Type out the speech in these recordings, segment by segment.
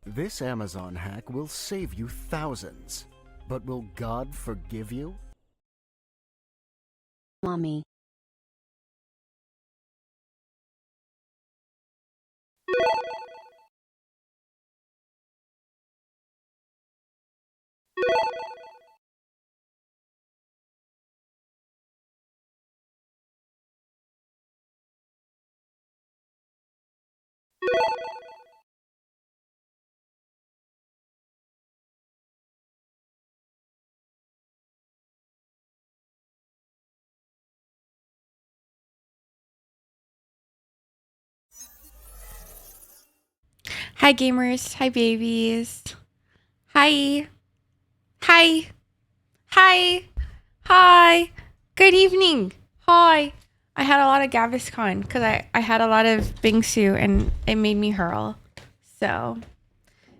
This Amazon hack will save you thousands, but will God forgive you? Mommy. Hi gamers, hi babies. Hi. Hi. Hi. Hi. Good evening. Hi. I had a lot of Gaviscon because I had a lot of Bingsu and it made me hurl. So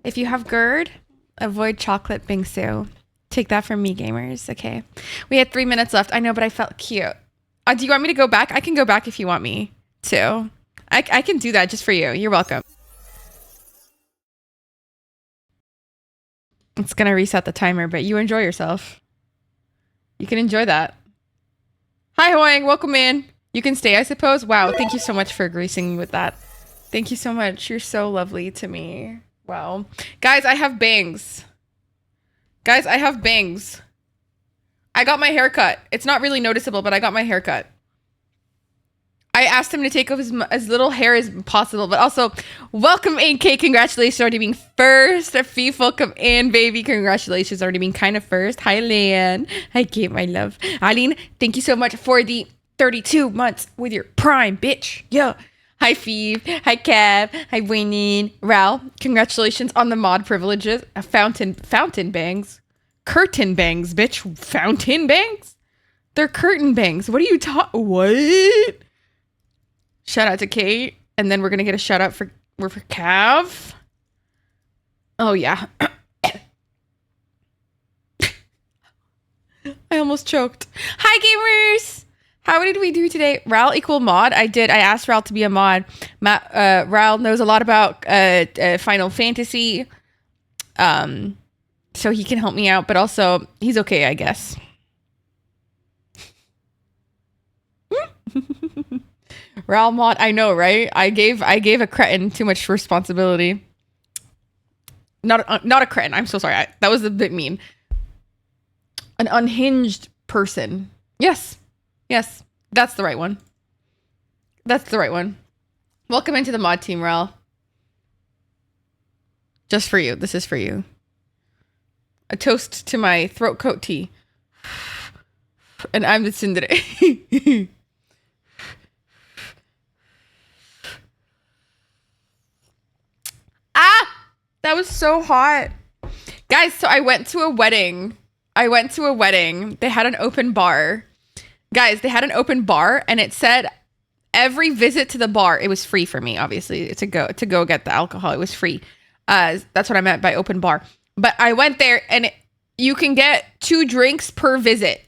if you have GERD, avoid chocolate Bingsu. Take that from me, gamers. Okay. We had 3 minutes left. I know, but I felt cute. Do you want me to go back? I can go back if you want me to. I can do that just for you. You're welcome. It's going to reset the timer, but you enjoy yourself. You can enjoy that. Hi, Hoang. Welcome in. You can stay, I suppose. Wow. Thank you so much for gracing me with that. Thank you so much. You're so lovely to me. Wow. Guys, I have bangs. Guys, I have bangs. I got my hair cut. It's not really noticeable, but I got my hair cut. I asked him to take off as little hair as possible, but also, welcome in, Kate. Congratulations already being first. Fif, welcome in, baby. Congratulations already being kind of first. Hi, Lan. Hi, Kate, my love. Aline, thank you so much for the 32 months with your prime, bitch. Yeah. Hi, Fif. Hi, Kev. Hi, Wayne. Ral, congratulations on the mod privileges. Fountain bangs. Curtain bangs, bitch. Fountain bangs? They're curtain bangs. What are you talking? What? Shout out to Kate. And then we're going to get a shout out for Cav. Oh, yeah. I almost choked. Hi, gamers. How did we do today? Ral equal mod? I did. I asked Ral to be a mod. Ral knows a lot about Final Fantasy. So he can help me out. But also, he's okay, I guess. Ral mod, I know, right? I gave a cretin too much responsibility. Not a cretin. I'm so sorry. That was a bit mean. An unhinged person. Yes. Yes. That's the right one. That's the right one. Welcome into the mod team, Ral. Just for you. This is for you. A toast to my throat coat tea. And I'm the tsundere. That was so hot. Guys, so I went to a wedding. They had an open bar. Guys, they had an open bar and it said every visit to the bar, it was free for me, obviously, to go get the alcohol. It was free. That's what I meant by open bar. But I went there and you can get 2 drinks per visit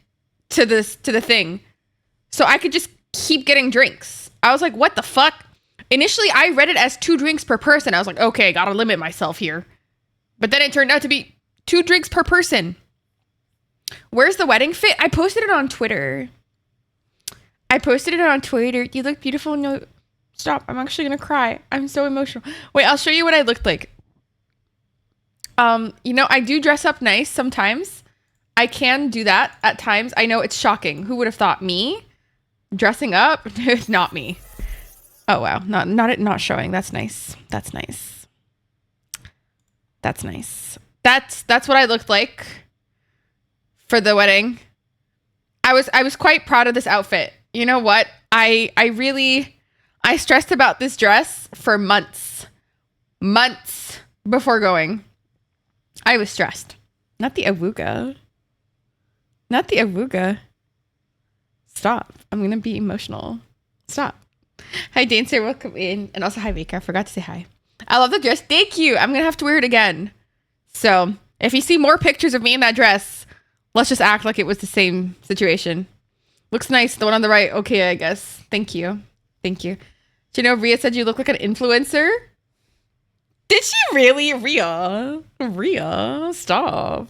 to the thing. So I could just keep getting drinks. I was like, what the fuck? Initially, I read it as 2 drinks per person. I was like, okay, gotta limit myself here. But then it turned out to be 2 drinks per person. Where's the wedding fit? I posted it on Twitter. You look beautiful. No, stop. I'm actually gonna cry. I'm so emotional. Wait, I'll show you what I looked like. You know, I do dress up nice sometimes. I can do that at times. I know it's shocking. Who would have thought me dressing up? Not me. Oh wow, not showing. That's nice. That's nice. That's nice. That's what I looked like for the wedding. I was quite proud of this outfit. You know what? I stressed about this dress for months before going. I was stressed. Not the awooga. Stop. I'm gonna be emotional. Stop. Hi, Dancer. Welcome in. And also, hi, Vika. I forgot to say hi. I love the dress. Thank you. I'm gonna have to wear it again. So if you see more pictures of me in that dress, let's just act like it was the same situation. Looks nice. The one on the right. Okay, I guess. Thank you. Thank you. Do you know Rhea said you look like an influencer? Did she really? Rhea, stop.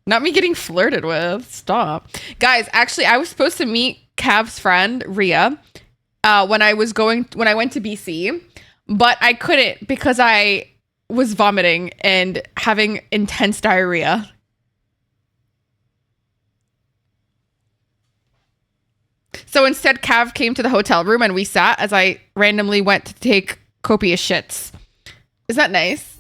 Not me getting flirted with. Stop. Guys, actually, I was supposed to meet Cav's friend, Rhea, when I went to BC, but I couldn't because I was vomiting and having intense diarrhea. So instead, Cav came to the hotel room and we sat as I randomly went to take copious shits. Is that nice?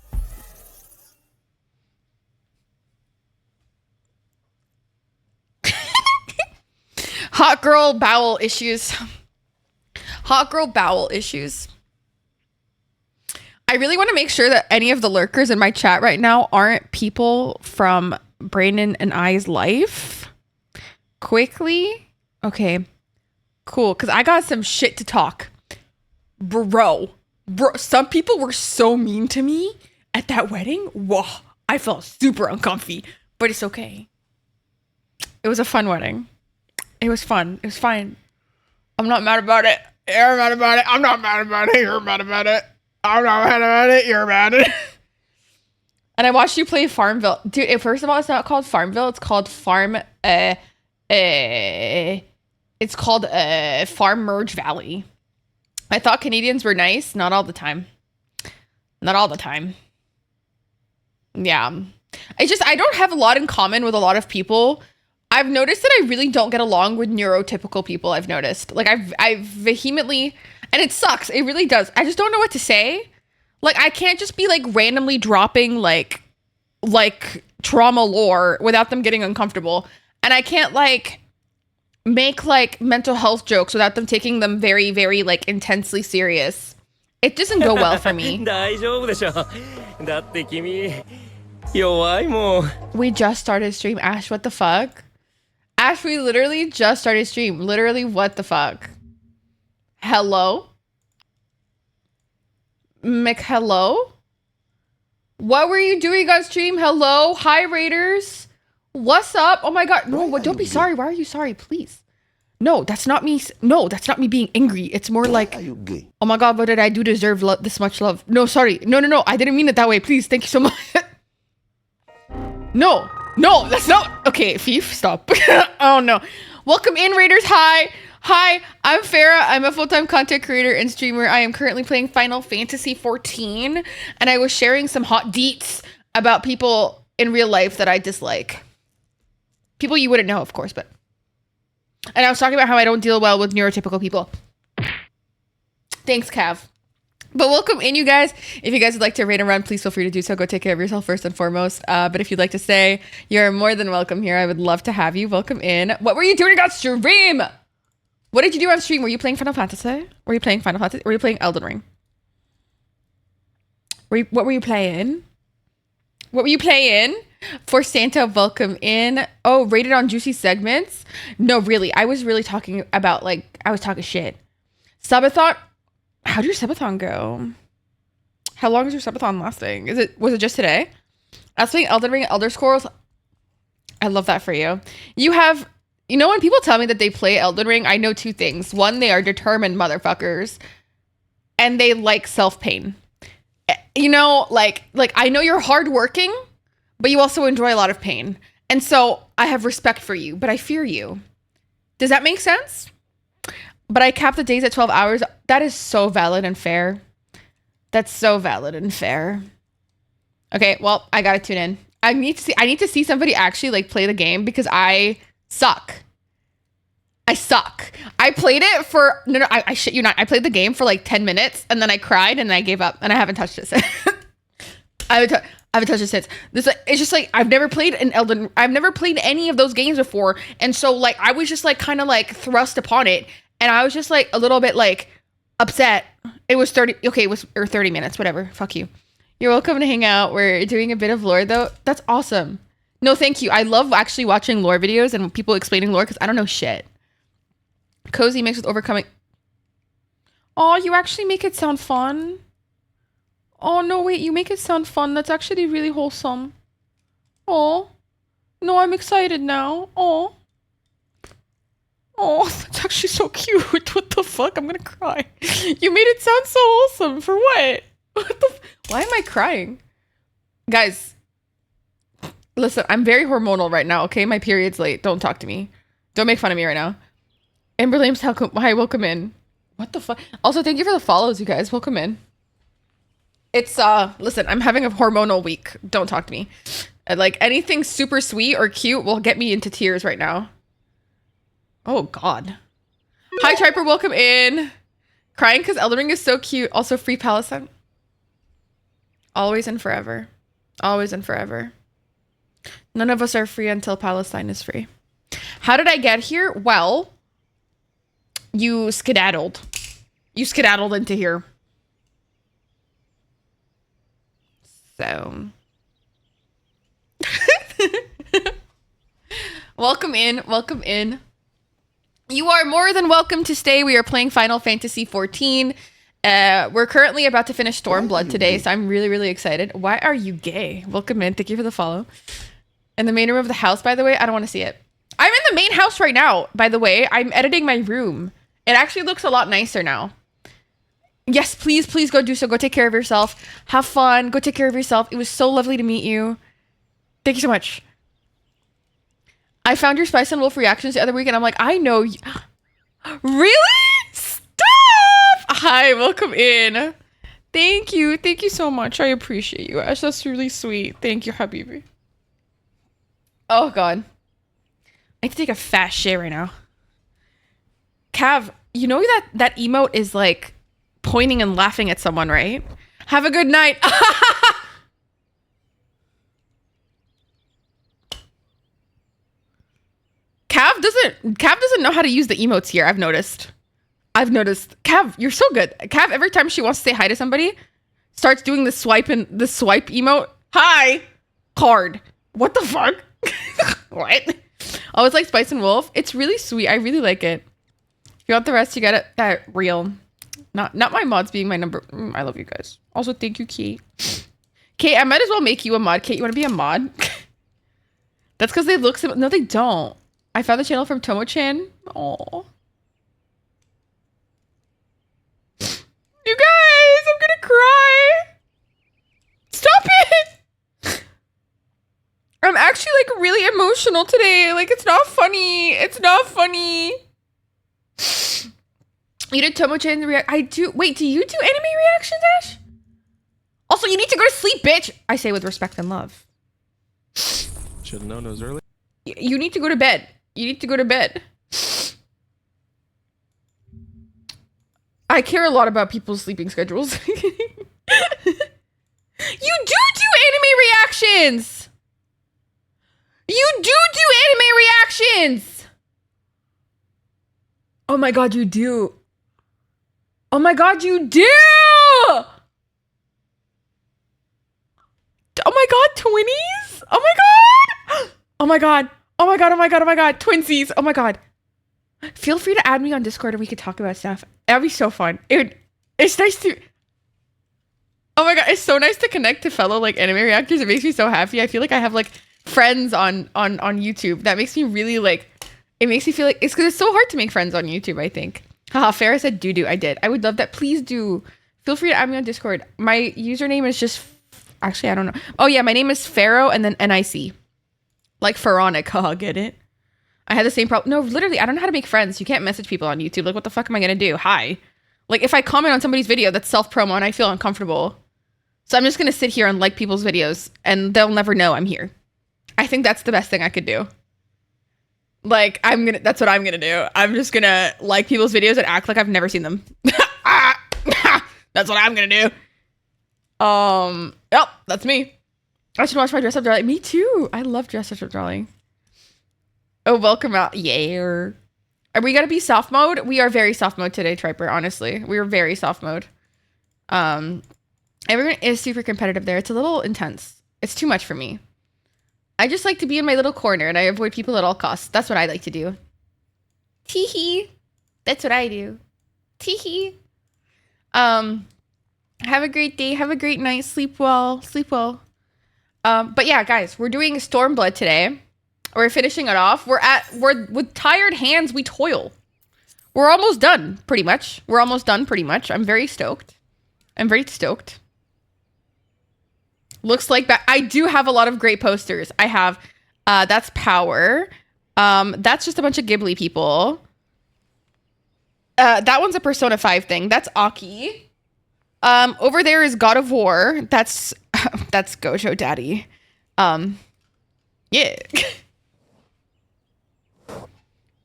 Hot girl bowel issues. Hot girl bowel issues. I really want to make sure that any of the lurkers in my chat right now aren't people from Brandon and I's life. Quickly. Okay. Cool. Because I got some shit to talk. Bro, some people were so mean to me at that wedding. Whoa. I felt super uncomfy. But it's okay. It was a fun wedding. It was fun. It was fine. I'm not mad about it. You're mad about it. I'm not mad about it. You're mad about it. I'm not mad about it. You're mad at it. And I watched you play Farmville. Dude, first of all, it's not called Farmville. It's called Farm Merge Valley. I thought Canadians were nice. Not all the time. Not all the time. Yeah. I don't have a lot in common with a lot of people. I've noticed that I really don't get along with neurotypical people. I've noticed. Like, I've vehemently, and it sucks. It really does. I just don't know what to say. Like, I can't just be like randomly dropping like trauma lore without them getting uncomfortable. And I can't like make like mental health jokes without them taking them very, very like intensely serious. It doesn't go well for me. We just started stream. Ash, what the fuck? Ash, we literally just started stream. Literally, what the fuck? Hello? Hello? What were you doing on stream? Hello? Hi, Raiders. What's up? Oh my god. No, don't be sorry. Why are you sorry? Please. No, that's not me. No, that's not me being angry. It's more like, oh my god, what did I do to deserve this much love? No, sorry. No. I didn't mean it that way. Please. Thank you so much. No, that's not. Okay, Fief, stop. Oh no. Welcome in, Raiders. Hi, I'm Farah. I'm a full-time content creator and streamer. I am currently playing Final Fantasy 14, and I was sharing some hot deets about people in real life that I dislike. People you wouldn't know, of course, but. And I was talking about how I don't deal well with neurotypical people. Thanks, Cav. But welcome in, you guys. If you guys would like to raid and run, please feel free to do so. Go take care of yourself first and foremost. But if you'd like to stay, you're more than welcome here. I would love to have you. Welcome in. What were you doing on stream? What did you do on stream? Were you playing Final Fantasy? Were you playing Final Fantasy? Were you playing Elden Ring? What were you playing? What were you playing? For Santa, welcome in. Oh, rated on juicy segments? No, really. I was really talking about, like, I was talking shit. Subathon. How'd your subathon go? How long is your subathon lasting? Was it just today? I was playing Elden Ring, Elder Scrolls. I love that for you. You know, when people tell me that they play Elden Ring, I know two things. One, they are determined motherfuckers. And they like self-pain. You know, like I know you're hardworking, but you also enjoy a lot of pain. And so I have respect for you, but I fear you. Does that make sense? But I cap the days at 12 hours. That is so valid and fair. That's so valid and fair. Okay, well, I gotta tune in. I need to see somebody actually like play the game because I suck. I suck. I played it for I shit you not. I played the game for like 10 minutes and then I cried and I gave up and I haven't touched it since. I haven't touched it since. It's just like I've never played any of those games before, and so like I was just like kind of like thrust upon it, and I was just like a little bit like upset. It was 30 minutes, whatever. Fuck you. You're welcome to hang out. We're doing a bit of lore though. That's awesome. No, thank you. I love actually watching lore videos and people explaining lore because I don't know shit. Cozy mixed with overcoming. Oh, you actually make it sound fun. Oh, no, wait, you make it sound fun. That's actually really wholesome. Oh, no, I'm excited now. Oh. Oh, that's actually so cute. What the fuck? I'm gonna cry. You made it sound so wholesome. For what? Why am I crying? Guys, listen, I'm very hormonal right now, okay? My period's late. Don't talk to me. Don't make fun of me right now. Amber Lames, hi, welcome in. What the fuck? Also, thank you for the follows, you guys. Welcome in. It's, listen, I'm having a hormonal week. Don't talk to me. Like, anything super sweet or cute will get me into tears right now. Oh, God. Hi, Triper. Welcome in. Crying because Elden Ring is so cute. Also, free Palestine. Always and forever. Always and forever. None of us are free until Palestine is free. How did I get here? Well, you skedaddled. You skedaddled into here. So. Welcome in. Welcome in. You are more than welcome to stay. We are playing Final Fantasy XIV. We're currently about to finish Stormblood today, so I'm really, really excited. Why are you gay? Welcome in. Thank you for the follow. In the main room of the house, by the way, I don't want to see it. I'm in the main house right now, by the way. I'm editing my room. It actually looks a lot nicer now. Yes, please, please go do so. Go take care of yourself. Have fun. Go take care of yourself. It was so lovely to meet you. Thank you so much. I found your Spice and Wolf reactions the other week, and I'm like, I know you. Really? Stop! Hi, welcome in. Thank you. Thank you so much. I appreciate you. Ash, that's really sweet. Thank you, Habibi. Oh, God. I need to take a fast shit right now. Cav, you know that emote is like pointing and laughing at someone, right? Have a good night. Cav doesn't know how to use the emotes here. I've noticed. Cav, you're so good. Cav, every time she wants to say hi to somebody, starts doing the swipe emote. Hi, card. What the fuck? What? Oh, it's like Spice and Wolf. It's really sweet. I really like it. If you want the rest, you got it. Real. Not my mods being my number. I love you guys. Also, thank you, Kate. Kate, I might as well make you a mod. Kate, you want to be a mod? That's because they look similar. No, they don't. I found the channel from Tomo-chan. Aww. You guys, I'm gonna cry. Stop it. I'm actually like really emotional today. Like, it's not funny. It's not funny. You did Tomo-chan react. I do. Wait, do you do anime reactions, Ash? Also, you need to go to sleep, bitch. I say with respect and love. Should have known it was early. You need to go to bed. You need to go to bed. I care a lot about people's sleeping schedules. You do anime reactions. You do anime reactions. Oh my God, you do. Oh my God, you do. Oh my God, twinnies. Oh my God. Oh my God. Oh my God, oh my God, oh my God. Twinsies. Oh my God. Feel free to add me on Discord and we could talk about stuff. That'd be so fun. It's nice to... Oh my God, it's so nice to connect to fellow like anime reactors. It makes me so happy. I feel like I have like friends on YouTube. That makes me really like... It makes me feel like... It's because it's so hard to make friends on YouTube, I think. Haha, Farah said do. I did. I would love that. Please do. Feel free to add me on Discord. My username is just... Actually, I don't know. Oh yeah, my name is Pharaoh and then NIC. Like Pharaonic, haha, get it? I had the same problem. No, literally, I don't know how to make friends. You can't message people on YouTube. Like, what the fuck am I gonna do? Hi. Like, if I comment on somebody's video, that's self-promo and I feel uncomfortable. So I'm just gonna sit here and like people's videos and they'll never know I'm here. I think that's the best thing I could do. Like, that's what I'm gonna do. I'm just gonna like people's videos and act like I've never seen them. That's what I'm gonna do. Yep, that's me. I should watch my dress up darling. Me too. I love dress up darling. Oh, welcome out. Yeah. Are we gonna be soft mode? We are very soft mode today, Triper, honestly. We are very soft mode. Everyone is super competitive there. It's a little intense. It's too much for me. I just like to be in my little corner and I avoid people at all costs. That's what I like to do. Tee-hee. That's what I do. Teehee. Have a great day. Have a great night. Sleep well. Sleep well. But yeah, guys, we're doing Stormblood today. We're finishing it off. We're with tired hands, we toil. We're almost done, pretty much. We're almost done, pretty much. I'm very stoked. I'm very stoked. Looks like that. I do have a lot of great posters. I have, that's Power. That's just a bunch of Ghibli people. That one's a Persona 5 thing. That's Aki. Over there is God of War. That's Gojo Daddy. Yeah.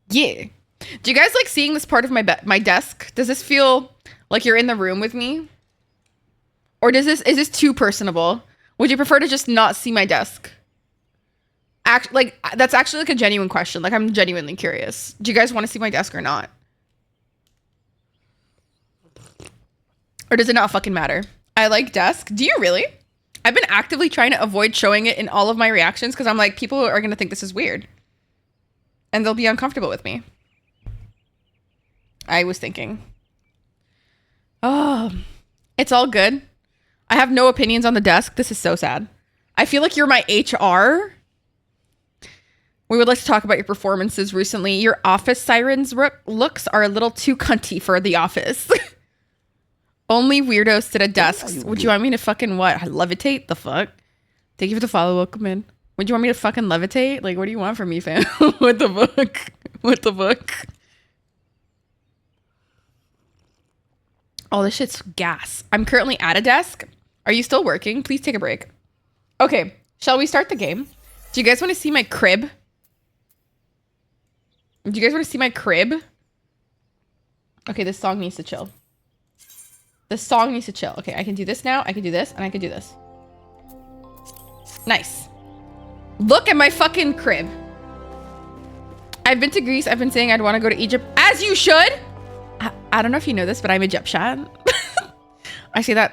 Yeah. Do you guys like seeing this part of my desk? Does this feel like you're in the room with me? Or is this too personable? Would you prefer to just not see my desk? That's actually like a genuine question. Like, I'm genuinely curious. Do you guys want to see my desk or not? Or does it not fucking matter? I like desk. Do you really? I've been actively trying to avoid showing it in all of my reactions because I'm like, people are going to think this is weird. And they'll be uncomfortable with me. I was thinking. Oh, it's all good. I have no opinions on the desk. This is so sad. I feel like you're my HR. We would like to talk about your performances recently. Your office sirens looks are a little too cunty for the office. Only weirdos sit at desks. Would you want me to fucking what? Levitate? The fuck? Thank you for the follow. Welcome in. Would you want me to fucking levitate? Like, what do you want from me, fam? What the fuck? What the fuck? Oh, this shit's gas. I'm currently at a desk. Are you still working? Please take a break. Okay, shall we start the game? Do you guys want to see my crib? Do you guys want to see my crib? Okay, this song needs to chill. The song needs to chill. Okay, I can do this now. I can do this, and I can do this. Nice. Look at my fucking crib. I've been to Greece. I've been saying I'd want to go to Egypt. As you should. I don't know if you know this, but I'm Egyptian. I say that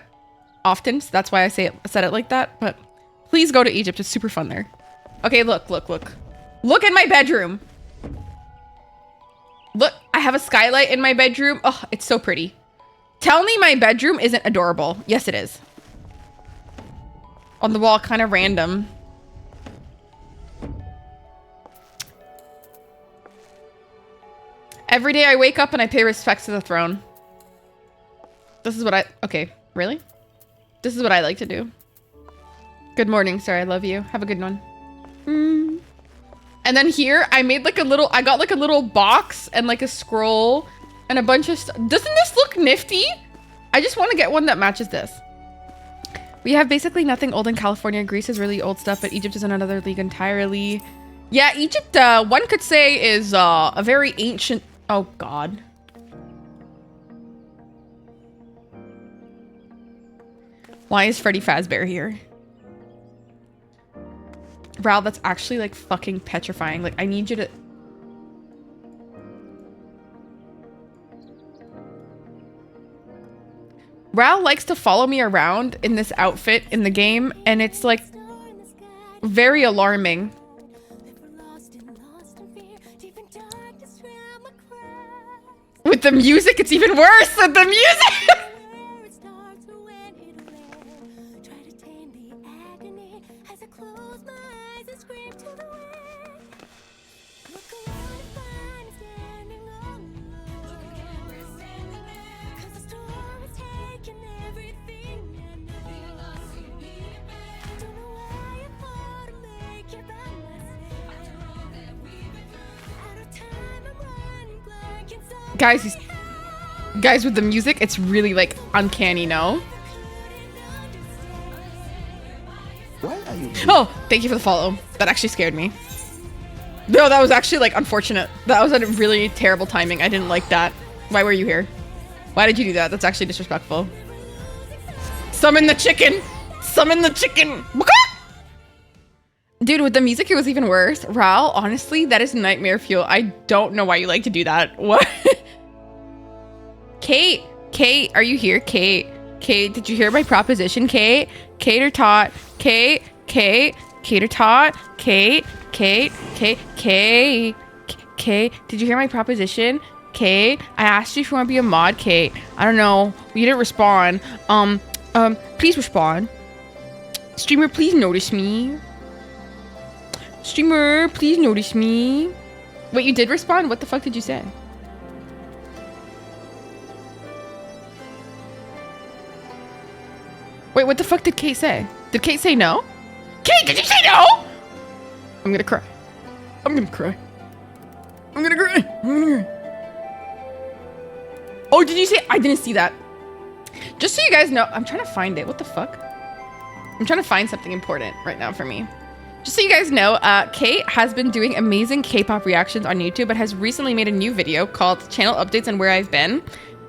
often, so that's why I said it like that. But please go to Egypt. It's super fun there. Okay, look. Look at my bedroom. Look, I have a skylight in my bedroom. Oh, it's so pretty. Tell me my bedroom isn't adorable. Yes, it is. On the wall, kind of random. Every day I wake up and I pay respects to the throne. This is what okay, really? This is what I like to do. Good morning, sir. I love you. Have a good one. And then here, I made like I got like a little box and like a scroll and a bunch of stuff. Doesn't this look nifty? I just want to get one that matches this. We have basically nothing old in California. Greece is really old stuff, but Egypt is in another league entirely. Yeah, Egypt, one could say is a very ancient... Oh, God. Why is Freddy Fazbear here? Ral, that's actually like fucking petrifying. Like, I need you to... Ral likes to follow me around in this outfit in the game, and it's like very alarming. With the music, it's even worse with the music. Guys, with the music, it's really like uncanny, no? Why are you... Oh, thank you for the follow. That actually scared me. No, that was actually like unfortunate. That was a really terrible timing. I didn't like that. Why were you here? Why did you do that? That's actually disrespectful. Summon the chicken! Summon the chicken! Dude, with the music, it was even worse. Ral, honestly, that is nightmare fuel. I don't know why you like to do that. What? Kate, are you here? Kate, did you hear my proposition? Kate or Tot? Kate or Tot? Kate, did you hear my proposition? Kate, I asked you if you want to be a mod, Kate. I don't know. You didn't respond. Please respond. Streamer, please notice me. Streamer, please notice me. Wait, you did respond? What the fuck did you say? Wait, what the fuck did Kate say? Did Kate say no? Kate, did you say no? I'm gonna cry. I'm gonna cry. I'm gonna cry. I'm gonna cry. Oh, did you say? I didn't see that. Just so you guys know, I'm trying to find it. What the fuck? I'm trying to find something important right now for me. Just so you guys know, Kate has been doing amazing K-pop reactions on YouTube, but has recently made a new video called Channel Updates and Where I've Been.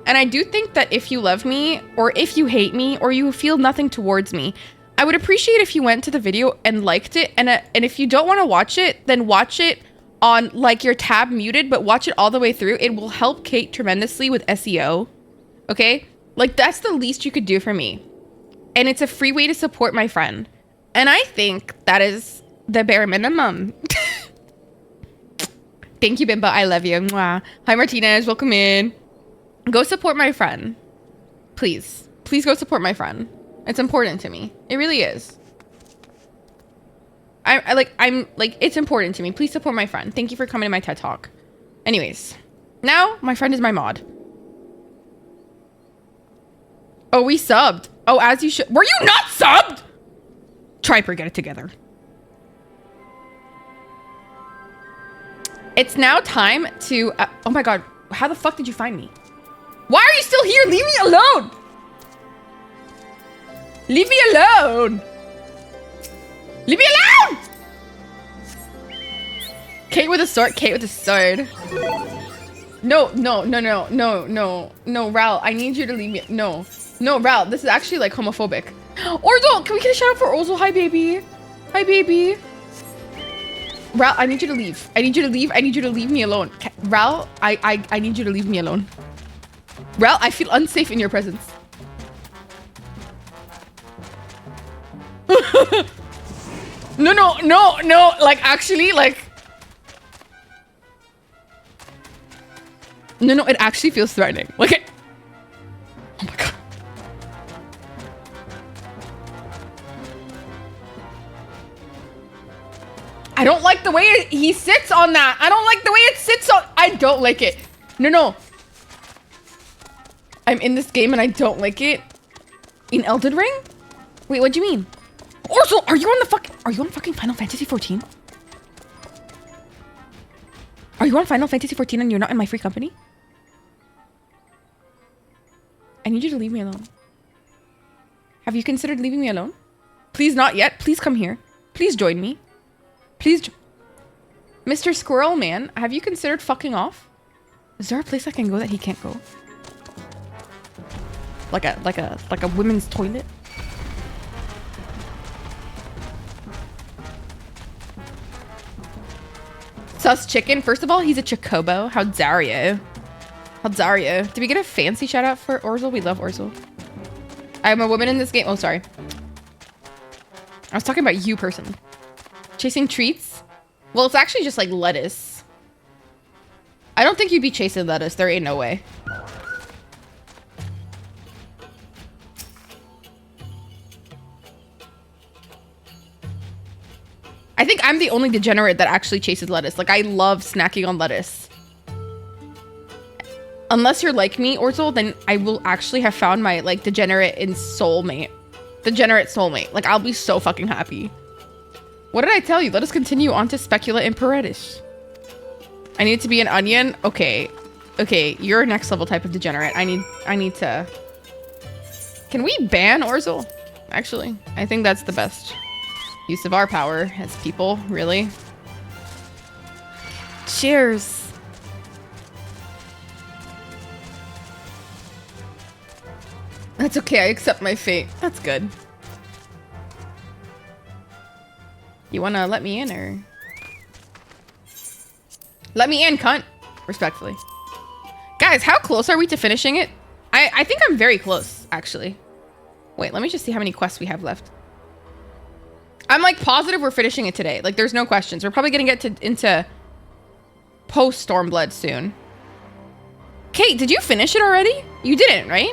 And I do think that if you love me, or if you hate me, or you feel nothing towards me, I would appreciate if you went to the video and liked it. And if you don't want to watch it, then watch it on like your tab muted, but watch it all the way through. It will help Kate tremendously with SEO. Okay? Like, that's the least you could do for me. And it's a free way to support my friend. And I think that is the bare minimum. Thank you, Bimba. I love you. Mwah. Hi, Martinez. Welcome in. Go support my friend. Please. Please go support my friend. It's important to me. It really is. I'm like, it's important to me. Please support my friend. Thank you for coming to my TED Talk. Anyways. Now, my friend is my mod. Oh, we subbed. Oh, as you should. Were you not subbed? Triper, get it together. It's now time to... oh my god. How the fuck did you find me? Why are you still here? Leave me alone. Leave me alone. Leave me alone. Kate with a sword. Kate with a sword. No, Ral. I need you to leave me. No, Ral. This is actually like homophobic. Orzo, can we get a shout out for Orzo? Hi, baby. Hi, baby. Ral, I need you to leave. I need you to leave. I need you to leave me alone. Ral, I need you to leave me alone. Ral, I feel unsafe in your presence. No. Like, actually, like... No, it actually feels threatening. Like, oh my god. I don't like the way he sits on that. I don't like the way it sits on... I don't like it. No. I'm in this game and I don't like it. In Elden Ring? Wait, what do you mean? Orso, are you on fucking Final Fantasy 14? Are you on Final Fantasy 14 and you're not in my free company? I need you to leave me alone. Have you considered leaving me alone? Please, not yet. Please come here. Please join me. Please, Mr. Squirrel Man, have you considered fucking off? Is there a place I can go that he can't go? Like a women's toilet? Sus chicken. First of all, he's a Chocobo. How dare you? How dare you? Did we get a fancy shout out for Orzel? We love Orzel. I'm a woman in this game. Oh, sorry. I was talking about you personally. Chasing treats? Well, it's actually just like lettuce. I don't think you'd be chasing lettuce. There ain't no way. I think I'm the only degenerate that actually chases lettuce. Like, I love snacking on lettuce. Unless you're like me, Orzel, then I will actually have found my, like, degenerate and soulmate. Degenerate soulmate. Like, I'll be so fucking happy. What did I tell you? Let us continue on to Specula Imperatus. I need to be an onion? Okay. Okay, you're a next level type of degenerate. I need to... Can we ban Orzel? Actually, I think that's the best use of our power as people, really. Cheers. That's okay, I accept my fate. That's good. You wanna let me in, or? Let me in, cunt. Respectfully. Guys, how close are we to finishing it? I think I'm very close, actually. Wait, let me just see how many quests we have left. I'm like positive we're finishing it today. Like, there's no questions. We're probably gonna get into post Stormblood soon. Kate, did you finish it already? You didn't, right?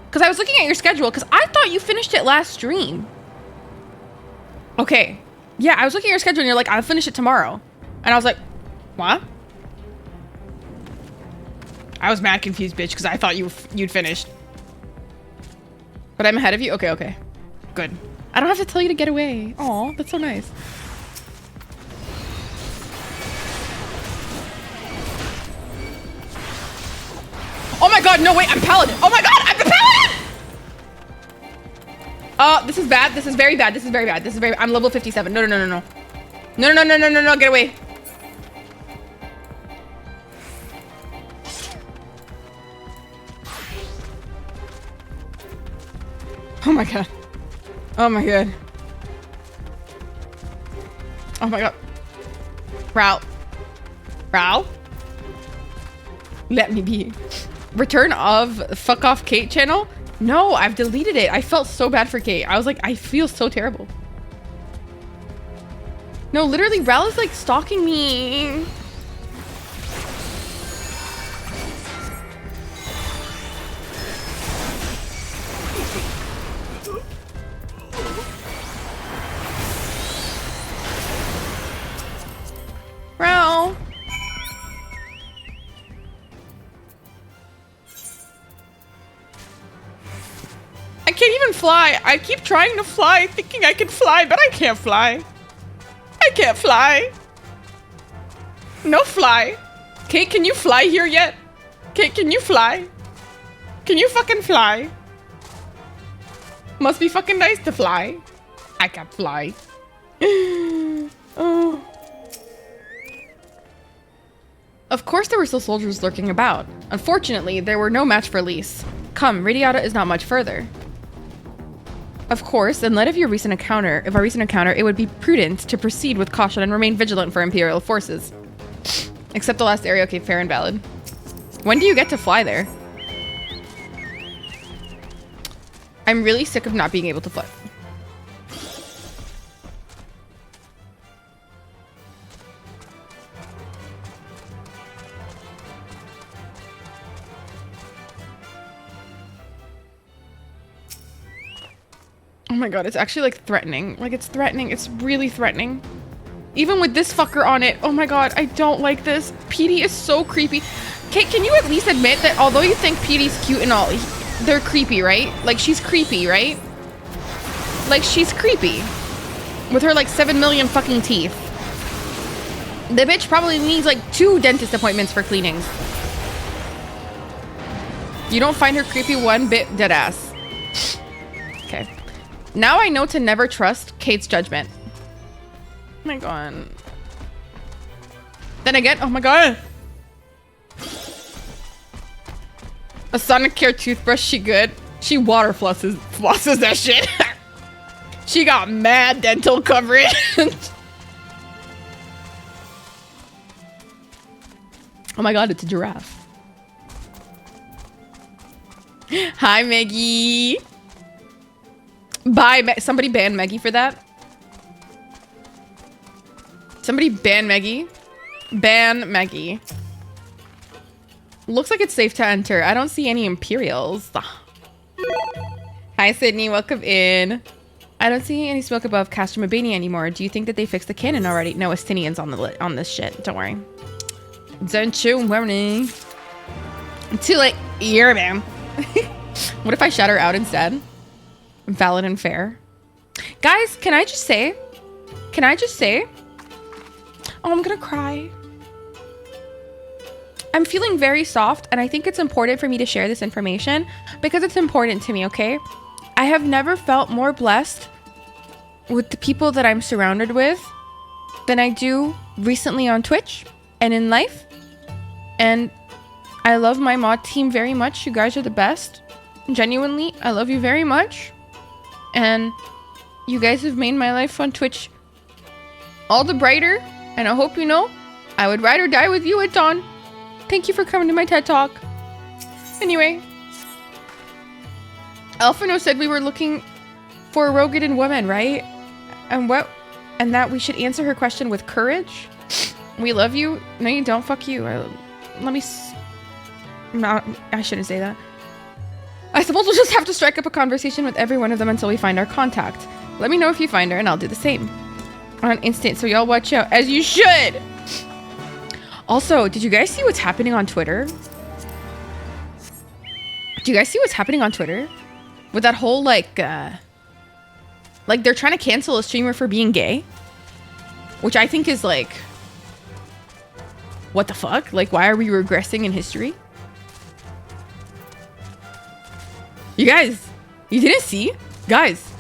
Because I was looking at your schedule because I thought you finished it last stream. Okay. Yeah, I was looking at your schedule and you're like, I'll finish it tomorrow. And I was like, what? I was mad confused, bitch, because I thought you'd finished. But I'm ahead of you? Okay, okay. Good. I don't have to tell you to get away. Aw, that's so nice. Oh my god, no, wait, I'm paladin. Oh my god, I'm the paladin! This is bad. This is very bad. This is very bad. This is very I'm level 57. No, no, no, no, no. No, no, no, no, no, no, get away. Oh my god. Oh my god. Oh my god. Row. Row? Let me be. Return of fuck off Kate channel? No, I've deleted it. I felt so bad for Kate. I was like, I feel so terrible. No, literally, Ral is like stalking me. Ral. I can't even fly. I keep trying to fly, thinking I can fly, but I can't fly. I can't fly. No fly. Kate, can you fly here yet? Kate, can you fly? Can you fucking fly? Must be fucking nice to fly. I can't fly. Oh. Of course there were still soldiers lurking about. Unfortunately, there were no match for Lise. Come, Radiata is not much further. Of course, in light of our recent encounter, it would be prudent to proceed with caution and remain vigilant for Imperial forces. Except the last area, okay, fair and valid. When do you get to fly there? I'm really sick of not being able to fly. Oh my god, it's actually like threatening. Like it's threatening. It's really threatening. Even with this fucker on it. Oh my god, I don't like this. PD is so creepy. Kate, can you at least admit that although you think PD's cute and all, they're creepy, right? Like she's creepy, right? Like she's creepy. With her like 7 million fucking teeth. The bitch probably needs like 2 dentist appointments for cleanings. You don't find her creepy one bit, deadass. Okay. Now I know to never trust Kate's judgment. Oh my god. Then again, oh my god. A Sonicare toothbrush, she good. She water flosses that shit. She got mad dental coverage. Oh my god, it's a giraffe. Hi, Maggie. Bye, somebody ban Maggie for that. Somebody ban Maggie. Ban Maggie. Looks like it's safe to enter. I don't see any Imperials. Hi, Sydney. Welcome in. I don't see any smoke above Castor Mabini anymore. Do you think that they fixed the cannon already? No, Estinian's on this shit. Don't worry. Don't you worry. Too late. Yeah, man. What if I shut her out instead? Valid and fair. Guys, can I just say? Oh, I'm gonna cry. I'm feeling very soft, and I think it's important for me to share this information because it's important to me, okay? I have never felt more blessed with the people that I'm surrounded with than I do recently on Twitch and in life. And I love my mod team very much. You guys are the best. Genuinely, I love you very much. And you guys have made my life on Twitch all the brighter. And I hope you know I would ride or die with you at dawn. Thank you for coming to my TED Talk. Anyway. Alphino said we were looking for a Rogadin woman, right? And that we should answer her question with courage. We love you. No, you don't. Fuck you. No, I shouldn't say that. I suppose we'll just have to strike up a conversation with every one of them until we find our contact. Let me know if you find her and I'll do the same. On an instant, so y'all watch out, as you should! Also, did you guys see what's happening on Twitter? Do you guys see what's happening on Twitter? With that whole, like they're trying to cancel a streamer for being gay? Which I think is, like... What the fuck? Like, why are we regressing in history? You guys, you didn't see? Guys,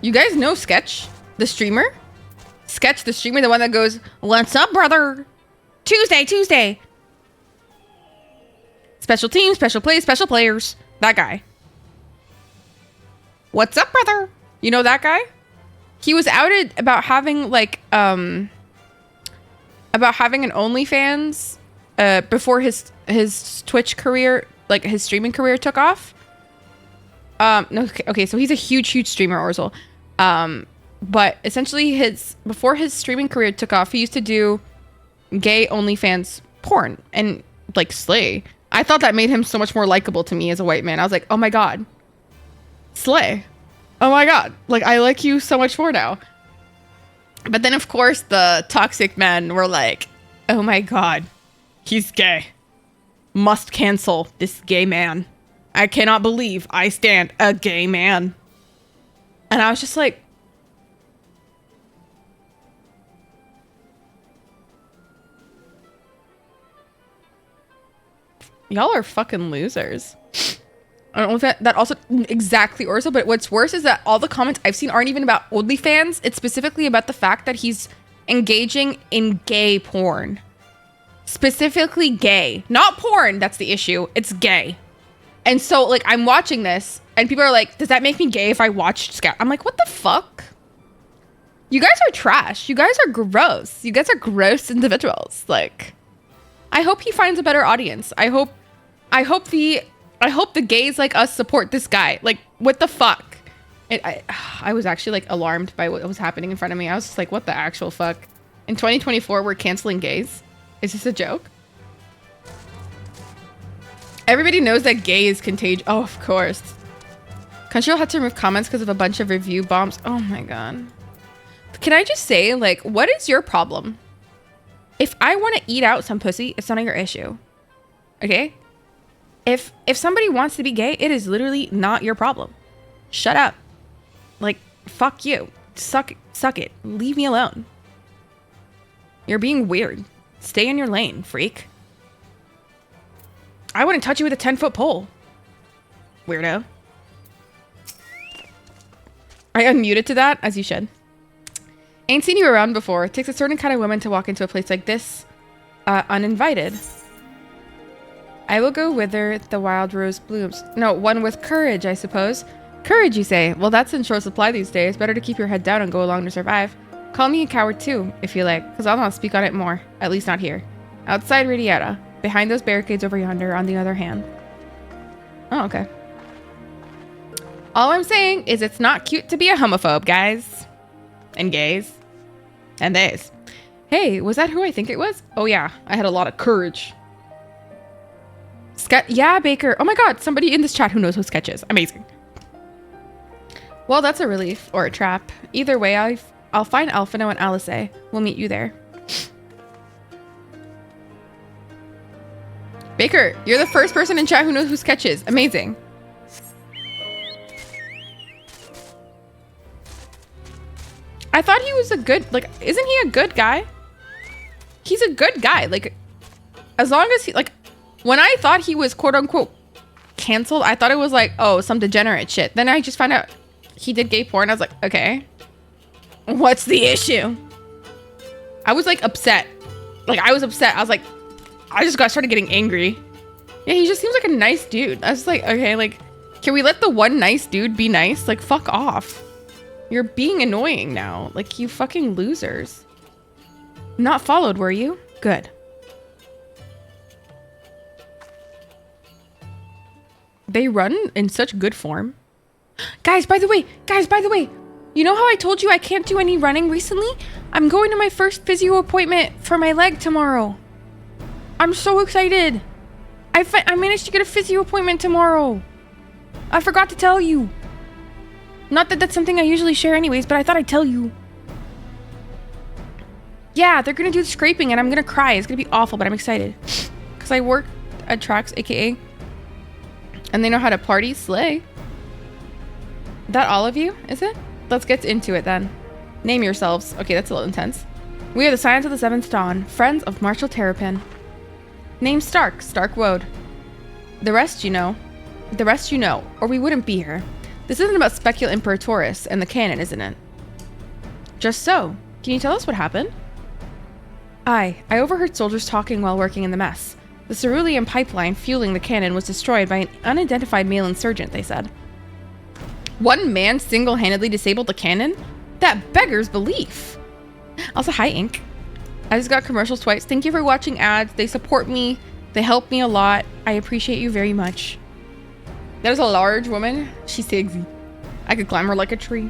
you guys know Sketch, the streamer? Sketch, the streamer, the one that goes, "What's up, brother? Tuesday. Special team, special plays, special players." That guy. What's up, brother? You know that guy? He was outed about having, like, about having an OnlyFans before his Twitch career, like, his streaming career took off. No, okay, so he's a huge streamer, Orzel. But essentially before his streaming career took off, he used to do gay OnlyFans porn and, like, slay. I thought that made him so much more likable to me as a white man. I was like, oh my god, slay. Oh my god, like, I like you so much more now. But then, of course, the toxic men were like, oh my god, he's gay. Must cancel this gay man. I cannot believe I stand a gay man. And I was just like, y'all are fucking losers. I don't know if that also exactly Orso, but what's worse is that all the comments I've seen aren't even about OnlyFans. It's specifically about the fact that he's engaging in gay porn. Specifically gay. Not porn, that's the issue. It's gay. And so, like, I'm watching this, and people are like, does that make me gay if I watch Scout? I'm like, what the fuck? You guys are trash. You guys are gross. You guys are gross individuals. Like, I hope he finds a better audience. I hope the gays like us support this guy. Like, what the fuck? I was actually, like, alarmed by what was happening in front of me. I was just like, what the actual fuck? In 2024, we're canceling gays? Is this a joke? Everybody knows that gay is contagious. Oh, of course. Crunchyroll had to remove comments because of a bunch of review bombs. Oh my god. Can I just say, like, what is your problem? If I want to eat out some pussy, it's none of your issue. Okay? If somebody wants to be gay, it is literally not your problem. Shut up. Like, fuck you. Suck it. Leave me alone. You're being weird. Stay in your lane, freak. I wouldn't touch you with a 10-foot pole. Weirdo. I unmuted to that, as you should. Ain't seen you around before. It takes a certain kind of woman to walk into a place like this, uninvited. I will go whither the wild rose blooms. No, one with courage, I suppose. Courage, you say? Well, that's in short supply these days. Better to keep your head down and go along to survive. Call me a coward too, if you like, because I'll not speak on it more. At least not here. Outside Ridiata. Behind those barricades over yonder, on the other hand. Oh, okay. All I'm saying is it's not cute to be a homophobe, guys. And gays. And theys. Hey, was that who I think it was? Oh yeah, I had a lot of courage. Yeah, Baker. Oh my god, somebody in this chat who knows who Sketch is. Amazing. Well, that's a relief. Or a trap. Either way, I'll find Alphino and Alice. We'll meet you there. Baker, you're the first person in chat who knows who Sketch is. Amazing. I thought he was a good, like, isn't he a good guy? He's a good guy. Like, as long as he, like, when I thought he was quote unquote canceled, I thought it was like, oh, some degenerate shit. Then I just found out he did gay porn. I was like, okay, what's the issue? I was like upset. Like, I was upset. I was like, I just started getting angry. Yeah, he just seems like a nice dude. I was like, okay, like, can we let the one nice dude be nice? Like, fuck off. You're being annoying now. Like, you fucking losers. Not followed, were you? Good. They run in such good form. Guys, by the way, you know how I told you I can't do any running recently? I'm going to my first physio appointment for my leg tomorrow. I'm so excited. I managed to get a physio appointment tomorrow. I forgot to tell you. Not that that's something I usually share anyways, but I thought I'd tell you. Yeah, they're gonna do the scraping and I'm gonna cry. It's gonna be awful, but I'm excited. Because I work at Trax, aka. And they know how to party, slay. That all of you, is it? Let's get into it then. Name yourselves. Okay, that's a little intense. We are the Scions of the Seventh Dawn, friends of Marshal Terrapin. Name Stark Woad. The rest you know, or we wouldn't be here. This isn't about Specula Imperatoris and the cannon, isn't it? Just so. Can you tell us what happened? I overheard soldiers talking while working in the mess. The cerulean pipeline fueling the cannon was destroyed by an unidentified male insurgent, they said. One man single-handedly disabled the cannon? That beggars belief. Also, hi, Ink. I just got commercials twice. Thank you for watching ads. They support me. They help me a lot. I appreciate you very much. There's a large woman. She's sexy. I could climb her like a tree.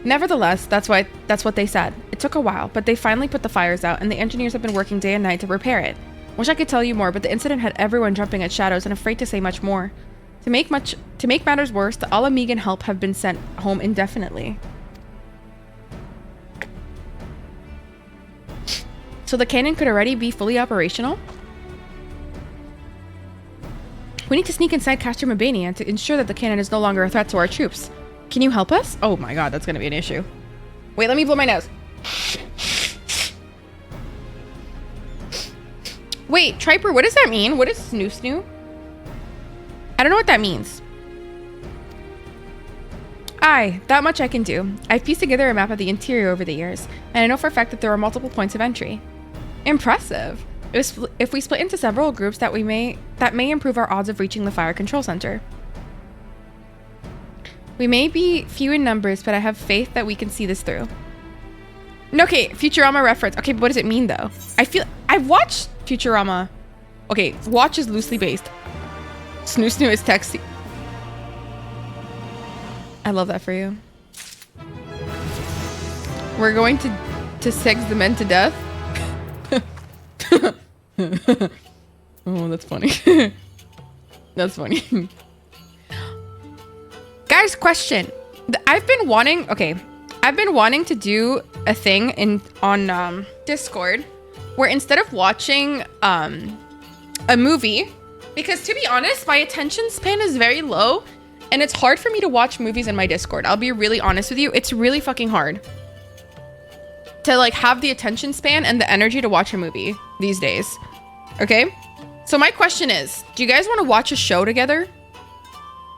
Nevertheless, that's what they said. It took a while, but they finally put the fires out, and the engineers have been working day and night to repair it. Wish I could tell you more, but the incident had everyone jumping at shadows and afraid to say much more. To make matters worse, the Alamegan help have been sent home indefinitely. So the cannon could already be fully operational? We need to sneak inside Castor Mabania to ensure that the cannon is no longer a threat to our troops. Can you help us? Oh my god, that's gonna be an issue. Wait, let me blow my nose. Wait, Triper, what does that mean? What is snoo snoo? I don't know what that means. Aye, that much I can do. I've pieced together a map of the interior over the years, and I know for a fact that there are multiple points of entry. Impressive. If we split into several groups, that may improve our odds of reaching the fire control center. We may be few in numbers, but I have faith that we can see this through. Okay, Futurama reference. Okay, but what does it mean though? I've watched Futurama. Okay, watch is loosely based. Snoo snoo is texty. I love that for you. We're going to sex the men to death. Oh, that's funny. That's funny. Guys, question. I've been wanting to do a thing on Discord where instead of watching a movie, because to be honest, my attention span is very low and it's hard for me to watch movies in my Discord. I'll be really honest with you. It's really fucking hard to like have the attention span and the energy to watch a movie these days. Okay? So my question is, do you guys want to watch a show together?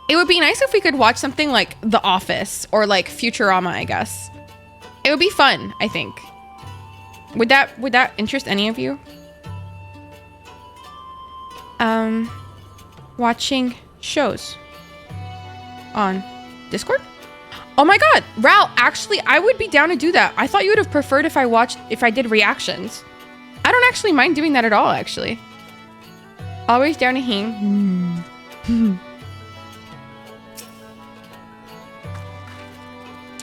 It would be nice if we could watch something like The Office or like Futurama, I guess. It would be fun, I think. Would that interest any of you? Watching shows on Discord? Oh my god, Ral, actually I would be down to do that. I thought you would have preferred if I did reactions. I don't actually mind doing that at all, actually. Always down to hang.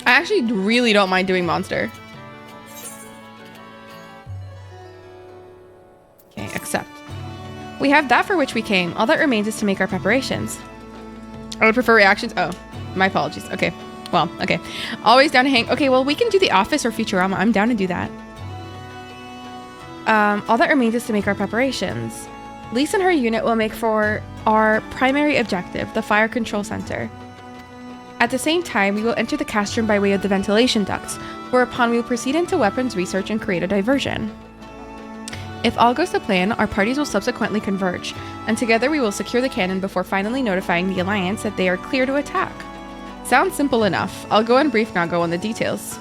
I actually really don't mind doing Monster. Okay, accept. We have that for which we came. All that remains is to make our preparations. I would prefer reactions. Oh, my apologies. Okay. Well, okay. Always down to hang. Okay, well, we can do The Office or Futurama. I'm down to do that. All that remains is to make our preparations. Lisa and her unit will make for our primary objective, the Fire Control Center. At the same time, we will enter the castrum by way of the ventilation ducts, whereupon we will proceed into weapons research and create a diversion. If all goes to plan, our parties will subsequently converge, and together we will secure the cannon before finally notifying the Alliance that they are clear to attack. Sounds simple enough. I'll go in brief, not go on the details.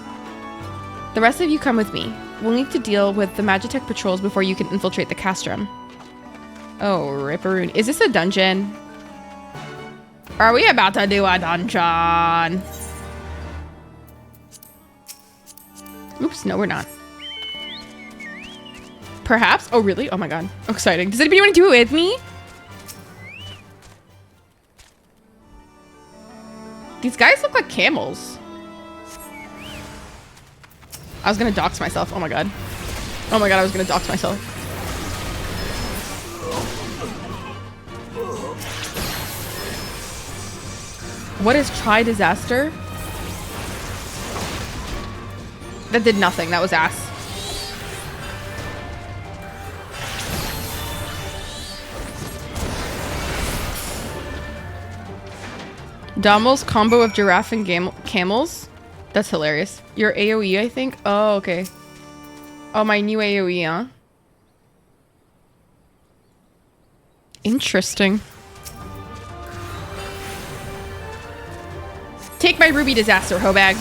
The rest of you come with me. We'll need to deal with the Magitech patrols before you can infiltrate the castrum. Oh, Ripperoon. Is this a dungeon? Are we about to do a dungeon? Oops, no, we're not. Perhaps? Oh, really? Oh my god. Exciting. Does anybody want to do it with me? These guys look like camels. I was gonna dox myself. Oh my god. Oh my god, I was gonna dox myself. What is try disaster? That did nothing. That was ass. Dommel's combo of giraffe and camels. That's hilarious. Your AoE, I think. Oh, okay. Oh, my new AoE, huh? Interesting. Take my ruby disaster, Hobag.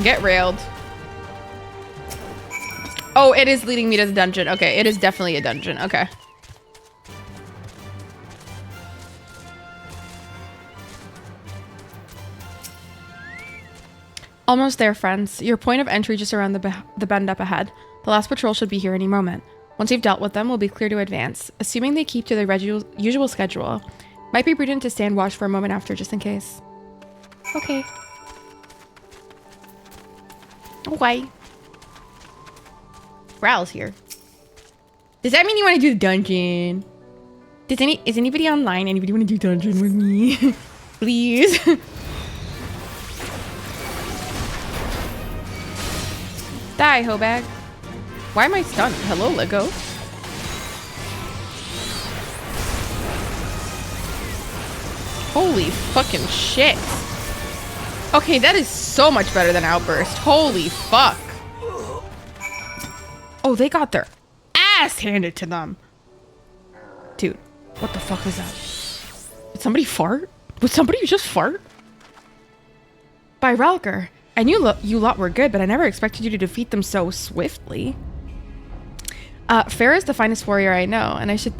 Get railed. Oh, it is leading me to the dungeon. Okay, it is definitely a dungeon. Okay. Almost there, friends. Your point of entry just around the bend up ahead. The last patrol should be here any moment. Once you've dealt with them, we'll be clear to advance. Assuming they keep to their usual schedule. Might be prudent to stand watch for a moment after, just in case. Okay. Okay. Ral's here. Does that mean you want to do the dungeon? Is anybody online? Anybody want to do dungeon with me? Please. Die, Hobag. Why am I stunned? Hello, Lego. Holy fucking shit. Okay, that is so much better than Outburst. Holy fuck. Oh, they got their ass handed to them. Dude, what the fuck was that? Did somebody fart? Was somebody just fart? By Ralker. I knew you lot were good, but I never expected you to defeat them so swiftly. Farah's the finest warrior I know, and I should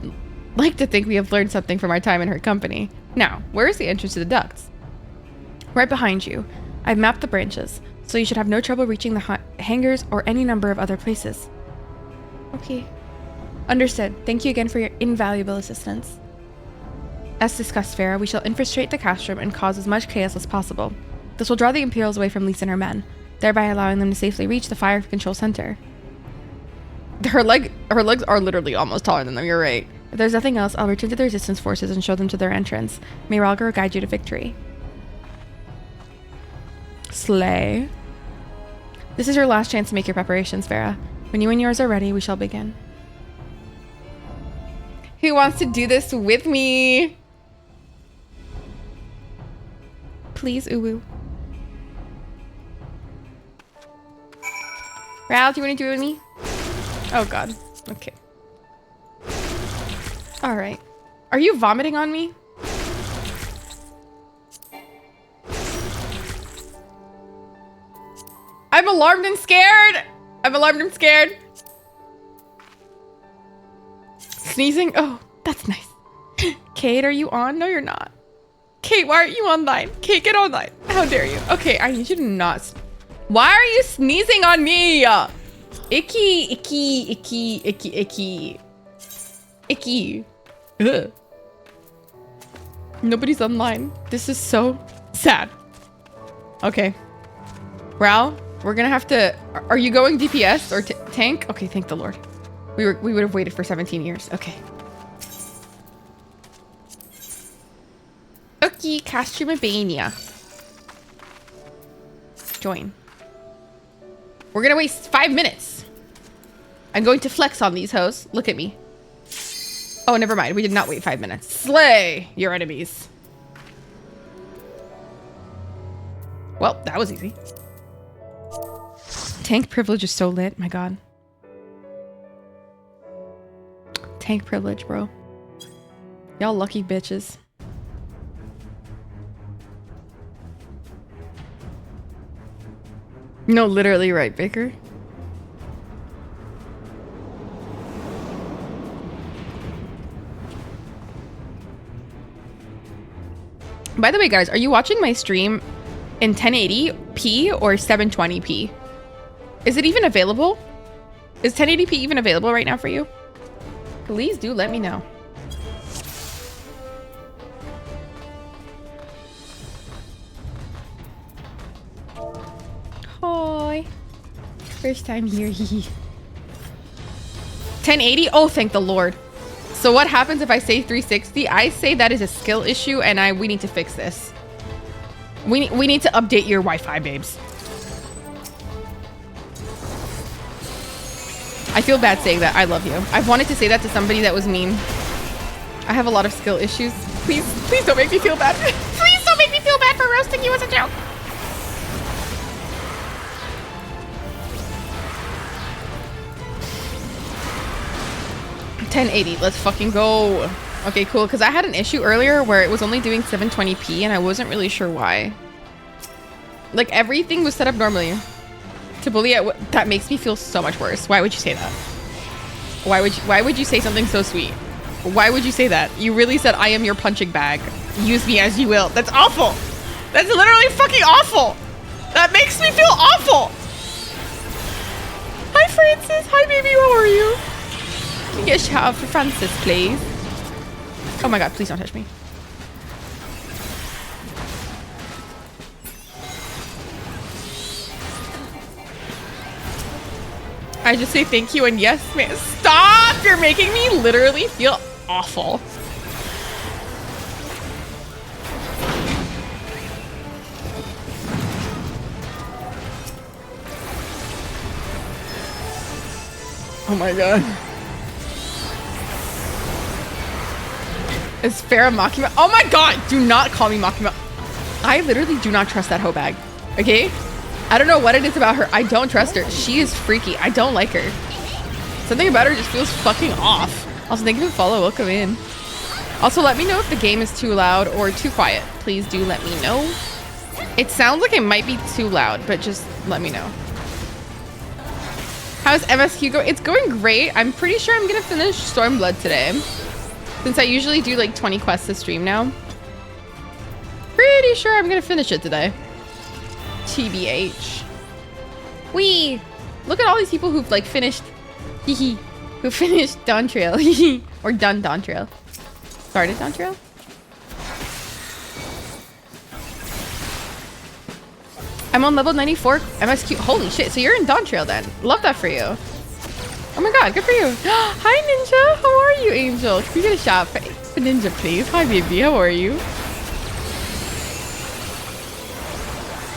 like to think we have learned something from our time in her company. Now, where is the entrance to the ducts? Right behind you. I've mapped the branches, so you should have no trouble reaching the hangars or any number of other places. Okay. Understood. Thank you again for your invaluable assistance. As discussed, Farah, we shall infiltrate the castrum and cause as much chaos as possible. This will draw the Imperials away from Lisa and her men, thereby allowing them to safely reach the fire control center. Her legs are literally almost taller than them, you're right. If there's nothing else, I'll return to the resistance forces and show them to their entrance. May Ralgar guide you to victory. Slay. This is your last chance to make your preparations, Farah. When you and yours are ready, we shall begin. Who wants to do this with me? Please, Uwu. Ral, do you want to do it with me? Oh god. Okay. Alright. Are you vomiting on me? I'm alarmed and scared! I'm alarmed and scared. Sneezing? Oh, that's nice. Kate, are you on? No, you're not. Kate, why aren't you online? Kate, get online. How dare you? Okay, I need you to not. Why are you sneezing on me? Icky, icky, icky, icky, icky. Icky. Ugh. Nobody's online. This is so sad. Okay. Ral, we're gonna have to... Are you going DPS or tank? Okay, thank the Lord. We would have waited for 17 years. Okay. Okay, Castrumabania. Join. We're gonna waste 5 minutes. I'm going to flex on these hoes. Look at me. Oh, never mind. We did not wait 5 minutes. Slay your enemies. Well, that was easy. Tank privilege is so lit. My god. Tank privilege, bro. Y'all lucky bitches. No, literally right, Baker. By the way, guys, are you watching my stream in 1080p or 720p? Is it even available? Is 1080p even available right now for you? Please do let me know. Hi. First time here. 1080? Oh, thank the Lord. So what happens if I say 360? I say that is a skill issue and we need to fix this. We need to update your Wi-Fi, babes. I feel bad saying that. I love you. I've wanted to say that to somebody that was mean. I have a lot of skill issues. Please don't make me feel bad. Please don't make me feel bad for roasting you as a joke. $1080. Let's fucking go. Okay, cool. Because I had an issue earlier where it was only doing 720p and I wasn't really sure why. Like everything was set up normally. To bully it, that makes me feel so much worse. Why would you say that? Why would you say something so sweet? Why would you say that? You really said I am your punching bag. Use me as you will. That's awful. That's literally fucking awful. That makes me feel awful. Hi Francis. Hi baby. How are you? Can you get a shout out for Francis, please? Oh my god, please don't touch me. I just say thank you and yes, man. Stop! You're making me literally feel awful. Oh my god. Is Farah Makima? Oh my god! Do not call me Makima. I literally do not trust that hoe bag. Okay? I don't know what it is about her. I don't trust her. She is freaky. I don't like her. Something about her just feels fucking off. Also, thank you for the follow. Welcome in. Also, let me know if the game is too loud or too quiet. Please do let me know. It sounds like it might be too loud, but just let me know. How's MSQ going? It's going great. I'm pretty sure I'm gonna finish Stormblood today. Since I usually do like 20 quests a stream now. Pretty sure I'm gonna finish it today. TBH. Wee! Look at all these people who've like finished. Hehe. Who finished Dawn Trail. Or done Dawn Trail. Started Dawn Trail? I'm on level 94 MSQ. Holy shit, so you're in Dawn Trail then. Love that for you. Oh my god, good for you. Hi Ninja, how are you, Angel? Can we get a shout for Ninja, please? Hi baby, how are you?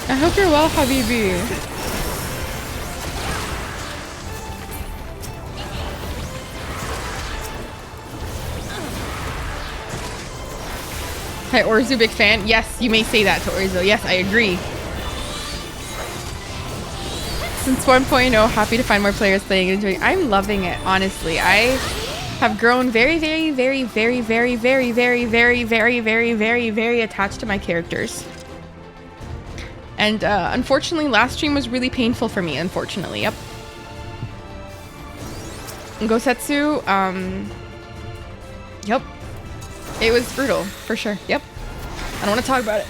I hope you're well, Habibi. Hi, Orzu, big fan. Yes, you may say that to Orzu. Yes, I agree. Since 1.0, happy to find more players playing and enjoying. I'm loving it, honestly. I have grown very, very, very, very, very, very, very, very, very, very, very, very attached to my characters. And unfortunately, last stream was really painful for me, unfortunately. Yep. Gosetsu, yep. It was brutal, for sure. Yep. I don't want to talk about it.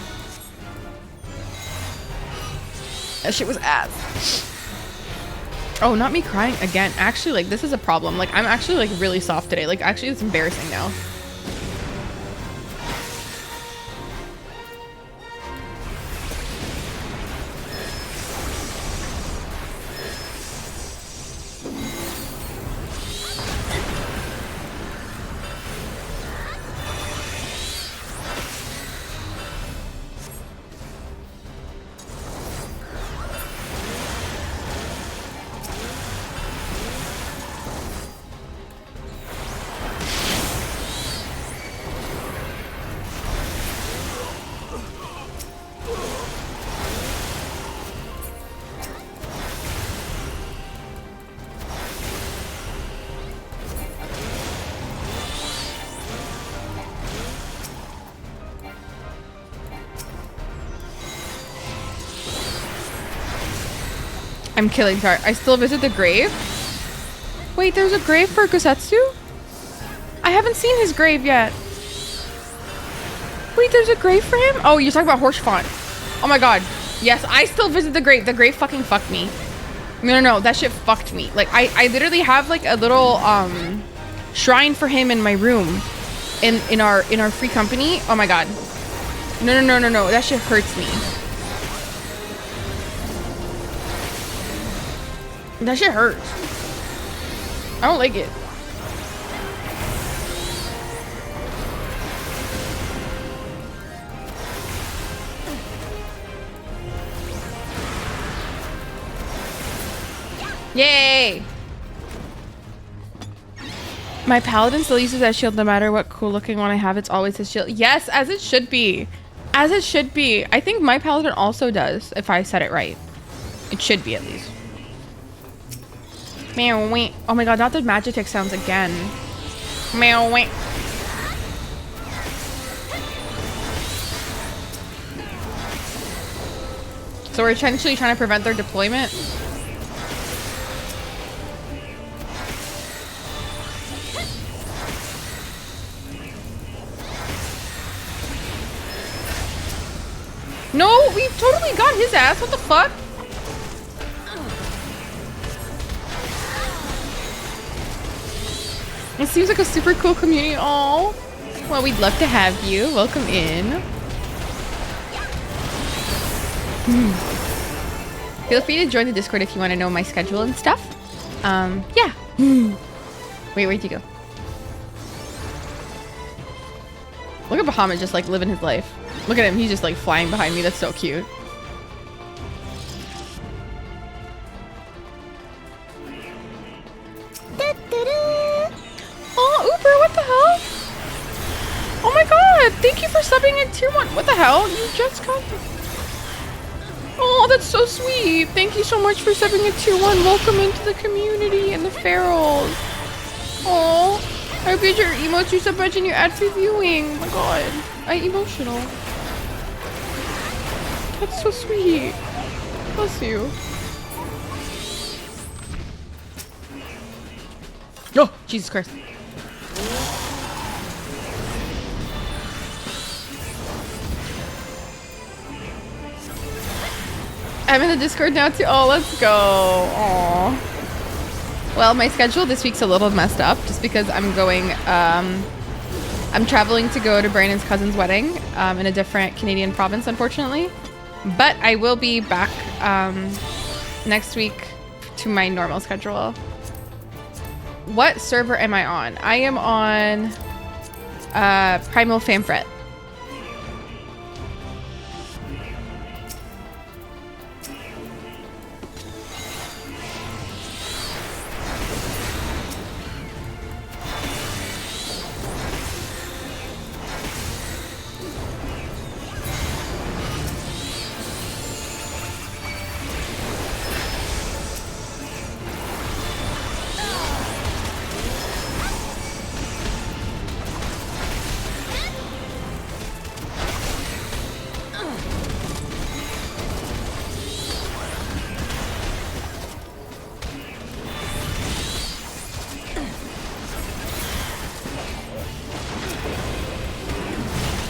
That shit was ass. Oh, not me crying again. Actually, like, this is a problem. Like, I'm actually, like, really soft today. Like, actually, it's embarrassing now. I'm killing Tart. I still visit the grave? Wait, there's a grave for Gosetsu? I haven't seen his grave yet. Wait, there's a grave for him? Oh, you're talking about Horse Font. Oh my god. Yes, I still visit the grave. The grave fucking fucked me. No. That shit fucked me. Like, I literally have like a little shrine for him in my room. In our free company. Oh my god. No. That shit hurts me. That shit hurts. I don't like it. Yay! My paladin still uses that shield no matter what cool looking one I have. It's always his shield. Yes, as it should be. As it should be. I think my paladin also does, if I said it right. It should be at least. Meow wait. Oh my god, not the Magitech sounds again. Meow wait. So we're essentially trying to prevent their deployment. No, we totally got his ass. What the fuck? It seems like a super cool community. Oh, well, we'd love to have you. Welcome in. Feel free to join the Discord if you want to know my schedule and stuff. Yeah. Wait, where'd you go? Look at Bahamut just like living his life. Look at him. He's just like flying behind me. That's so cute. Oh, Uber, what the hell? Oh my god. Thank you for subbing in tier 1. What the hell? You just got... Oh, that's so sweet. Thank you so much for subbing in tier 1. Welcome into the community and the ferals. Oh, I hope you your emotes you so much and you add free viewing. Oh my god. I'm emotional. That's so sweet. Bless you. Oh, Jesus Christ. I'm in the Discord now too. Oh, let's go. Aww. Well, my schedule this week's a little messed up just because I'm going, I'm traveling to go to Brandon's cousin's wedding in a different Canadian province, unfortunately. But I will be back next week to my normal schedule. What server am I on? I am on Primal Fanfret.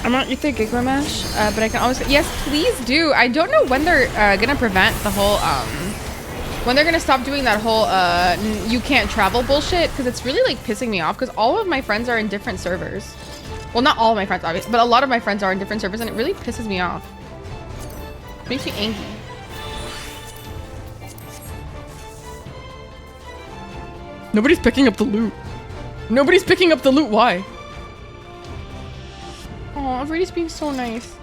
I'm not Ether Giga Mash, but I can always... Yes, please do. I don't know when they're gonna prevent the whole, when they're gonna stop doing that whole, you can't travel bullshit, because it's really, like, pissing me off, because all of my friends are in different servers. Well, not all of my friends, obviously, but a lot of my friends are in different servers, and it really pisses me off. It makes me angry. Nobody's picking up the loot. Nobody's picking up the loot. Why? Oh, everybody's being so nice.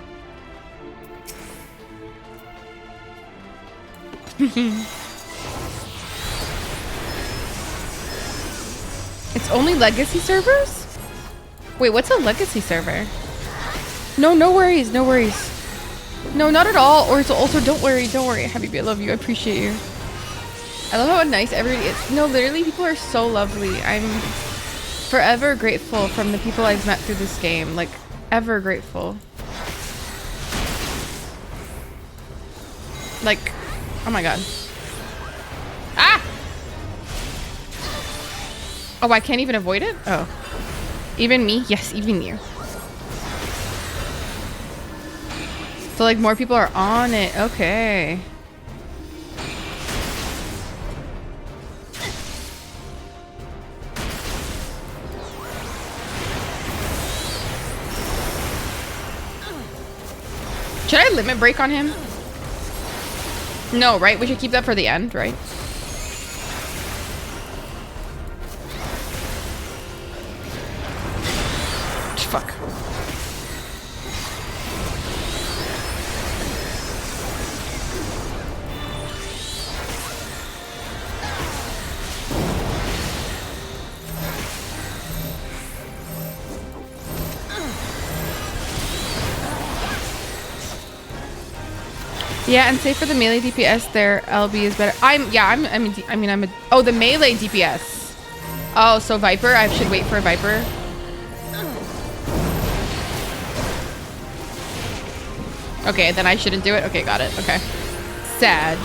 It's only legacy servers? Wait, what's a legacy server? No, no worries, no worries. No, not at all. Or also, don't worry, Habibi, I love you, I appreciate you. I love how nice everybody is. No, literally, people are so lovely. I'm forever grateful from the people I've met through this game. Like, ever grateful. Like, oh my god. Ah! Oh, I can't even avoid it? Oh. Even me? Yes, even you. So, like, more people are on it. Okay. Should I limit break on him? No, right? We should keep that for the end, right? Yeah, and say for the melee DPS, their LB is better. Oh, the melee DPS. Oh, so Viper. I should wait for a Viper. Okay, then I shouldn't do it. Okay, got it. Okay. Sag.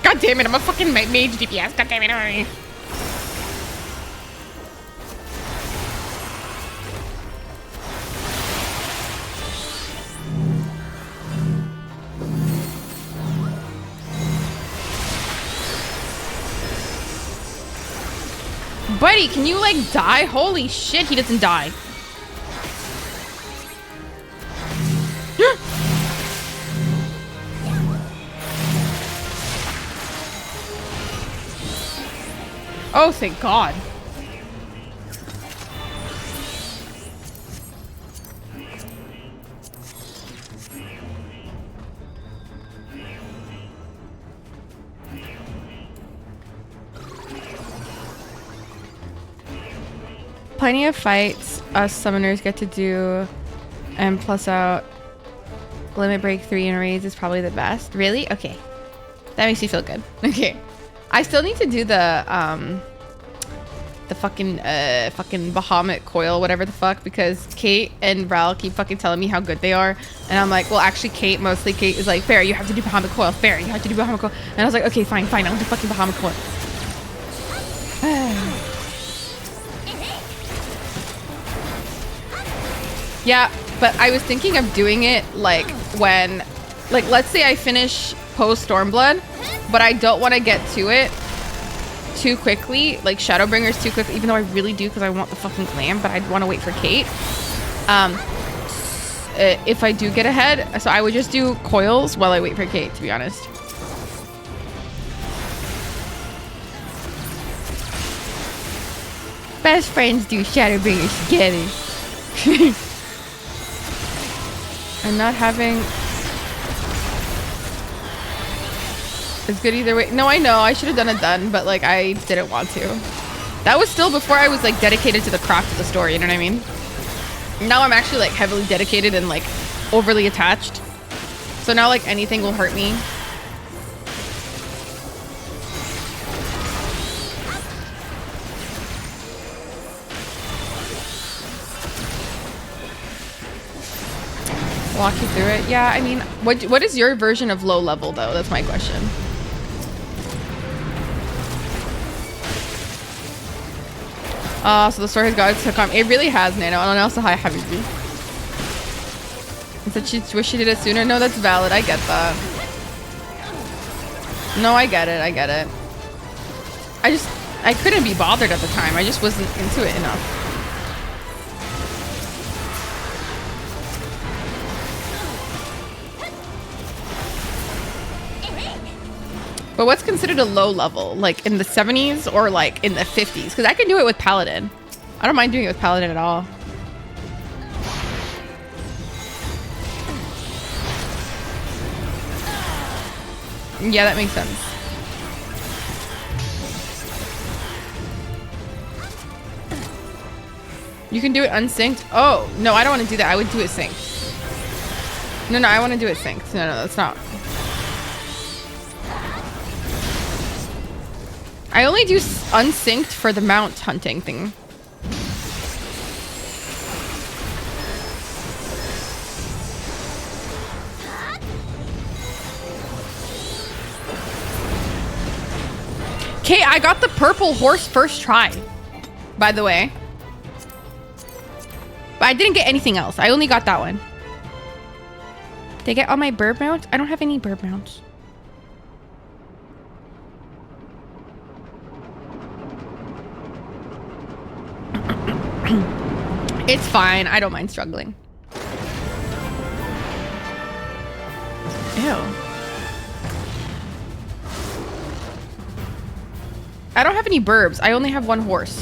God damn it, I'm a fucking mage DPS. God damn it. Buddy, can you like die? Holy shit, he doesn't die. Oh, thank God. Plenty of fights us summoners get to do, and plus out limit break 3 and raids is probably the best. Really? Okay. That makes me feel good. Okay. I still need to do the fucking Bahamut coil, whatever the fuck, because Kate and Ral keep fucking telling me how good they are, and I'm like, well, actually, mostly Kate is like, Fair, you have to do Bahamut coil. Fair, you have to do Bahamut coil. And I was like, okay, fine, I'll do fucking Bahamut coil. Yeah, but I was thinking of doing it like when, like, let's say I finish post Stormblood, but I don't want to get to it too quickly, like Shadowbringers too quickly, even though I really do because I want the fucking glam, but I'd want to wait for Kate. If I do get ahead, so I would just do coils while I wait for Kate, to be honest. Best friends do Shadowbringers together. I'm not having... It's good either way. No, I know. I should have done it then, but like I didn't want to. That was still before I was like dedicated to the craft of the story, you know what I mean? Now I'm actually like heavily dedicated and like overly attached. So now like anything will hurt me. Walk you through it. Yeah, I mean, what is your version of low level though? That's my question. So the story has got to come. It really has, Nano. And also, hi, Habibi. And said she wish she did it sooner. No, that's valid. I get that. No, I get it. I get it. I couldn't be bothered at the time. I just wasn't into it enough. But what's considered a low level? Like in the 70s or like in the 50s? Because I can do it with Paladin. I don't mind doing it with Paladin at all. Yeah, that makes sense. You can do it unsynced? Oh, no, I don't want to do that. I would do it synced. No, I want to do it synced. No, that's not... I only do unsynced for the mount hunting thing. Okay, I got the purple horse first try, by the way. But I didn't get anything else. I only got that one. Did I get all my bird mounts? I don't have any bird mounts. It's fine. I don't mind struggling. Ew. I don't have any burbs. I only have one horse.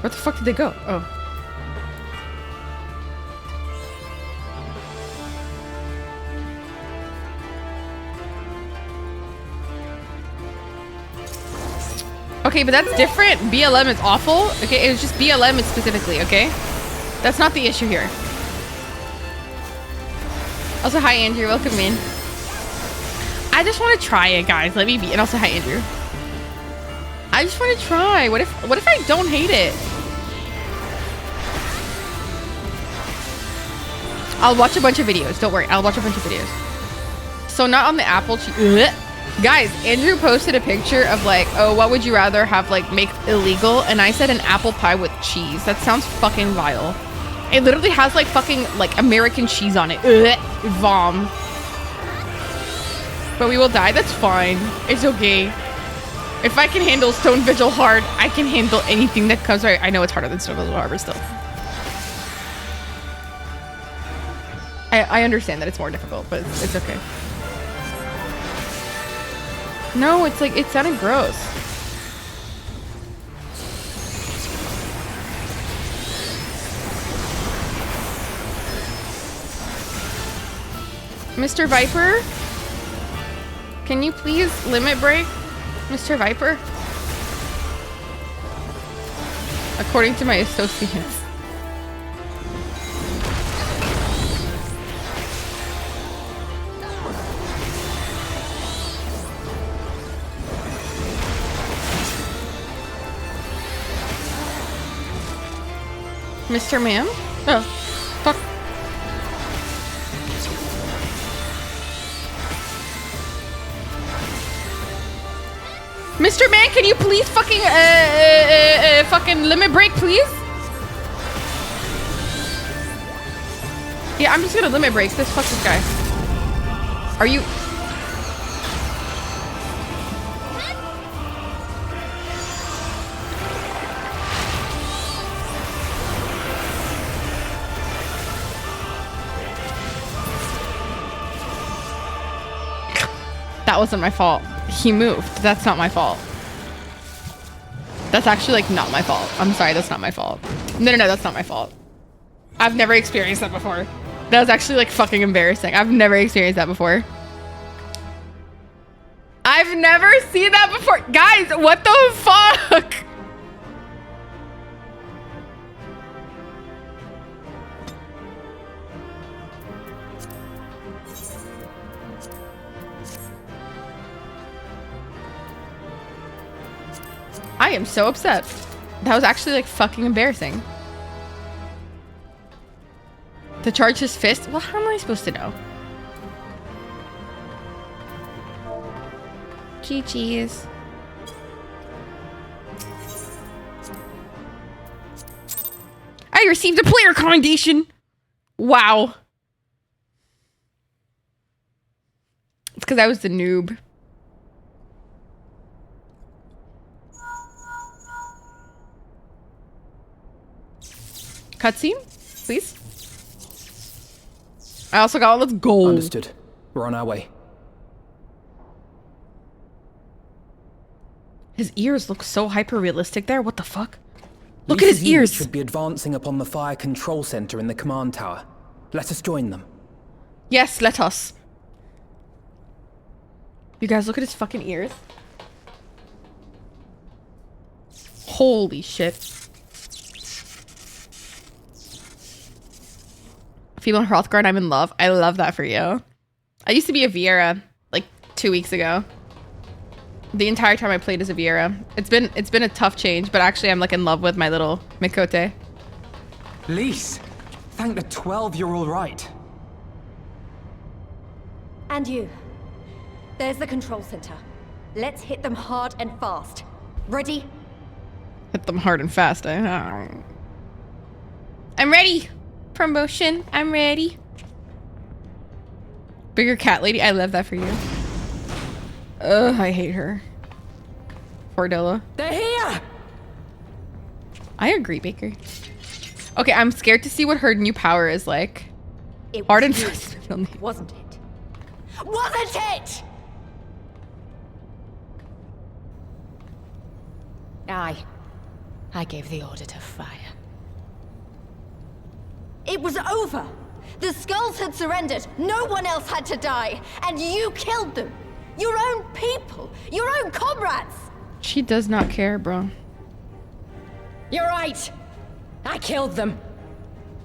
Where the fuck did they go? Oh. Okay, but that's different. BLM is awful. Okay, it was just BLM specifically, okay? That's not the issue here. Also, hi, Andrew. Welcome in. I just want to try it, guys. Let me be. And also, hi, Andrew. I just want to try. What if I don't hate it? I'll watch a bunch of videos. Don't worry. I'll watch a bunch of videos. So not on the apple cheese. Guys, Andrew posted a picture of like, oh, what would you rather have like make illegal? And I said an apple pie with cheese. That sounds fucking vile. It literally has like fucking like American cheese on it. Vom. But we will die. That's fine. It's okay. If I can handle Stone Vigil hard, I can handle anything that comes right. I know it's harder than Stone Vigil hard, but still. I understand that it's more difficult, but it's okay. No, it's like, it sounded gross. Mr. Viper? Can you please limit break? Mr. Viper? According to my associates. Mr. Ma'am? Oh, fuck. Mr. Man, can you please fucking, fucking limit break, please? Yeah, I'm just gonna limit break. This fuck this guy. Are you... That wasn't my fault. He moved. That's not my fault. That's actually like not my fault. I'm sorry, that's not my fault. No, that's not my fault. I've never experienced that before. That was actually like fucking embarrassing. I've never experienced that before. I've never seen that before. Guys, what the fuck? I am so upset. That was actually like fucking embarrassing. To charge his fist? Well, how am I supposed to know? GG's. I received a player commendation. Wow. It's because I was the noob. Cutscene, please. I also got, let's go. Understood. We're on our way. His ears look so hyper realistic there. What the fuck? Look at his ears. Should be advancing upon the fire control center in the command tower. Let us join them. Yes, let us. You guys, look at his fucking ears. Holy shit. Female Hrothgar, I'm in love. I love that for you. I used to be a Viera like 2 weeks ago. The entire time I played as a Viera. It's been a tough change, but actually I'm like in love with my little Mikote. Lise, thank the 12-year-old right. And you. There's the control center. Let's hit them hard and fast. Ready? Hit them hard and fast. I'm ready. Promotion. I'm ready. Bigger cat lady. I love that for you. Ugh, I hate her. Poor Della. They're here! I agree, Baker. Okay, I'm scared to see what her new power is like. It Hard and was fast. you, wasn't it? Wasn't it? I gave the order to fire. It was over. The skulls had surrendered. No one else had to die. And you killed them. Your own people. Your own comrades. She does not care, bro. You're right. I killed them.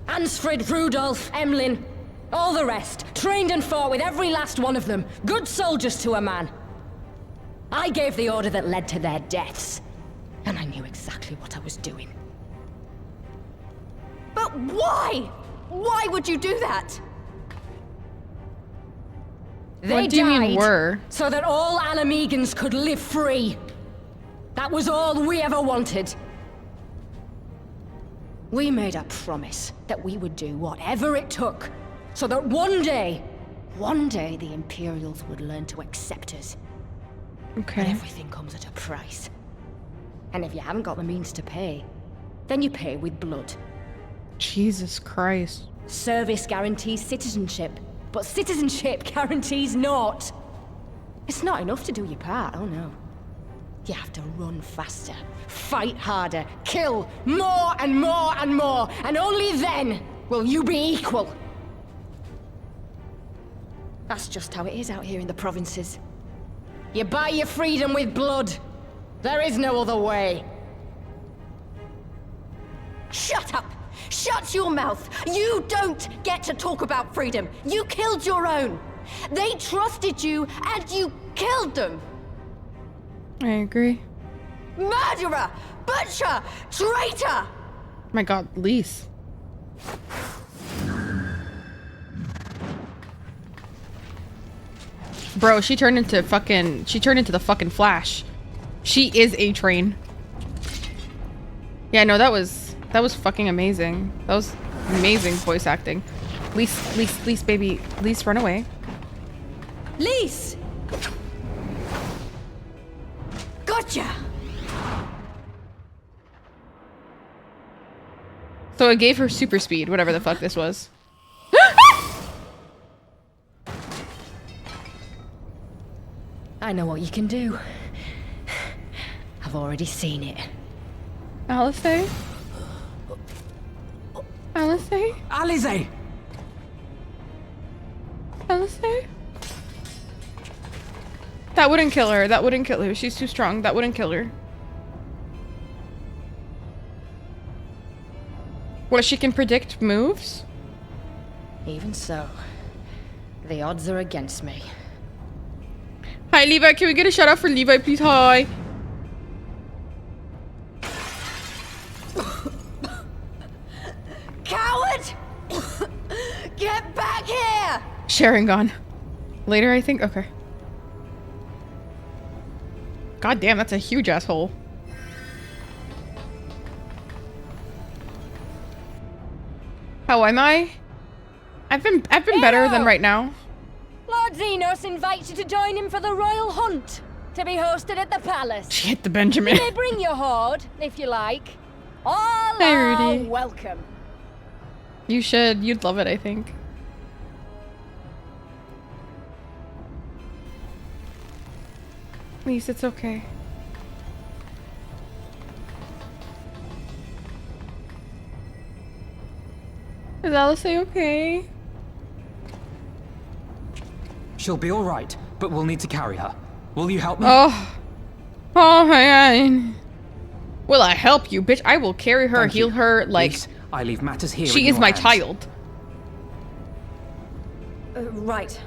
Ansfrid, Rudolph, Emlyn, all the rest. Trained and fought with every last one of them. Good soldiers to a man. I gave the order that led to their deaths. And I knew exactly what I was doing. But why? Why would you do that? They What do you mean died were? so that all Alamegans could live free. That was all we ever wanted. We made a promise that we would do whatever it took, so that one day the Imperials would learn to accept us. But Okay. everything comes at a price. And if you haven't got the means to pay, then you pay with blood. Jesus Christ. Service guarantees citizenship, but citizenship guarantees naught. It's not enough to do your part, oh no. You have to run faster, fight harder, kill more and more and more, and only then will you be equal. That's just how it is out here in the provinces. You buy your freedom with blood. There is no other way. Shut up! Shut your mouth! You don't get to talk about freedom. You killed your own. They trusted you, and you killed them. I agree. Murderer! Butcher! Traitor! My god, Lise. Bro, she turned into the fucking Flash. She is a train. Yeah, no, that was fucking amazing. That was amazing voice acting. Lise, baby. Lise, run away. Lise! Gotcha! So it gave her super speed, whatever the fuck this was. I know what you can do. I've already seen it. Alice? Alice? Alize! Alice? That wouldn't kill her. That wouldn't kill her. She's too strong. That wouldn't kill her. What, she can predict moves? Even so, the odds are against me. Hi, Levi. Can we get a shout out for Levi, please? Hi. Coward! Get back here! Sharon gone. Later, I think? Okay. God damn, that's a huge asshole. How am I? I've been better than right now. Lord Xenos invites you to join him for the royal hunt, to be hosted at the palace. She hit the Benjamin. You may bring your horde, if you like. All Hey, are Rudy. welcome. You should. You'd love it, I think. Lise, it's okay. Is Alice okay? She'll be alright, but we'll need to carry her. Will you help me? Oh. Oh my god. Will I help you, bitch? I will carry her, Thank heal you. her, like... Lise, I leave matters here She in is your my hands. child. Right.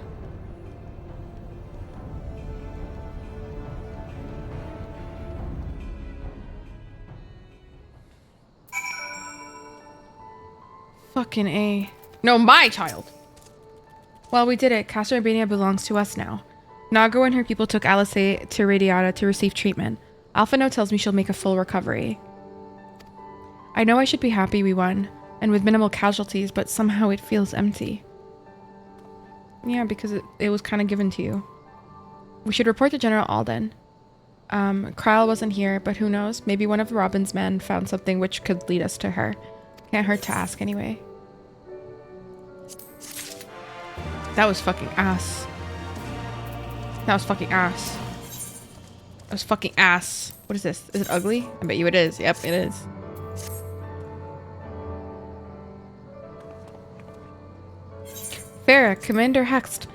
Fucking A. No, my child. Well, we did it. Castle Urbania belongs to us now. Nago and her people took Alice to Radiata to receive treatment. Alphino tells me she'll make a full recovery. I know I should be happy we won, and with minimal casualties, but somehow it feels empty. Yeah, because it was kind of given to you. We should report to General Alden. Kryle wasn't here, but who knows? Maybe one of Robin's men found something which could lead us to her. Can't hurt to ask anyway. That was fucking ass. That was fucking ass. That was fucking ass. What is this? Is it ugly? I bet you it is. Yep, it is. Farah, Commander Hext.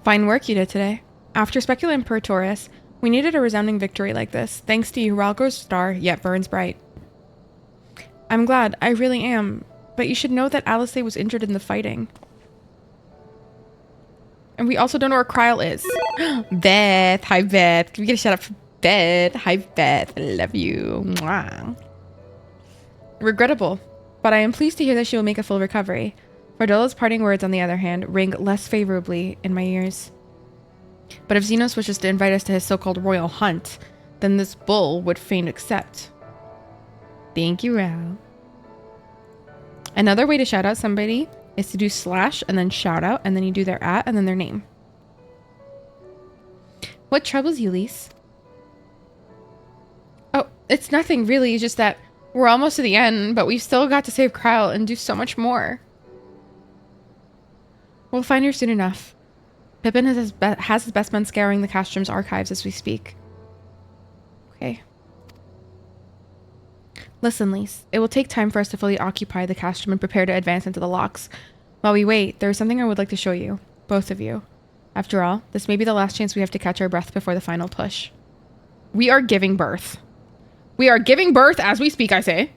Fine work you did today. After Specula and Praetorius, We needed a resounding victory like this. Thanks to you, Ralgo's star yet burns bright. I'm glad, I really am. But you should know that Alice was injured in the fighting. And we also don't know where Kryle is. Beth, hi Beth. Can we get a shout out for Beth? Hi Beth, I love you. Mwah. Regrettable, but I am pleased to hear that she will make a full recovery. Bardola's parting words, on the other hand, ring less favorably in my ears. But if Xenos wishes to invite us to his so-called royal hunt, then this bull would fain accept. Thank you, Ral. Another way to shout out somebody is to do slash and then shout out, and then you do their at and then their name. What troubles you, Lise? Oh, it's nothing really. It's just that we're almost to the end, but we've still got to save Kryle and do so much more. We'll find her soon enough. Pippin has his best men scouring the Castrum's archives as we speak. Okay. Listen, Lise. It will take time for us to fully occupy the Castrum and prepare to advance into the locks. While we wait, there is something I would like to show you. Both of you. After all, this may be the last chance we have to catch our breath before the final push. We are giving birth. We are giving birth as we speak, I say.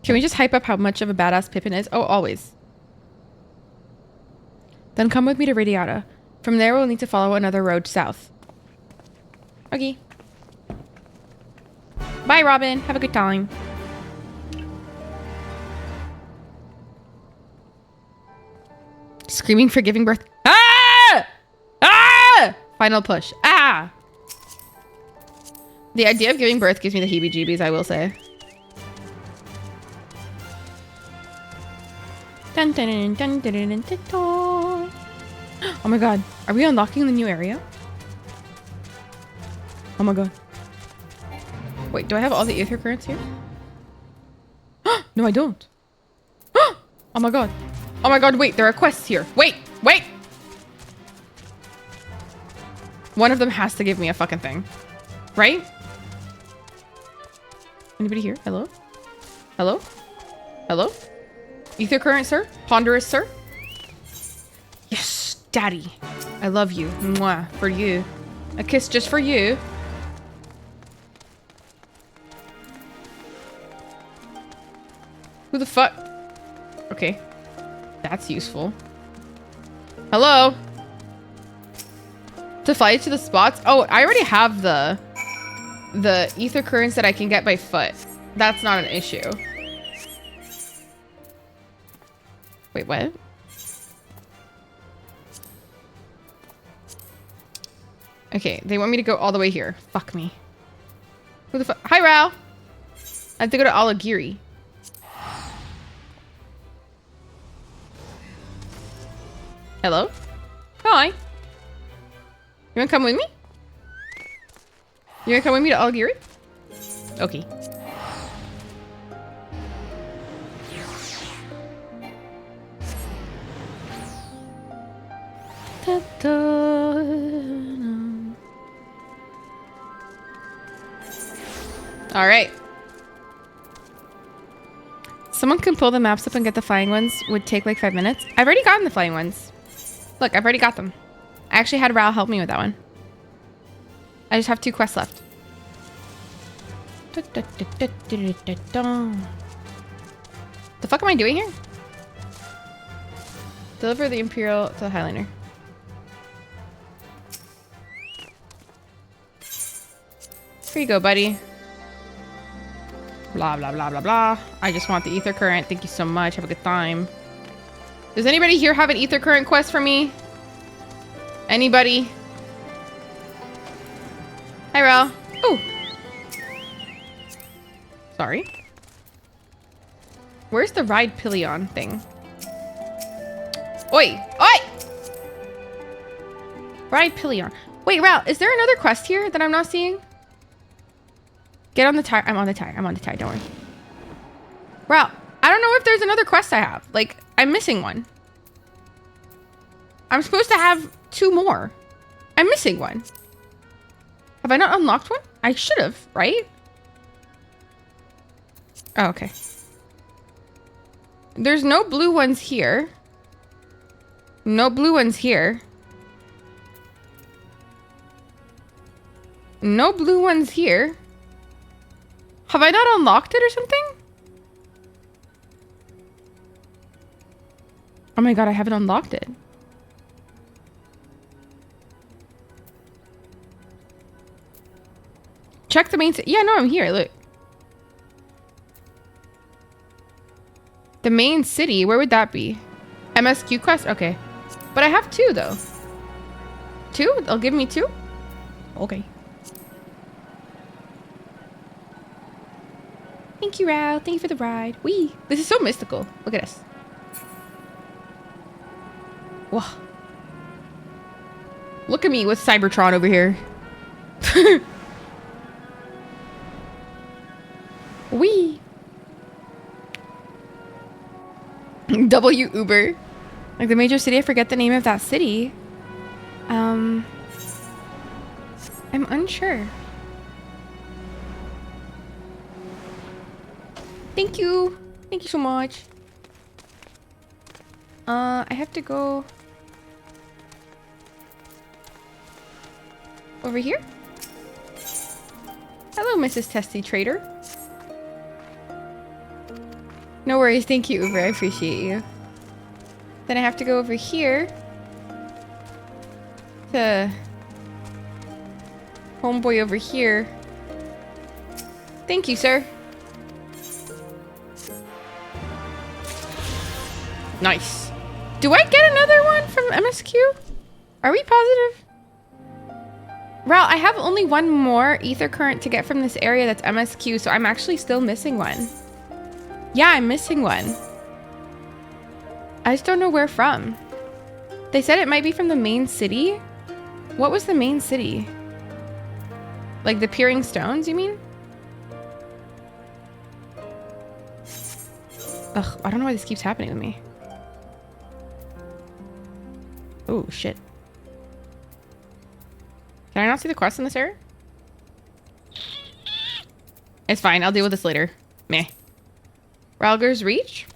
Can we just hype up how much of a badass Pippin is? Oh, always. Then come with me to Radiata. From there, we'll need to follow another road south. Okay. Bye, Robin. Have a good time. Screaming for giving birth. Ah! Ah! Final push. Ah! The idea of giving birth gives me the heebie-jeebies, I will say. Dun, dun, dun, dun, dun, dun, dun, dun, dun. Oh my god. Are we unlocking the new area? Oh my god. Wait, do I have all the ether currents here? No, I don't. Oh my god. Oh my god, wait, there are quests here. Wait, wait! One of them has to give me a fucking thing. Right? Anybody here? Hello? Hello? Hello? Ether current, sir? Ponderous, sir? Yes, daddy. I love you. Mwah. For you. A kiss just for you. Who the fuck? Okay. That's useful. Hello? To fly to the spots? Oh, I already have the ether currents that I can get by foot. That's not an issue. Wait, what? Okay, they want me to go all the way here. Fuck me. Who the fuck? Hi, Rao! I have to go to Alagiri. Hello? Hi. You wanna come with me? You wanna come with me to Alagiri? Okay. All right. Someone can pull the maps up and get the flying ones. Would take like 5 minutes. I've already gotten the flying ones. Look, I've already got them. I actually had Ral help me with that one. I just have 2 quests left. The fuck am I doing here? Deliver the Imperial to the Highliner. Here you go, buddy. Blah, blah, blah, blah, blah. I just want the ether current. Thank you so much. Have a good time. Does anybody here have an ether current quest for me? Anybody? Hi, Ral. Ooh. Sorry. Where's the ride pillion thing? Oi! Oi! Ride pillion. Wait, Ral, is there another quest here that I'm not seeing? Get on the tire. I'm on the tire. I'm on the tire. Don't worry. Ral, I don't know if there's another quest I have. Like, I'm missing one. I'm supposed to have 2 more. I'm missing one. Have I not unlocked one? I should have, right? Oh, okay. There's no blue ones here. No blue ones here. No blue ones here. Have I not unlocked it or something? Oh my god, I haven't unlocked it. Check the main... Yeah, no, I'm here. Look. The main city. Where would that be? MSQ quest? Okay. But I have 2, though. 2? They'll give me 2? Okay. Thank you, Rao. Thank you for the ride. Wee. This is so mystical. Look at us. Whoa. Look at me with Cybertron over here. Wee. W Uber. Like the major city, I forget the name of that city. I'm unsure. Thank you. Thank you so much. I have to go over here. Hello, Mrs. Testy Trader. No worries. Thank you, Uber. I appreciate you. Then I have to go over here to homeboy over here. Thank you, sir. Nice. Do I get another one from MSQ? Are we positive? Ral, I have only one more ether current to get from this area that's MSQ, so I'm actually still missing one. Yeah, I'm missing one. I just don't know where from. They said it might be from the main city. What was the main city? Like the Peering Stones, you mean? Ugh, I don't know why this keeps happening to me. Oh, shit. Can I not see the quest in this area? It's fine. I'll deal with this later. Meh. Ralger's Reach?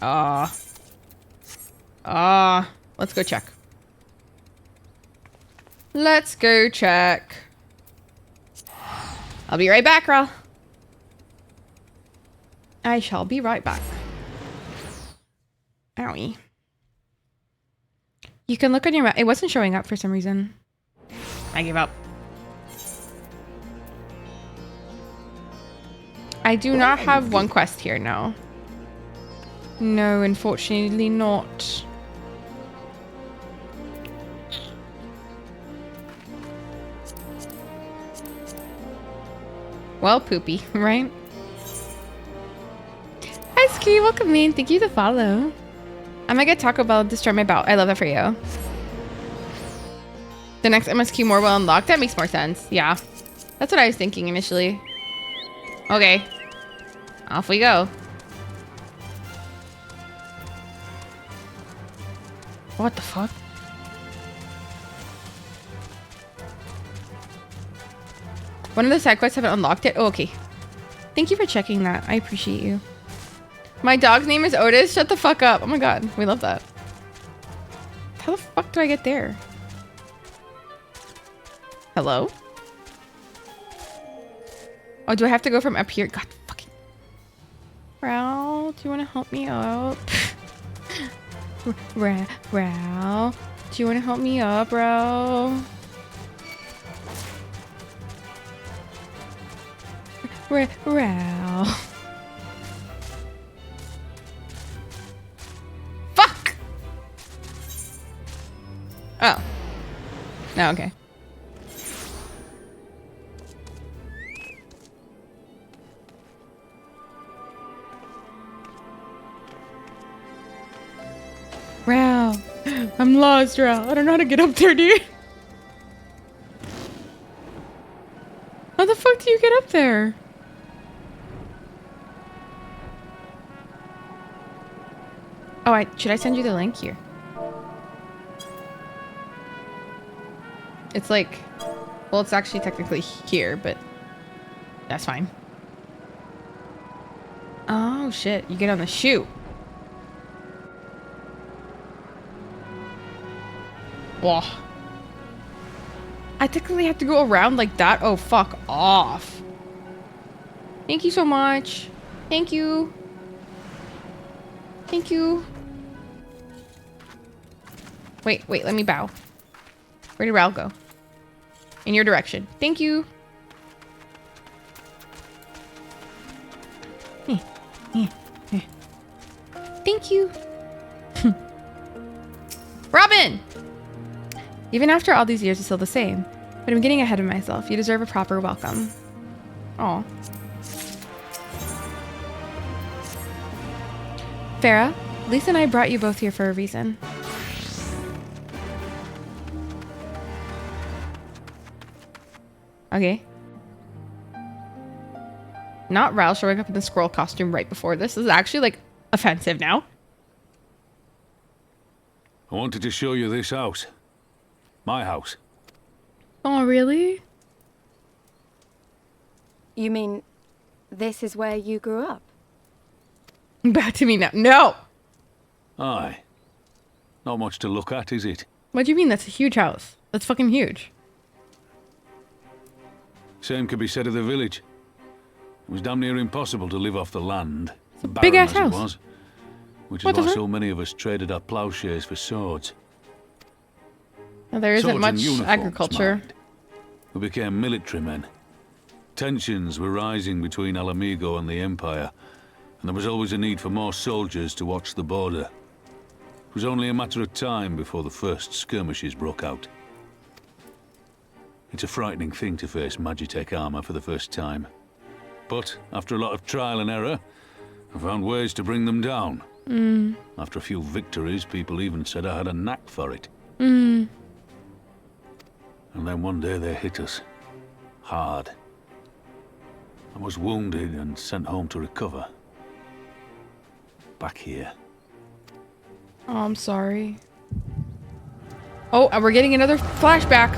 Let's go check. Let's go check. I'll be right back, Ral. I shall be right back. Owie. You can look on your map. It wasn't showing up for some reason. I give up. I do not have one quest here, no. No, unfortunately not. Well, poopy, right? Hi, Ski, welcome in. Thank you to follow. I'm gonna get Taco Bell and destroy my bout. I love that for you. The next MSQ more will unlock. That makes more sense. Yeah. That's what I was thinking initially. Okay. Off we go. What the fuck? One of the side quests haven't unlocked it. Oh, okay. Thank you for checking that. I appreciate you. My dog's name is Otis. Shut the fuck up. Oh my god. We love that. How the fuck do I get there? Hello? Oh, do I have to go from up here? God fucking. Ral, do you want to help me up? Ral, do you want to help me up, Ral? Ral. Fuck! Oh. No, okay. Ral. I'm lost, Ral. I don't know how to get up there, dude. How the fuck do you get up there? Oh, should I send you the link here? It's like, well, it's actually technically here, but that's fine. Oh shit, you get on the chute. Whoa. I technically have to go around like that? Oh, fuck off. Thank you so much. Thank you. Thank you. Wait, let me bow. Where did Raul go? In your direction. Thank you. Thank you. Robin! Even after all these years, it's still the same. But I'm getting ahead of myself. You deserve a proper welcome. Aw. Farah, Lisa and I brought you both here for a reason. Okay. Not Raul showing up in the squirrel costume right before this. This is actually, like, offensive now. I wanted to show you this house. My house. Oh, really? You mean this is where you grew up? Back to me now. No! Aye. Not much to look at, is it? What do you mean? That's a huge house. That's fucking huge. Same could be said of the village. It was damn near impossible to live off the land. It's a big-ass barren as house. it was, which What is the why fuck? so many of us traded our ploughshares for swords. Now, there isn't Swords and much uniforms, agriculture. mind. We became military men. Tensions were rising between Alamigo and the Empire, and there was always a need for more soldiers to watch the border. It was only a matter of time before the first skirmishes broke out. It's a frightening thing to face Magitech armor for the first time. But after a lot of trial and error, I found ways to bring them down. After a few victories, people even said I had a knack for it. And then one day they hit us. Hard. I was wounded and sent home to recover. Back here. Oh, I'm sorry. Oh, and we're getting another flashback.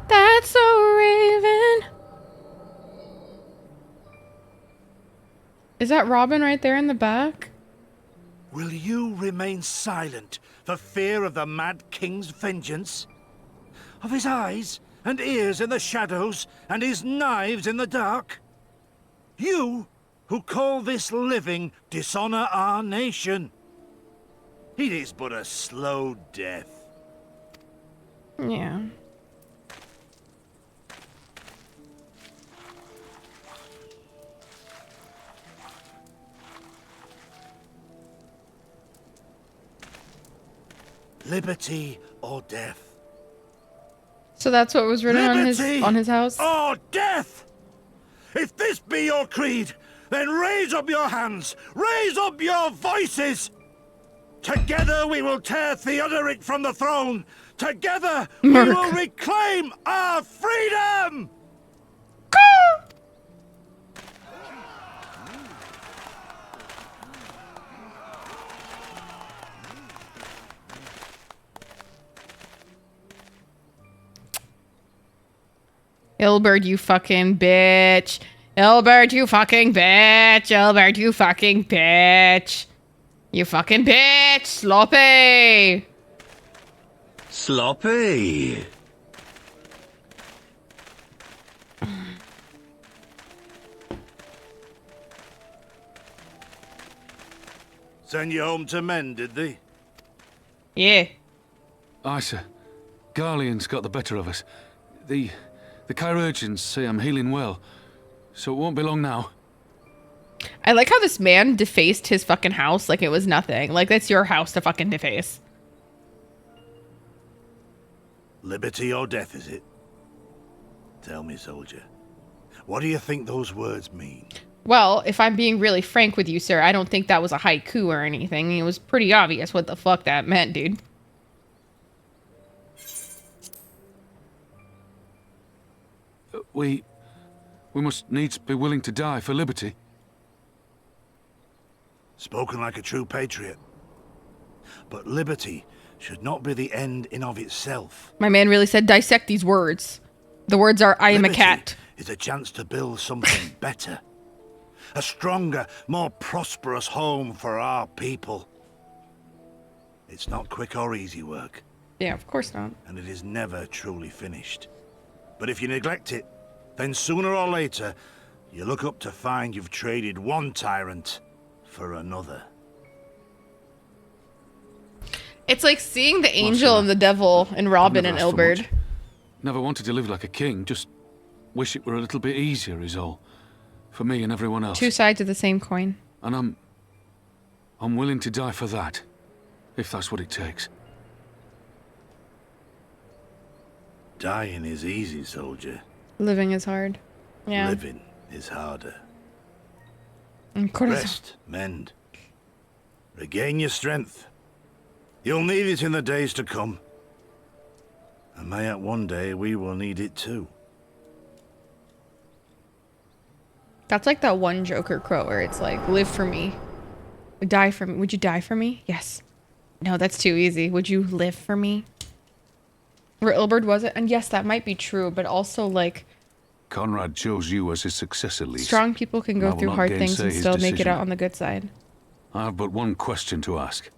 That's so Raven. Is that Robin right there in the back? Will you remain silent for fear of the Mad King's vengeance? Of his eyes and ears in the shadows and his knives in the dark? You, who call this living dishonor our nation. It is but a slow death. Yeah. Liberty or death. So that's what was written Liberty on his house? or death! If this be your creed, then raise up your hands, raise up your voices! Together we will tear Theodoric from the throne! Together we will reclaim our freedom! Ilbert, you fucking bitch. Ilbert, you fucking bitch. Ilbert, you fucking bitch. You fucking bitch. Sloppy. Sloppy. Send you home to men, did they? Yeah. Aye, sir. Garlean's got the better of us. The chirurgeons say I'm healing well, so it won't be long now. I like how this man defaced his fucking house like it was nothing. Like, that's your house to fucking deface. Liberty or death, is it? Tell me, soldier. What do you think those words mean? Well, if I'm being really frank with you, sir, I don't think that was a haiku or anything. It was pretty obvious what the fuck that meant, dude. We must needs be willing to die for liberty. Spoken like a true patriot. But liberty should not be the end in of itself. My man really said dissect these words. The words are, I am a Liberty cat. is a chance to build something better. A stronger, more prosperous home for our people. It's not quick or easy work. Yeah, of course not. And it is never truly finished. But if you neglect it, then sooner or later, you look up to find you've traded one tyrant for another. It's like seeing the angel and the devil in Robin and Ilberd. Never wanted to live like a king, just wish it were a little bit easier is all. For me and everyone else. Two sides of the same coin. And I'm willing to die for that, if that's what it takes. Dying is easy, soldier. Living is hard. Yeah. Living is harder. Rest. Rest, mend. Regain your strength. You'll need it in the days to come. And mayhap one day we will need it too. That's like that one Joker quote where it's like, live for me. Die for me. Would you die for me? Yes. No, that's too easy. Would you live for me? Where Ilberd was it? And yes, that might be true, but also like... Conrad chose you as his successor, Lise. Strong people can go through hard things and still make it out on the good side. I have but one question to ask.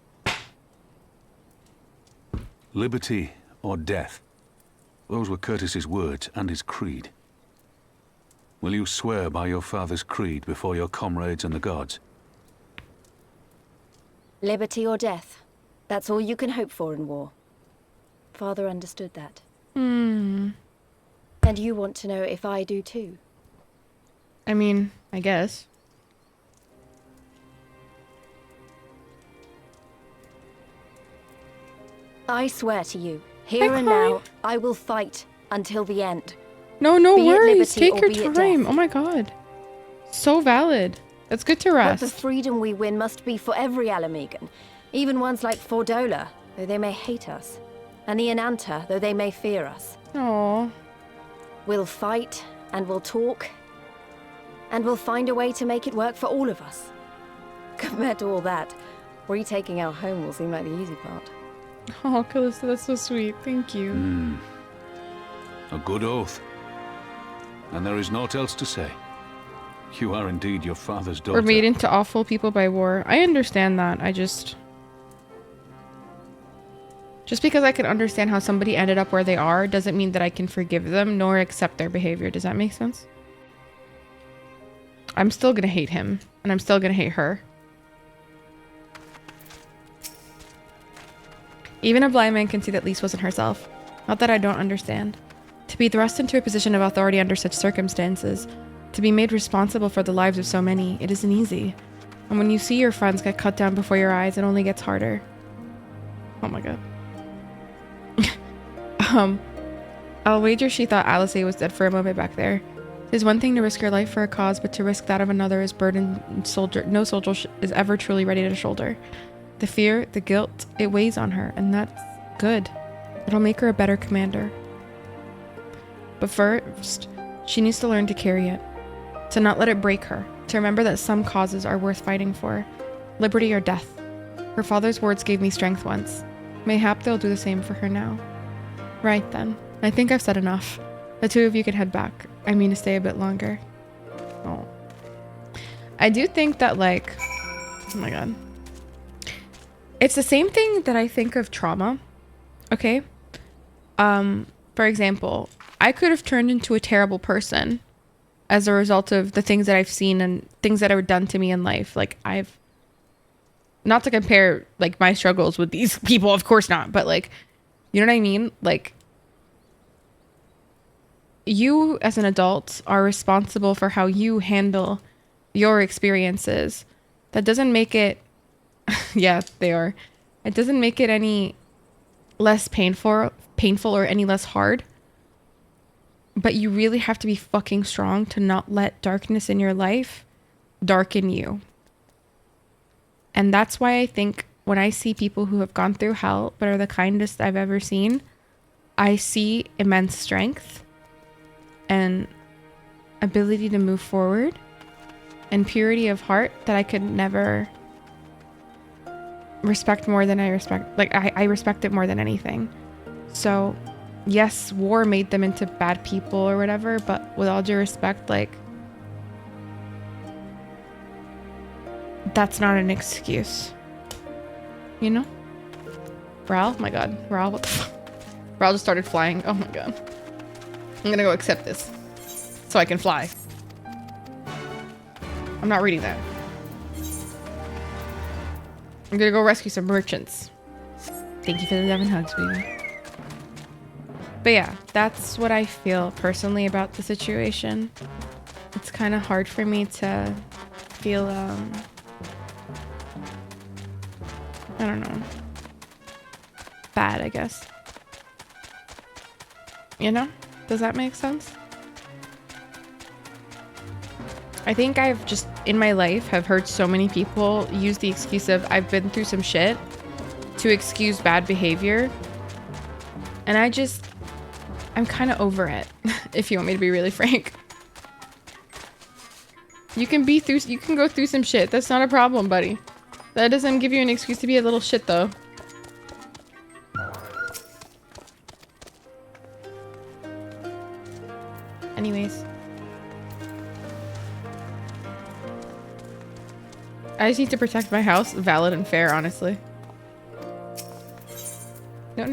Liberty or death? Those were Curtis's words and his creed. Will you swear by your father's creed before your comrades and the gods? Liberty or death. That's all you can hope for in war. Father understood that. And you want to know if I do too? I mean, I guess. I swear to you, here and now, I will fight until the end. No, no Be it worries. liberty Take or your be it time. death. Oh my god. So valid. That's good to But rest. the freedom we win must be for every Alamegan, even ones like Fordola, though they may hate us, and the Ananta, though they may fear us. Aww. We'll fight, and we'll talk, and we'll find a way to make it work for all of us. Compared to all that, retaking our home will seem like the easy part. Oh, Callista, that's so sweet. Thank you. A good oath. And there is naught else to say. You are indeed your father's daughter. We're made into awful people by war. I understand that. I just because I can understand how somebody ended up where they are doesn't mean that I can forgive them nor accept their behavior. Does that make sense? I'm still gonna hate him, and I'm still gonna hate her. Even a blind man can see that Lise wasn't herself. Not that I don't understand. To be thrust into a position of authority under such circumstances, to be made responsible for the lives of so many, it isn't easy. And when you see your friends get cut down before your eyes, it only gets harder. Oh my god. I'll wager she thought Alice was dead for a moment back there. It's one thing to risk your life for a cause, but to risk that of another is burden no soldier is ever truly ready to shoulder. The fear, the guilt, it weighs on her, and that's good. It'll make her a better commander. But first, she needs to learn to carry it. To not let it break her. To remember that some causes are worth fighting for. Liberty or death. Her father's words gave me strength once. Mayhap they'll do the same for her now. Right then. I think I've said enough. The two of you can head back. I mean to stay a bit longer. Oh. I do think that, like... Oh my god. It's the same thing that I think of trauma. Okay? For example, I could have turned into a terrible person as a result of the things that I've seen and things that are done to me in life. Like, I've... Not to compare, like, my struggles with these people, of course not. But, like, you know what I mean? Like, you as an adult are responsible for how you handle your experiences. That doesn't make it... Yeah, they are. It doesn't make it any less painful or any less hard. But you really have to be fucking strong to not let darkness in your life darken you. And that's why I think when I see people who have gone through hell but are the kindest I've ever seen, I see immense strength and ability to move forward and purity of heart that I could never respect more than I respect. Like, I respect it more than anything. So, yes, war made them into bad people or whatever, but with all due respect, like, that's not an excuse. You know? Ral? Oh my god. Ral, what the fuck? Ral just started flying. Oh my god. I'm gonna go accept this. So I can fly. I'm not reading that. I'm gonna go rescue some merchants. Thank you for the 11 hugs, baby. But yeah, that's what I feel personally about the situation. It's kind of hard for me to feel, I don't know. Bad, I guess. You know? Does that make sense? I think I've just, in my life, have heard so many people use the excuse of I've been through some shit to excuse bad behavior. And I'm kind of over it, if you want me to be really frank. You can go through some shit. That's not a problem, buddy. That doesn't give you an excuse to be a little shit, though. Anyways. I just need to protect my house. Valid and fair, honestly. No.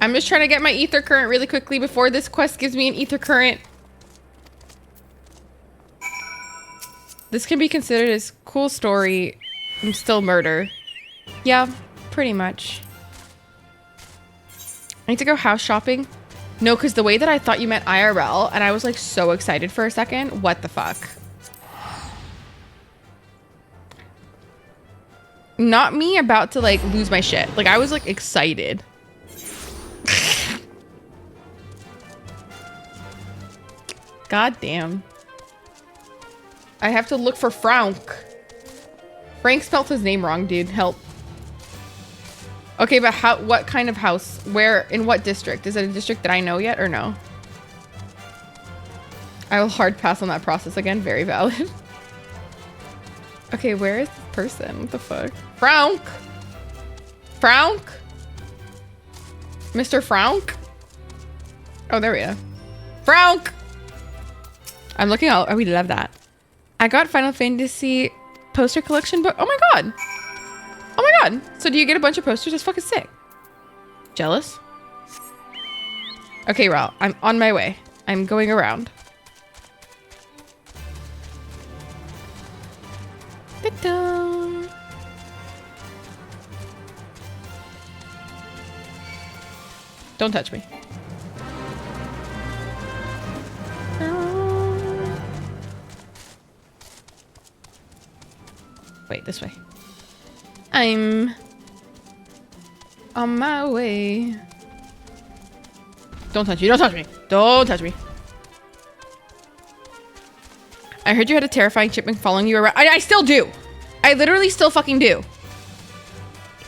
I'm just trying to get my ether current really quickly before this quest gives me an ether current. This can be considered as cool story. I'm still murder. Yeah, pretty much. I need to go house shopping. No, because the way that I thought you meant IRL, and I was like so excited for a second. What the fuck? Not me about to like lose my shit. Like I was like excited. God damn. I have to look for Frank. Frank spelled his name wrong, dude. Help. Okay, but what kind of house? Where, in what district? Is it a district that I know yet or no? I will hard pass on that process again. Very valid. Okay, where is this person? What the fuck? Frank! Frank? Mr. Frank? Oh, there we go. Frank! I'm looking out. Oh, we love that. I got Final Fantasy poster collection book. Oh my god. Oh my god. So do you get a bunch of posters? That's fucking sick. Jealous? Okay, Raul. I'm on my way. I'm going around. Ta-da. Don't touch me. Wait, this way. I'm on my way. Don't touch me. Don't touch me. Don't touch me. I heard you had a terrifying chipmunk following you around. I still do. I literally still fucking do.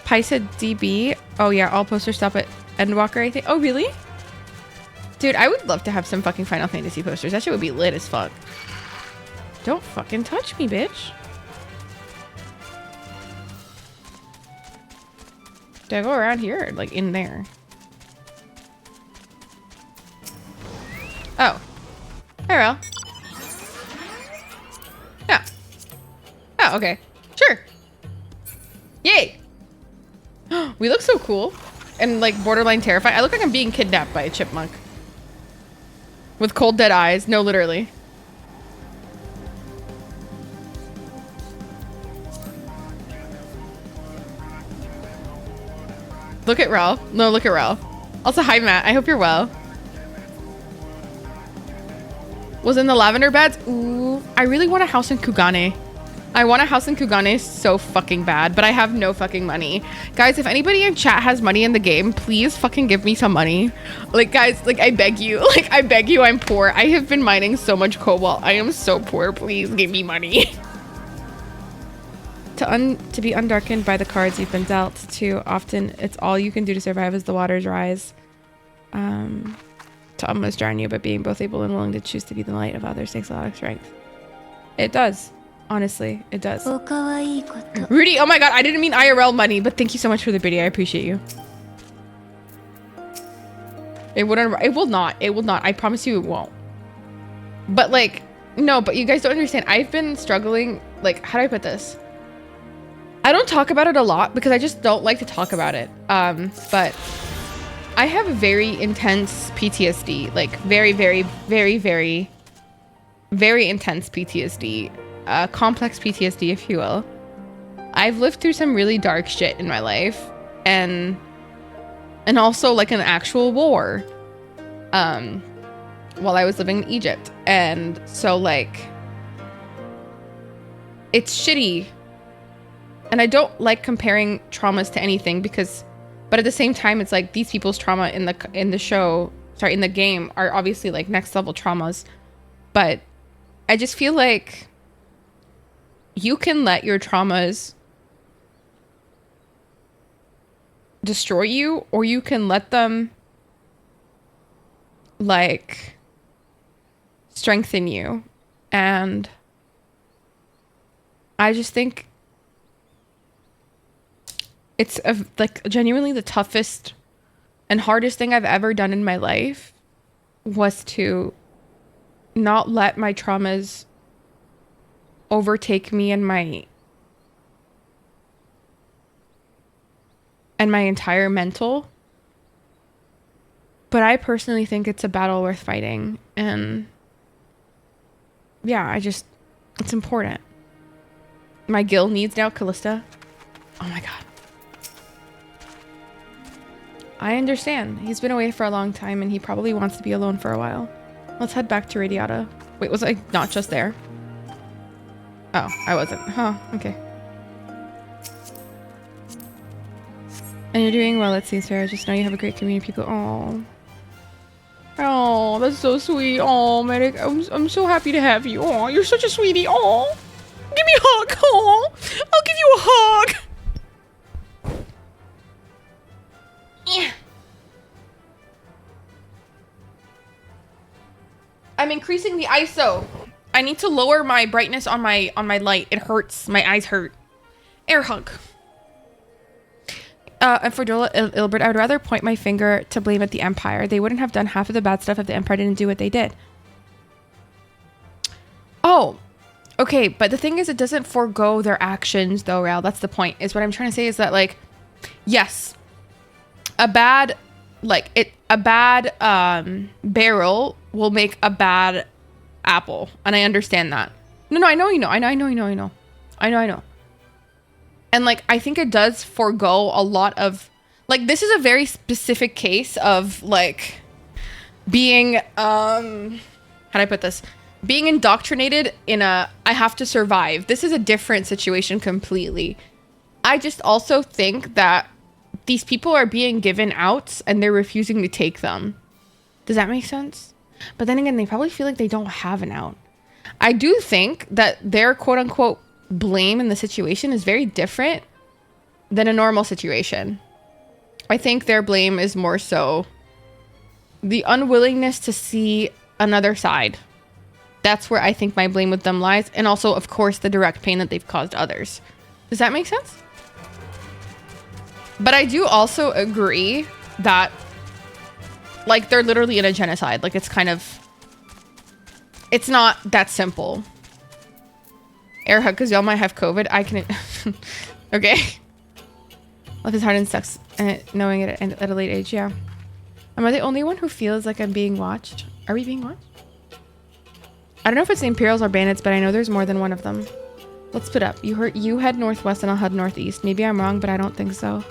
Pi said DB. Oh yeah, all posters stop at Endwalker, I think. Oh really? Dude, I would love to have some fucking Final Fantasy posters. That shit would be lit as fuck. Don't fucking touch me, bitch. Do I go around here or like in there? Oh. Hi, Ral. Yeah. Oh, okay. Sure. Yay. We look so cool. And like borderline terrified. I look like I'm being kidnapped by a chipmunk. With cold dead eyes. No, literally. Look at Ralph. No, look at Ralph. Also, hi, Matt. I hope you're well. Was in the lavender beds? Ooh, I really want a house in Kugane. I want a house in Kugane so fucking bad, but I have no fucking money. Guys, if anybody in chat has money in the game, please fucking give me some money. Like, guys, like, I beg you. Like, I beg you, I'm poor. I have been mining so much cobalt. I am so poor. Please give me money. To be undarkened by the cards you've been dealt. Too often, it's all you can do to survive as the waters rise. To almost drown you, but being both able and willing to choose to be the light of others takes a lot of strength. It does. Honestly, it does. Rudy, oh my god, I didn't mean IRL money, but thank you so much for the video. I appreciate you. It will not. I promise you it won't. But like, No, but you guys don't understand. I've been struggling, like, how do I put this? I don't talk about it a lot because I just don't like to talk about it. But I have very intense PTSD, like very, very, very, very, very intense PTSD, complex PTSD, if you will. I've lived through some really dark shit in my life, and also like an actual war, while I was living in Egypt. And so like, it's shitty. And I don't like comparing traumas to anything but at the same time, it's like these people's trauma in the game are obviously like next level traumas. But I just feel like you can let your traumas destroy you, or you can let them like strengthen you. And I just think it's like genuinely the toughest and hardest thing I've ever done in my life was to not let my traumas overtake me and my entire mental. But I personally think it's a battle worth fighting. And yeah, it's important. My Gil needs now Callista. Oh my god. I understand. He's been away for a long time and he probably wants to be alone for a while. Let's head back to Radiata. Wait, was I not just there? Oh, I wasn't. Huh, okay. And you're doing well, it seems, Sarah. Just know you have a great community of people. Oh. Oh, that's so sweet. Oh, Medic, I'm so happy to have you. Oh, you're such a sweetie. Oh. Give me a hug. Oh. I'll give you a hug. Yeah. I'm increasing the ISO. I need to lower my brightness on my light. It hurts. My eyes hurt. Air hug. And for Dola Ilbert, I would rather point my finger to blame at the Empire. They wouldn't have done half of the bad stuff if the Empire didn't do what they did. Oh, okay. But the thing is, it doesn't forego their actions, though, Rael. That's the point. Is what I'm trying to say is that, like, yes, a bad barrel will make a bad apple, and I understand that. No, I know you know. I know. And like, I think it does forego a lot of, like, this is a very specific case of like being how do I put this? Being indoctrinated in a I have to survive. This is a different situation completely. I just also think that these people are being given outs and they're refusing to take them. Does that make sense? But then again, they probably feel like they don't have an out. I do think that their quote unquote blame in the situation is very different than a normal situation. I think their blame is more so the unwillingness to see another side. That's where I think my blame with them lies. And also, of course, the direct pain that they've caused others. Does that make sense? But I do also agree that, like, they're literally in a genocide. Like, it's kind of... It's not that simple. Air hug, because y'all might have COVID. I can... Okay. Life is hard and sucks, knowing it at a late age, yeah. Am I the only one who feels like I'm being watched? Are we being watched? I don't know if it's the Imperials or Bandits, but I know there's more than one of them. Let's split up. You head northwest and I'll head northeast. Maybe I'm wrong, but I don't think so.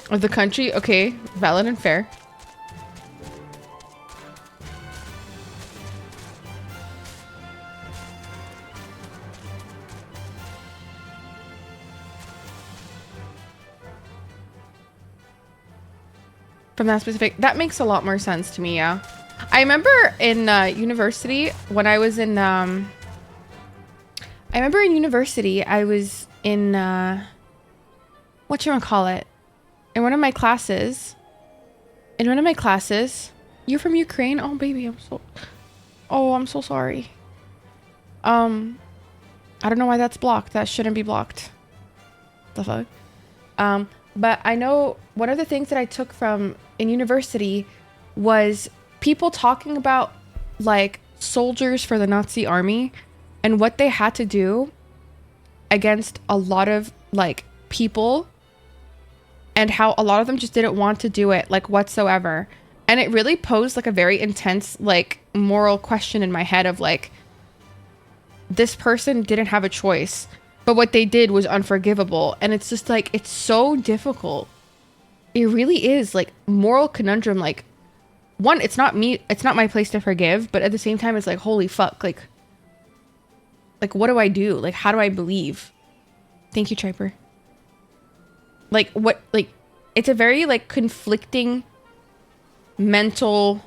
Of the country? Okay. Valid and fair. From that specific... That makes a lot more sense to me, yeah. I remember in university, when I was in... I remember in university, I was in... whatchamacallit? In one of my classes. You're from Ukraine? Oh, baby, I'm so sorry. I don't know why that's blocked. That shouldn't be blocked. The fuck? But I know one of the things that I took from in university was people talking about like soldiers for the Nazi army and what they had to do against a lot of like people, and how a lot of them just didn't want to do it like whatsoever. And it really posed like a very intense like moral question in my head of like, this person didn't have a choice, but what they did was unforgivable. And it's just like, it's so difficult. It really is like moral conundrum. Like, one, it's not my place to forgive, but at the same time it's like, holy fuck, like what do I do? Like, how do I believe? Thank you, Triper. Like, what, like, it's a very like conflicting mental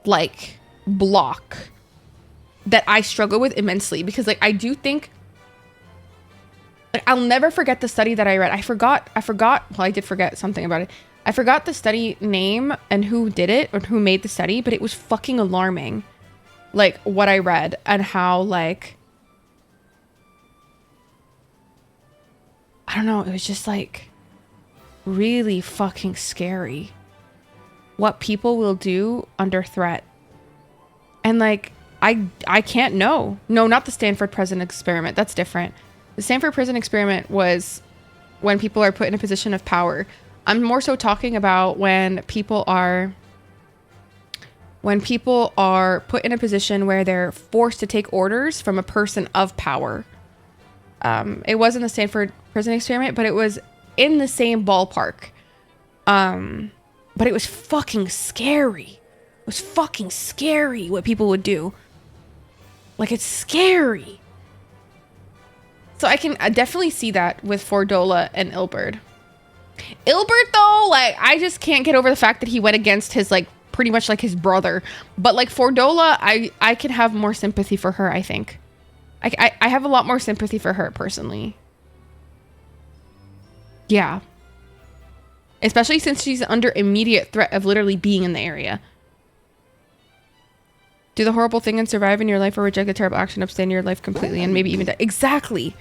like block that I struggle with immensely, because like I do think like I'll never forget the study that I read. I forgot, well, I did forget something about it. I forgot the study name and who did it or who made the study, but it was fucking alarming. Like what I read and how like, I don't know, it was just like really fucking scary what people will do under threat. And like, I can't know. No, not the Stanford prison experiment. That's different. The Stanford prison experiment was when people are put in a position of power. I'm more so talking about when people are put in a position where they're forced to take orders from a person of power. It wasn't the Stanford prison experiment, but it was in the same ballpark. But it was fucking scary. It was fucking scary what people would do. Like, it's scary. So I can definitely see that with Fordola and Ilberd. Ilberd, though, like, I just can't get over the fact that he went against his, like, pretty much like his brother. But, like, Fordola, I can have more sympathy for her, I think. I have a lot more sympathy for her, personally. Yeah. Especially since she's under immediate threat of literally being in the area. Do the horrible thing and survive in your life, or reject the terrible action, abstain your life completely, and maybe even die. Exactly.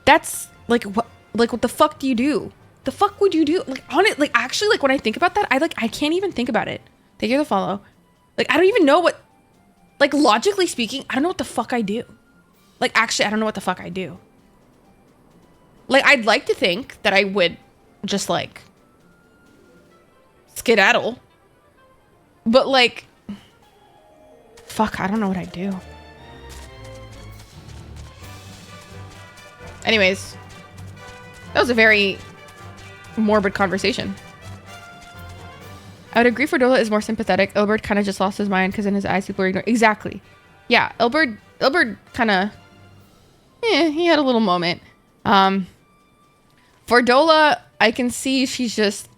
That's like what the fuck do you do? The fuck would you do? Like, on it, like, actually, like, when I think about that, I can't even think about it. Thank you for the follow. Like, I don't even know what, like, logically speaking, I don't know what the fuck I do. Like, actually, I don't know what the fuck I do. Like, I'd like to think that I would just, like, skedaddle. But, like, fuck, I don't know what I'd do. Anyways, that was a very morbid conversation. I would agree Fordola is more sympathetic. Ilberd kind of just lost his mind because in his eyes people are ignoring. Exactly. Yeah, Ilberd kind of, he had a little moment. Fordola, I can see she's just,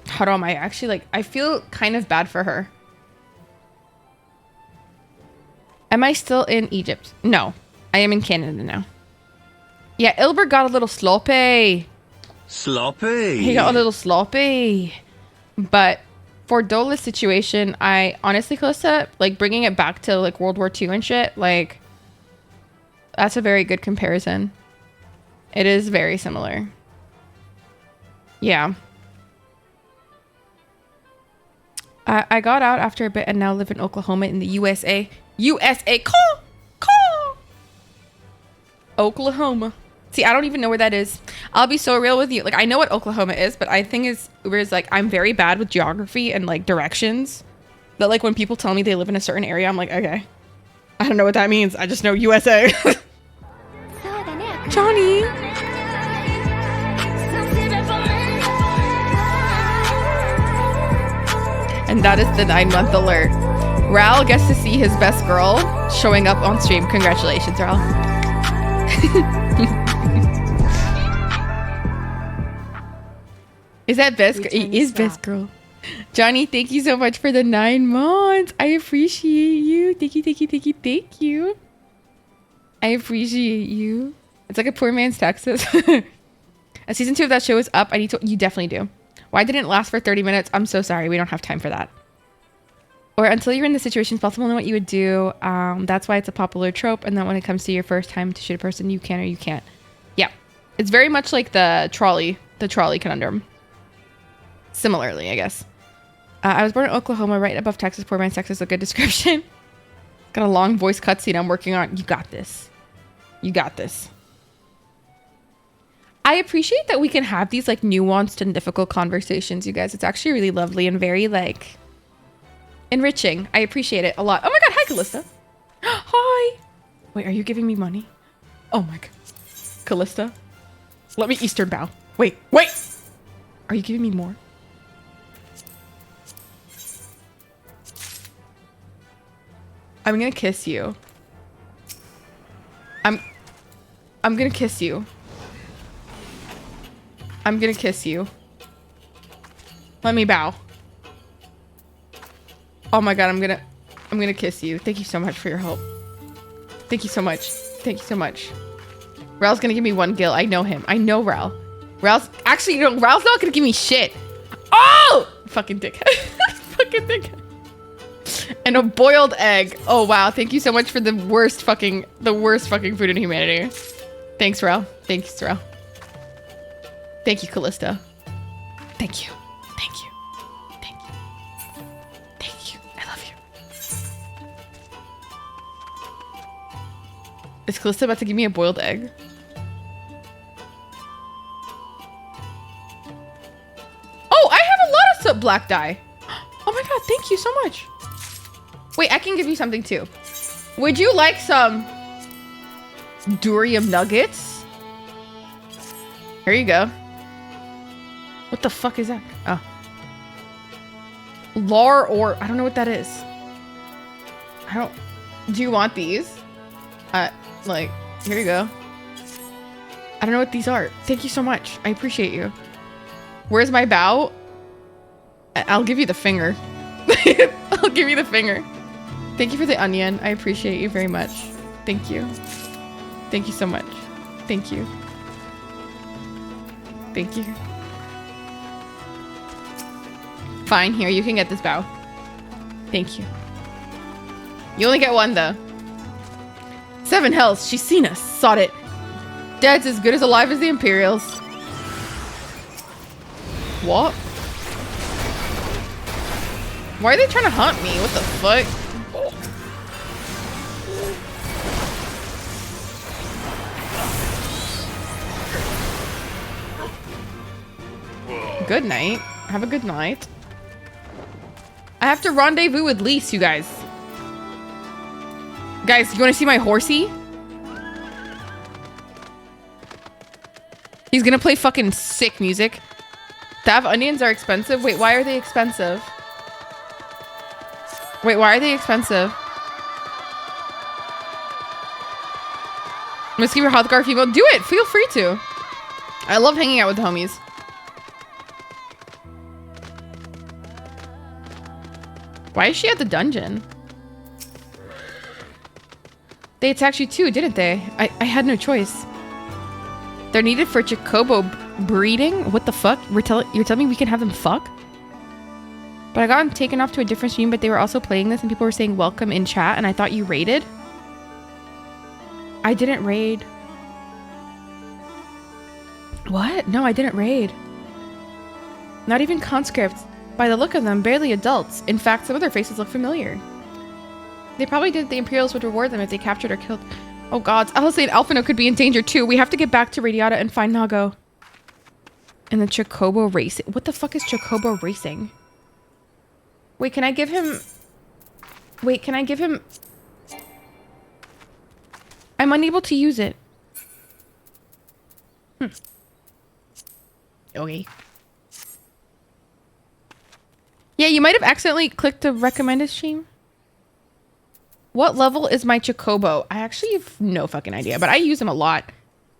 how am I actually, like, I feel kind of bad for her. Am I still in Egypt? No, I am in Canada now. Yeah, Ilberd got a little sloppy. Sloppy. He got a little sloppy. But for Dola's situation, I honestly, Calista, like, bringing it back to, like, World War II and shit, like, that's a very good comparison. It is very similar. Yeah. I got out after a bit and now live in Oklahoma in the USA. USA. Call. Oklahoma. See, I don't even know where that is. I'll be so real with you. Like, I know what Oklahoma is, but I think is like, I'm very bad with geography and, like, directions. That, like, when people tell me they live in a certain area, I'm like, okay. I don't know what that means. I just know USA. Johnny. And that is the 9-month alert. Ral gets to see his best girl showing up on stream. Congratulations, Ral. Is that best? It is best girl. Johnny, thank you so much for the 9 months. I appreciate you. Thank you. I appreciate you. It's like a poor man's Texas. A season 2 of that show is up. I need to. You definitely do. Why didn't it last for 30 minutes? I'm so sorry. We don't have time for that. Or until you're in the situation, it's possible to know what you would do. That's why it's a popular trope. And then when it comes to your first time to shoot a person, you can or you can't. Yeah. It's very much like the trolley conundrum. similarly, I guess. I was born in Oklahoma, right above Texas. Poor man's Texas, a good description. Got a long voice cutscene I'm working on. You got this. You got this. I appreciate that we can have these like nuanced and difficult conversations, you guys. It's actually really lovely and very like enriching. I appreciate it a lot. Oh my god, hi Callista. Hi. Wait, are you giving me money? Oh my god. Callista. Let me Eastern bow. Wait. Are you giving me more? I'm gonna kiss you. I'm gonna kiss you. I'm gonna kiss you. Let me bow. Oh my god, I'm gonna kiss you. Thank you so much for your help. Thank you so much. Thank you so much. Ral's gonna give me 1 gil. I know him. I know Ral. Ral's actually, you know, Ral's not gonna give me shit. Oh! Fucking dickhead. Fucking dickhead. And a boiled egg. Oh wow, thank you so much for the worst fucking food in humanity. Thanks, Ral. Thanks, Ral. Thank you, Callista. Thank you. Thank you. Thank you. Thank you. I love you. Is Callista about to give me a boiled egg? Oh, I have a lot of black dye. Oh my god, thank you so much. Wait, I can give you something too. Would you like some durium nuggets? Here you go. What the fuck is that? Oh. Lar or I don't know what that is. Do you want these? Like, here you go. I don't know what these are. Thank you so much. I appreciate you. Where's my bow? I'll give you the finger. I'll give you the finger. Thank you for the onion. I appreciate you very much. Thank you. Thank you so much. Thank you. Thank you. Fine, here, you can get this bow. Thank you. You only get 1 though. 7 health. She's seen us. Sought it. Dad's as good as alive as the Imperials. What? Why are they trying to hunt me? What the fuck? Good night. Have a good night. I have to rendezvous with Lise, you guys. Guys, you want to see my horsey? He's gonna play fucking sick music. Dav onions are expensive. Wait, why are they expensive? Wait, why are they expensive? Let's give your Hrothgar female. Do it. Feel free to. I love hanging out with the homies. Why is she at the dungeon? They attacked you too, didn't they? I had no choice. They're needed for Chocobo breeding? What the fuck? You're telling me we can have them fuck? But I got taken off to a different stream, but they were also playing this and people were saying welcome in chat and I thought you raided? I didn't raid. What? No, I didn't raid. Not even conscripts. By the look of them, barely adults. In fact, some of their faces look familiar. They probably did. The Imperials would reward them if they captured or killed. Oh gods, Alice and Alphino could be in danger too. We have to get back to Radiata and find Nago. And the Chocobo racing. What the fuck is Chocobo racing? Wait, can I give him... Wait, can I give him... I'm unable to use it. Okay. Yeah, you might have accidentally clicked the recommended stream. What level is my Chocobo? I actually have no fucking idea, but I use them a lot.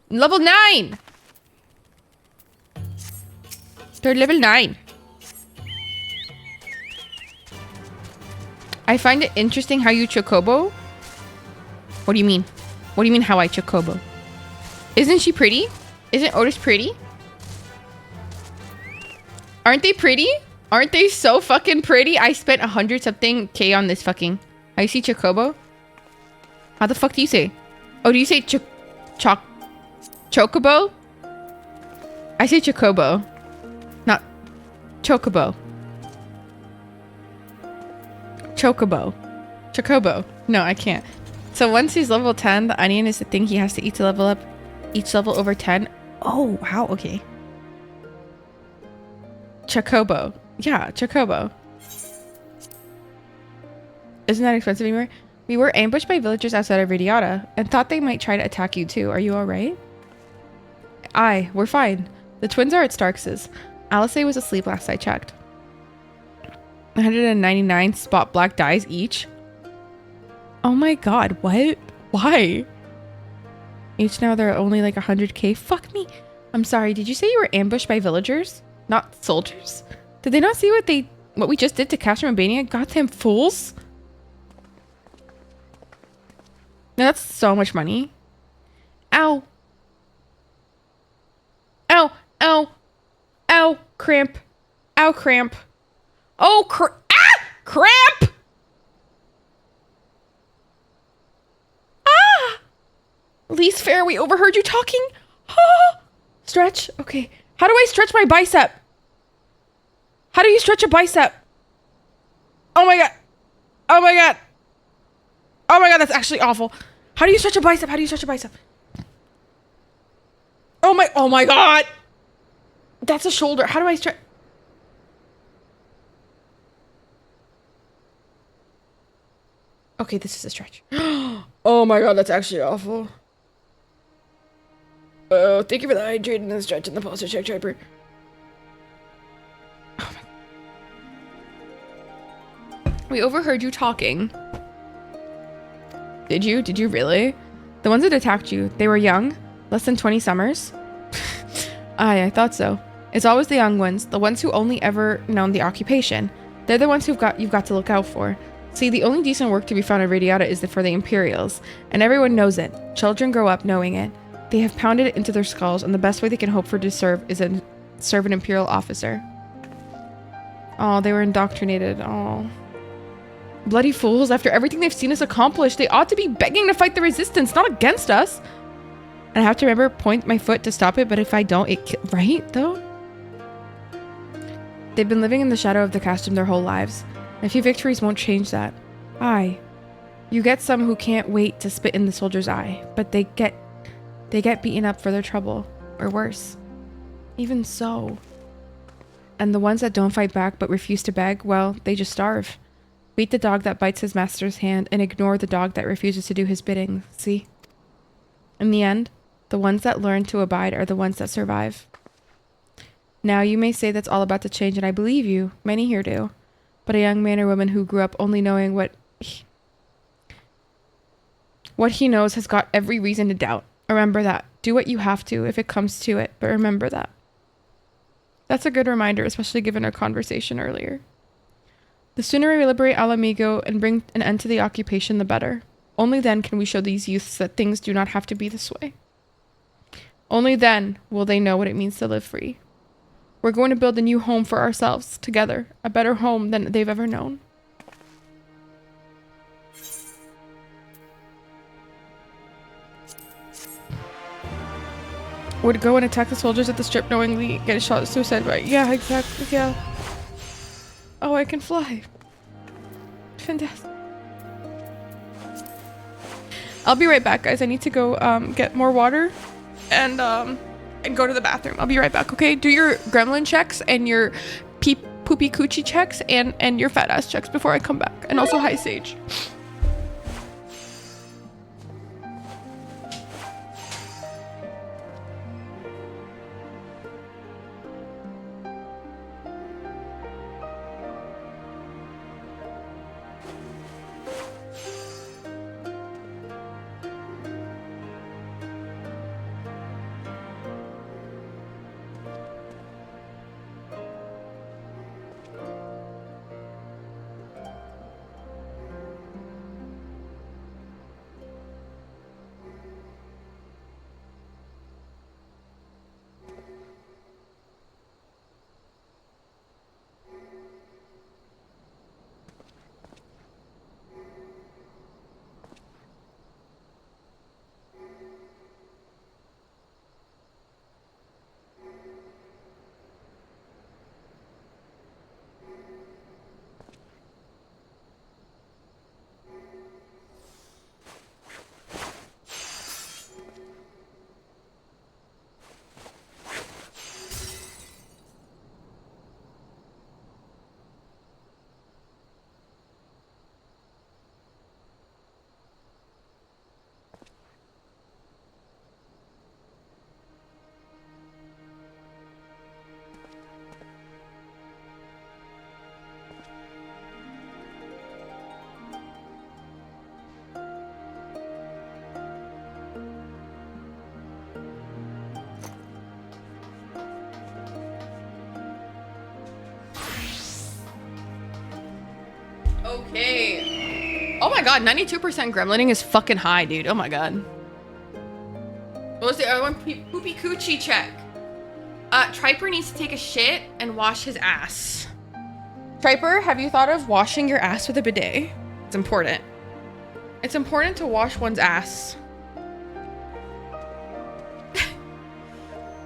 Level 9! They're level 9. I find it interesting how you Chocobo. What do you mean? What do you mean how I Chocobo? Isn't she pretty? Isn't Otis pretty? Aren't they pretty? Aren't they so fucking pretty? I spent 100-something K on this fucking... I see Chocobo. How the fuck do you say? Oh, do you say Chocobo? I say Chocobo. Chocobo. Chocobo. Chocobo. No, I can't. So once he's level 10, the onion is the thing he has to eat to level up each level over 10. Oh, wow. Okay. Chocobo. Yeah, Chocobo. Isn't that expensive anymore? We were ambushed by villagers outside of Radiata and thought they might try to attack you too. Are you alright? Aye, we're fine. The twins are at Starks's. Alice was asleep last I checked. 199 spot black dyes each. Oh my god, what? Why? Each now they're only like 100k. Fuck me. I'm sorry, did you say you were ambushed by villagers? Not soldiers? Did they not see what we just did to Castro and Bania? Goddamn fools. No, that's so much money. Ow. Ow. Ow. Ow. Cramp. Ow, cramp. Oh, cramp! Ah! Least fair, we overheard you talking. Ah! Stretch. Okay. How do I stretch my bicep? How do you stretch a bicep? Oh my god. Oh my god. Oh my god, that's actually awful. How do you stretch a bicep? How do you stretch a bicep? Oh my god. That's a shoulder. How do I stretch? Okay, this is a stretch. Oh my god, that's actually awful. Oh, thank you for the hydrate and the stretch and the posture check, Triper. Oh my. We overheard you talking. Did you? Did you really? The ones that attacked you, they were young? Less than 20 summers? Aye, I thought so. It's always the young ones, the ones who only ever known the occupation. They're the ones you've got to look out for. See, the only decent work to be found in Radiata is for the Imperials, and everyone knows it. Children grow up knowing it. They have pounded it into their skulls, and the best way they can hope for to serve is serve an Imperial officer. Oh, they were indoctrinated. Oh. Bloody fools, after everything they've seen us accomplish, they ought to be begging to fight the resistance, not against us. And I have to remember, point my foot to stop it, but if I don't, right, though? They've been living in the shadow of the Castrum their whole lives. A few victories won't change that. Aye. You get some who can't wait to spit in the soldier's eye, but they get beaten up for their trouble, or worse. Even so. And the ones that don't fight back but refuse to beg, well, they just starve. Beat the dog that bites his master's hand and ignore the dog that refuses to do his bidding, see? In the end, the ones that learn to abide are the ones that survive. Now, you may say that's all about to change, and I believe you. Many here do. But a young man or woman who grew up only knowing what he knows has got every reason to doubt. Remember that. Do what you have to if it comes to it, but remember that. That's a good reminder, especially given our conversation earlier. The sooner we liberate Alamigo and bring an end to the occupation, the better. Only then can we show these youths that things do not have to be this way. Only then will they know what it means to live free. We're going to build a new home for ourselves, together. A better home than they've ever known. Would go and attack the soldiers at the strip knowingly, get a shot at suicide, right? Yeah, exactly, yeah. Oh, I can fly. Fantastic. I'll be right back, guys. I need to go get more water and go to the bathroom. I'll be right back, okay? Do your gremlin checks and your poopy coochie checks and your fat ass checks before I come back. And also hi, Sage. Okay. Oh my god, 92% gremlining is fucking high, dude. Oh my god. What was the other one? Poopy coochie check. Triper needs to take a shit and wash his ass. Triper, have you thought of washing your ass with a bidet? It's important. It's important to wash one's ass.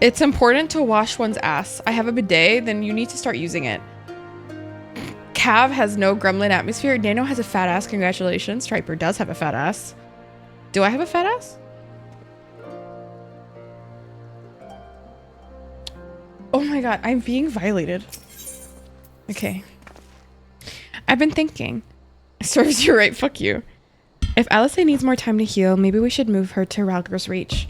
It's important to wash one's ass. I have a bidet, then you need to start using it. Cav has no gremlin atmosphere. Nano has a fat ass. Congratulations. Striper does have a fat ass. Do I have a fat ass? Oh my god, I'm being violated. Okay. I've been thinking. Serves you right, fuck you. If Alice needs more time to heal, maybe we should move her to Ralger's Reach.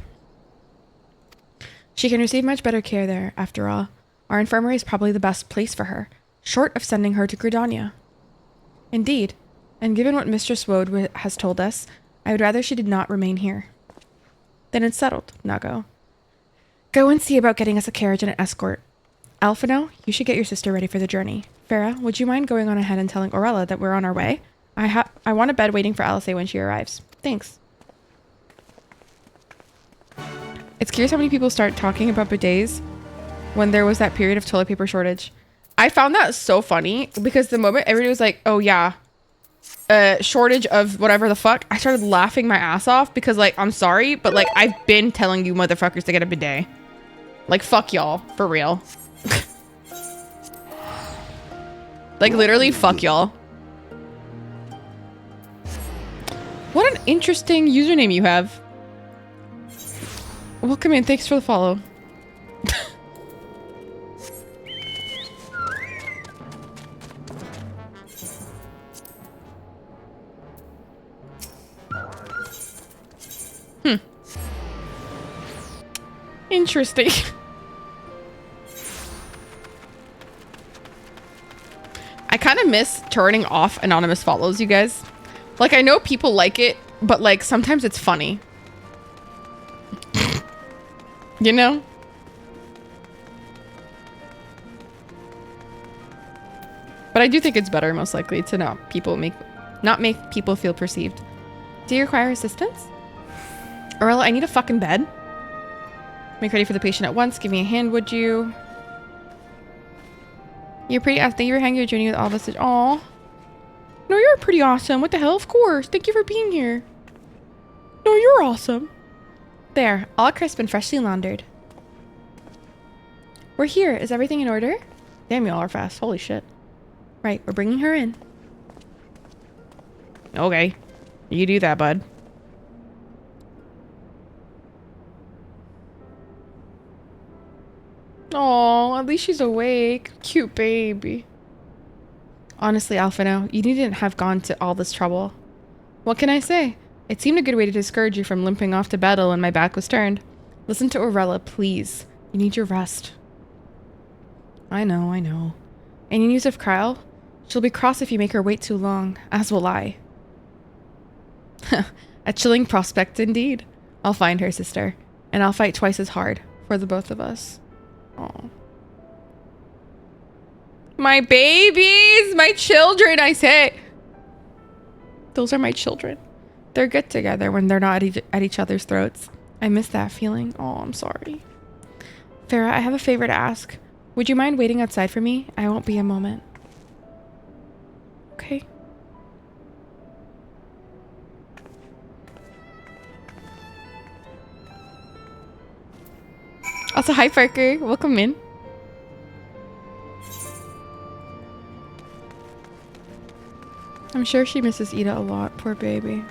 She can receive much better care there, after all. Our infirmary is probably the best place for her, short of sending her to Gridania. Indeed, and given what Mistress Woad has told us, I would rather she did not remain here. Then it's settled, Nago. Go and see about getting us a carriage and an escort. Alphino, you should get your sister ready for the journey. Farah, would you mind going on ahead and telling Orella that we're on our way? I want a bed waiting for Alice when she arrives. Thanks. It's curious how many people start talking about bidets when there was that period of toilet paper shortage. I found that so funny because the moment everybody was like, oh yeah, shortage of whatever the fuck, I started laughing my ass off because like, I'm sorry, but like I've been telling you motherfuckers to get a bidet. Like fuck y'all, for real. Like literally fuck y'all. What an interesting username you have. Welcome in, thanks for the follow. Interesting. I kind of miss turning off anonymous follows, you guys. Like, I know people like it, but like sometimes it's funny. You know? But I do think it's better, most likely, to not make people feel perceived. Do you require assistance? Orella, I need a fucking bed. Make ready for the patient at once. Give me a hand, would you? You're pretty awesome. Thank you for hanging your journey with all of us. Aw. No, you're pretty awesome. What the hell? Of course. Thank you for being here. No, you're awesome. There. All crisp and freshly laundered. We're here. Is everything in order? Damn, y'all are fast. Holy shit. Right. We're bringing her in. Okay. You do that, bud. Oh, at least she's awake. Cute baby. Honestly, Alphino, you needn't have gone to all this trouble. What can I say? It seemed a good way to discourage you from limping off to battle when my back was turned. Listen to Orella, please. You need your rest. I know. Any news of Kyle? She'll be cross if you make her wait too long, as will I. A chilling prospect indeed. I'll find her, sister, and I'll fight twice as hard for the both of us. Oh, my babies, my children, I say. Those are my children. They're good together when they're not at each other's throats. I miss that feeling. Oh, I'm sorry. Farah, I have a favor to ask. Would you mind waiting outside for me? I won't be a moment. Okay. Also, hi Parker. Welcome in. I'm sure she misses Ida a lot. Poor baby.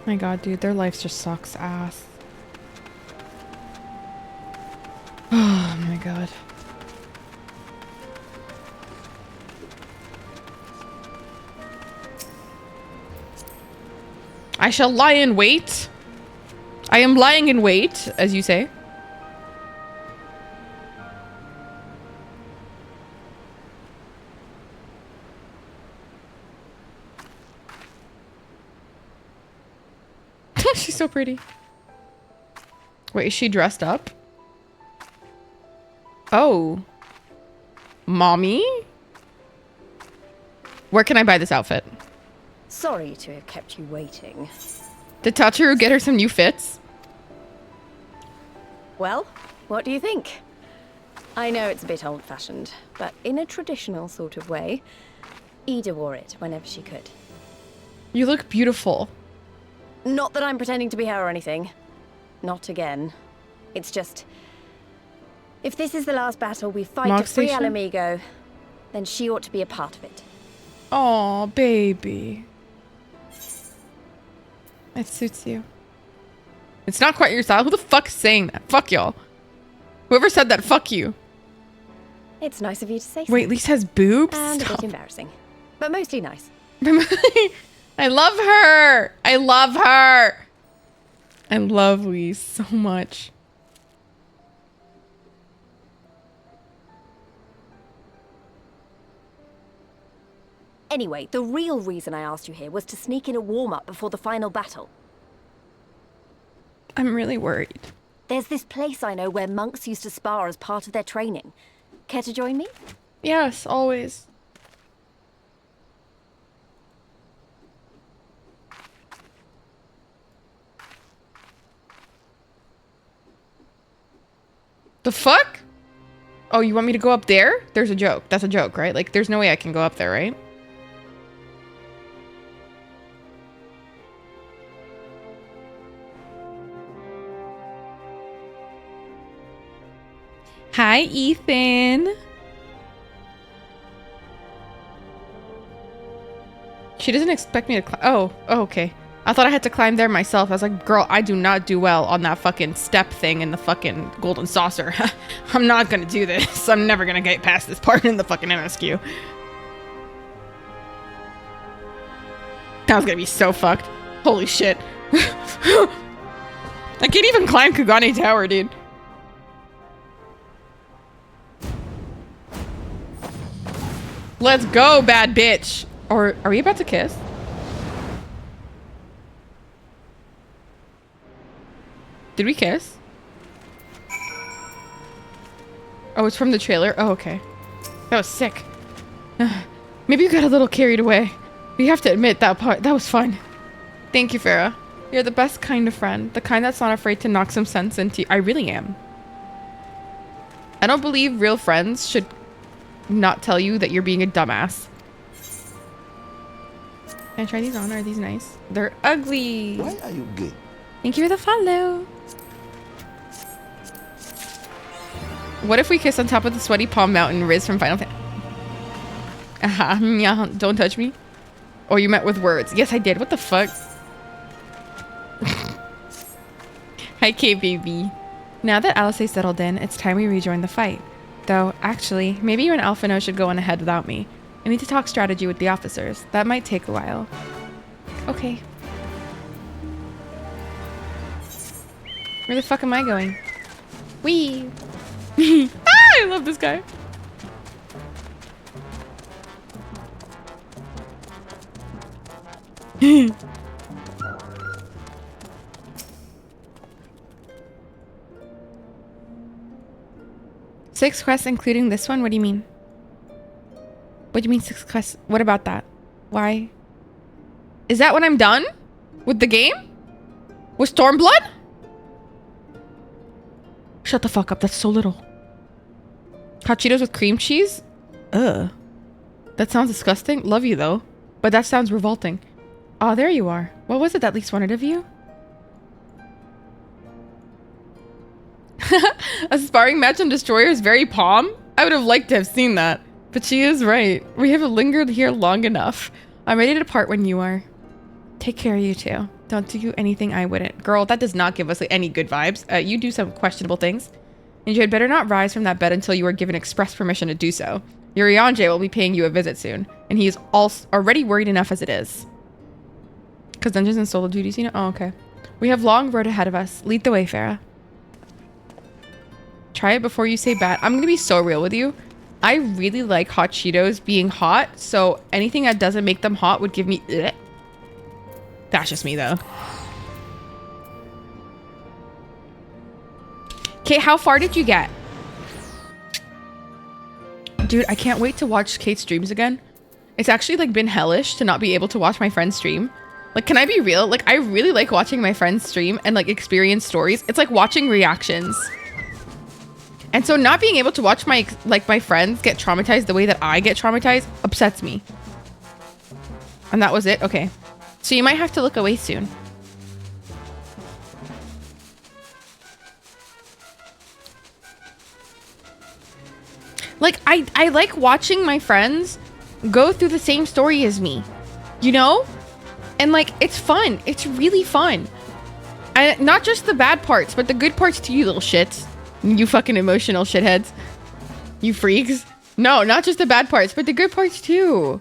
My god, dude. Their life just sucks ass. Oh my god. I shall lie in wait. I am lying in wait, as you say. She's so pretty. Wait, is she dressed up? Oh. Mommy? Where can I buy this outfit? Sorry to have kept you waiting. Did Tachiru get her some new fits? Well, what do you think? I know it's a bit old-fashioned, but in a traditional sort of way, Ida wore it whenever she could. You look beautiful. Not that I'm pretending to be her or anything. Not again. It's just... if this is the last battle we fight Mark to free Station? Alamigo, then she ought to be a part of it. Aw, baby. It suits you. It's not quite your style. Who the fuck's saying that? Fuck y'all. Whoever said that, fuck you. It's nice of you to say so. Wait, Lise has boobs? And a Stop. bit embarrassing. But mostly nice. I love her. I love her. I love Lise so much. Anyway, the real reason I asked you here was to sneak in a warm-up before the final battle. I'm really worried. There's this place I know where monks used to spar as part of their training. Care to join me? Yes, always. The fuck? Oh, you want me to go up there? There's a joke. That's a joke, right? Like, there's no way I can go up there, right? Hi, Ethan. She doesn't expect me to climb. Oh, okay. I thought I had to climb there myself. I was like, girl, I do not do well on that fucking step thing in the fucking golden saucer. I'm not gonna do this. I'm never gonna get past this part in the fucking MSQ. That was gonna be so fucked. Holy shit. I can't even climb Kugane Tower, dude. Let's go, bad bitch. Or are we about to kiss? Did we kiss? Oh, it's from the trailer. Oh, okay. That was sick. Maybe you got a little carried away. We have to admit that part. That was fun. Thank you, Farah. You're the best kind of friend. The kind that's not afraid to knock some sense into you. I really am. I don't believe real friends should not tell you that you're being a dumbass. Can I try these on? Are these nice? They're ugly. Why are you gay? Thank you for the follow. What if we kiss on top of the sweaty palm mountain, Riz from Final Fantasy? Don't touch me. Oh, you meant with words. Yes, I did. What the fuck? Hi, K-Baby. Now that Alice is settled in, it's time we rejoin the fight. Though, actually, maybe you and Alphino should go on ahead without me. I need to talk strategy with the officers. That might take a while. Okay. Where the fuck am I going? Wee! Ah, I love this guy. Six quests including this one? What do you mean? What do you mean 6 quests? What about that? Why? Is that when I'm done? With the game? With Stormblood? Shut the fuck up. That's so little. Hot Cheetos with cream cheese? Ugh. That sounds disgusting. Love you though. But that sounds revolting. Oh, there you are. What was it that least wanted of you? A sparring match on Destroyer is very palm? I would have liked to have seen that. But she is right. We have lingered here long enough. I'm ready to depart when you are. Take care of you too. Don't do anything I wouldn't. Girl, that does not give us any good vibes. You do some questionable things. And you had better not rise from that bed until you are given express permission to do so. Urianger will be paying you a visit soon. And he is already worried enough as it is. Because dungeons and solo duties, you know? Oh, okay. We have long road ahead of us. Lead the way, Farah. Try it before you say bad. I'm going to be so real with you. I really like hot Cheetos being hot, so anything that doesn't make them hot would give me... Ugh. That's just me, though. Okay, how far did you get? Dude, I can't wait to watch Kate's streams again It's actually like been hellish to not be able to watch my friends stream. Like, can I be real? Like, I really like watching my friends stream and like experience stories. It's like watching reactions. And so not being able to watch my friends get traumatized the way that I get traumatized upsets me. And that was it? Okay. So you might have to look away soon. Like, I like watching my friends go through the same story as me, you know? And like, it's fun. It's really fun. And not just the bad parts, but the good parts too, you little shits. You fucking emotional shitheads. You freaks. No, not just the bad parts, but the good parts too.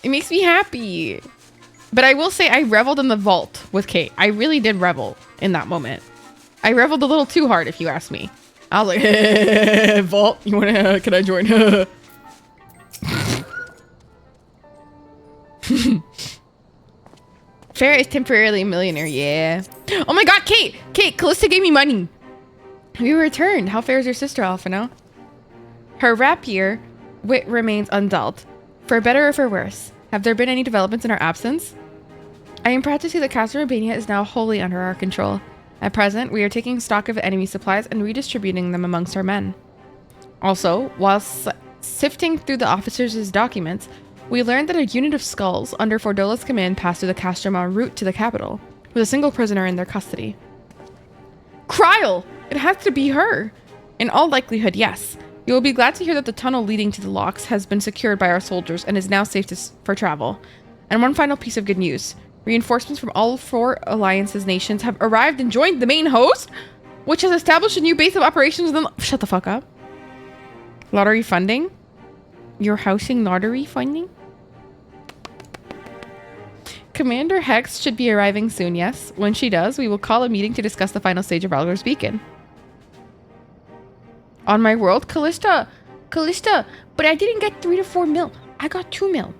It makes me happy. But I will say I reveled in the vault with Kate. I really did revel in that moment. I reveled a little too hard, if you ask me. I was like, hey, vault, you wanna, can I join? Farrah is temporarily a millionaire, yeah. Oh my god, Kate! Kate, Callista gave me money. We returned. How fares your sister, Alphino? Her rapier wit remains undulled. For better or for worse. Have there been any developments in our absence? I am proud to see that Castle Urbania is now wholly under our control. At present, we are taking stock of enemy supplies and redistributing them amongst our men. Also, while sifting through the officers' documents, we learned that a unit of skulls under Fordola's command passed through the Castrum en route to the capital, with a single prisoner in their custody. Kryl! It has to be her! In all likelihood, yes. You will be glad to hear that the tunnel leading to the locks has been secured by our soldiers and is now safe for travel. And one final piece of good news. Reinforcements from all 4 Alliance's nations have arrived and joined the main host, which has established a new base of operations in the... Shut the fuck up. Lottery funding? You're housing lottery funding? Commander Hex should be arriving soon, yes. When she does, we will call a meeting to discuss the final stage of Ralgor's Beacon. On my world, Callista, but I didn't get 3 to 4 mil. I got 2 mil.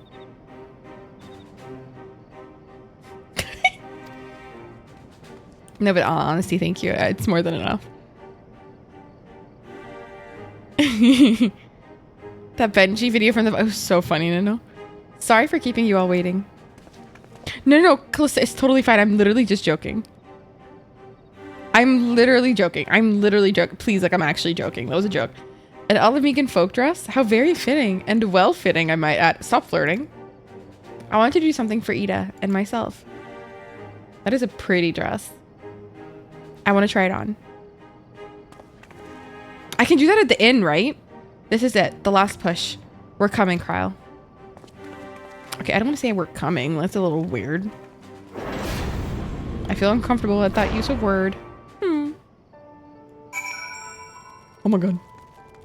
No, but honestly, thank you. It's more than enough. That Benji video from the... It was so funny, no? Sorry for keeping you all waiting. No, Callista, it's totally fine. I'm literally just joking. I'm literally joking. Please, like, I'm actually joking. That was a joke. An Alamegan folk dress? How very fitting. And well-fitting, I might add. Stop flirting. I want to do something for Ida and myself. That is a pretty dress. I want to try it on. I can do that at the inn, right? This is it. The last push. We're coming, Kryl. Okay, I don't want to say we're coming. That's a little weird. I feel uncomfortable at that use of word. Oh my god.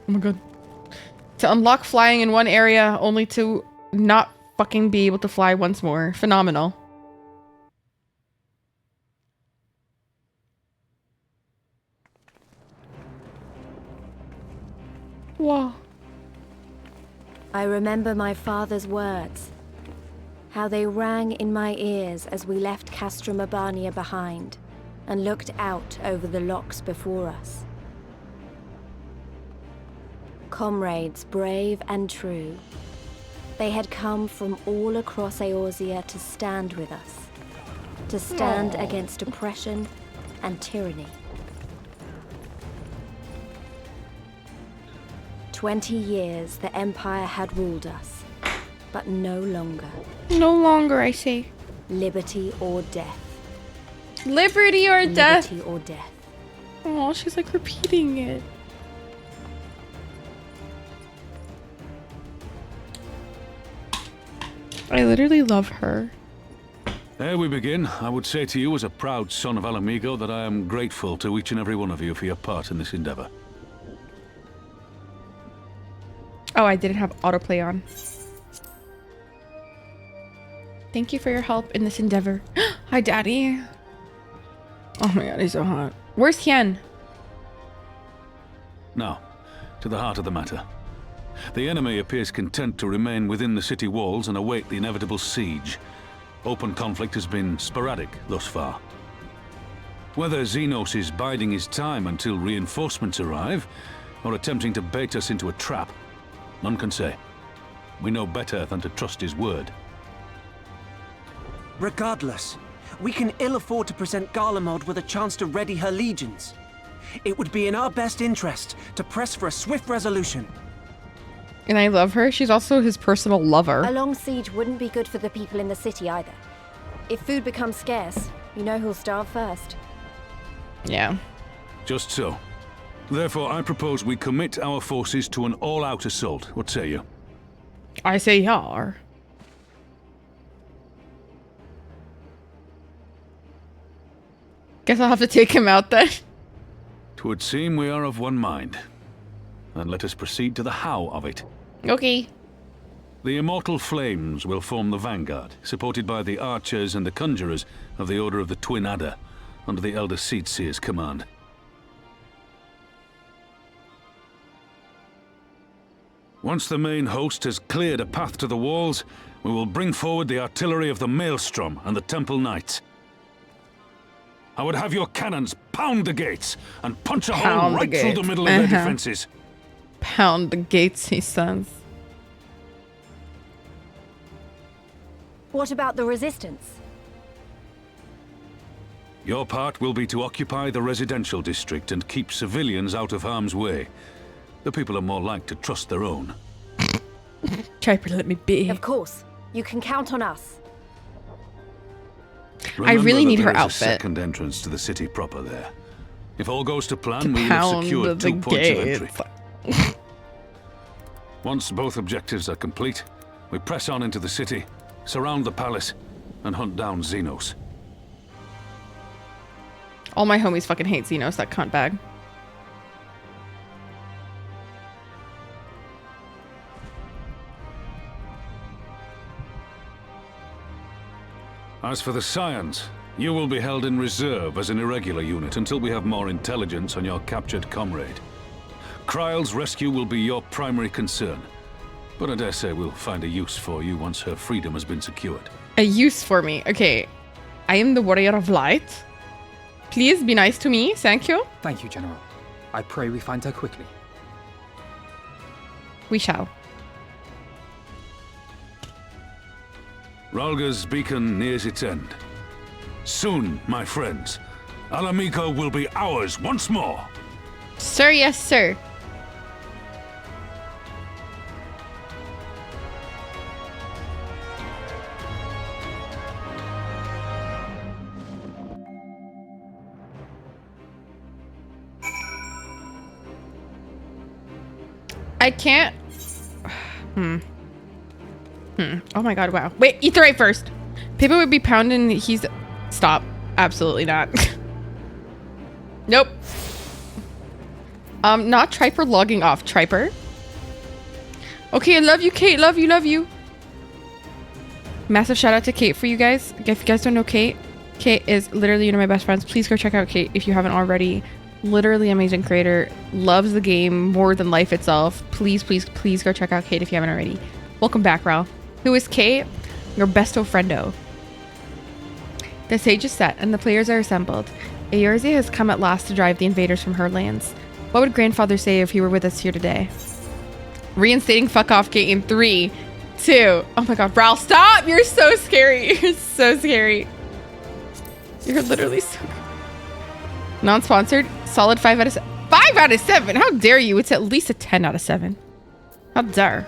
Oh my god. To unlock flying in one area, only to not fucking be able to fly once more. Phenomenal. Wow. I remember my father's words. How they rang in my ears as we left Castrum Urbania behind and looked out over the locks before us. Comrades brave and true, they had come from all across Eorzea to stand with us, to stand against oppression and tyranny. 20 years the Empire had ruled us, but no longer. No longer, I say. Liberty or death. Liberty or death. Liberty or death. Oh, she's like repeating it. I literally love her. Ere we begin, I would say to you as a proud son of Alamigo that I am grateful to each and every one of you for your part in this endeavor. Oh, I didn't have autoplay on. Thank you for your help in this endeavor. Hi, Daddy. Oh my god, he's so hot. Where's Hien? Now, to the heart of the matter. The enemy appears content to remain within the city walls and await the inevitable siege. Open conflict has been sporadic thus far. Whether Xenos is biding his time until reinforcements arrive, or attempting to bait us into a trap, none can say. we know better than to trust his word. Regardless, we can ill afford to present Garlemald with a chance to ready her legions. It would be in our best interest to press for a swift resolution. And I love her. She's also his personal lover. A long siege wouldn't be good for the people in the city either. If food becomes scarce, you know who'll starve first. Yeah. Just so. Therefore, I propose we commit our forces to an all-out assault. What say you? I say yar. Guess I'll have to take him out then. 'Twould seem we are of one mind. Then let us proceed to the how of it. Okay. The immortal flames will form the vanguard, supported by the archers and the conjurers of the Order of the Twin Adder, under the Elder Seatseer's command. Once the main host has cleared a path to the walls, we will bring forward the artillery of the Maelstrom and the Temple Knights. I would have your cannons pound the gates and punch a hole right through the middle of their defenses. Pound the gates, he says. What about the resistance? Your part will be to occupy the residential district and keep civilians out of harm's way. The people are more like to trust their own. Triper, let me be. Of course. You can count on us. I really need her Remember that there is a outfit. second entrance to the city proper there. If all goes to plan, we will have secured 2 points of entry. Once both objectives are complete, we press on into the city, surround the palace, and hunt down Xenos. All my homies fucking hate Xenos, that cunt bag. As for the Scions, you will be held in reserve as an irregular unit until we have more intelligence on your captured comrade. Kryle's rescue will be your primary concern, but I dare say we'll find a use for you once her freedom has been secured. A use for me. Okay. I am the warrior of light. Please be nice to me. Thank you. Thank you, General. I pray we find her quickly. We shall. Ralga's beacon nears its end. Soon, my friends, Alamigo will be ours once more. Sir, yes, sir. I can't. Oh my god, wow. Wait, eat the right first. People would be pounding. He's. Stop. Absolutely not. Nope. Not Triper logging off. Triper. Okay, I love you, Kate. Love you, love you. Massive shout out to Kate for you guys. If you guys don't know Kate, Kate is literally one of my best friends. Please go check out Kate if you haven't already. Literally amazing creator. Loves the game more than life itself. Please, please, please go check out Kate if you haven't already. Welcome back, Ral. Who is Kate? Your besto friendo. The stage is set and the players are assembled. Eorzea has come at last to drive the invaders from her lands. What would grandfather say if he were with us here today? Reinstating fuck off Kate in 3, 2. Oh my god, Ral, stop! You're so scary. You're so scary. You're literally so... Non-sponsored. Solid 5 out of 7. 5 out of 7? How dare you? It's at least a 10 out of 7. How dare.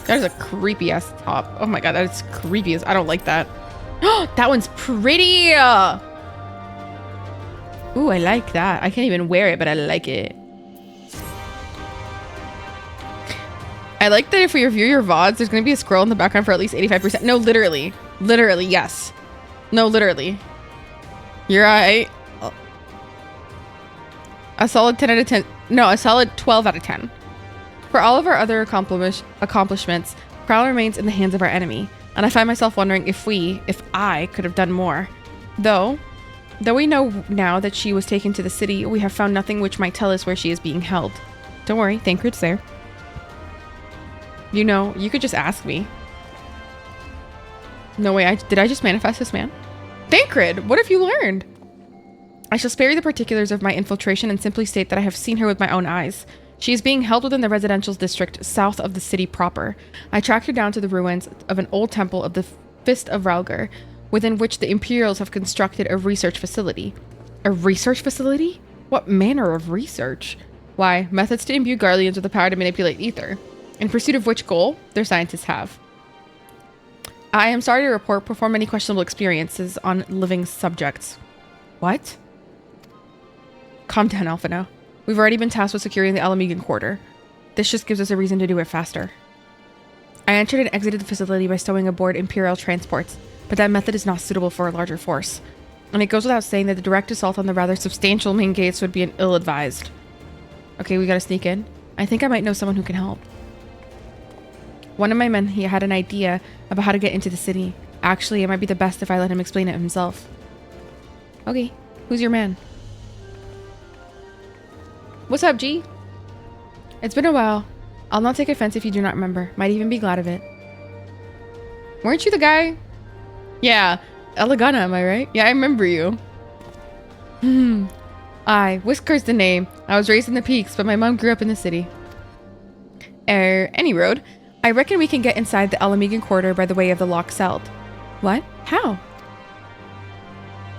That is a creepy ass top. Oh my god, that is creepy as... I don't like that. That one's pretty. Ooh, I like that. I can't even wear it, but I like it. I like that if we review your VODs, there's going to be a scroll in the background for at least 85%. No, literally. Literally, yes. No, literally. You're right. A solid 10 out of 10. No, a solid 12 out of 10. For all of our other accomplishments, Kryle remains in the hands of our enemy, and I find myself wondering if I could have done more. Though we know now that she was taken to the city, we have found nothing which might tell us where she is being held. Don't worry, Thancred's there. You know, you could just ask me. No way, did I just manifest this man? Thancred, what have you learned? I shall spare you the particulars of my infiltration and simply state that I have seen her with my own eyes. She is being held within the residential district south of the city proper. I tracked her down to the ruins of an old temple of the Fist of Ralgar, within which the Imperials have constructed a research facility. A research facility? What manner of research? Why, methods to imbue Guardians with the power to manipulate ether, in pursuit of which goal their scientists have. I am sorry to report perform any questionable experiences on living subjects. What? Calm down, Alphino. We've already been tasked with securing the Alamegan quarter. This just gives us a reason to do it faster. I entered and exited the facility by stowing aboard Imperial transports, but that method is not suitable for a larger force. And it goes without saying that the direct assault on the rather substantial main gates would be an ill-advised. Okay, we gotta sneak in. I think I might know someone who can help. One of my men, he had an idea about how to get into the city. Actually, it might be the best if I let him explain it himself. Okay, who's your man? What's up, G? It's been a while. I'll not take offense if you do not remember. Might even be glad of it. Weren't you the guy? Yeah, Elegana, am I right? Yeah, I remember you. Aye, Whisker's the name. I was raised in the peaks, but my mom grew up in the city. Any road. I reckon we can get inside the Alamegan quarter by the way of the Loch Seld. What? How?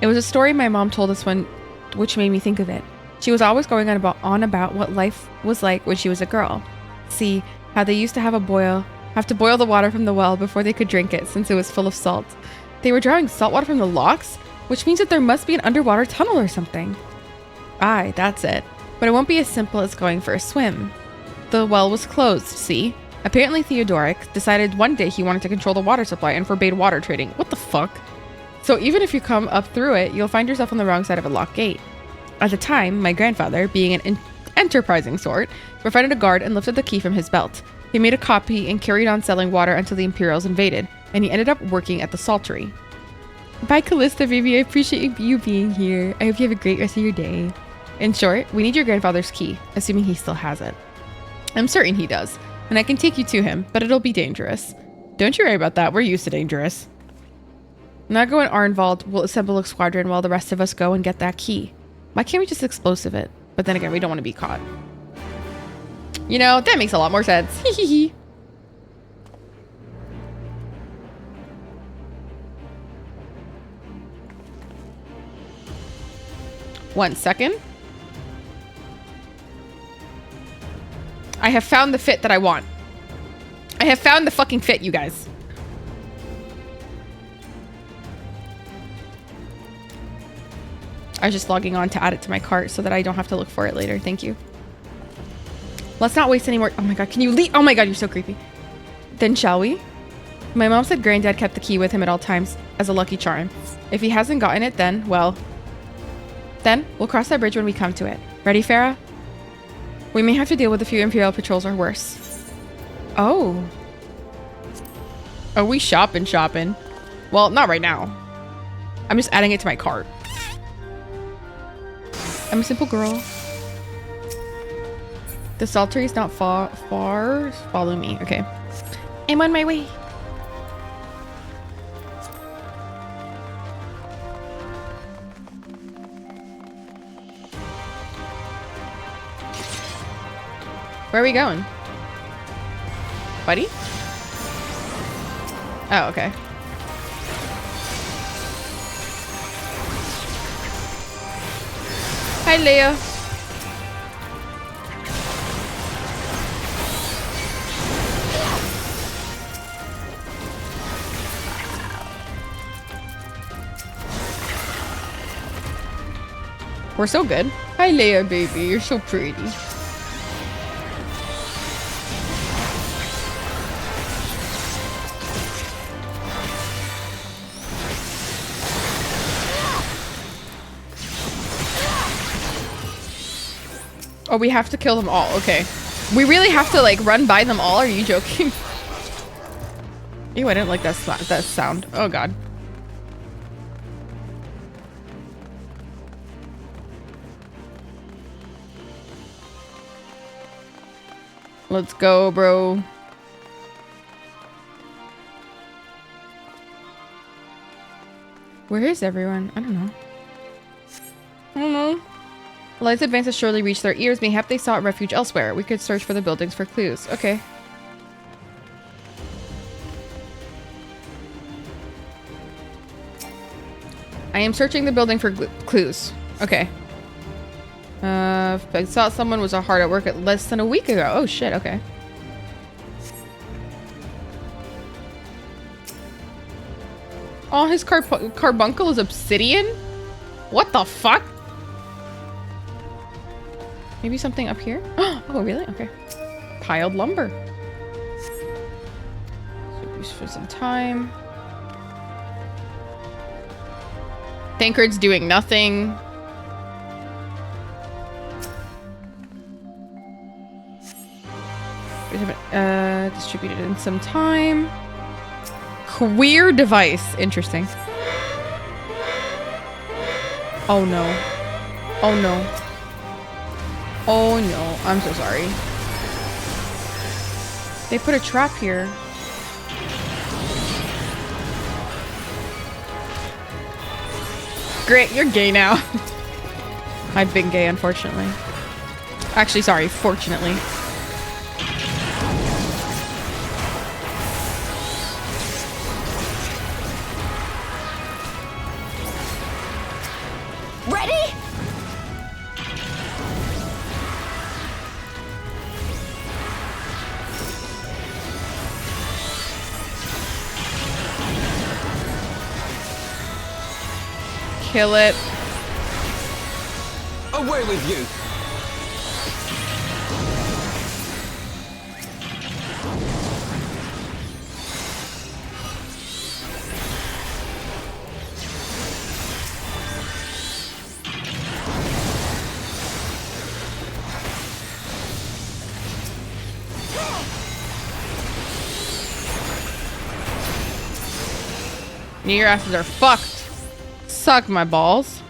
It was a story my mom told us which made me think of it. She was always going on about what life was like when she was a girl. See, how they used to have to boil the water from the well before they could drink it, since it was full of salt. They were drawing salt water from the lochs, which means that there must be an underwater tunnel or something. Aye, that's it. But it won't be as simple as going for a swim. The well was closed, see? Apparently Theodoric decided one day he wanted to control the water supply and forbade water trading. What the fuck? So even if you come up through it, you'll find yourself on the wrong side of a locked gate. At the time, my grandfather, being an enterprising sort, befriended a guard and lifted the key from his belt. He made a copy and carried on selling water until the Imperials invaded, and he ended up working at the saltery. Bye, Callista, baby. I appreciate you being here. I hope you have a great rest of your day. In short, we need your grandfather's key, assuming he still has it. I'm certain he does, and I can take you to him, but it'll be dangerous. Don't you worry about that. We're used to dangerous. Nago and Arnvald will assemble a squadron while the rest of us go and get that key. Why can't we just explosive it? But then again, we don't want to be caught. You know, that makes a lot more sense. Hehehe. One second. I have found the fit that I want. I have found the fucking fit, you guys. I was just logging on to add it to my cart so that I don't have to look for it later. Thank you. Let's not waste any more. Oh my god, can you leave? Oh my god, you're so creepy. Then shall we? My mom said Granddad kept the key with him at all times as a lucky charm. If he hasn't gotten it, then, well... Then, we'll cross that bridge when we come to it. Ready, Farah? We may have to deal with a few Imperial patrols or worse. Oh. Are we shopping? Well, not right now. I'm just adding it to my cart. I'm a simple girl. The saltery is not far. Follow me. Okay. I'm on my way. Where are we going? Buddy? Oh, okay. Hi, Leia. We're so good. Hi, Leia, baby. You're so pretty. Oh, we have to kill them all. Okay. We really have to, like, run by them all? Are you joking? Ew, I didn't like that sound. Oh, God. Let's go, bro. Where is everyone? I don't know. The light's advance has surely reached their ears. Mayhap they sought refuge elsewhere. We could search for the buildings for clues. Okay. I am searching the building for clues. Okay. I thought someone was hard at work less than a week ago. Oh shit, okay. Oh, his carbuncle is obsidian? What the fuck? Maybe something up here? Oh, really? Okay. Piled lumber. So use for some time. Tankard's doing nothing. We haven't distributed in some time. Queer device. Interesting. Oh no. Oh no. Oh no. I'm so sorry. They put a trap here. Great, you're gay now. I've been gay, unfortunately. Actually, sorry, fortunately. Ready? Kill it. Away with you! Your asses are fucked. Suck my balls.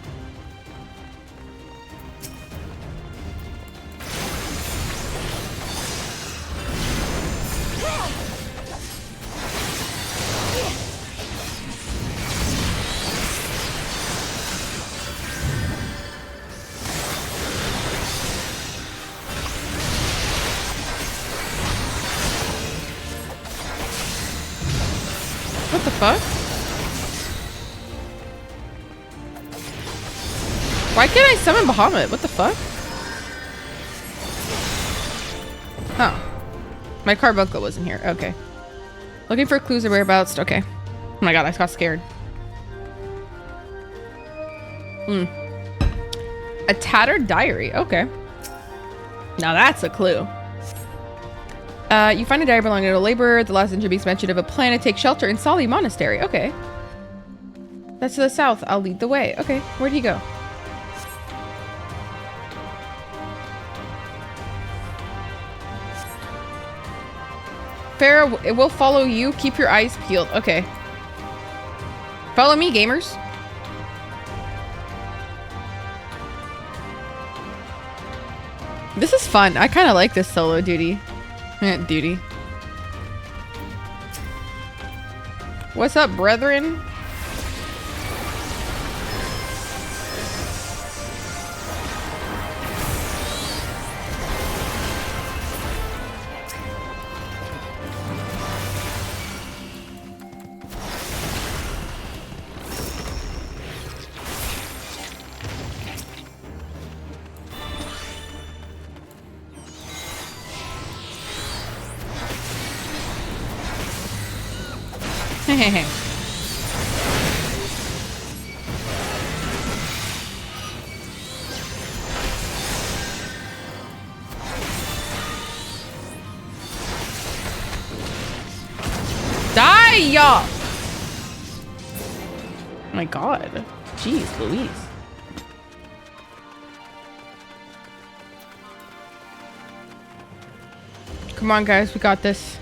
What the fuck? Why can't I summon Bahamut? What the fuck? Oh. My carbuncle wasn't here. Okay. Looking for clues or whereabouts. Okay. Oh my god, I got scared. A tattered diary. Okay. Now that's a clue. You find a diary belonging to a laborer. The last entry makes mention of a plan to take shelter in Sali Monastery. Okay. That's to the south. I'll lead the way. Okay. Where'd he go? Farah, it will follow you. Keep your eyes peeled. Okay. Follow me, gamers. This is fun. I kind of like this solo duty. Duty. What's up, brethren? Die, y'all! Oh my god. Jeez Louise. Come on, guys. We got this.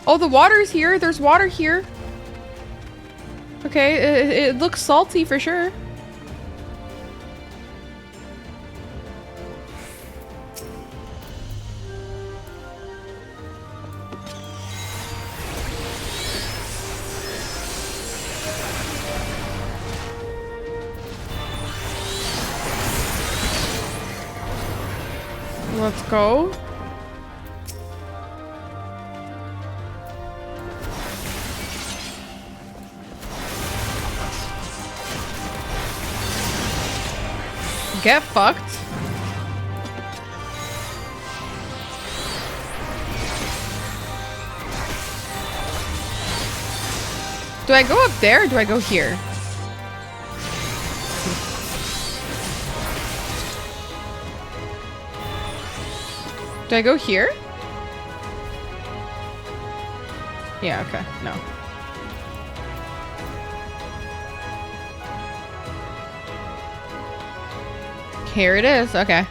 Oh, the water's here. There's water here. Okay, it looks salty for sure. Let's go. Get fucked. Do I go up there or do I go here? Do I go here? Yeah, okay. No. Here it is. Okay.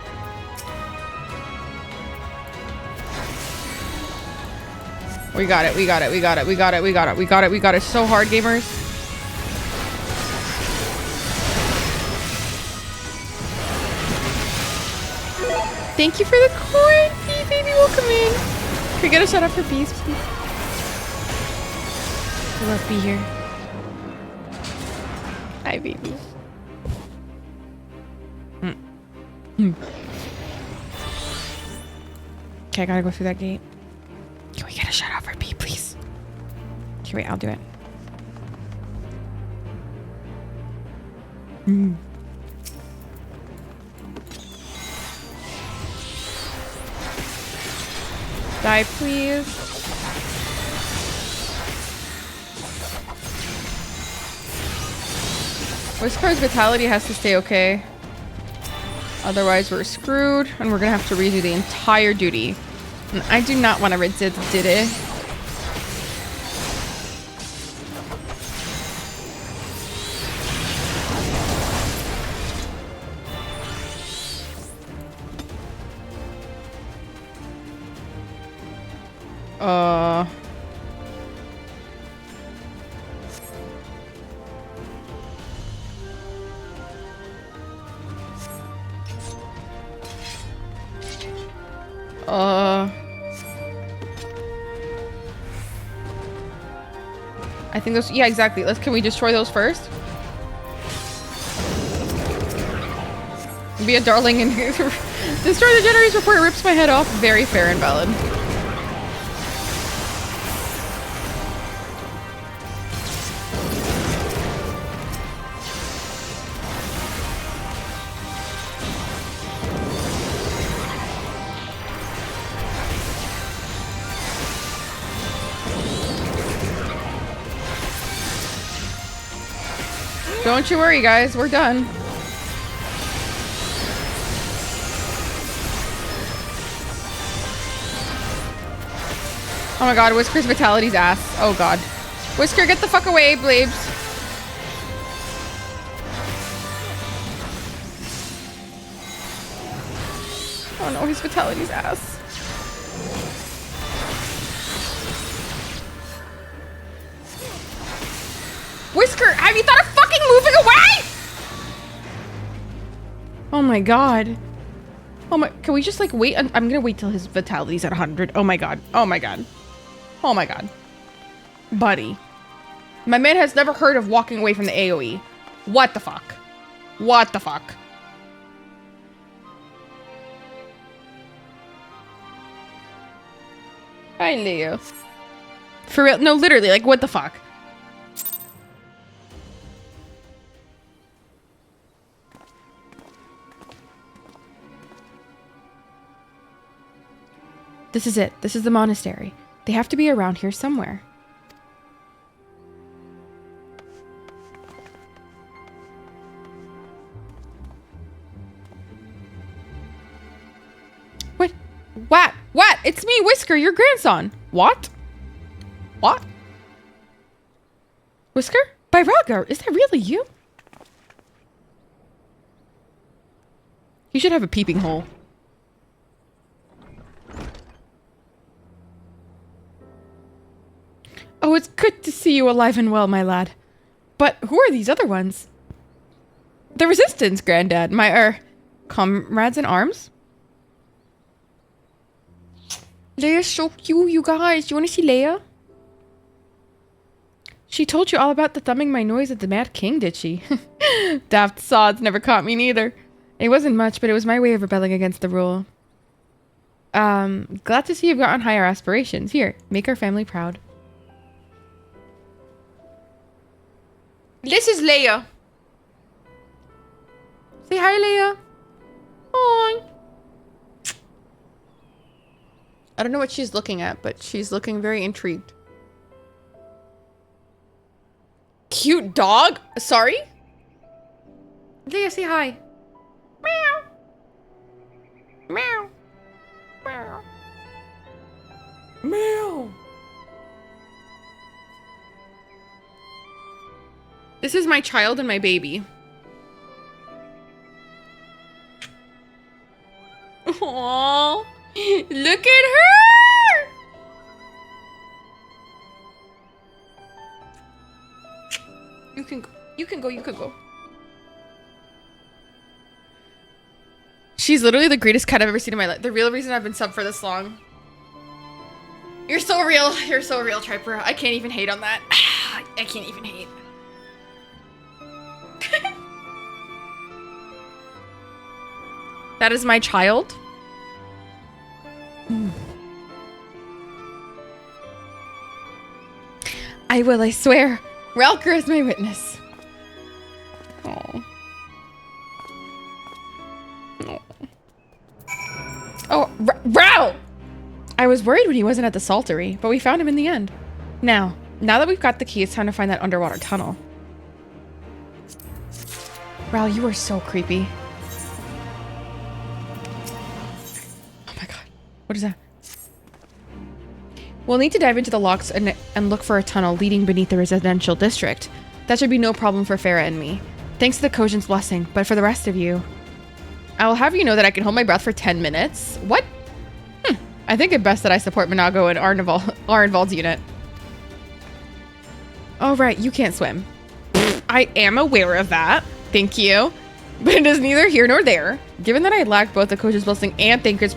We got it. We got it. We got it. We got it. We got it. We got it. We got it so hard, gamers. Thank you for the coin. Bee baby, welcome in. Can we get a shout out for bees, please? I love Bee here. Hi, baby. Okay, I gotta go through that gate. Can we get a shout out for Bee, please? Okay, wait, I'll do it. Die, please. Whisper's vitality has to stay okay. Otherwise, we're screwed, and we're gonna have to redo the entire duty. And I do not want to resist did it. I think those, yeah, exactly. Can we destroy those first? Be a darling and destroy the generators before it rips my head off. Very fair and valid. Don't you worry, guys. We're done. Oh my god, Whisker's vitality's ass. Oh god. Whisker, get the fuck away, Blabes. Oh no, his vitality's ass. Whisker, have you thought of fucking moving away? Oh my god. Oh my, can we just like wait? I'm gonna wait till his vitality's at 100. Oh my god. Oh my god. Oh my god. Buddy. My man has never heard of walking away from the AoE. What the fuck? What the fuck? Hi, Leo. For real? No, literally, like, what the fuck? This is it. This is the monastery. They have to be around here somewhere. What? What? What? It's me, Whisker, your grandson. What? What? Whisker? By Raga, is that really you? You should have a peeping hole. Oh, it's good to see you alive and well, my lad. But who are these other ones? The Resistance, Granddad. My, comrades in arms? Leia's so cute, you guys. You want to see Leia? She told you all about the thumbing my noise at the Mad King, did she? Daft sods never caught me neither. It wasn't much, but it was my way of rebelling against the rule. Glad to see you've gotten higher aspirations. Here, make our family proud. This is Leia. Say hi, Leia. Hi. I don't know what she's looking at, but she's looking very intrigued. Cute dog? Sorry? Leia, say hi. Meow. Meow. Meow. Meow. This is my child and my baby. Aww. Look at her! You can go. You can go. You can go. She's literally the greatest cat I've ever seen in my life. The real reason I've been subbed for this long. You're so real. You're so real, Triper. I can't even hate on that. I can't even hate. That is my child. I will, I swear. Ralker is my witness. Oh. Oh, Ral! I was worried when he wasn't at the Saltery, but we found him in the end. Now that we've got the key, it's time to find that underwater tunnel. Ral, you are so creepy. Oh my god. What is that? We'll need to dive into the locks and look for a tunnel leading beneath the residential district. That should be no problem for Farah and me. Thanks to the Kojin's blessing, but for the rest of you... I will have you know that I can hold my breath for 10 minutes. What? I think it best that I support Minago and Arnvald's unit. Oh, right. You can't swim. I am aware of that. Thank you. But it is neither here nor there. Given that I lack both the Kojin's blessing and Thancred's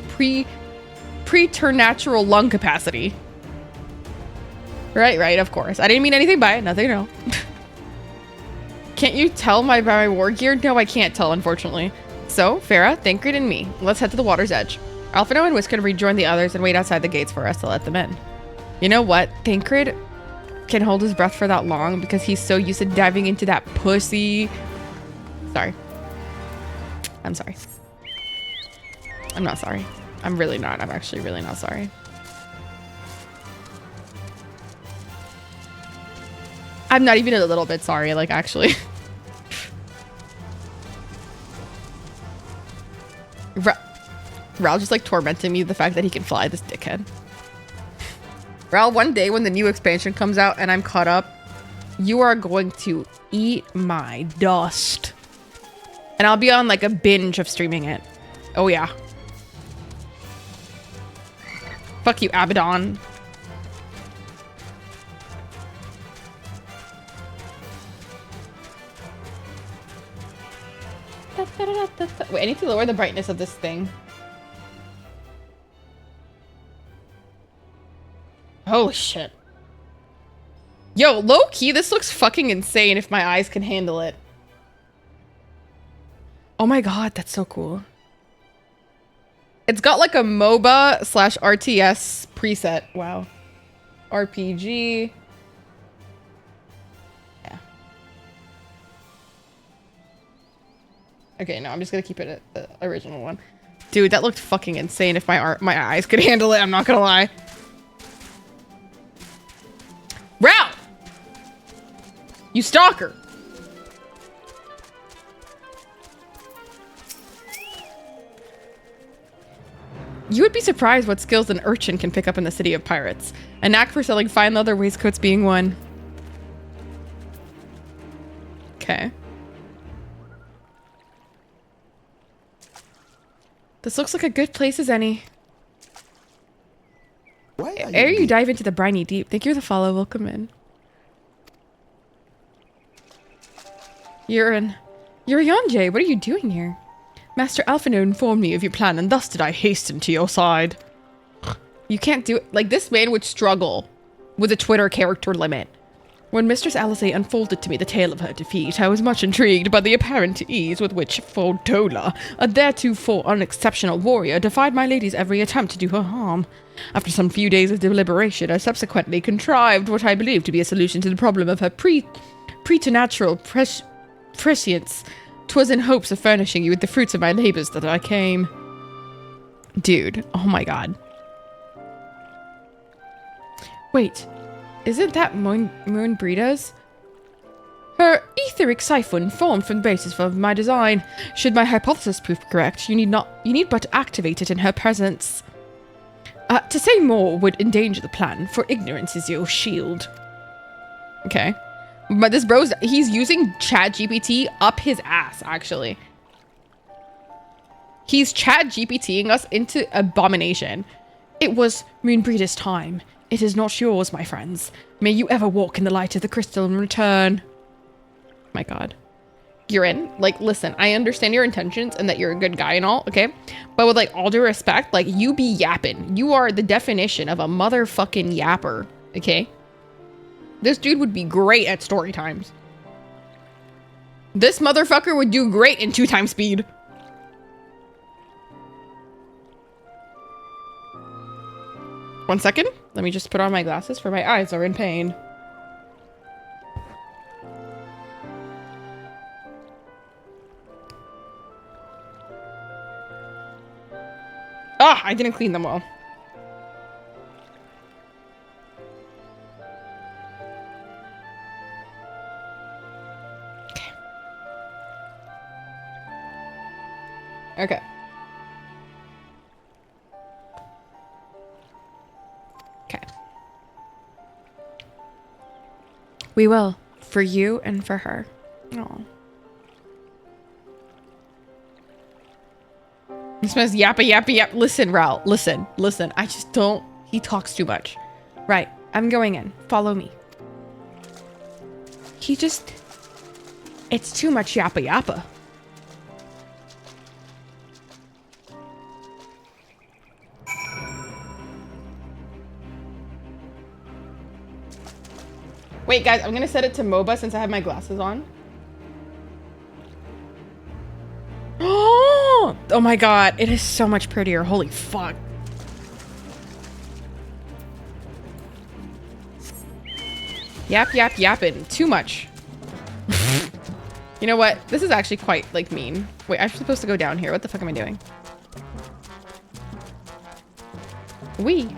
preternatural lung capacity. Right, of course. I didn't mean anything by it. Nothing, no. Can't you tell by my war gear? No, I can't tell, unfortunately. So, Farah, Thancred, and me. Let's head to the water's edge. Alphino and Whisk can rejoin the others and wait outside the gates for us to let them in. You know what? Thancred can hold his breath for that long because he's so used to diving into that pussy. Sorry. I'm sorry. I'm not sorry. I'm really not. I'm actually really not sorry. I'm not even a little bit sorry, like, actually. Ral just like tormenting me with the fact that he can fly, this dickhead. Ral, one day when the new expansion comes out and I'm caught up, you are going to eat my dust. And I'll be on like a binge of streaming it. Oh yeah. Fuck you, Abaddon. Wait, I need to lower the brightness of this thing. Holy shit. Yo, low-key, this looks fucking insane if my eyes can handle it. Oh my god, that's so cool. It's got like a MOBA / RTS preset. Wow. RPG. Yeah. Okay, no, I'm just gonna keep it at the original one. Dude, that looked fucking insane if my eyes could handle it, I'm not gonna lie. Ral! You stalker! You would be surprised what skills an urchin can pick up in the city of pirates. A knack for selling fine leather waistcoats being one. Okay. This looks like a good place as any. Ere you dive into the briny deep, thank you for the follow. Welcome in. You're Yonjay. What are you doing here? Master Alphino informed me of your plan, and thus did I hasten to your side. You can't do it. Like, this man would struggle with a Twitter character limit. When Mistress Alizé unfolded to me the tale of her defeat, I was much intrigued by the apparent ease with which Fordola, a theretofore unexceptional warrior, defied my lady's every attempt to do her harm. After some few days of deliberation, I subsequently contrived what I believed to be a solution to the problem of her preternatural prescience. 'Twas in hopes of furnishing you with the fruits of my labors that I came. Dude, oh my god. Wait, isn't that Moon Brida's? Her etheric siphon formed from the basis of my design. Should my hypothesis prove correct, you need but to activate it in her presence. To say more would endanger the plan, for ignorance is your shield. Okay. But this bro's, he's using ChatGPT up his ass, actually. He's ChatGPTing us into abomination. It was Moonbreeder's time. It is not yours, my friends. May you ever walk in the light of the crystal in return. My god. You're in. Like, listen, I understand your intentions and that you're a good guy and all, okay? But with, like, all due respect, like, you be yapping. You are the definition of a motherfucking yapper, okay? This dude would be great at story times. This motherfucker would do great in 2x speed. One second. Let me just put on my glasses for my eyes are in pain. Ah, I didn't clean them well. Okay. Okay. We will. For you and for her. Aw. He smells yappa. Listen, Raul. Listen. I just don't... He talks too much. Right. I'm going in. Follow me. He just... It's too much yappa. Wait, guys, I'm gonna set it to MOBA since I have my glasses on. Oh my god, it is so much prettier. Holy fuck. Yapping. Too much. You know what? This is actually quite, like, mean. Wait, I'm supposed to go down here. What the fuck am I doing? Wee.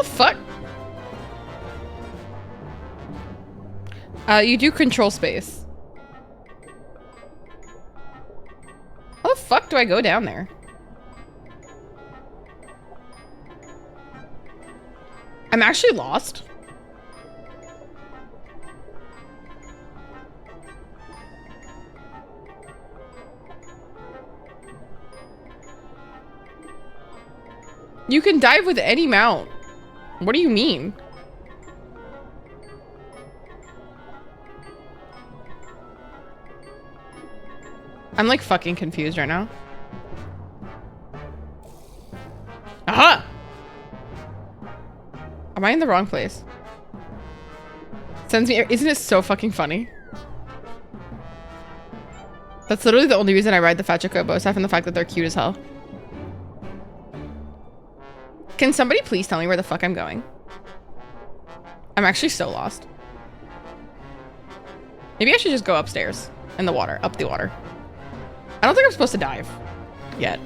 Fuck. You do control space. How the fuck do I go down there? I'm actually lost. You can dive with any mount. What do you mean? I'm like fucking confused right now. Aha! Am I in the wrong place? Sends me, isn't it so fucking funny? That's literally the only reason I ride the Fat Chocobo, aside from the fact that they're cute as hell. Can somebody please tell me where the fuck I'm going? I'm actually so lost. Maybe I should just go upstairs in the water, up the water. I don't think I'm supposed to dive yet.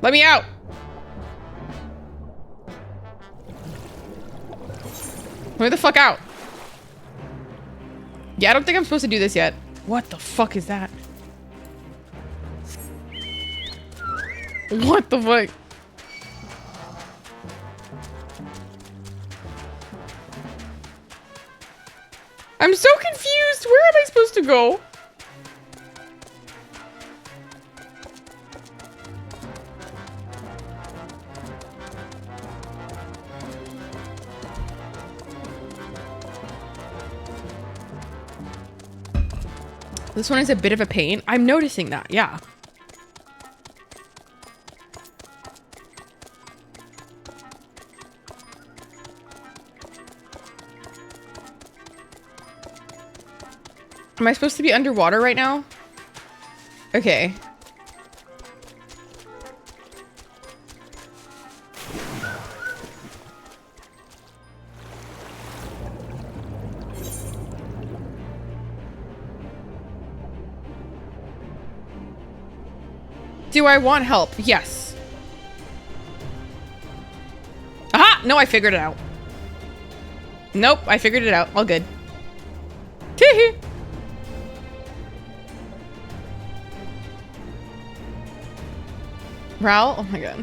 Let me out! Let me the fuck out. Yeah, I don't think I'm supposed to do this yet. What the fuck is that? What the fuck? I'm so confused. Where am I supposed to go? This one is a bit of a pain. I'm noticing that, yeah. Am I supposed to be underwater right now? Okay. Do I want help? Yes. Aha! No, I figured it out. Nope, I figured it out. All good. Tee-hee. Ral? Oh my god.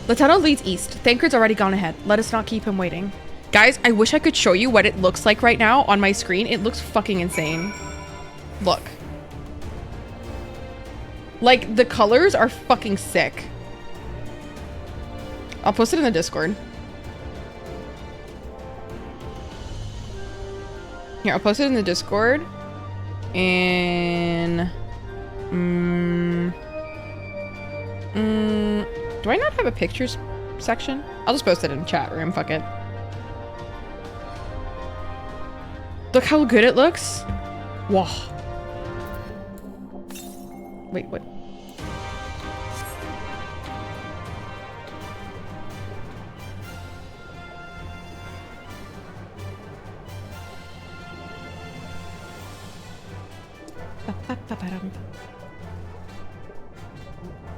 The tunnel leads east. Thancred's already gone ahead. Let us not keep him waiting. Guys, I wish I could show you what it looks like right now on my screen. It looks fucking insane. Look. Like, the colors are fucking sick. I'll post it in the Discord. Here, I'll post it in the Discord. And... do I not have a pictures section? I'll just post it in the chat room. Fuck it. Look how good it looks. Whoa. Wait, what?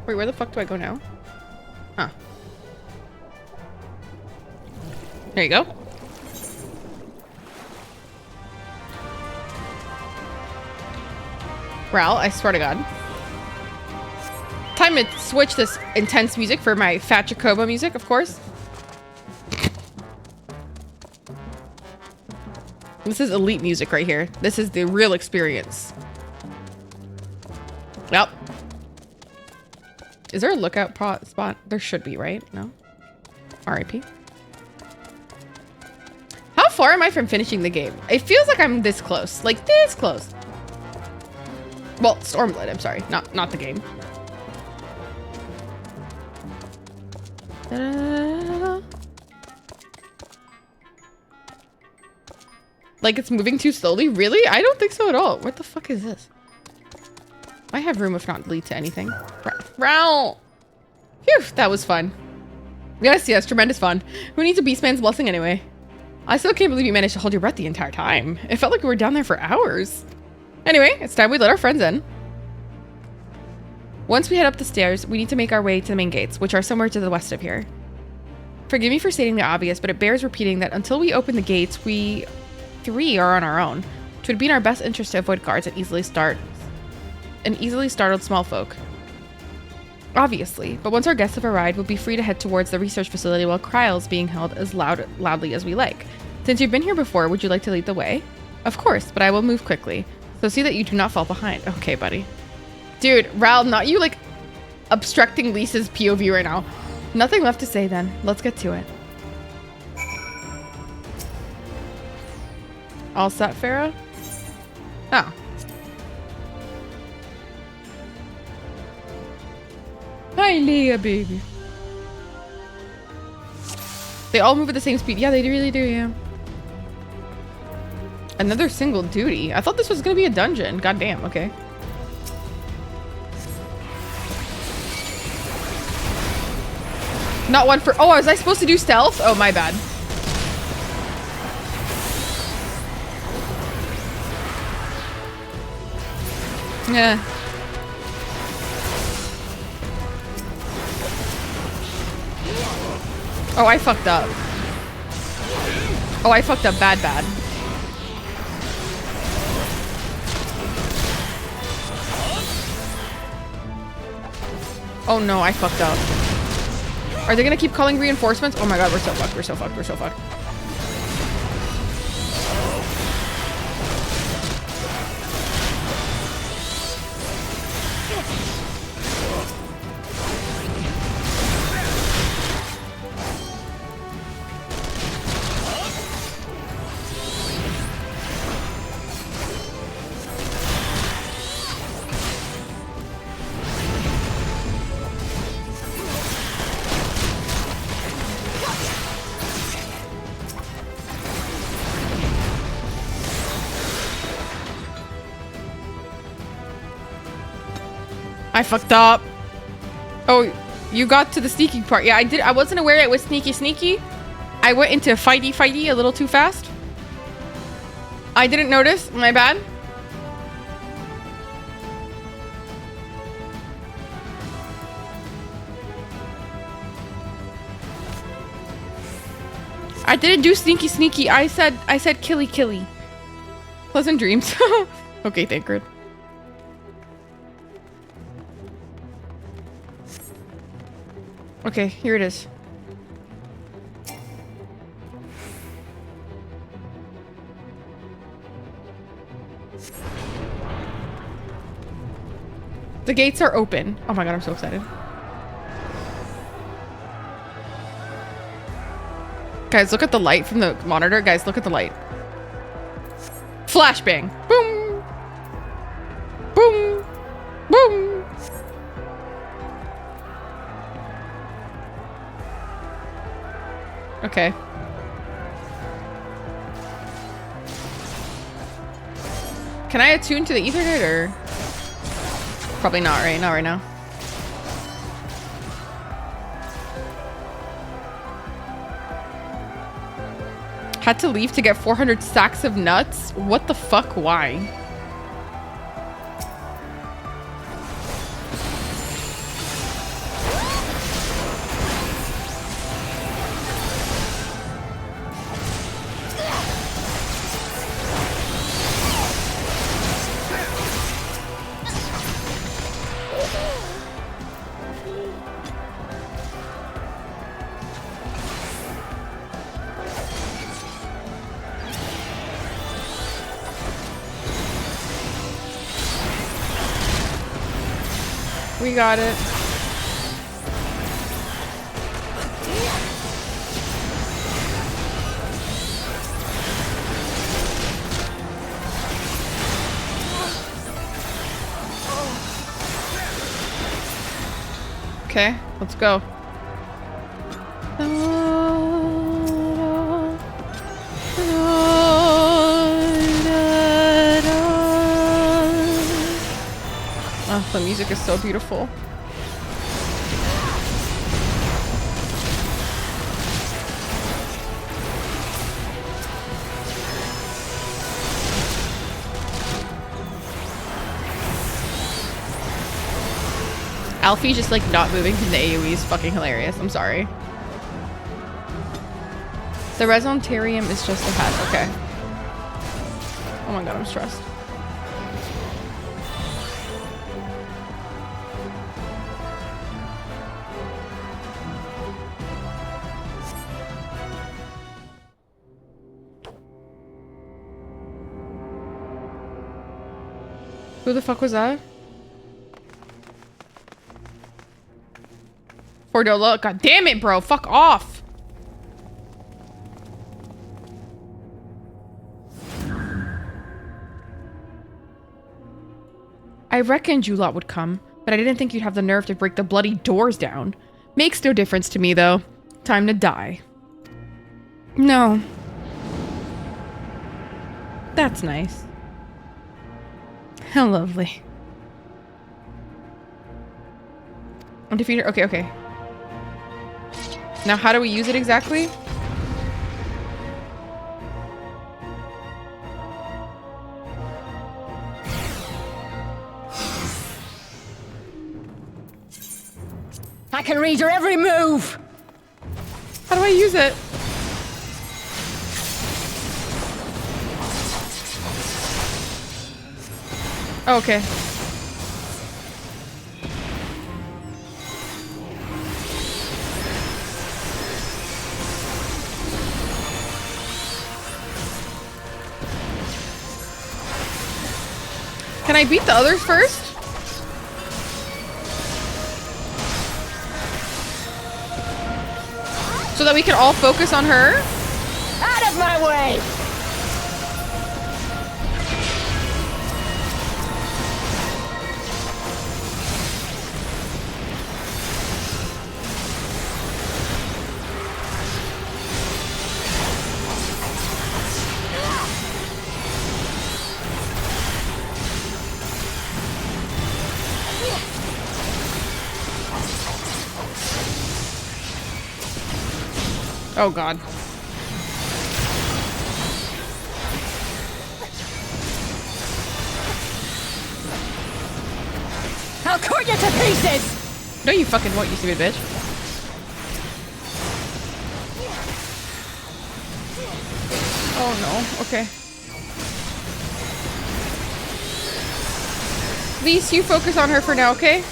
Wait, where the fuck do I go now? Huh. There you go. Ral, I swear to God. Time to switch this intense music for my Fat Jacoba music, of course. This is elite music right here. This is the real experience. Yep. Is there a lookout spot? There should be, right? No? RIP. How far am I from finishing the game? It feels like I'm this close. Like, this close. Well, Stormblood, I'm sorry. Not the game. Da-da-da-da-da. Like, it's moving too slowly? Really? I don't think so at all. What the fuck is this? I have room if not lead to anything. Ral! Phew, that was fun. Yes, tremendous fun. Who needs a Beastman's blessing anyway? I still can't believe you managed to hold your breath the entire time. It felt like we were down there for hours. Anyway, it's time we let our friends in. Once we head up the stairs, we need to make our way to the main gates, which are somewhere to the west of here. Forgive me for stating the obvious, but it bears repeating that until we open the gates, we three are on our own. It would be in our best interest to avoid guards and easily startled small folk. Obviously, but once our guests have arrived, we'll be free to head towards the research facility while Kryle's being held as loudly as we like. Since you've been here before, would you like to lead the way? Of course, but I will move quickly. So see that you do not fall behind. Okay, buddy. Dude, Ral, not you like obstructing Lisa's POV right now. Nothing left to say then. Let's get to it. All set, Farah? Oh. Hi, Leah, baby. They all move at the same speed. Yeah, they really do, yeah. Another single duty. I thought this was gonna be a dungeon. Goddamn, okay. Not one for... Oh, was I supposed to do stealth? Oh, my bad. Yeah. Oh, I fucked up. Oh, I fucked up bad. Oh no, I fucked up. Are they gonna keep calling reinforcements? Oh my god, we're so fucked. I fucked up. Oh, you got to the sneaking part. Yeah, I did. I wasn't aware it was sneaky. I went into fighty a little too fast. I didn't notice. My bad. I didn't do sneaky. I said killy. Pleasant dreams. Okay, Thancred. Okay, here it is. The gates are open. Oh my god, I'm so excited. Guys, look at the light from the monitor. Guys, look at the light. Flashbang. Boom. Boom. Boom. Okay. Can I attune to the Ethernet or? Probably not, right? Not right now. Had to leave to get 400 sacks of nuts? What the fuck? Why? We got it. Okay, let's go. Oh, the music is so beautiful. Alfie just like not moving from the AoE is fucking hilarious. I'm sorry. The Resontarium is just a hat. Okay. Oh my god, I'm stressed. Who the fuck was that? Fordola, god damn it, bro. Fuck off. I reckoned you lot would come, but I didn't think you'd have the nerve to break the bloody doors down. Makes no difference to me, though. Time to die. No. That's nice. How lovely. Undefeated. Okay, okay. Now, how do we use it exactly? I can read your every move. How do I use it? Oh, okay. Can I beat the others first? So that we can all focus on her? Out of my way! Oh god. I'll cut you to pieces! No, you fucking won't, you stupid bitch. Oh no, okay. Lise, you focus on her for now, okay?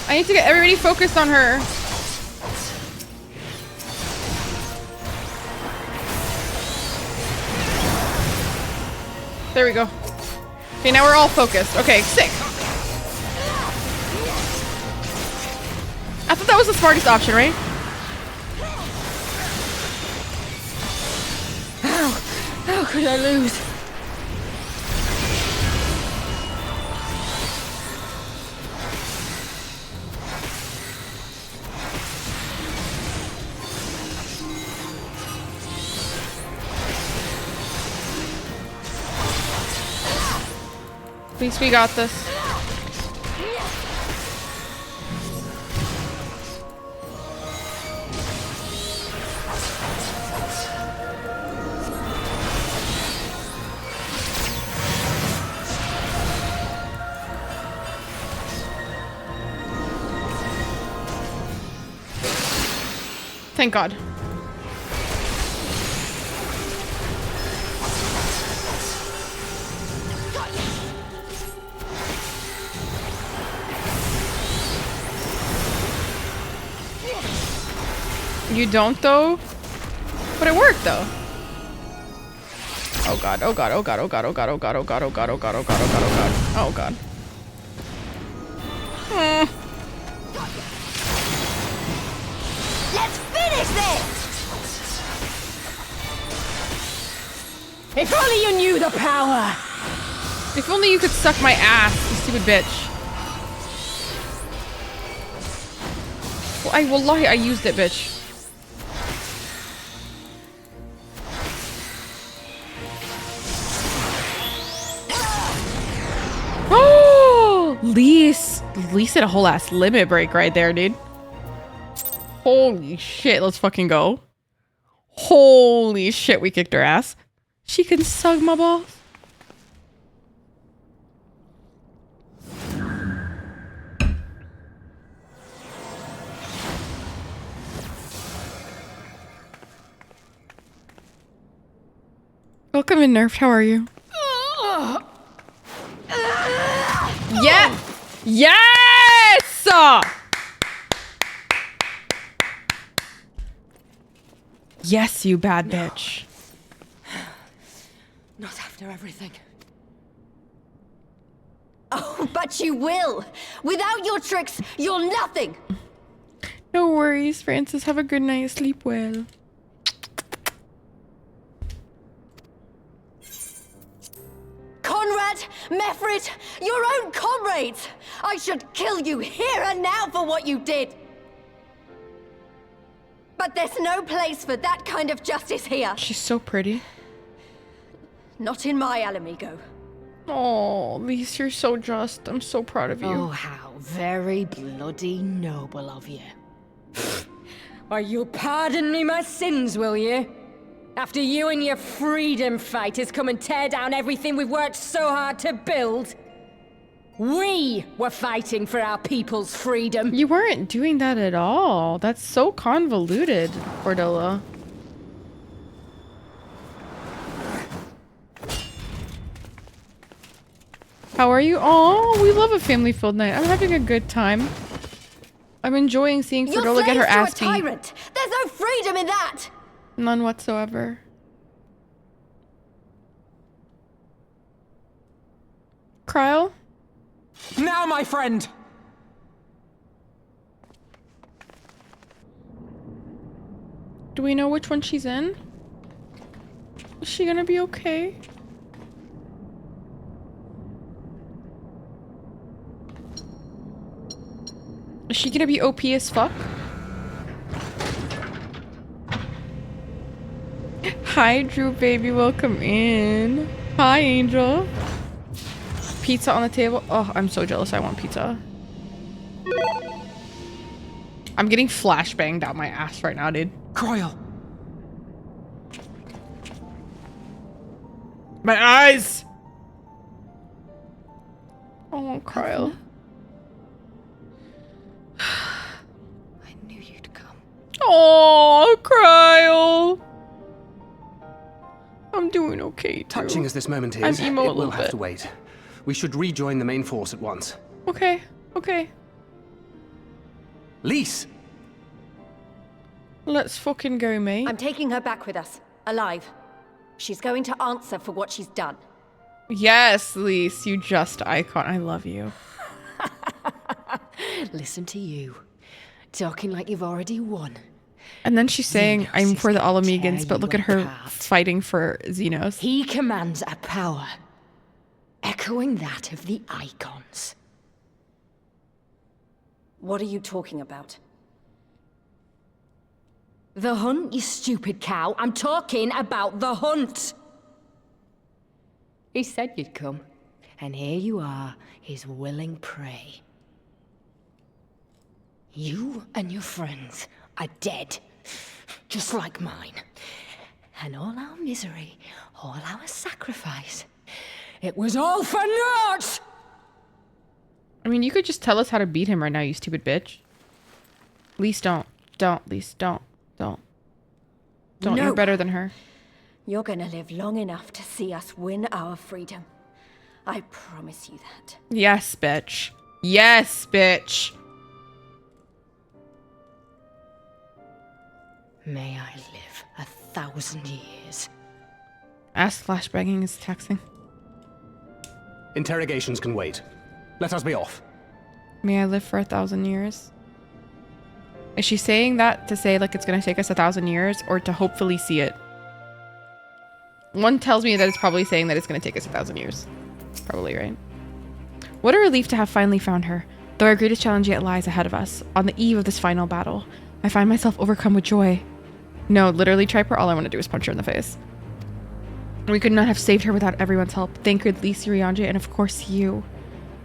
I need to get everybody focused on her. There we go. Okay, now we're all focused. Okay, sick. I thought that was the smartest option, right? How could I lose? Please, we got this. Thank God. You don't though? But it worked though. Oh god, oh god, oh god, oh god, oh god, oh god, oh god, oh god, oh god, oh god, oh god, oh god. Oh god. Let's finish this! If only you knew the power! If only you could suck my ass, you stupid bitch. Well, wallahi, I used it, bitch. Oh! Lise did a whole ass limit break right there, dude. Holy shit, let's fucking go. Holy shit, we kicked her ass. She can suck my balls. Welcome in, Nerfed. How are you? Yeah! Yes! Yes, you bad bitch. Not after everything. Oh, but you will! Without your tricks, you're nothing! No worries, Francis. Have a good night. Sleep well. Conrad, Mefrid, your own comrades! I should kill you here and now for what you did! But there's no place for that kind of justice here. She's so pretty. Not in my Alamigo. Oh, Lise, you're so just. I'm so proud of you. Oh, how very bloody noble of you. Why, you'll pardon me my sins, will you? After you and your freedom fighters come and tear down everything we've worked so hard to build? We were fighting for our people's freedom. You weren't doing that at all. That's so convoluted, Cordella. How are you? Oh, we love a family-filled night. I'm having a good time. I'm enjoying seeing Cordella get her ass beat. Tyrant. There's no freedom in that! None whatsoever. Kryle? Now, my friend! Do we know which one she's in? Is she gonna be okay? Is she gonna be OP as fuck? Hi, Drew baby, welcome in. Hi, Angel. Pizza on the table. Oh, I'm so jealous. I want pizza. I'm getting flashbanged out my ass right now, dude. Croyle! My eyes! Oh, Cryle. I knew you'd come. Oh, Cryle. I'm doing okay, too. Touching as this moment I'm is, emo a it will little have bit. to wait. We should rejoin the main force at once. Okay, okay. Lise! Let's fucking go, mate. I'm taking her back with us, alive. She's going to answer for what she's done. Yes, Lise, you just icon. I love you. Listen to you. Talking like you've already won. And then she's saying, Xenos I'm for the is gonna Alamegans, tear but you look at her apart. fighting for Xenos. He commands a power, echoing that of the Icons. What are you talking about? The hunt, you stupid cow. I'm talking about the hunt. He said you'd come, and here you are, his willing prey. You and your friends are dead, just like mine. And all our misery, all our sacrifice, it was all for naught! I mean, you could just tell us how to beat him right now, you stupid bitch. Lise, don't. Don't, Lise, don't. Don't. Don't. No. You're better than her. You're gonna live long enough to see us win our freedom. I promise you that. Yes, bitch. Yes, bitch. May I live 1,000 years. Ass flashbanging is taxing. Interrogations can wait. Let us be off. May I live for 1,000 years? Is she saying that to say like it's gonna take us 1,000 years or to hopefully see it? One tells me that it's probably saying that it's gonna take us 1,000 years. Probably, right? What a relief to have finally found her. Though our greatest challenge yet lies ahead of us. On the eve of this final battle, I find myself overcome with joy. No, literally, Triper, all I want to do is punch her in the face. We could not have saved her without everyone's help. Thank you, Lise, Urianger, and of course you.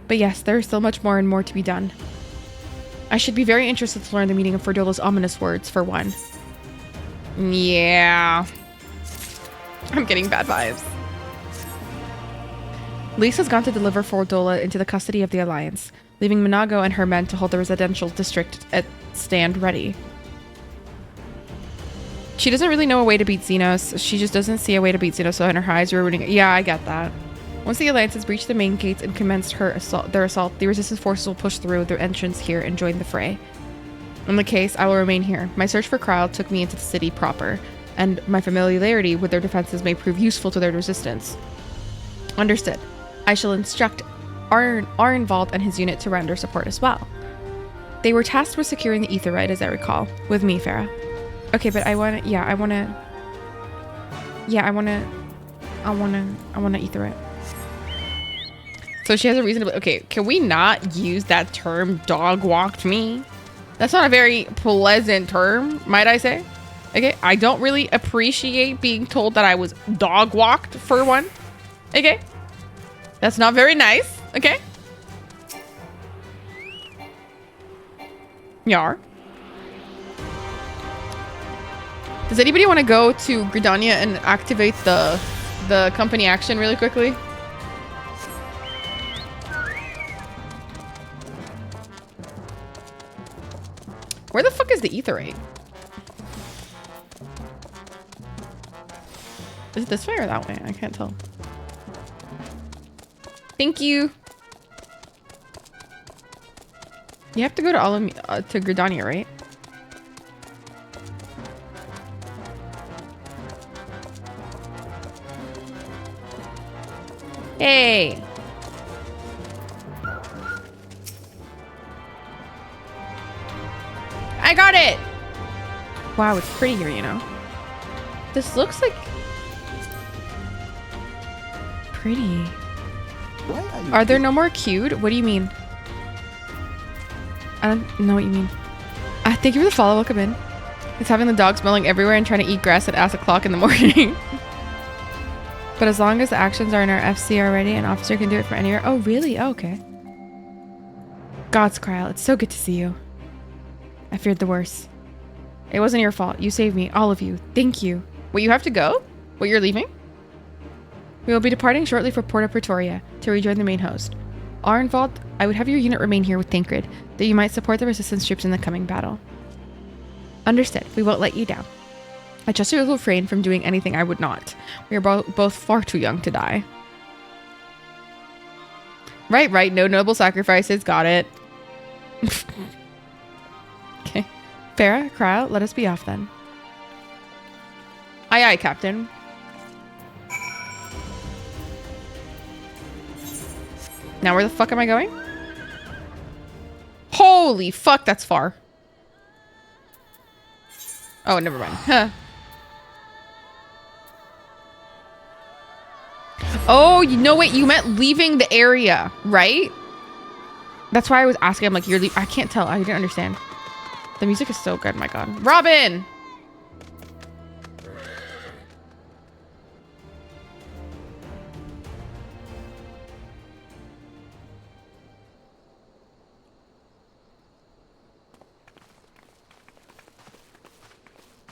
But yes, there is still much more and more to be done. I should be very interested to learn the meaning of Ferdola's ominous words, for one. Yeah. I'm getting bad vibes. Lise has gone to deliver Fordola into the custody of the Alliance, leaving Minago and her men to hold the residential district at stand ready. She doesn't really know a way to beat Xenos. She just doesn't see a way to beat Xenos, so in her eyes are ruining it. Yeah, I get that. Once the Alliance has breached the main gates and commenced their assault, the Resistance forces will push through their entrance here and join the fray. In the case, I will remain here. My search for Kryle took me into the city proper, and my familiarity with their defenses may prove useful to their resistance. Understood. I shall instruct Arnvald and his unit to render support as well. They were tasked with securing the Aetheryte, as I recall, with me, Farah. Okay, but I want to Aetheryte. So she has a reason to, okay, can we not use that term dog walked me? That's not a very pleasant term, might I say? Okay, I don't really appreciate being told that I was dog walked, for one. Okay, that's not very nice. Okay, Yar. Does anybody want to go to Gridania and activate the company action really quickly? Where the fuck is the Aetheryte? Is it this way or that way? I can't tell. Thank you. You have to go to Gridania, right? Hey. I got it. Wow, it's pretty here, you know. This looks like pretty. Are there no more queued? What do you mean? I don't know what you mean. Thank you for the follow. Welcome in. It's having the dog smelling everywhere and trying to eat grass at ass o'clock in the morning. But as long as the actions are in our FC already, an officer can do it from anywhere. Oh, really? Oh, okay. God's Kryle, it's so good to see you. I feared the worst. It wasn't your fault. You saved me. All of you. Thank you. Wait, you have to go? Wait, you're leaving? We will be departing shortly for Porta Pretoria to rejoin the main host. Arnvald, I would have your unit remain here with Tancred, that you might support the resistance troops in the coming battle. Understood. We won't let you down. I trust you will refrain from doing anything I would not. We are both far too young to die. Right. No noble sacrifices. Got it. Okay. Farah, Crowd, let us be off then. Aye, Captain. Now where the fuck am I going? Holy fuck, that's far. Oh, never mind. Huh. Oh, wait, you meant leaving the area, right? That's why I was asking. I'm like, I can't tell. I didn't understand. The music is so good, my god. Robin!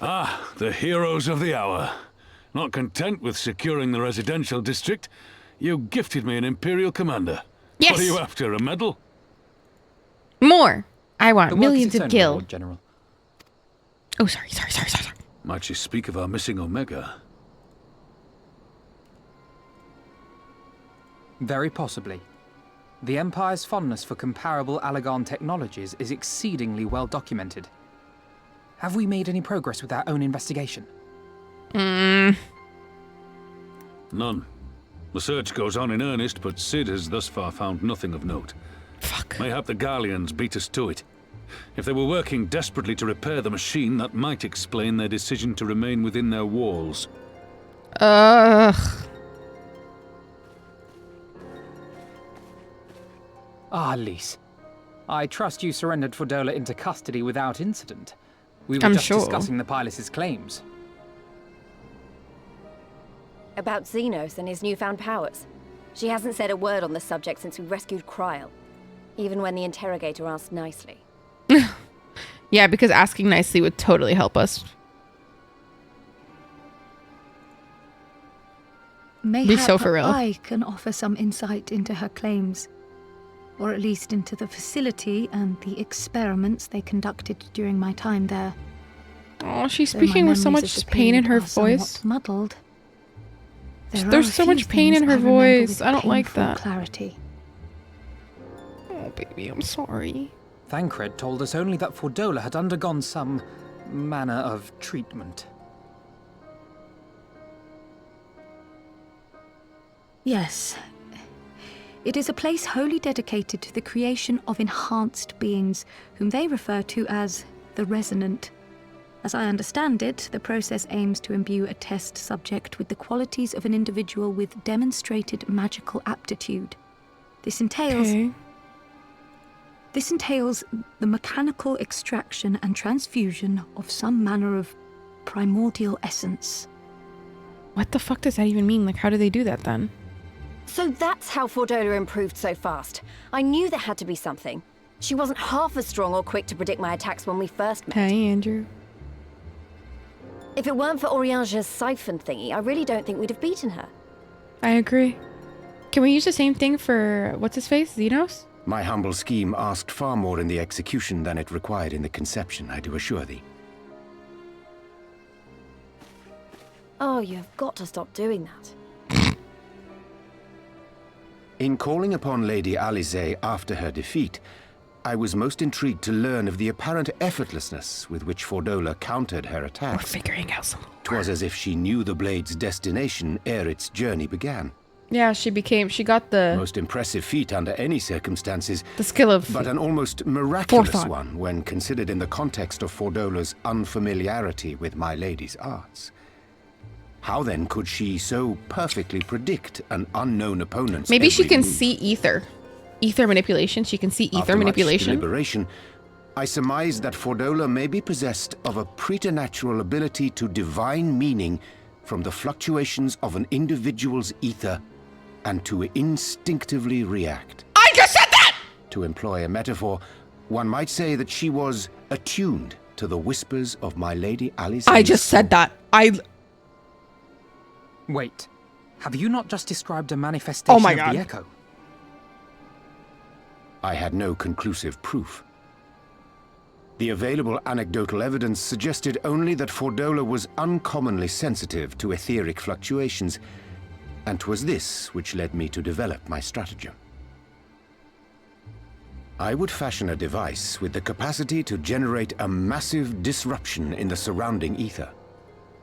Ah, the heroes of the hour. Not content with securing the residential district, you gifted me an Imperial commander. Yes. What are you after, a medal? More. I want The work millions is of its own gil. reward, General. Oh, sorry. Might you speak of our missing Omega? Very possibly. The Empire's fondness for comparable Allagan technologies is exceedingly well documented. Have we made any progress with our own investigation? None. The search goes on in earnest, but Cid has thus far found nothing of note. Fuck. Mayhap the Garleans beat us to it. If they were working desperately to repair the machine, that might explain their decision to remain within their walls. Ugh. Ah, Lise. I trust you surrendered Fordola into custody without incident. We were I'm just sure. discussing the pilot's claims. About Xenos and his newfound powers. She hasn't said a word on the subject since we rescued Kryl, even when the interrogator asked nicely. Yeah, because asking nicely would totally help us. Mayhap so for real. I can offer some insight into her claims, or at least into the facility and the experiments they conducted during my time there. Oh, she's Though my speaking with so memories of much the pain in period her are somewhat voice. muddled. There are There's a so few much pain in things her I remember voice. with I don't like painful that. Clarity. Oh, baby, I'm sorry. Thancred told us only that Fordola had undergone some manner of treatment. Yes. It is a place wholly dedicated to the creation of enhanced beings, whom they refer to as the Resonant. As I understand it, the process aims to imbue a test subject with the qualities of an individual with demonstrated magical aptitude. This entails the mechanical extraction and transfusion of some manner of primordial essence. What the fuck does that even mean? Like, how do they do that then? So that's how Fordola improved so fast. I knew there had to be something. She wasn't half as strong or quick to predict my attacks when we first met. Hey, Andrew. If it weren't for Oriange's siphon thingy, I really don't think we'd have beaten her. I agree. Can we use the same thing for, what's his face, Xenos? My humble scheme asked far more in the execution than it required in the conception, I do assure thee. Oh, you have got to stop doing that. In calling upon Lady Alisaie after her defeat, I was most intrigued to learn of the apparent effortlessness with which Fordola countered her attacks. We're figuring out some. 'Twas as if she knew the blade's destination ere its journey began. Yeah, she got the... Most impressive feat under any circumstances. The skill of... But an almost miraculous forethought. one when considered in the context of Fordola's unfamiliarity with my lady's arts. How then could she so perfectly predict an unknown opponent's Maybe she every can move? see ether. Ether manipulation. She can see ether After much manipulation. deliberation, I surmise that Fordola may be possessed of a preternatural ability to divine meaning from the fluctuations of an individual's ether and to instinctively react. I just said that! To employ a metaphor, one might say that she was attuned to the whispers of my lady Alice. I just said that. Wait, have you not just described a manifestation Oh my of God. the echo? I had no conclusive proof. The available anecdotal evidence suggested only that Fordola was uncommonly sensitive to etheric fluctuations, and 'twas this which led me to develop my stratagem. I would fashion a device with the capacity to generate a massive disruption in the surrounding ether.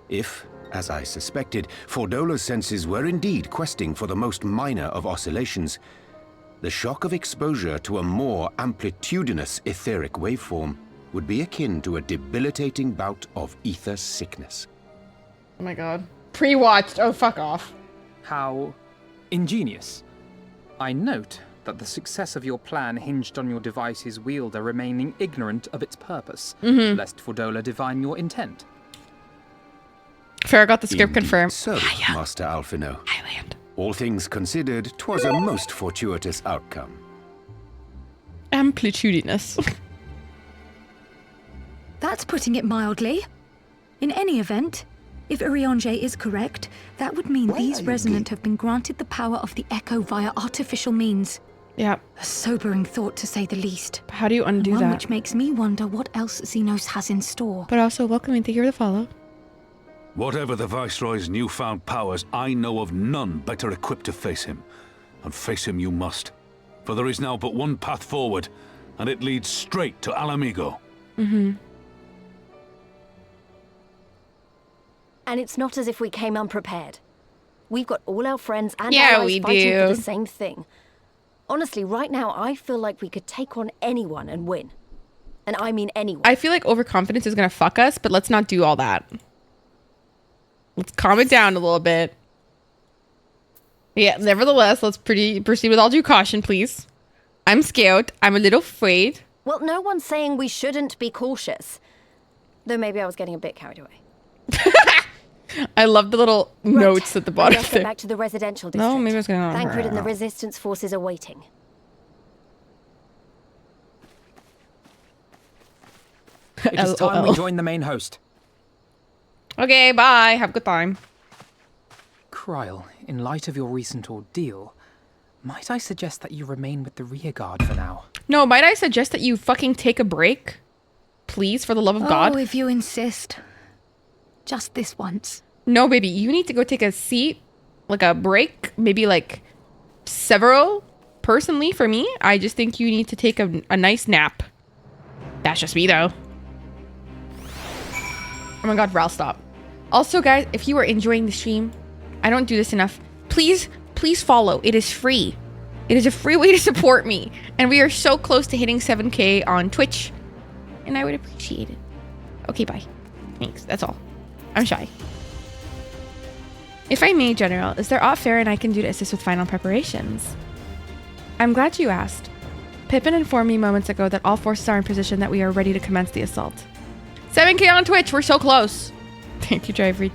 If, as I suspected, Fordola's senses were indeed questing for the most minor of oscillations, the shock of exposure to a more amplitudinous etheric waveform would be akin to a debilitating bout of ether sickness. Oh my god. Pre-watched. Oh, fuck off. How ingenious. I note that the success of your plan hinged on your device's wielder remaining ignorant of its purpose, lest Fordola divine your intent. Fair, got the script confirmed. So, Master Alphino. Highland. All things considered, 'twas a most fortuitous outcome. Amplitudinous. That's putting it mildly. In any event, if Urianger is correct, that would mean these Resonant have been granted the power of the Echo via artificial means. Yeah. A sobering thought, to say the least. How do you undo One that? which makes me wonder what else Xenos has in store. But also, welcome and thank you for the follow. Whatever the Viceroy's newfound powers, I know of none better equipped to face him. And face him you must. For there is now but one path forward, and it leads straight to Alamigo. And it's not as if we came unprepared. We've got all our friends and allies fighting for the same thing. Honestly, right now, I feel like we could take on anyone and win. And I mean anyone. I feel like overconfidence is going to fuck us, but let's not do all that. Let's calm it down a little bit. Yeah, nevertheless, let's proceed with all due caution, please. I'm scared. I'm a little afraid. Well, no one's saying we shouldn't be cautious. Though maybe I was getting a bit carried away. I love the little notes at the bottom. Let's get back to the residential district. No, maybe I was going on. Thancred and the resistance forces are waiting. It is time we join the main host. Okay, bye. Have a good time. Kryl, in light of your recent ordeal, might I suggest that you remain with the rearguard for now? No, might I suggest that you fucking take a break? Please, for the love of God. Oh, if you insist. Just this once. No, baby, you need to go take a seat, like a break, maybe like several. Personally, for me, I just think you need to take a nice nap. That's just me, though. Oh my god, Ral, stop. Also, guys, if you are enjoying the stream, I don't do this enough. Please follow. It is free. It is a free way to support me. And we are so close to hitting 7K on Twitch. And I would appreciate it. Okay, bye. Thanks. That's all. I'm shy. If I may, General, is there aught Farron I can do to assist with final preparations? I'm glad you asked. Pippin informed me moments ago that all forces are in position, that we are ready to commence the assault. 7K on Twitch, we're so close. Thank you, Driver.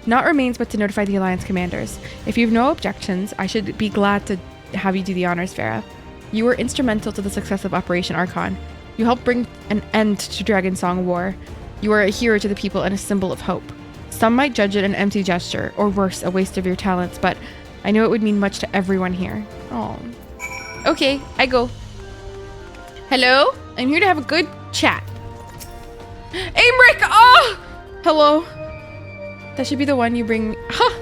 Naught remains but to notify the Alliance commanders. If you have no objections, I should be glad to have you do the honors, Farah. You were instrumental to the success of Operation Archon. You helped bring an end to Dragon Song War. You are a hero to the people and a symbol of hope. Some might judge it an empty gesture, or worse, a waste of your talents, but I know it would mean much to everyone here. Oh. Okay, I go. Hello? I'm here to have a good chat. Aimric! Oh! Hello. That should be the one you bring...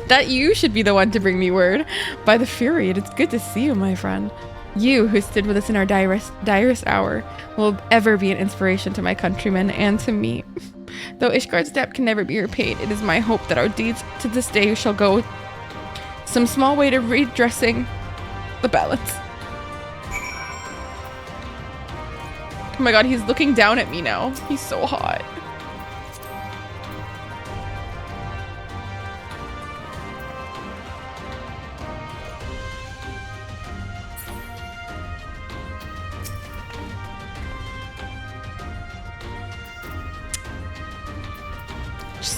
that you should be the one to bring me word. By the Fury, it's good to see you, my friend. You, who stood with us in our direst hour, will ever be an inspiration to my countrymen and to me. Though Ishgard's debt can never be repaid, it is my hope that our deeds to this day shall go some small way to redressing the balance. Oh my god, he's looking down at me now. He's so hot.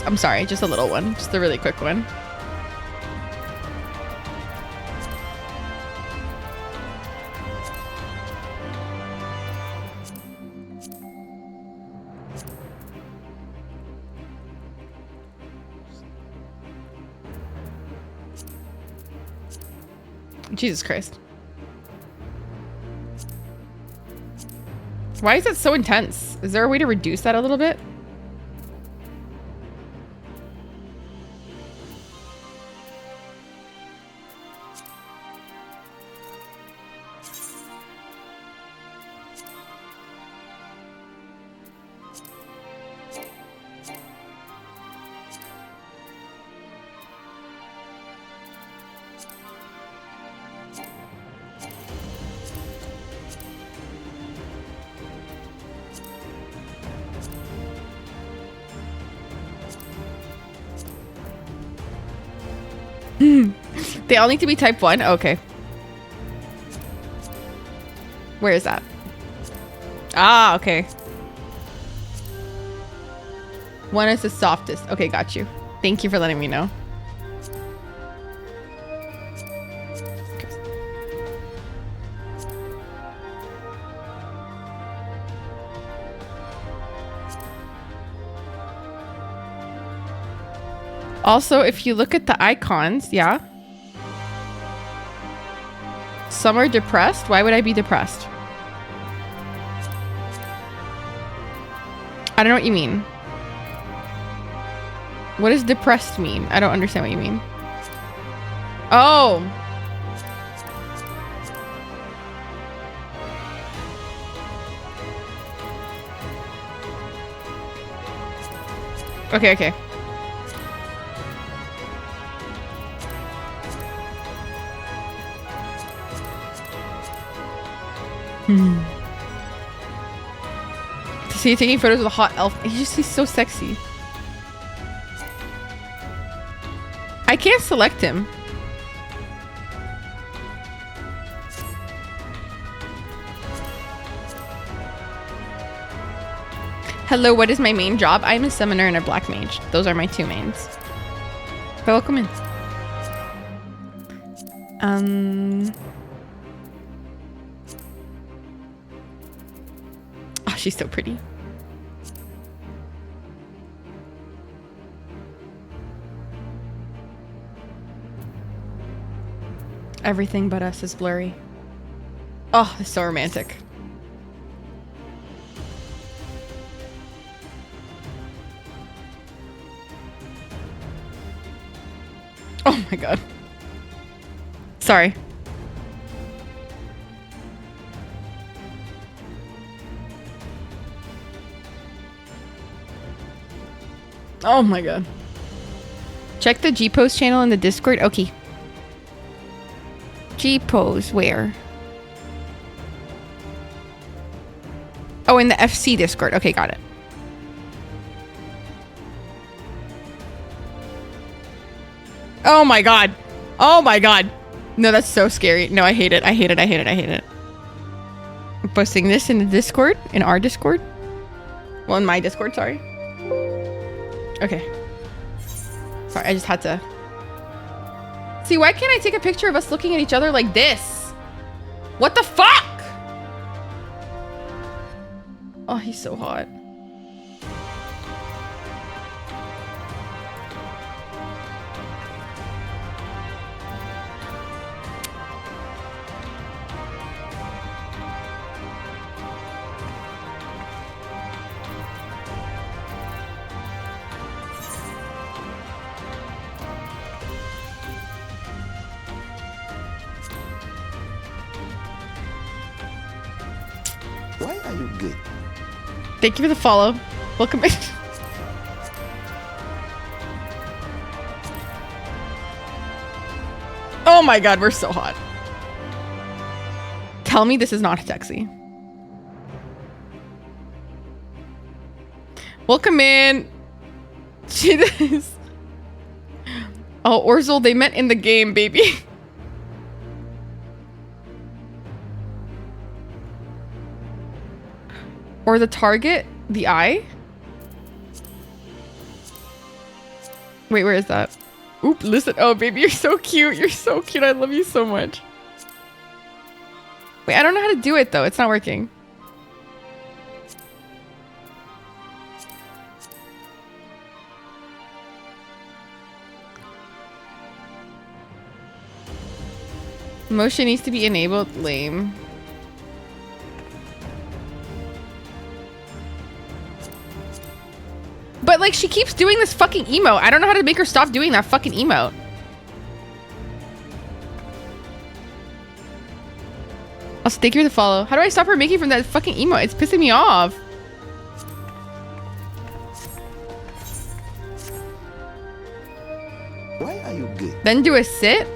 I'm sorry, just a little one. Just a really quick one. Jesus Christ. Why is that so intense? Is there a way to reduce that a little bit? They all need to be type 1? Okay. Where is that? Ah, okay. One is the softest. Okay, got you. Thank you for letting me know. Also, if you look at the icons, yeah. Some are depressed. Why would I be depressed? I don't know what you mean. What does depressed mean? I don't understand what you mean. Oh. Okay, okay. To see you taking photos with a hot elf. He's so sexy. I can't select him. Hello, what is my main job? I'm a summoner and a black mage. Those are my two mains. Welcome in. Oh, she's so pretty. Everything but us is blurry. Oh, it's so romantic. Oh my god. Sorry. Oh my god. Check the G-Pose channel in the Discord. Okay. G-Pose, where? Oh, in the FC Discord. Okay, got it. Oh my god. Oh my god. No, that's so scary. No, I hate it. I hate it. I hate it. I hate it. I'm posting this in the Discord. In our Discord. Well, in my Discord, sorry. Okay. Sorry, I just had to... See, why can't I take a picture of us looking at each other like this? What the fuck? Oh, he's so hot. Why are you good? Thank you for the follow. Welcome in. Oh my god, we're so hot. Tell me this is not sexy. Welcome in. Jesus. Oh, Orzel, they met in the game, baby. Or the target? The eye? Wait, where is that? Oop, listen. Oh, baby, you're so cute. You're so cute. I love you so much. Wait, I don't know how to do it, though. It's not working. Motion needs to be enabled. Lame. But like she keeps doing this fucking emote. I don't know how to make her stop doing that fucking emote. I'll stick you to follow. How do I stop her making from that fucking emote? It's pissing me off. Why are you gay? Then do a sit.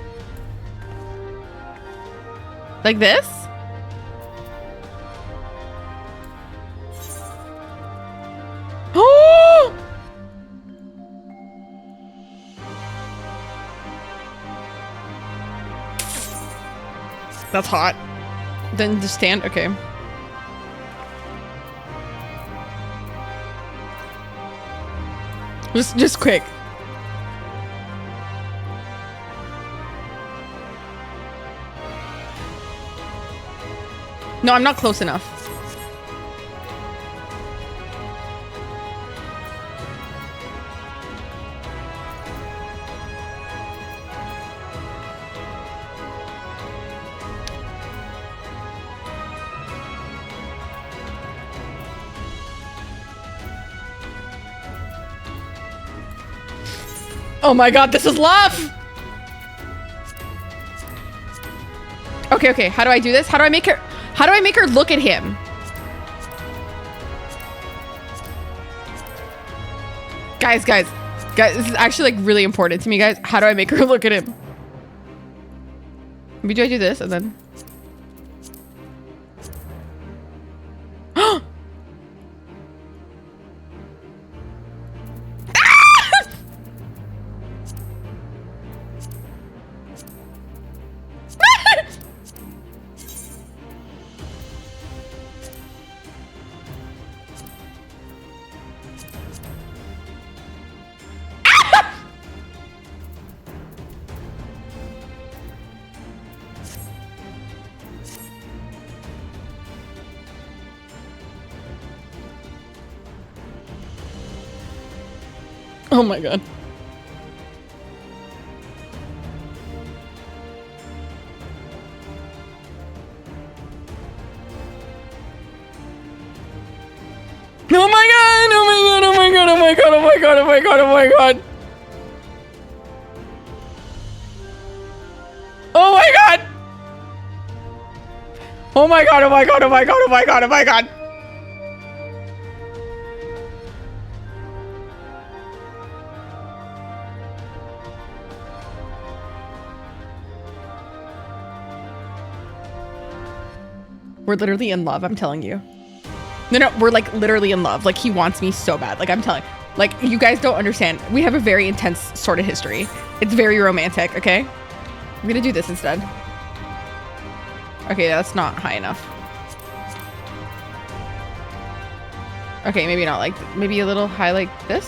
Like this? Oh! That's hot. Then just stand. Okay. Just quick. No, I'm not close enough. Oh my god, this is love! Okay, okay, how do I do this? How do I make her look at him? Guys, this is actually like really important to me, guys. How do I make her look at him? Maybe do I do this and then... Oh my god. Oh my god, oh my god, oh my god, oh my god, oh my god, oh my god, oh my god. Oh my god. Oh my god, oh my god, oh my god, oh my god, oh my god. We're literally in love, I'm telling you. No, we're like literally in love. Like he wants me so bad. Like I'm telling, like you guys don't understand. We have a very intense sort of history. It's very romantic, okay? I'm gonna do this instead. Okay, that's not high enough. Okay, maybe not like, maybe a little high like this.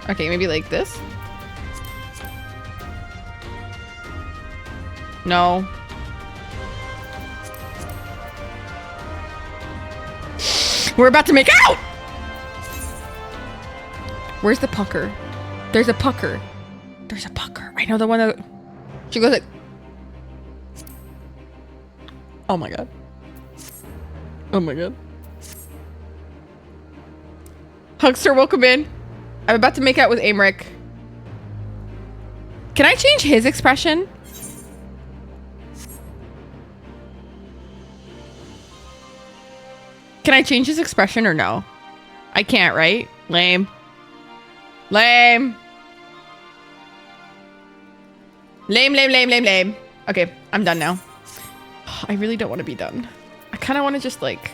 Okay, maybe like this. No. We're about to make out! Where's the pucker? There's a pucker. There's a pucker. I know the one that... She goes like... Oh my god. Oh my god. Huckster, welcome in. I'm about to make out with Aymeric. Can I change his expression? Can I change his expression or no? I can't, right? Lame. Lame. Lame, lame, lame, lame, lame. Okay, I'm done now. I really don't want to be done. I kind of want to just like...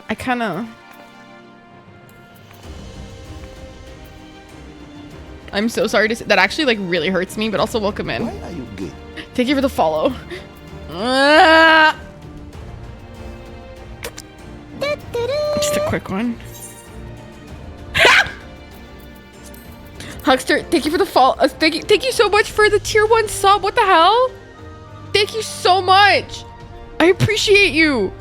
I kind of... I'm so sorry to say that actually like really hurts me, but also welcome in. Why are you gay? Thank you for the follow. Just a quick one. Huckster, thank you for the follow. Thank you so much for the tier 1 sub. What the hell? Thank you so much. I appreciate you.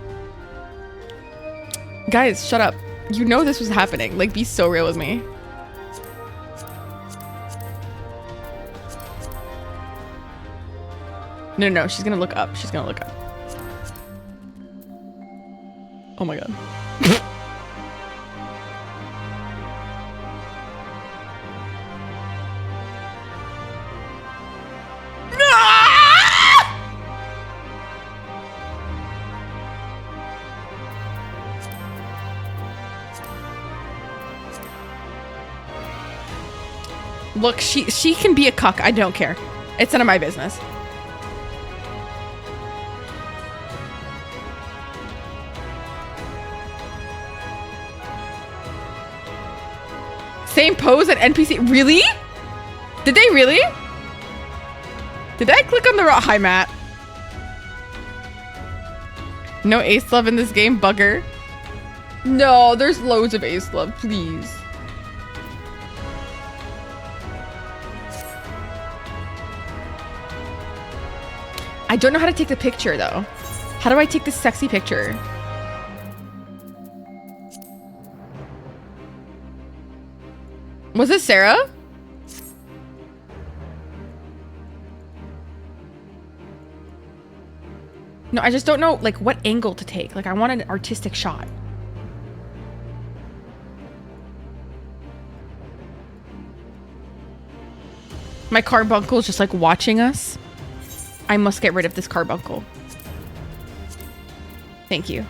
Guys, shut up. You know this was happening. Like, be so real with me. No, no, she's gonna look up. She's gonna look up. Oh my god. Look, she can be a cuck. I don't care. It's none of my business. Same pose at NPC. Really? Did they really? Did I click on the wrong? Hi, Matt. No ace love in this game, bugger. No, there's loads of ace love, please. I don't know how to take the picture though. How do I take this sexy picture? Was this Sarah? No, I just don't know like what angle to take. Like I want an artistic shot. My carbuncle is just like watching us. I must get rid of this carbuncle. Thank you.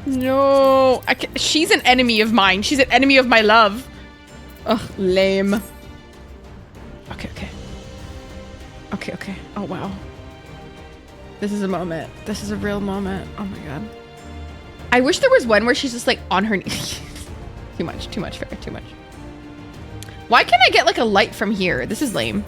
No, she's an enemy of mine. She's an enemy of my love. Ugh, lame. Okay, okay. Okay, okay. Oh, wow. This is a moment. This is a real moment. Oh my god. I wish there was one where she's just like on her knees. Too much, fair, too much. Why can't I get like a light from here? This is lame.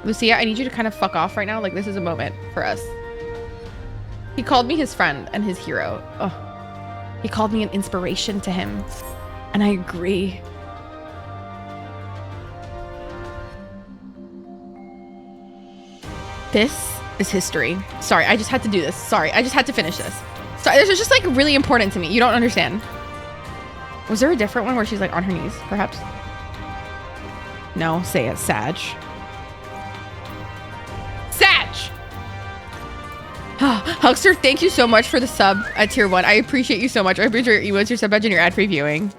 Lucia, I need you to kind of fuck off right now. Like this is a moment for us. He called me his friend and his hero. Oh, he called me an inspiration to him. And I agree. This is history. Sorry, I just had to do this. Sorry, I just had to finish this. Sorry, this is just like really important to me. You don't understand. Was there a different one where she's like on her knees, perhaps? No, say it, Sag. Sag! Huckster, thank you so much for the sub at tier 1. I appreciate you so much. I appreciate your emotes, your sub badge, and your ad-free viewing.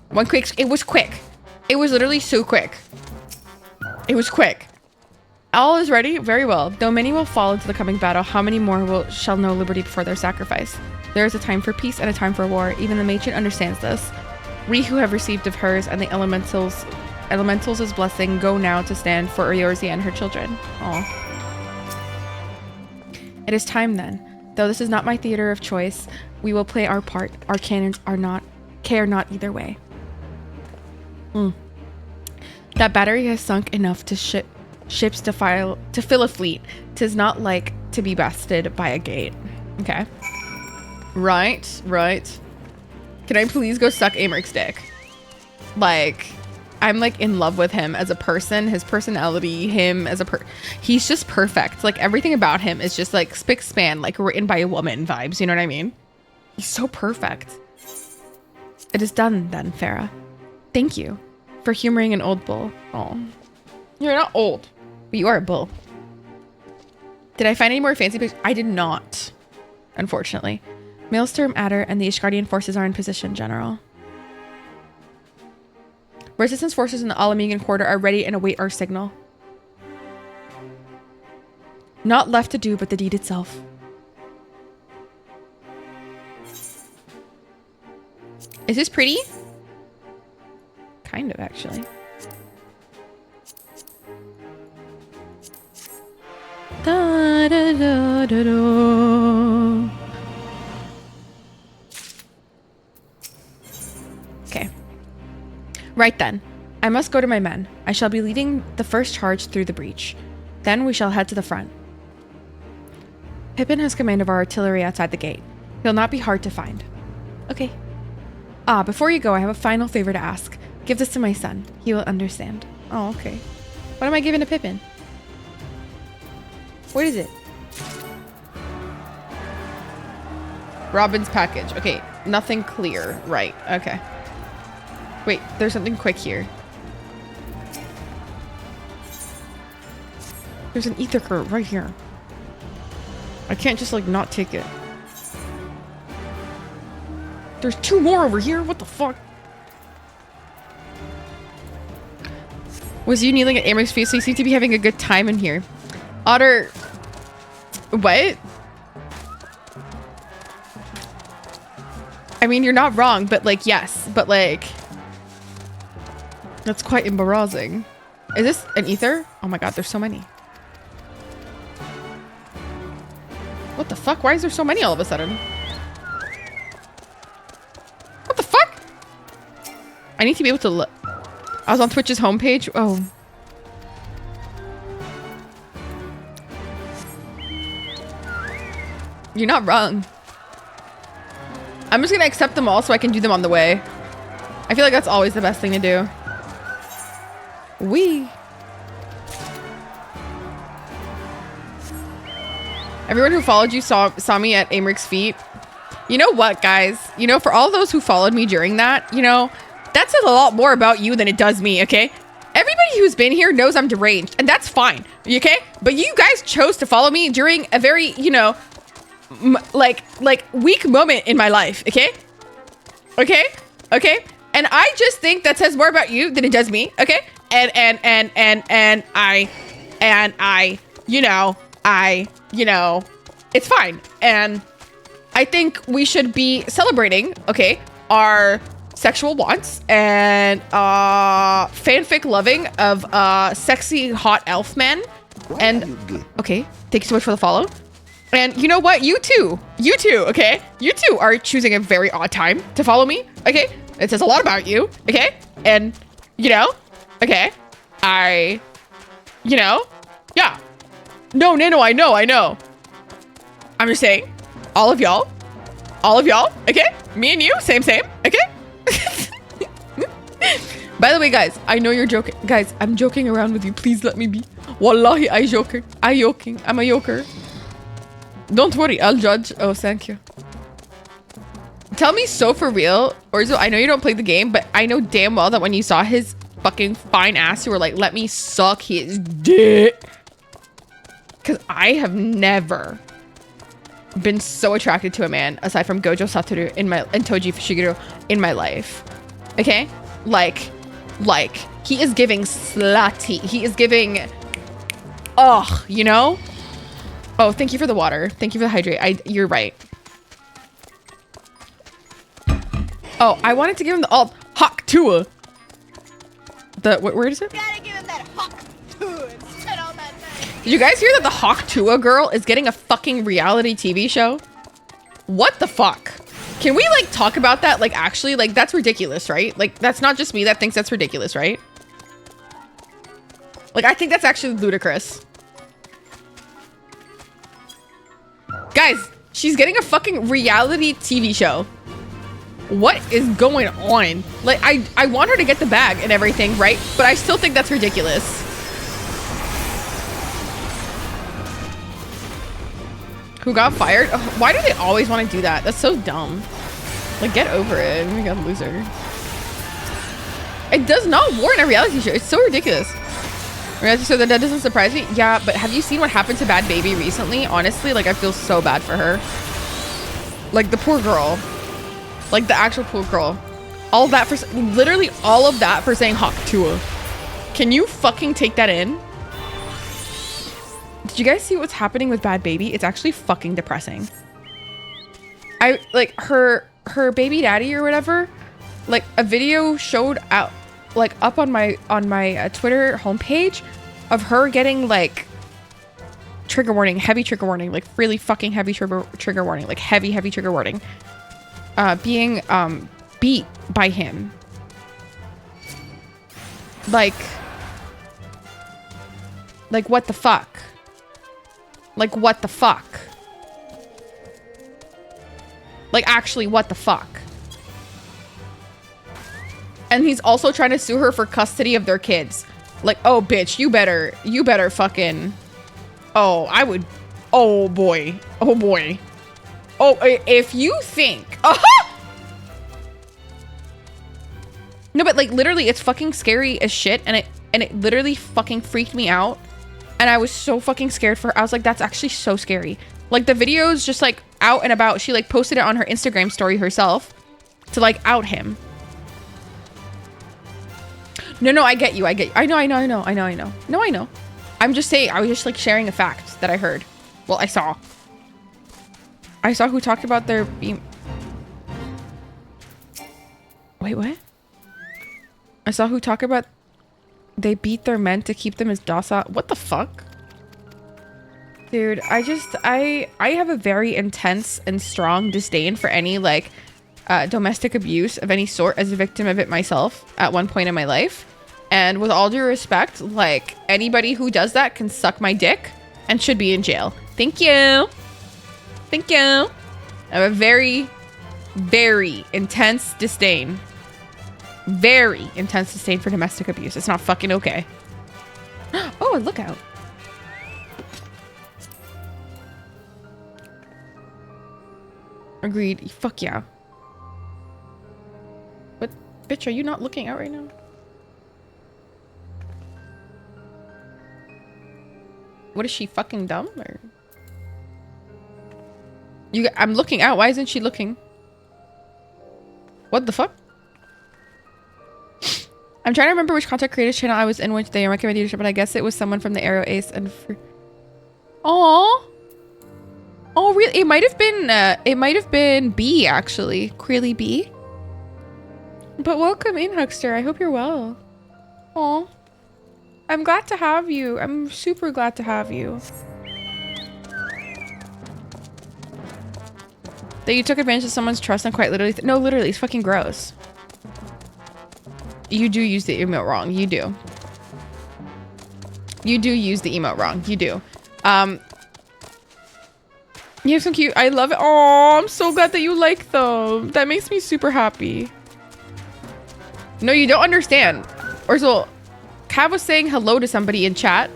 One quick, it was quick. It was literally so quick. It was quick. All is ready? Very well. Though many will fall into the coming battle, how many more shall know liberty before their sacrifice? There is a time for peace and a time for war. Even the matron understands this. We who have received of hers and the elementals' blessing go now to stand for Eorzea and her children. Aw. It is time then. Though this is not my theater of choice, we will play our part. Our cannons care not either way. That battery has sunk enough to ships to fill a fleet. 'Tis not like to be bested by a gate. Okay. Right. Can I please go suck Americ's dick? Like, I'm like in love with him as a person, his personality, him as a he's just perfect. Like everything about him is just like spick span, like written by a woman vibes, you know what I mean? He's so perfect. It is done then, Farah. Thank you for humoring an old bull. Oh, you're not old, but you are a bull. Did I find any more fancy pictures? I did not, unfortunately. Maelstrom, Adder, and the Ishgardian forces are in position, General. Resistance forces in the Alamegan quarter are ready and await our signal. Not left to do but the deed itself. Is this pretty? Kind of, actually. Da, da, da, da, da. Okay. Right then. I must go to my men. I shall be leading the first charge through the breach. Then we shall head to the front. Pippin has command of our artillery outside the gate. He'll not be hard to find. Okay. Ah, before you go, I have a final favor to ask. Give this to my son. He will understand. Oh, okay. What am I giving to Pippin? What is it? Robin's package. Okay, nothing clear. Right, okay. Wait, there's something quick here. There's an ether core right here. I can't just like not take it. There's 2 more over here. What the fuck? Was you kneeling at Amherst's feet? So you seem to be having a good time in here. Otter. What? I mean, you're not wrong, but like, yes. But like, that's quite embarrassing. Is this an ether? Oh my god, there's so many. What the fuck? Why is there so many all of a sudden? What the fuck? I need to be able to look. I was on Twitch's homepage. Oh. You're not wrong. I'm just gonna accept them all so I can do them on the way. I feel like that's always the best thing to do. Everyone who followed you saw me at Amric's feet. You know what, guys? You know, for all those who followed me during that, you know, that says a lot more about you than it does me, okay? Everybody who's been here knows I'm deranged, and that's fine, okay? But you guys chose to follow me during a very, you know, like weak moment in my life, okay? Okay? Okay? And I just think that says more about you than it does me, okay? And I, you know, it's fine. And I think we should be celebrating, okay, our sexual wants and fanfic loving of sexy hot elf men. And okay, thank you so much for the follow. And you know what? You too, okay? You too are choosing a very odd time to follow me, okay? It says a lot about you, okay? And, you know, okay, you know, yeah. No, I know. I'm just saying, all of y'all, okay? Me and you, same, okay? By the way, guys, I know you're joking. Guys, I'm joking around with you. Please let me be. Wallahi, I'm a joker. Don't worry, I'll judge. Oh, thank you. Tell me so for real, Orzo, I know you don't play the game, but I know damn well that when you saw his fucking fine ass, you were like, let me suck his dick. Because I have never been so attracted to a man, aside from Gojo Satoru and Toji Shigeru in my life. Okay? Like, he is giving slutty. He is giving, ugh, you know? Oh, thank you for the water. Thank you for the hydrate. You're right. Oh, I wanted to give him the alt Hawk Tua. What word is it? Gotta give him that Hawk Tua instead of that name. Did you guys hear that the Hawk Tua girl is getting a fucking reality TV show? What the fuck? Can we like talk about that? Like actually, like that's ridiculous, right? Like that's not just me that thinks that's ridiculous, right? Like I think that's actually ludicrous. Guys, she's getting a fucking reality TV show. What is going on? Like, I want her to get the bag and everything, right? But I still think that's ridiculous. Who got fired? Ugh, why do they always want to do that? That's so dumb. Like, get over it. Oh my god, loser. It does not warrant a reality show. It's so ridiculous. Reality show, that doesn't surprise me. Yeah, but have you seen what happened to Bad Baby recently? Honestly, like, I feel so bad for her. Like, the poor girl. Like the actual poor girl. All of that for, literally all of that for saying Hawk Tua. Can you fucking take that in? Did you guys see what's happening with Bad Baby? It's actually fucking depressing. I, like her baby daddy or whatever, like a video showed out, like up on my Twitter homepage of her getting like trigger warning, heavy trigger warning, like really fucking heavy trigger warning, like heavy trigger warning. Being beat by him. Like what the fuck? Like what the fuck? Like actually what the fuck? And he's also trying to sue her for custody of their kids. Like, oh bitch, you better fucking Oh, I would. Oh boy. Oh boy. Oh, if you think. No, but like literally, it's fucking scary as shit, and it literally fucking freaked me out, and I was so fucking scared for her. I was like, that's actually so scary. Like the video's just like out and about. She like posted it on her Instagram story herself to like out him. No, I get you. I know. No, I know. I'm just saying, I was just like sharing a fact that I heard. Well, I saw who talked about their beam. Wait, what? I saw who talk about they beat their men to keep them as docile. What the fuck? Dude, I have a very intense and strong disdain for any like domestic abuse of any sort as a victim of it myself at one point in my life. And with all due respect, like anybody who does that can suck my dick and should be in jail. Thank you. Thank you. I have a very, very intense disdain. Very intense disdain for domestic abuse. It's not fucking okay. Oh, a lookout. Agreed. Fuck yeah. What? Bitch, are you not looking out right now? What is she, fucking dumb? Or I'm looking out. Why isn't she looking? What the fuck? I'm trying to remember which content creators channel I was in which they recommended leadership, but I guess it was someone from the Arrow Ace and Aww. Oh, really? It might have been B, actually. Queerly B. But welcome in, Huckster. I hope you're well. Aw. I'm glad to have you. I'm super glad to have you. That you took advantage of someone's trust and quite literally... No, literally, it's fucking gross. You do use the emote wrong. You do. You do use the emote wrong. You do. You have some cute... I love it. Oh, I'm so glad that you like them. That makes me super happy. No, you don't understand. Or so... Cav was saying hello to somebody in chat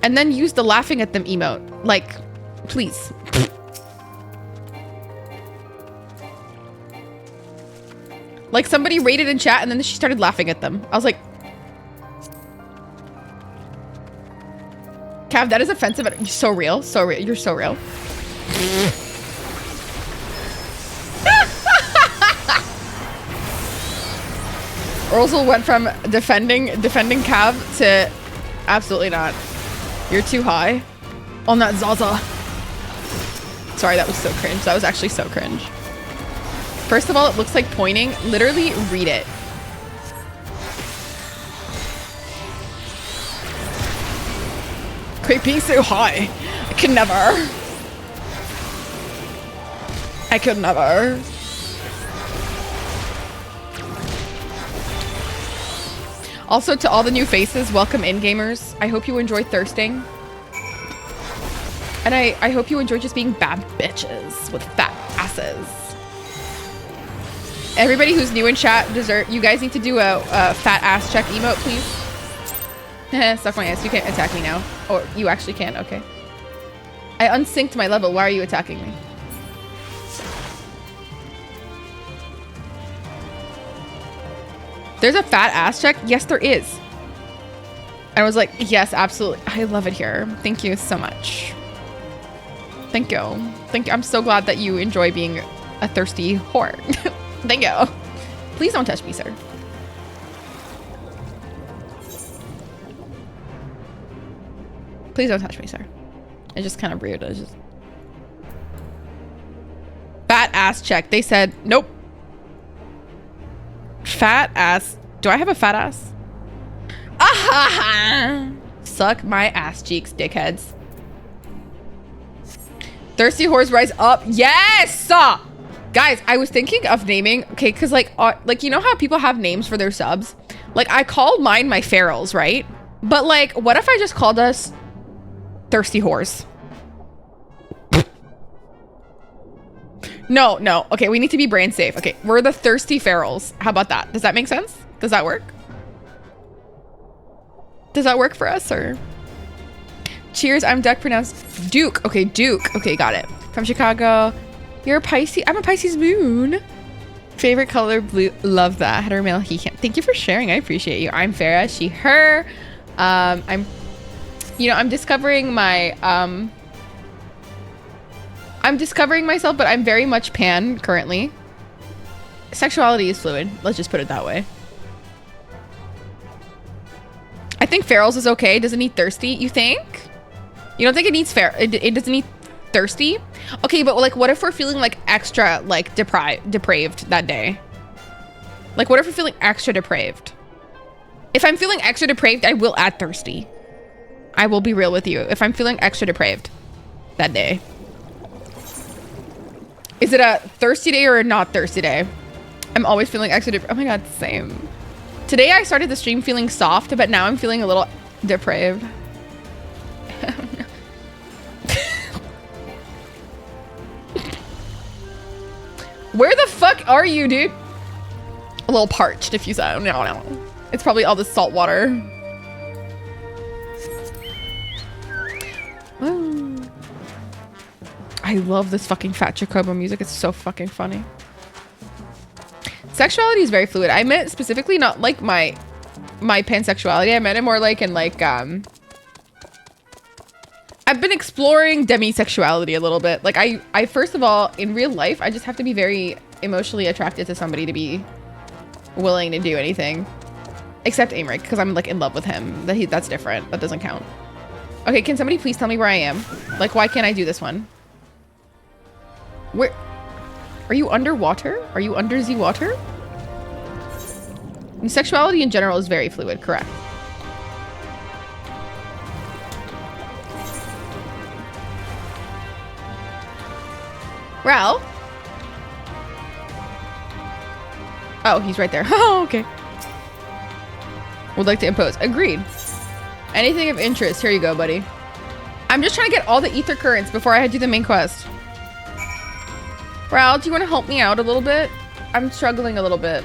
and then used the laughing at them emote. Like, please. Like somebody rated in chat and then she started laughing at them. I was like, Cav, that is offensive. You're so real. So real. You're so real. Urzel went from defending Cav to absolutely not. You're too high on that Zaza. Sorry, that was so cringe. That was actually so cringe. First of all, it looks like pointing. Literally, read it. Quit being so high. I could never. I could never. Also, to all the new faces, welcome in, gamers. I hope you enjoy thirsting. And I hope you enjoy just being bad bitches with fat asses. Everybody who's new in chat, you guys need to do a fat ass check emote, please. Suck my ass. You can't attack me now. Or you actually can. Okay. I unsynced my level. Why are you attacking me? There's a fat ass check? Yes, there is. And I was like, yes, absolutely. I love it here. Thank you so much. Thank you. Thank you. I'm so glad that you enjoy being a thirsty whore. Thank you. Please don't touch me, sir. Please don't touch me, sir. It's just kind of rude. It's just... Fat ass check. They said, nope. Fat ass. Do I have a fat ass? Ah! Suck my ass cheeks, dickheads. Thirsty whores rise up. Yes! Guys, I was thinking of naming, okay, because like you know how people have names for their subs? Like, I called mine my ferals, right? But like, what if I just called us thirsty whores? No. Okay, we need to be brain safe. Okay, we're the thirsty ferals. How about that? Does that make sense? Does that work? Does that work for us, or? Cheers, I'm Duck, pronounced Duke. Okay, Duke. Okay, got it. From Chicago. You're a Pisces. I'm a Pisces moon. Favorite color, blue. Love that. Hetero male, he can't. Thank you for sharing. I appreciate you. I'm Farah, she, her. I'm discovering my, I'm discovering myself, but I'm very much pan currently. Sexuality is fluid. Let's just put it that way. I think ferals is okay. Doesn't need thirsty, you think? You don't think it needs it doesn't need thirsty? Okay, but like what if we're feeling like extra like depraved that day? Like what if we're feeling extra depraved? If I'm feeling extra depraved, I will add thirsty. I will be real with you. If I'm feeling extra depraved that day. Is it a thirsty day or a not thirsty day? I'm always feeling extra depraved. Oh my god, same. Today I started the stream feeling soft, but now I'm feeling a little depraved. Where the fuck are you, dude? A little parched, if you said. No. It's probably all the salt water. Oh. I love this fucking Fat Chocobo music. It's so fucking funny. Sexuality is very fluid. I meant specifically not like my pansexuality. I meant it more like in like I've been exploring demisexuality a little bit. Like I first of all, in real life, I just have to be very emotionally attracted to somebody to be willing to do anything. Except Aymeric, because I'm like in love with him. That's different. That doesn't count. Okay, can somebody please tell me where I am? Like, why can't I do this one? Where? Are you underwater? Are you under the water? And sexuality in general is very fluid, correct? Ral? Oh, he's right there. Oh, okay. Would like to impose. Agreed. Anything of interest. Here you go, buddy. I'm just trying to get all the ether currents before I do the main quest. Ral, do you want to help me out a little bit? I'm struggling a little bit.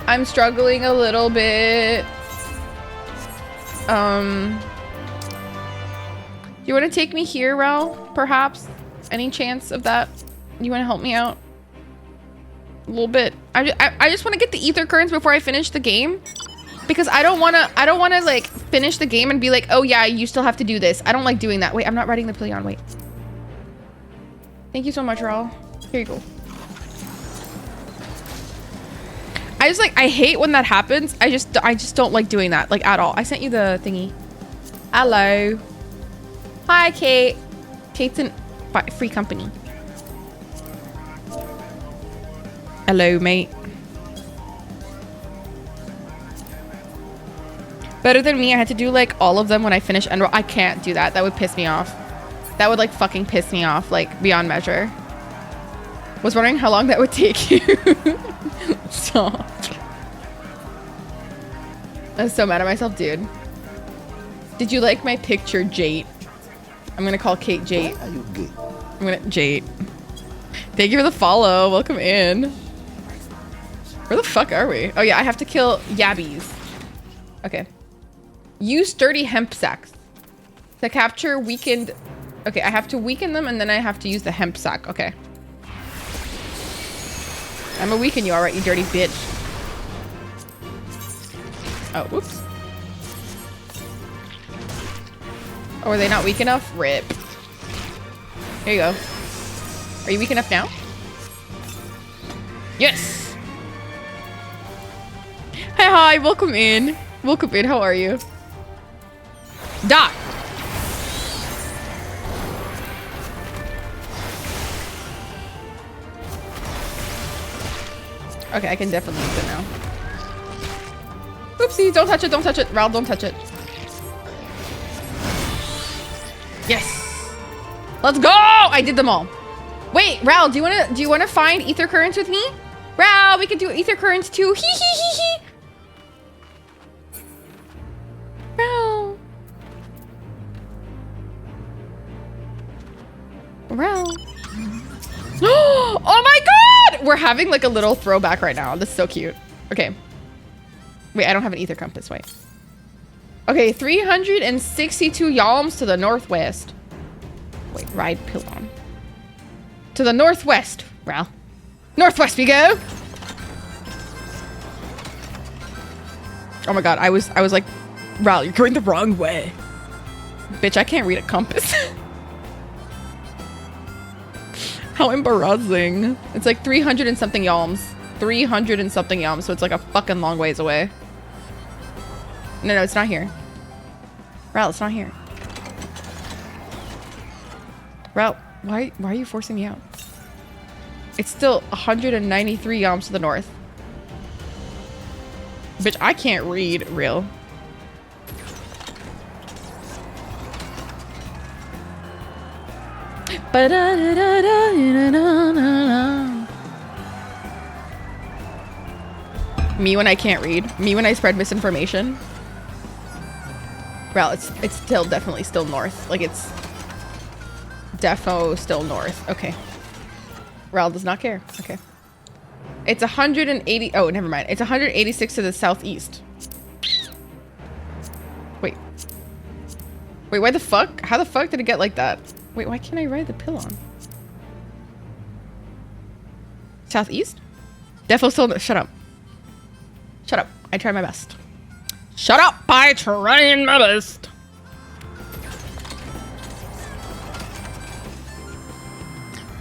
I'm struggling a little bit. Do you want to take me here, Ral? Perhaps? Any chance of that? You want to help me out? A little bit. I just want to get the ether currents before I finish the game. Because I don't want to like finish the game and be like, oh yeah, you still have to do this. I don't like doing that. Wait, I'm not writing the Pilion. Wait. Thank you so much, Ral. Here you go. I hate when that happens. I just don't like doing that, like, at all. I sent you the thingy. Hello. Hi, Kate. Kate's in free company. Hello, mate. Better than me. I had to do like all of them when I finish Enroll. I can't do that. That would piss me off. That would like fucking piss me off, like beyond measure. Was wondering how long that would take you. Stop. I'm so mad at myself, dude. Did you like my picture, Jade? I'm gonna call Kate Jade. I'm gonna Jade. Thank you for the follow. Welcome in. Where the fuck are we? Oh yeah, I have to kill yabbies. Okay. Use sturdy hemp sacks to capture weakened. Okay, I have to weaken them and then I have to use the hemp sack. Okay. I'm gonna weaken you, alright, you dirty bitch. Oh, whoops. Oh, are they not weak enough? Rip. Here you go. Are you weak enough now? Yes! Hi, welcome in. Welcome in, how are you? Dot! Okay, I can definitely use it now. Oopsie, don't touch it, don't touch it. Ral, don't touch it. Yes! Let's go! I did them all. Wait, Ral, do you wanna find ether currents with me? Ral, we can do ether currents too. Hee hee hee hee. Ral. Ral. Oh my god! We're having like a little throwback right now. This is so cute. Okay. Wait, I don't have an ether compass. Wait. Okay, 362 yalms to the northwest. Wait, ride pylon. To the northwest, Ral. Northwest we go. Oh my god, I was like, Ral, you're going the wrong way. Bitch, I can't read a compass. How embarrassing. It's like 300 and something yalms. 300 and something yalms, so it's like a fucking long ways away. No, it's not here. Ral, it's not here. Ral, why are you forcing me out? It's still 193 yalms to the north. Bitch, I can't read, real. Me when I can't read. Me when I spread misinformation. Well, it's still definitely still north. Like it's defo still north. Okay. Ral does not care. Okay. It's 180. Oh, never mind. It's 186 to the southeast. Wait. Wait, why the fuck? How the fuck did it get like that? Wait, why can't I ride the pylon? Southeast? Defo still. Shut up. Shut up. I tried my best. Shut up! I tried my best.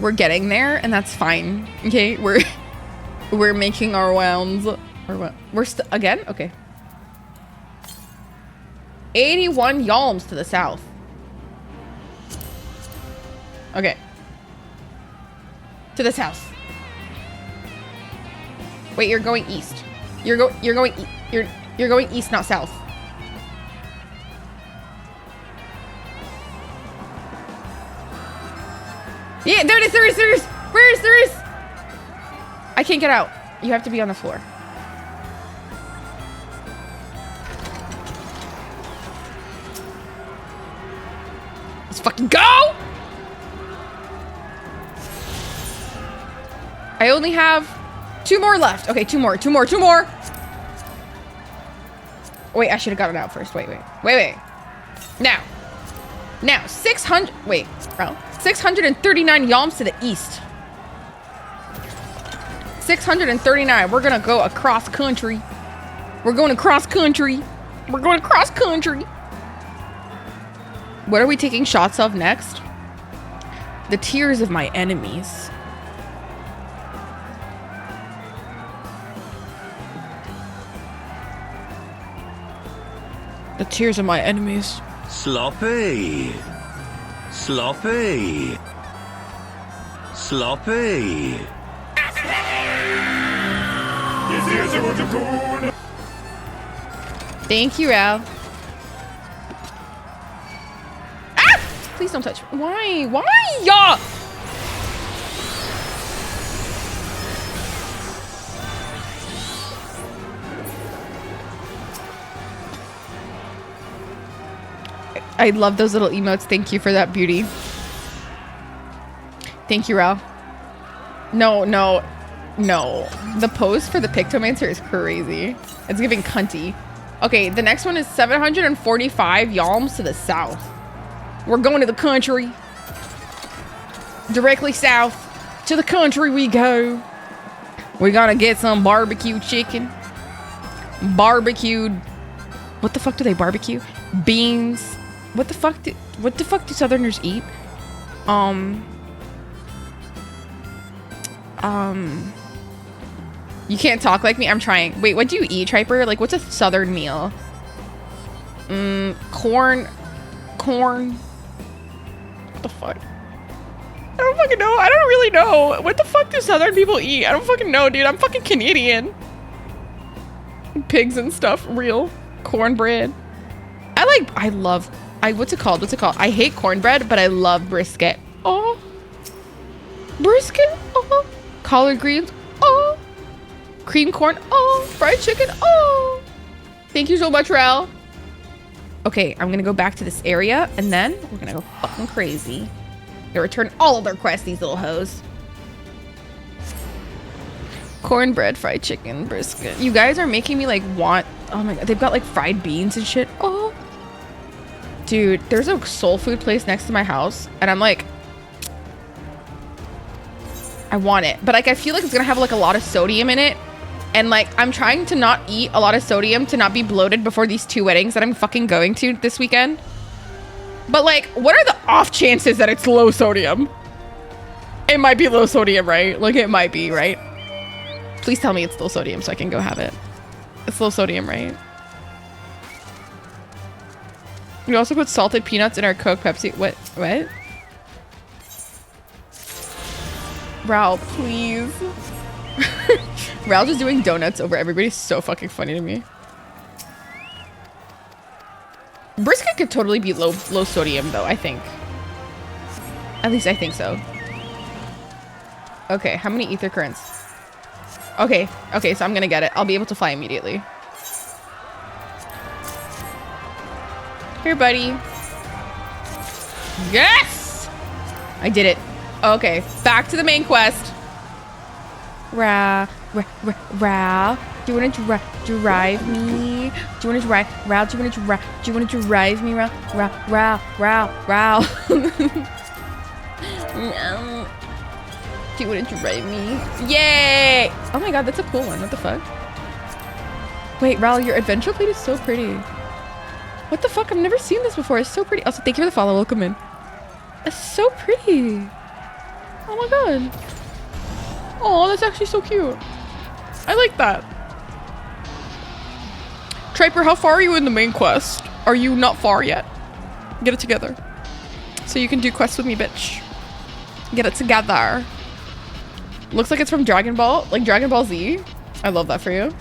We're getting there, and that's fine. Okay, we're making our rounds. Or what? We're again? Okay. 81 yalms to the south. Okay. To the south. Wait, you're going east. You're going east, not south. Yeah, there it is, there is. There is. I can't get out. You have to be on the floor. Let's fucking go! I only have 2 more left. Okay, 2 more. Wait, I should have gotten out first. Wait. Now, 600. Wait, bro. 639 yalms to the east. 639. We're gonna go across country. We're going across country. What are we taking shots of next? The tears of my enemies. The tears of my enemies. Sloppy. Thank you, Al. Ah! Please don't touch. Why? Y'all? I love those little emotes. Thank you for that beauty. Thank you, Ral. No. The pose for the Pictomancer is crazy. It's giving cunty. Okay, the next one is 745 yalms to the south. We're going to the country. Directly south. To the country we go. We're gonna get some barbecue chicken. Barbecued. What the fuck do they barbecue? Beans. What the fuck do Southerners eat? You can't talk like me. I'm trying. Wait, what do you eat, Triper? Like, what's a Southern meal? Corn. What the fuck? I don't fucking know. I don't really know. What the fuck do Southern people eat? I don't fucking know, dude. I'm fucking Canadian. Pigs and stuff. Real. Cornbread. What's it called? I hate cornbread, but I love brisket. Oh. Brisket. Oh. Collard greens. Oh. Cream corn. Oh. Fried chicken. Oh. Thank you so much, Ral. Okay, I'm gonna go back to this area, and then we're gonna go fucking crazy. They return all of their quests, these little hoes. Cornbread, fried chicken, brisket. You guys are making me like want. Oh my god, they've got like fried beans and shit. Oh, dude, there's a soul food place next to my house, and I'm like, I want it, but like I feel like it's gonna have like a lot of sodium in it, and like I'm trying to not eat a lot of sodium to not be bloated before these 2 weddings that I'm fucking going to this weekend. But like, what are the off chances that it's low sodium? It might be low sodium, right? Like it might be, right? Please tell me it's low sodium so I can go have it. It's low sodium, right? We also put salted peanuts in our Coke Pepsi. What? Raul, please. Raul just doing donuts over everybody. So fucking funny to me. Brisket could totally be low sodium though, I think. At least I think so. Okay, how many ether currents? Okay, so I'm gonna get it. I'll be able to fly immediately. Here, buddy. Yes! I did it. Okay, back to the main quest. Ra. Do you want to drive me? Do you want to drive? Ra, do you want to drive? Do you want to drive me? Ra. Do you want to drive me? Yay! Oh my god, that's a cool one. What the fuck? Wait, Raul, your adventure plate is so pretty. What the fuck? I've never seen this before. It's so pretty. Also, thank you for the follow. Welcome in. It's so pretty. Oh my god. Oh, that's actually so cute. I like that. Triper, how far are you in the main quest? Are you not far yet? Get it together. So you can do quests with me, bitch. Get it together. Looks like it's from Dragon Ball, like Dragon Ball Z. I love that for you.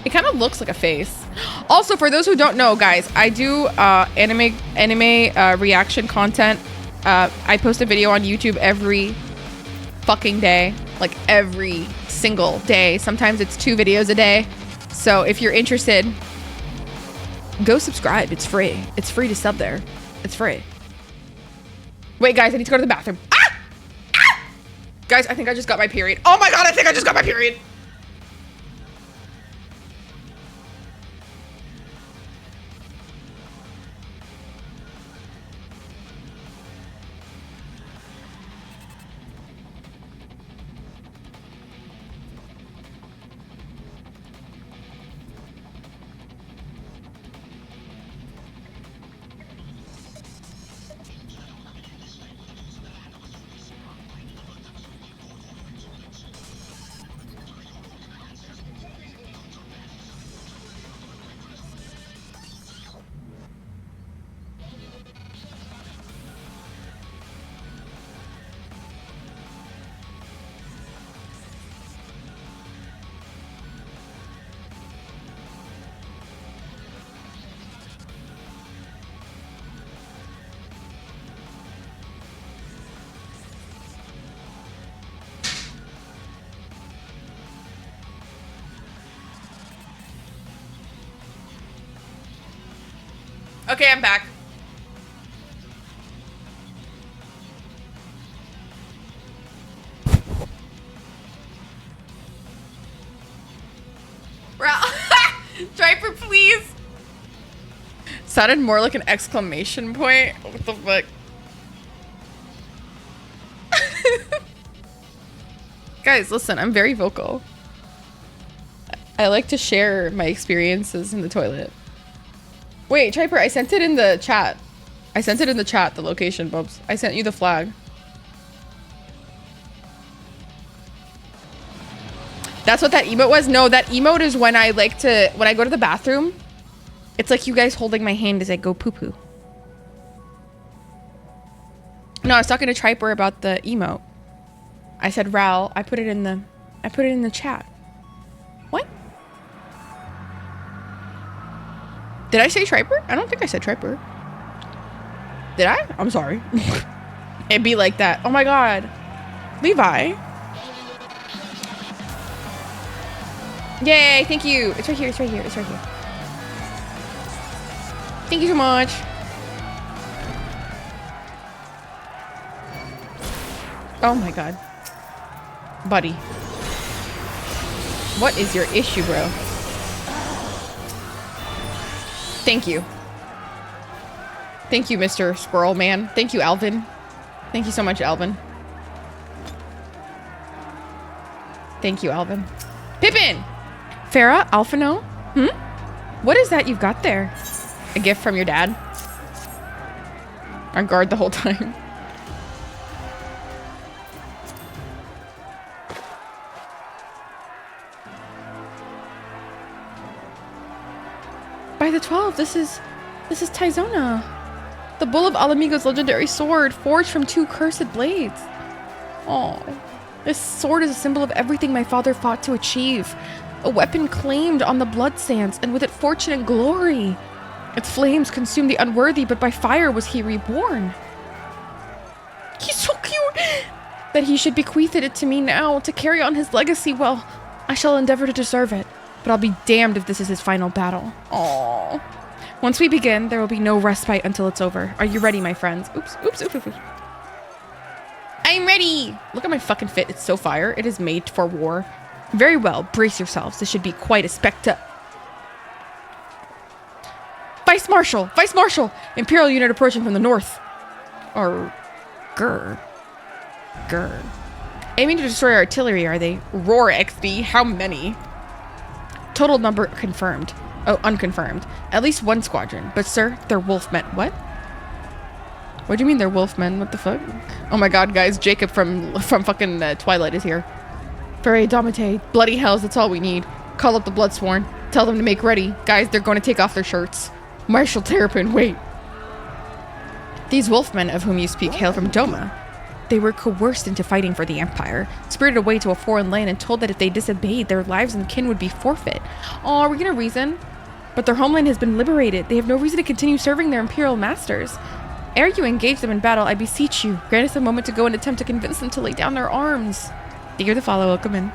It kind of looks like a face. Also, for those who don't know, guys, I do anime reaction content. I post a video on YouTube every fucking day, like every single day. Sometimes it's 2 videos a day. So if you're interested, go subscribe. It's free. It's free to sub there. It's free. Wait, guys, I need to go to the bathroom. Ah! Guys, I think I just got my period. Oh my god, I think I just got my period. Okay, I'm back. Driver, please. Sounded more like an exclamation point. What the fuck? Guys, listen, I'm very vocal. I like to share my experiences in the toilet. Wait, Triper, I sent it in the chat. I sent it in the chat, the location, Bubs. I sent you the flag. That's what that emote was? No, that emote is when I like to, when I go to the bathroom, it's like you guys holding my hand as I go poo-poo. No, I was talking to Triper about the emote. I said, Raul, I put it in the chat. What? Did I say Triper? I don't think I said Triper. Did I? I'm sorry. It'd be like that. Oh my god. Levi. Yay, thank you. It's right here, it's right here, it's right here. Thank you so much. Oh my god. Buddy. What is your issue, bro? Thank you. Thank you, Mr. Squirrel Man. Thank you, Alvin. Thank you so much, Alvin. Thank you, Alvin. Pippin! Farah, Alphino? What is that you've got there? A gift from your dad? On guard the whole time. By the 12, this is Tizona. The Bull of Alamigo's legendary sword, forged from 2 cursed blades. Oh, this sword is a symbol of everything my father fought to achieve. A weapon claimed on the blood sands, and with it fortune and glory. Its flames consumed the unworthy, but by fire was he reborn. He's so cute! That he should bequeath it to me now, to carry on his legacy, well, I shall endeavor to deserve it. But I'll be damned if this is his final battle. Aww. Once we begin, there will be no respite until it's over. Are you ready, my friends? Oops. I'm ready! Look at my fucking fit. It's so fire. It is made for war. Very well. Brace yourselves. This should be quite a spectacle. Vice Marshal! Vice Marshal! Imperial unit approaching from the north. Or... Grr. Aiming to destroy artillery, are they? Roar XB. How many? Total number confirmed. Oh, unconfirmed. At least 1 squadron. But sir, they're wolfmen. What? What do you mean they're wolfmen? What the fuck? Oh my god, guys. Jacob from fucking Twilight is here. Very Domite. Bloody hells, that's all we need. Call up the Bloodsworn. Tell them to make ready. Guys, they're going to take off their shirts. Marshal Terrapin, wait. These wolfmen of whom you speak hail from Doma. They were coerced into fighting for the Empire, spirited away to a foreign land and told that if they disobeyed, their lives and kin would be forfeit. Oh, are we gonna reason? But their homeland has been liberated. They have no reason to continue serving their imperial masters. Ere you engage them in battle, I beseech you, grant us a moment to go and attempt to convince them to lay down their arms. Eager to follow, welcome in.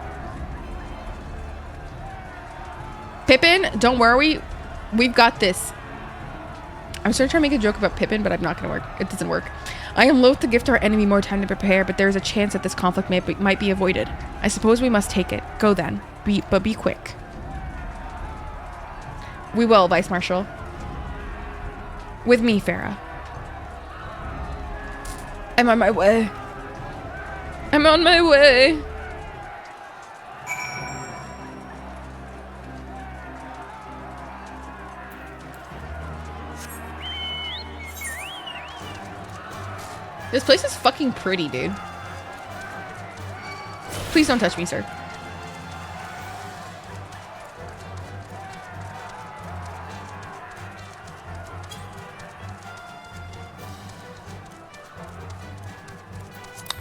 Pippin, don't worry. We've got this. I'm starting to try to make a joke about Pippin, but I'm not gonna work. It doesn't work. I am loath to gift our enemy more time to prepare, but there is a chance that this conflict might be avoided. I suppose we must take it. Go then. But be quick. We will, Vice Marshal. With me, Farah. I'm on my way. I'm on my way. This place is fucking pretty, dude. Please don't touch me, sir.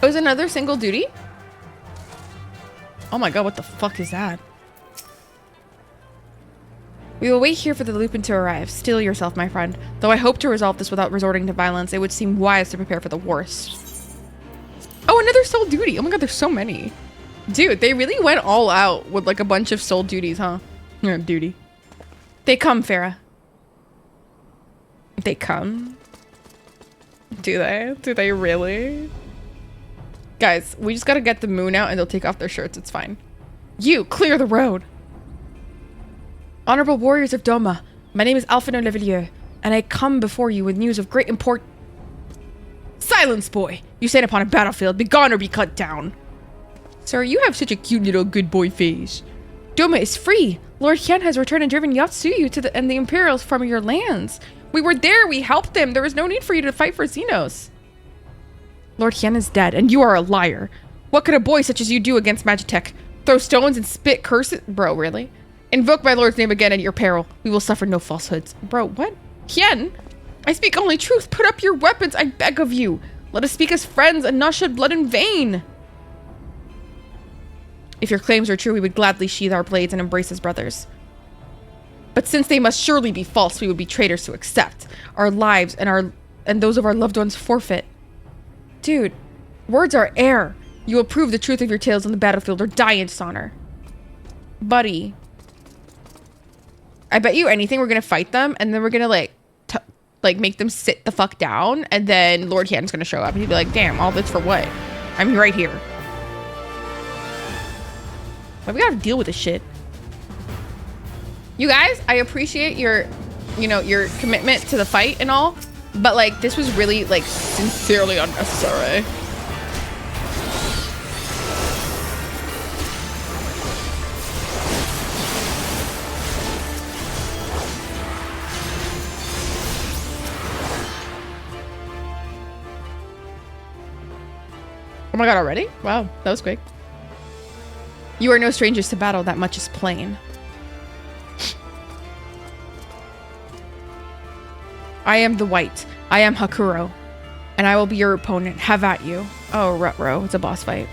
Oh, is another single duty? Oh my god, what the fuck is that? We will wait here for the Lupin to arrive. Steel yourself, my friend. Though I hope to resolve this without resorting to violence, it would seem wise to prepare for the worst. Oh, another soul duty. Oh my god, there's so many. Dude, they really went all out with like a bunch of soul duties, huh? Yeah, duty. They come, Farah. They come? Do they? Do they really? Guys, we just gotta get the moon out and they'll take off their shirts. It's fine. You, clear the road. Honorable warriors of Doma, my name is Alphino Levillier, and I come before you with news of great import. Silence, boy! You stand upon a battlefield, be gone or be cut down. Sir, you have such a cute little good boy face. Doma is free. Lord Hien has returned and driven Yatsuyu and the Imperials from your lands. We were there, we helped them. There was no need for you to fight for Xenos. Lord Hien is dead, and you are a liar. What could a boy such as you do against Magitech? Throw stones and spit curses? Bro, really? Invoke my lord's name again at your peril. We will suffer no falsehoods. Bro, what? Hien? I speak only truth. Put up your weapons, I beg of you. Let us speak as friends and not shed blood in vain. If your claims are true, we would gladly sheathe our blades and embrace as brothers. But since they must surely be false, we would be traitors to accept. Our lives and those of our loved ones forfeit. Dude, words are air. You will prove the truth of your tales on the battlefield or die in dishonor. Buddy. I bet you anything we're gonna fight them and then we're gonna like make them sit the fuck down and then Lord Hien's gonna show up and he'd be like, damn, all this for what? I'm right here. But we gotta deal with this shit. You guys, I appreciate your, you know, your commitment to the fight and all, but like this was really like sincerely unnecessary. Oh my god, already? Wow, that was quick. You are no strangers to battle, that much is plain. I am the White. I am Hakuro. And I will be your opponent. Have at you. Oh, ruh-roh. It's a boss fight.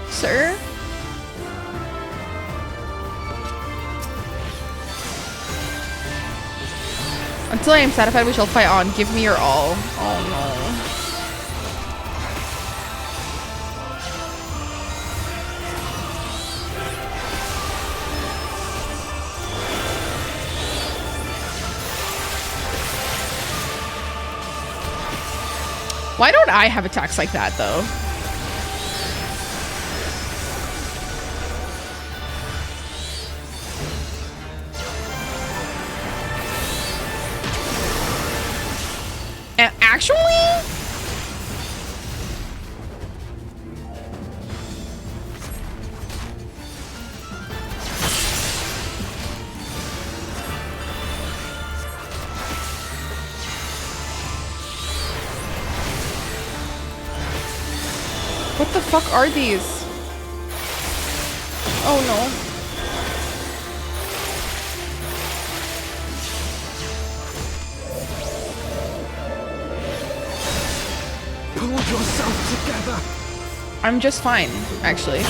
Sir? Until I am satisfied, we shall fight on. Give me your all. Oh no. Why don't I have attacks like that, though? Actually? What the fuck are these? Oh no. Pull yourself together. I'm just fine, actually.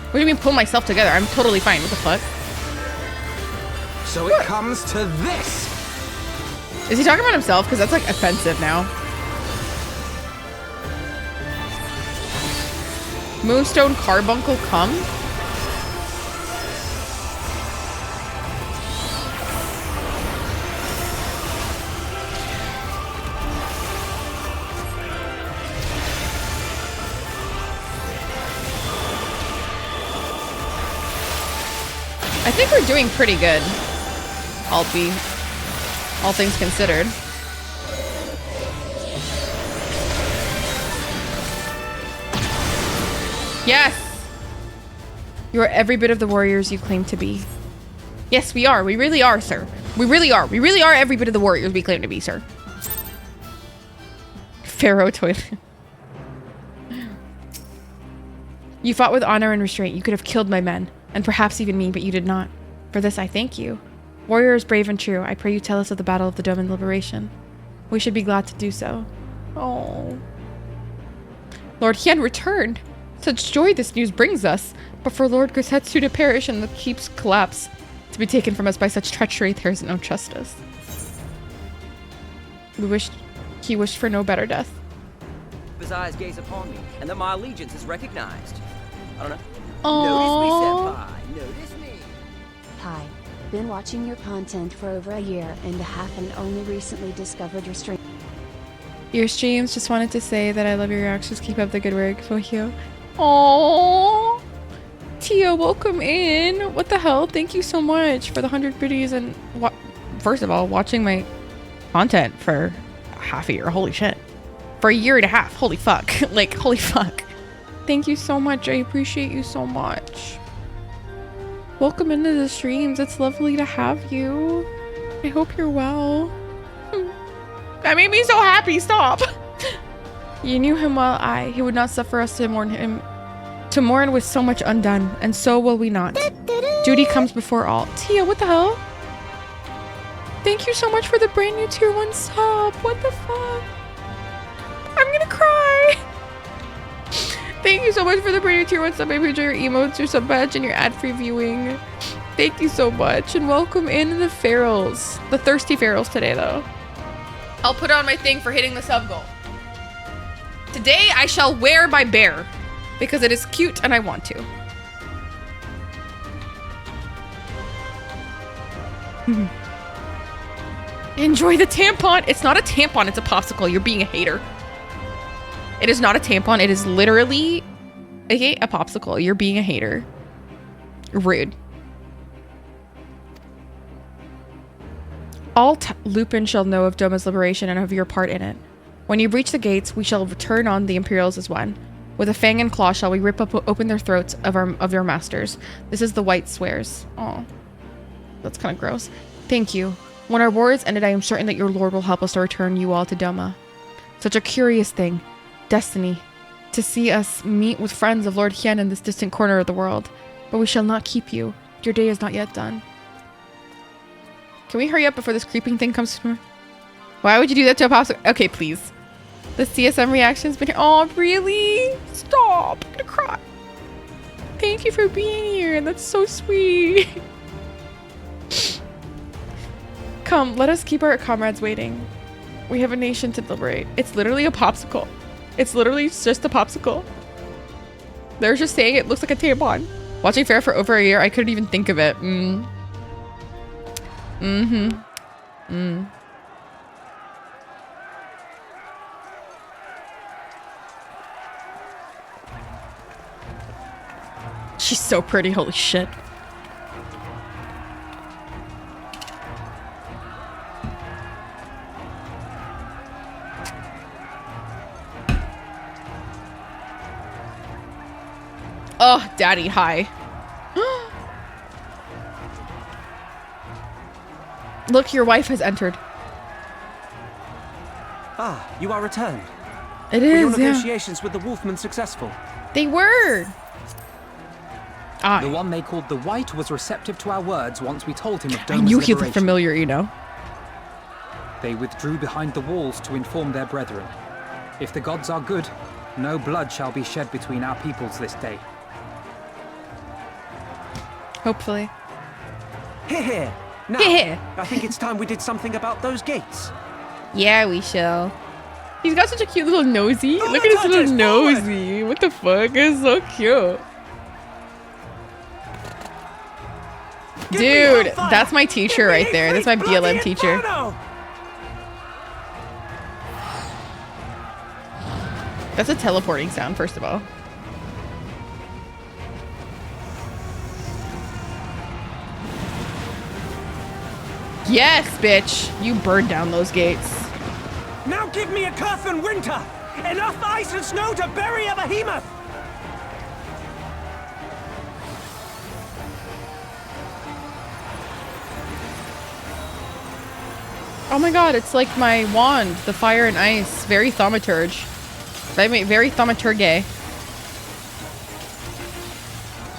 What do you mean pull myself together? I'm totally fine. What the fuck? So it comes to this. Is he talking about himself? Because that's like offensive now. Moonstone Carbuncle come? I think we're doing pretty good. All things considered. Yes! You are every bit of the warriors you claim to be. Yes, we are. We really are, sir. We really are. We really are every bit of the warriors we claim to be, sir. Pharaoh toilet. You fought with honor and restraint. You could have killed my men, and perhaps even me, but you did not. For this, I thank you. Warriors brave and true, I pray you tell us of the Battle of the Dome and Liberation. We should be glad to do so. Oh. Lord Hien returned. Such joy this news brings us, but for Lord Grisetsu to perish and the keep's collapse, to be taken from us by such treachery, there is no justice. He wished for no better death. His eyes gaze upon me, and that my allegiance is recognized. I don't know. Aww. Notice me, senpai. Notice me. Hi. Been watching your content for over a year and a half and only recently discovered your stream. Your streams, just wanted to say that I love your reactions. Keep up the good work. Fohio. Aww. Tia, welcome in. What the hell? Thank you so much for the 100 biddies and first of all, watching my content for half a year. Holy shit. For a year and a half. Holy fuck. Like, holy fuck. Thank you so much. I appreciate you so much. Welcome into the streams. It's lovely to have you. I hope you're well. That made me so happy. Stop. You knew him well, he would not suffer us to mourn him. To mourn with so much undone, and so will we not. Duty comes before all. Tia, what the hell? Thank you so much for the brand new tier 1 sub. What the fuck? I'm gonna cry. Thank you so much for the brand new tier 1 sub. I appreciate your emotes, your sub badge, and your ad-free viewing. Thank you so much, and welcome in the ferals. The thirsty ferals today, though. I'll put on my thing for hitting the sub goal. Today, I shall wear my bear, because it is cute and I want to. Enjoy the tampon. It's not a tampon, it's a popsicle. You're being a hater. It is not a tampon. It is literally aka a popsicle. You're being a hater. Rude. All Lupin shall know of Doma's liberation and of your part in it. When you breach the gates, we shall turn on the Imperials as one. With a fang and claw shall we rip open their throats of your masters. This is the White swears. Oh, that's kind of gross. Thank you. When our war is ended, I am certain that your lord will help us to return you all to Doma. Such a curious thing. Destiny. To see us meet with friends of Lord Hien in this distant corner of the world. But we shall not keep you. Your day is not yet done. Can we hurry up before this creeping thing comes to me? Why would you do that to a popsicle? Okay, please. The CSM reaction's been here. Oh, really? Stop. I'm gonna cry. Thank you for being here. That's so sweet. Come, let us keep our comrades waiting. We have a nation to liberate. It's literally a popsicle. It's literally just a popsicle. They're just saying it looks like a tampon. Watching Fair for over a year, I couldn't even think of it. She's so pretty, holy shit. Oh, daddy, hi. Look, your wife has entered. Ah, you are returned. It Were your is, negotiations with the Wolfmen successful? They were. The one they called the White was receptive to our words once we told him of Doma's I knew he liberation. looked familiar, you know. They withdrew behind the walls to inform their brethren. If the gods are good, no blood shall be shed between our peoples this day. Hopefully. Here. Now, Here. I think it's time we did something about those gates. Yeah, we shall. He's got such a cute little nosy. Look at his little nosy. What the fuck? It's so cute. Dude, that's my teacher right there. That's my BLM teacher. That's a teleporting sound, first of all. Yes, bitch. You burned down those gates. Now give me a Curthan winter! Enough ice and snow to bury a behemoth! Oh my god, it's like my wand, the fire and ice. Very thaumaturge. Very thaumaturge.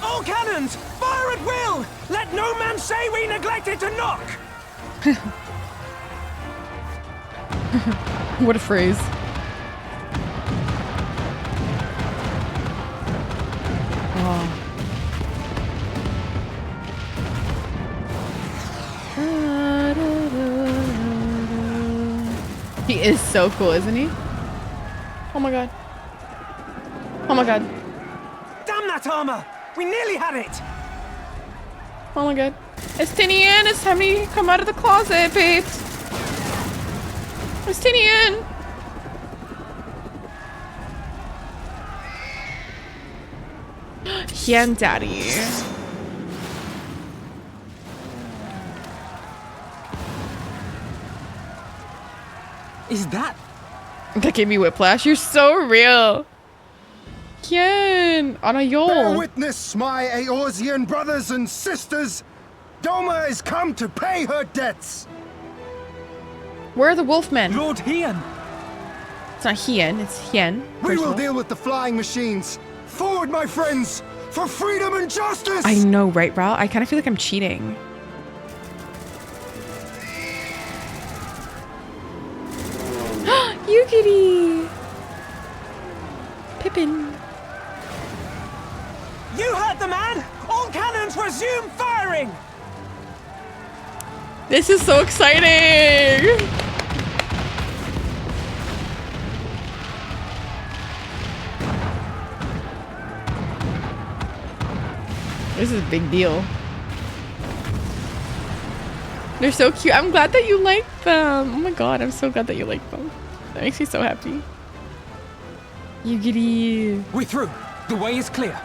All cannons! Fire at will! Let no man say we neglected to knock! What a phrase. Oh. He is so cool, isn't he? Oh my god. Oh my god. Damn that armor! We nearly had it! Oh my god. Estinian, it's time to come out of the closet, babes. Estinian! Hien daddy. Is that? That gave me whiplash. You're so real. Hien, on a Bear yol. witness, my Eorzean brothers and sisters. Doma has come to pay her debts. Where are the wolfmen? Lord Hien. It's not Hien, it's Hien. We will deal with the flying machines. Forward, my friends, for freedom and justice. I know, right, Ral? I kind of feel like I'm cheating. Yukiri! Pippin. You heard the man! All cannons resume firing! This is so exciting! This is a big deal. They're so cute. I'm glad that you like them. Oh my god, I'm so glad that you like them. That makes me so happy. You giddy. We through. The way is clear.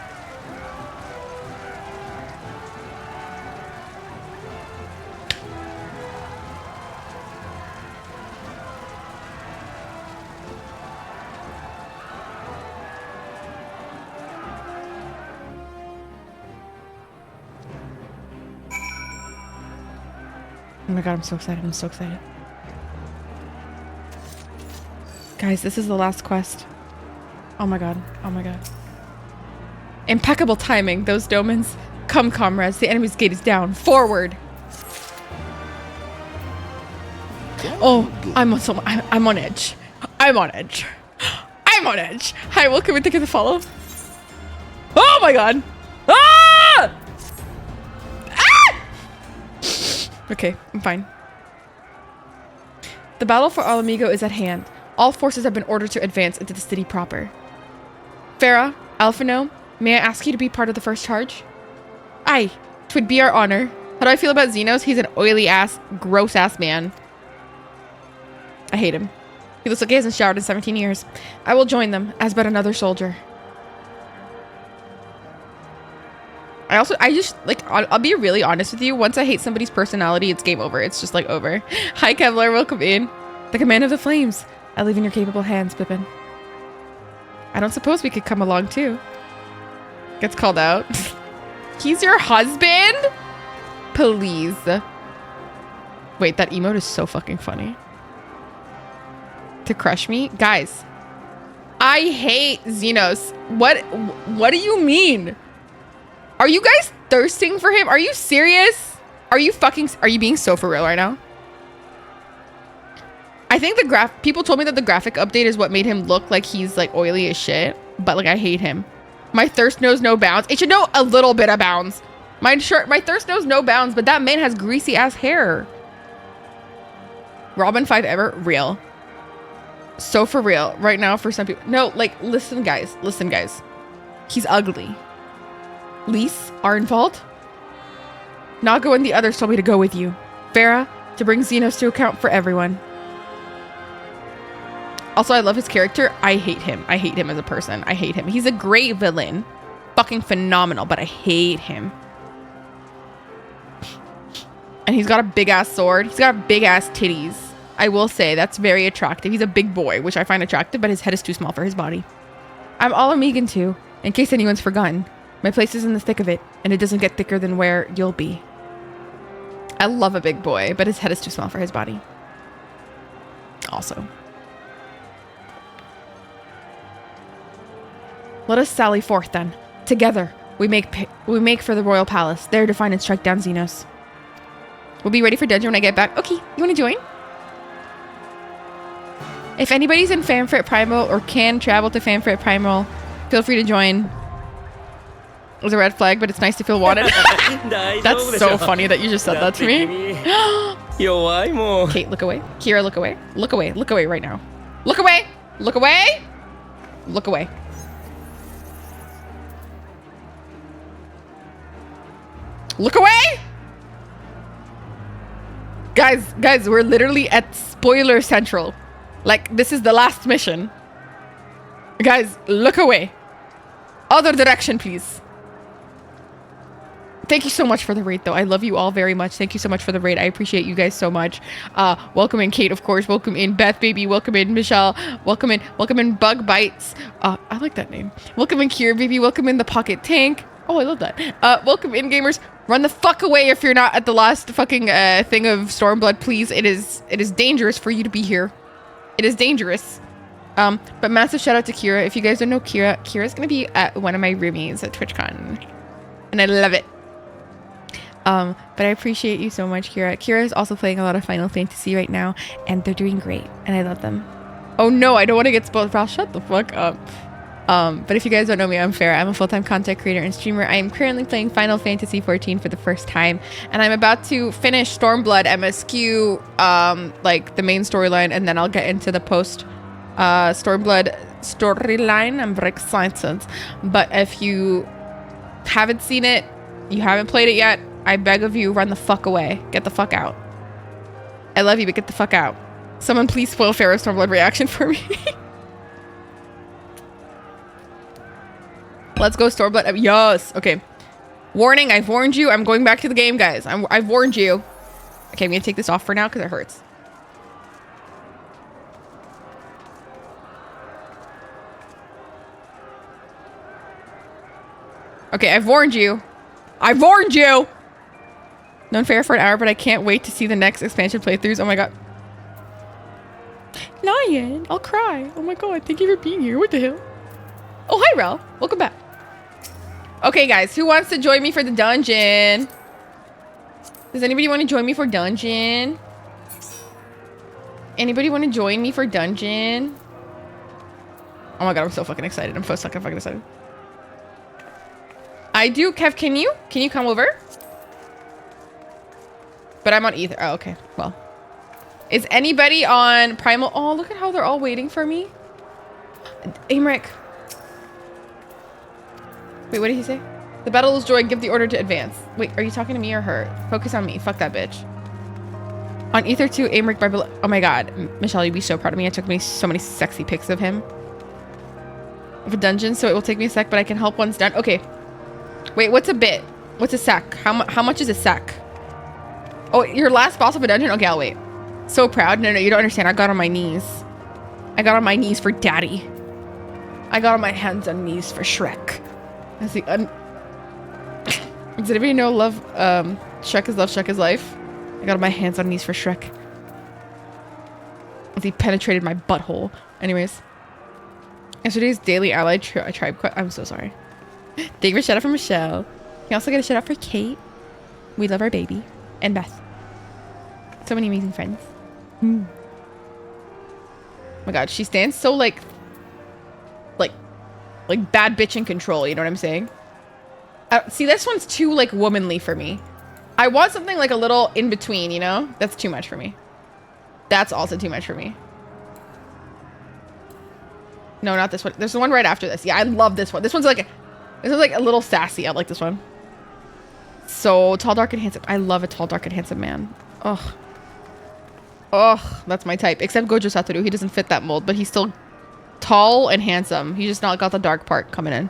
Oh my god, I'm so excited. I'm so excited. Guys, this is the last quest. Oh my god. Oh my god. Impeccable timing, those domans. Come, comrades. The enemy's gate is down. Forward. Oh, I'm on edge. I'm on edge. I'm on edge. Hi, welcome and thank you for the follow. Oh my god. Ah! Okay, I'm fine. The battle for Alamigo is at hand. All forces have been ordered to advance into the city proper. Farah, Alphino, may I ask you to be part of the first charge? Aye, 'twould be our honor. How do I feel about Xenos? He's an oily ass, gross ass man. I hate him. He looks like he hasn't showered in 17 years. I will join them as but another soldier. I just, like, I'll be really honest with you. Once I hate somebody's personality, it's game over. It's just, like, over. Hi, Kevlar. Welcome in. The command of the flames. I leave in your capable hands, Pippin. I don't suppose we could come along, too. Gets called out. He's your husband? Please. Wait, that emote is so fucking funny. To crush me? Guys, I hate Xenos. What do you mean? Are you guys thirsting for him? Are you serious? Are you being so for real right now? I think people told me that the graphic update is what made him look like he's like oily as shit, but like I hate him. My thirst knows no bounds. It should know a little bit of bounds. My thirst knows no bounds, but that man has greasy ass hair. Robin 5 ever real. So for real right now for some people. No, like listen guys. He's ugly. Lise, Arnvald, Nago and the others told me to go with you. Farah, to bring Xenos to account for everyone. Also, I love his character. I hate him. I hate him as a person. I hate him. He's a great villain. Fucking phenomenal, but I hate him. And he's got a big ass sword. He's got big ass titties. I will say that's very attractive. He's a big boy, which I find attractive, but his head is too small for his body. I'm all Amigan too, in case anyone's forgotten. My place is in the thick of it, and it doesn't get thicker than where you'll be. I love a big boy, but his head is too small for his body. Also. Let us sally forth then. Together, we make for the royal palace, there to find and strike down Xenos. We'll be ready for dungeon when I get back. Okay, you want to join? If anybody's in Fanfrit Primal or can travel to Fanfrit Primal, feel free to join. It was a red flag, but it's nice to feel wanted. That's so funny that you just said that to me. Kate, look away. Kira, look away. Look away. Look away right now. Look away. Look away. Look away. Look away. Guys, we're literally at spoiler central. Like, this is the last mission. Guys, look away. Other direction, please. Thank you so much for the raid, though. I love you all very much. Thank you so much for the raid. I appreciate you guys so much. Welcome in, Kate, of course. Welcome in, Beth, baby. Welcome in, Michelle. Welcome in, Bug Bites. I like that name. Welcome in, Kier, baby. Welcome in, the Pocket Tank. Oh, I love that. Welcome in, gamers. Run the fuck away if you're not at the last fucking thing of Stormblood, please. It is dangerous for you to be here. It is dangerous. But massive shout out to Kira. If you guys don't know Kira, Kira's gonna be at one of my roomies at TwitchCon. And I love it. But I appreciate you so much, Kira. Kira is also playing a lot of Final Fantasy right now, and they're doing great, and I love them. Oh no, I don't want to get spoiled. Val, shut the fuck up. But if you guys don't know me, I'm Farah. I'm a full-time content creator and streamer. I am currently playing Final Fantasy 14 for the first time, and I'm about to finish Stormblood MSQ, like the main storyline, and then I'll get into the post Stormblood storyline. I'm very excited. But if you haven't seen it, you haven't played it yet, I beg of you, run the fuck away. Get the fuck out. I love you, but get the fuck out. Someone please spoil Farah's Stormblood reaction for me. Let's go Stormblood. Yes. Okay. Warning, I've warned you. I'm going back to the game, guys. I've warned you. Okay, I'm gonna take this off for now because it hurts. Okay, I've warned you. I've warned you! Known fair for an hour, but I can't wait to see the next expansion playthroughs. Oh my god. Lion, I'll cry. Oh my god, thank you for being here. What the hell? Oh, hi, Rel. Welcome back. Okay, guys, who wants to join me for the dungeon? Does anybody want to join me for dungeon? Anybody want to join me for dungeon? Oh my god, I'm so fucking excited. I'm so fucking excited. I do. Kev, can you come over? But I'm on ether. Oh, okay. Well. Is anybody on Primal? Oh, look at how they're all waiting for me. Aymeric. Wait, what did he say? The battle is joined. Give the order to advance. Wait, are you talking to me or her? Focus on me. Fuck that bitch. On ether 2, Aymeric by below. Oh my god. Michelle, you'd be so proud of me. I took me so many sexy pics of him. Of a dungeon, so it will take me a sec, but I can help once done. Okay. Wait, what's a bit? What's a sec? How much is a sec? Oh, your last boss of a dungeon? Okay, I'll wait. So proud. No, you don't understand. I got on my knees. I got on my knees for daddy. I got on my hands and knees for Shrek. Does anybody know love, Shrek is love, Shrek is life? I got on my hands and knees for Shrek. As he penetrated my butthole. Anyways. Yesterday's daily ally tribe quest. I'm so sorry. Thank you for shout out for Michelle. You also get a shout out for Kate. We love our baby. And Beth. So many amazing friends. Oh my god, she stands so like bad bitch in control, you know what I'm saying? See, this one's too like womanly for me. I want something like a little in between, you know? That's too much for me. That's also too much for me. No, not this one. There's the one right after this. Yeah, I love this one. This one's like a little sassy. I like this one. So tall, dark, and handsome. I love a tall, dark, and handsome man. Ugh. Ugh, that's my type. Except Gojo Satoru. He doesn't fit that mold, but he's still tall and handsome. He's just not got the dark part coming in.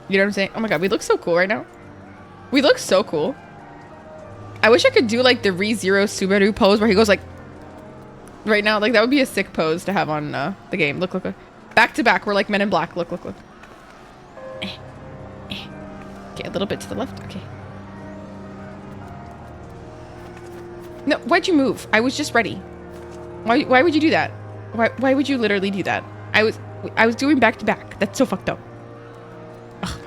You know what I'm saying? Oh my god, we look so cool right now. We look so cool. I wish I could do like the ReZero Subaru pose where he goes like right now. Like that would be a sick pose to have on the game. Look. Back to back. We're like Men in Black. Look. Okay, a little bit to the left. Okay. No, why'd you move? I was just ready. Why would you do that? Why would you literally do that? I was doing back to back. That's so fucked up. Oh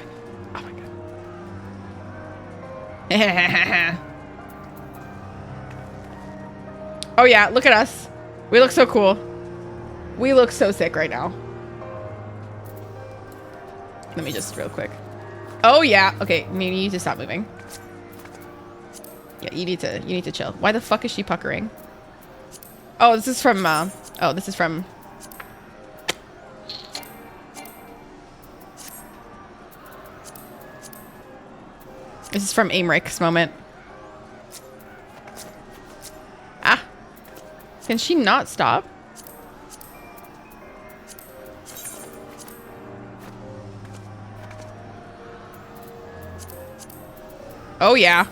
my god. Oh yeah, look at us. We look so cool. We look so sick right now. Let me just real quick. Oh yeah. Okay, you need to stop moving. Yeah, you need to chill. Why the fuck is she puckering? Oh, this is from this is from Aymric's moment. Ah. Can she not stop? Oh yeah.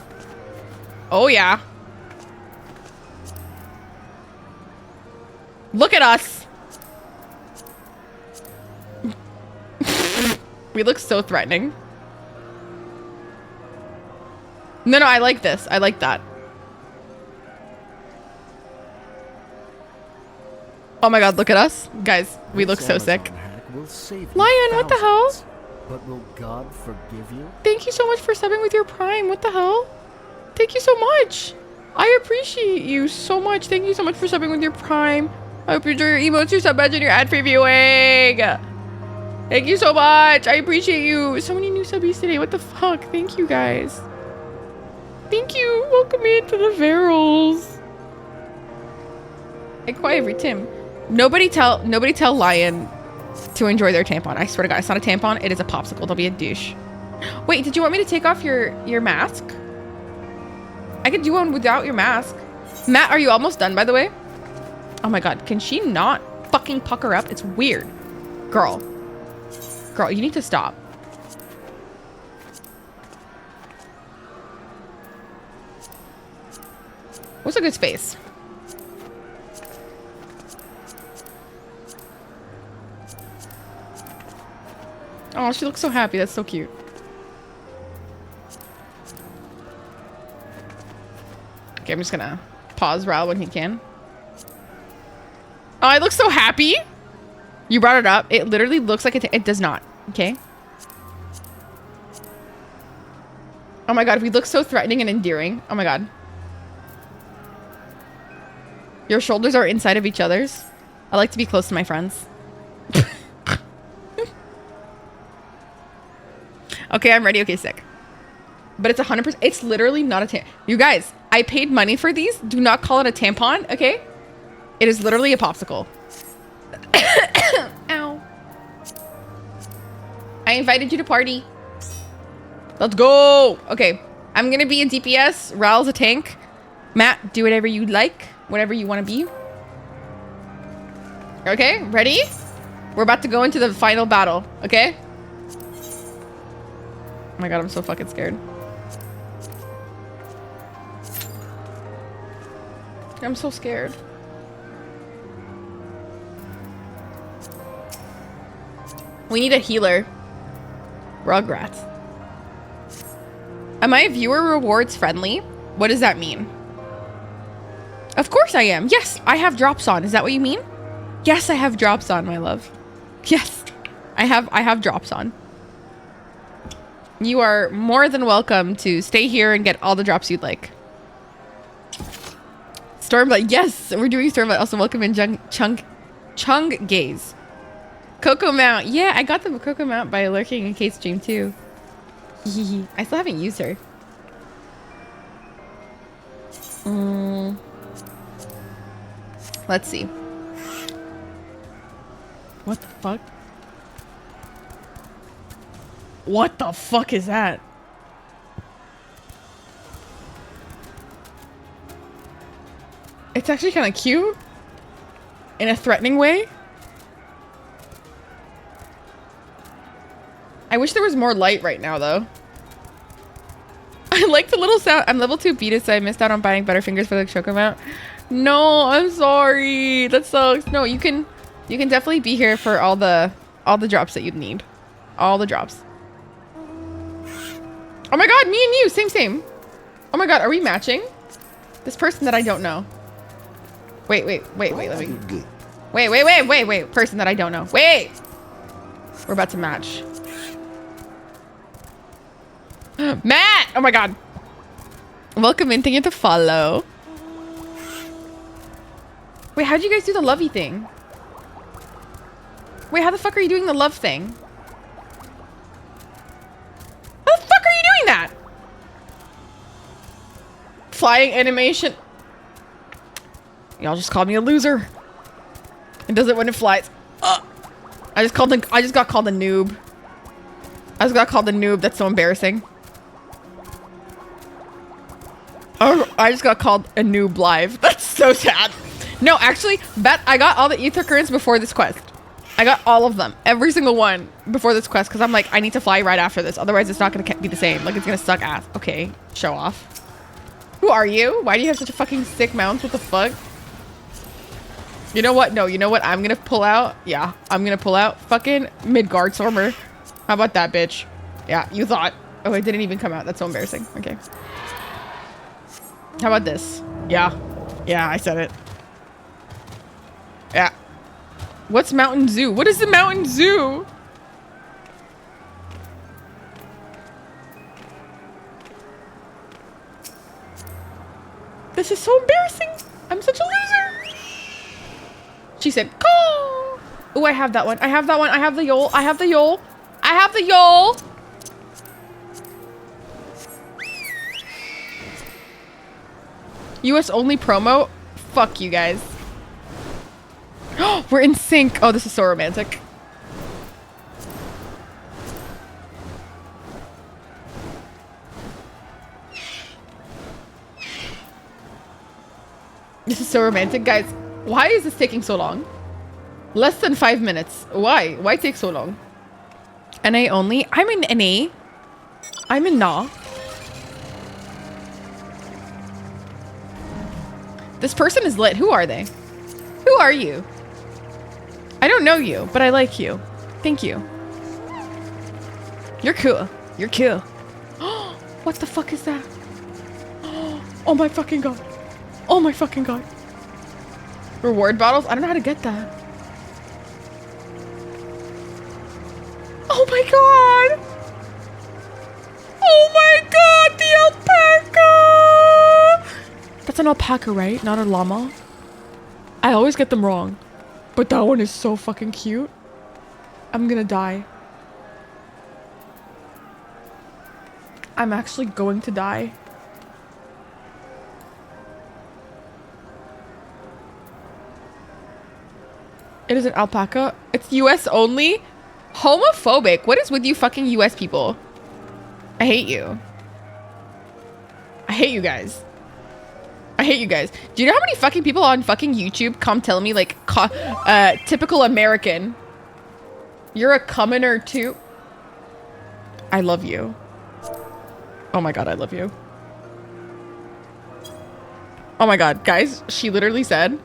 Oh yeah. Look at us. We look so threatening. No, I like this. I like that. Oh my god, look at us. Guys, we look so sick. Lion, what the hell? But will God forgive you? Thank you so much for subbing with your Prime. What the hell? Thank you so much. I appreciate you so much. Thank you so much for subbing with your Prime. I hope you enjoy your emotes, your sub badge, and your ad-free viewing. Thank you so much. I appreciate you. So many new subbies today. What the fuck? Thank you, guys. Thank you. Welcome into the Verals. I cry every Tim. Nobody tell Lion to enjoy their tampon. I swear to God, it's not a tampon. It is a popsicle. Don't be a douche. Wait, did you want me to take off your mask? I could do one without your mask. Matt, are you almost done, by the way? Oh my God, can she not fucking pucker up? It's weird. Girl, Girl, you need to stop. What's a good space? Oh, she looks so happy. That's so cute. Okay, I'm just gonna pause Ral when he can. Oh, I look so happy. You brought it up. It literally looks like it does not. Okay. Oh my god, we look so threatening and endearing. Oh my god. Your shoulders are inside of each other's. I like to be close to my friends. Okay, I'm ready. Okay, sick. But it's 100%. It's literally not a tampon. You guys, I paid money for these. Do not call it a tampon, okay? It is literally a popsicle. Ow. I invited you to party. Let's go. Okay, I'm gonna be a DPS. Ral's a tank. Matt, do whatever you like. Whatever you want to be. Okay, ready? We're about to go into the final battle, okay? Oh my god, I'm so fucking scared. I'm so scared. We need a healer. Rugrats. Am I viewer rewards friendly? What does that mean? Of course I am. Yes, I have drops on. Is that what you mean? Yes, I have drops on, my love. Yes, I have drops on. You are more than welcome to stay here and get all the drops you'd like. Stormblood, yes, we're doing Stormblood. Also, welcome in Chung Gaze. Coco Mount, yeah, I got the Coco Mount by lurking in Kate's stream too. I still haven't used her. Let's see. What the fuck? What the fuck is that? It's actually kind of cute. In a threatening way. I wish there was more light right now, though. I like the little sound. I'm level 2 beta, so I missed out on buying Butterfingers for the Choco Mount. No, I'm sorry. That sucks. No, you can definitely be here for all the drops that you'd need. All the drops. Oh my god, me and you, same. Oh my god, are we matching? This person that I don't know. Wait, let me. Wait, person that I don't know. Wait! We're about to match. Matt! Oh my god. Welcome in, thank you to follow. Wait, how'd you guys do the lovey thing? Wait, how the fuck are you doing the love thing? How the fuck are you doing that? Flying animation. Y'all just called me a loser. It does it when it flies. I just got called a noob. I just got called a noob. That's so embarrassing. Oh, I just got called a noob live. That's so sad. No, actually, I got all the ether currents before this quest. I got all of them. Every single one before this quest. Because I'm like, I need to fly right after this. Otherwise, it's not going to be the same. Like, it's going to suck ass. Okay, show off. Who are you? Why do you have such a fucking sick mount? What the fuck? You know what? No, you know what? I'm going to pull out. Yeah, I'm going to pull out fucking Midgard Stormer. How about that, bitch? Yeah, you thought. Oh, it didn't even come out. That's so embarrassing. Okay. How about this? Yeah. Yeah, I said it. Yeah. What's Mountain Zoo? What is the Mountain Zoo? This is so embarrassing. I'm such a loser. She said, "Call." Oh, I have that one. I have that one. I have the Yole. I have the Yole. I have the Yole. US only promo? Fuck you guys. We're in sync. Oh, this is so romantic. This is so romantic. Guys, why is this taking so long? Less than 5 minutes. Why? Why take so long? NA only? I'm in NA. I'm in NA. This person is lit. Who are they? Who are you? I don't know you, but I like you. Thank you. You're cool. You're cool. What the fuck is that? Oh my fucking god. Oh my fucking god. Reward bottles? I don't know how to get that. Oh my god. Oh my god, the alpaca. That's an alpaca, right? Not a llama. I always get them wrong. But that one is so fucking cute. I'm gonna die. I'm actually going to die. It is an alpaca. It's US only. Homophobic. What is with you fucking US people? I hate you. I hate you guys. I hate you guys. Do you know how many fucking people on fucking YouTube come tell me like typical American? You're a commoner too. I love you. Oh my god, I love you. Oh my god, guys, she literally said,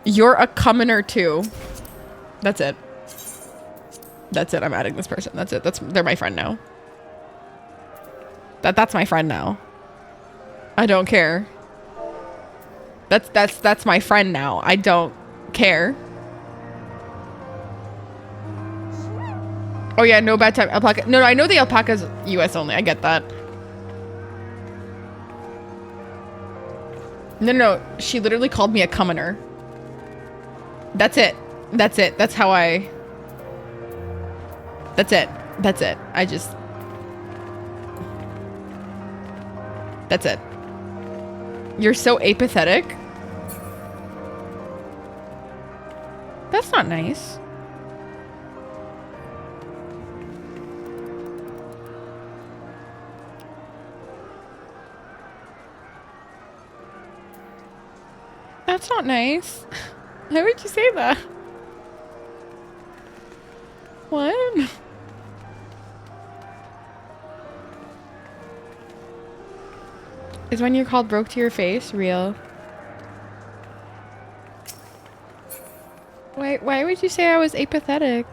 you're a commoner too. That's it. That's it. I'm adding this person. That's it. They're my friend now. That's my friend now. I don't care. That's my friend now. I don't care. Oh yeah, no bad time. Alpaca. No, I know the alpaca's US only. I get that. No. She literally called me a commoner. That's it. That's it. That's how I... That's it. That's it. I just... That's it. You're so apathetic. That's not nice. That's not nice. Why would you say that? What? Is when you're called broke to your face real? Why would you say I was apathetic?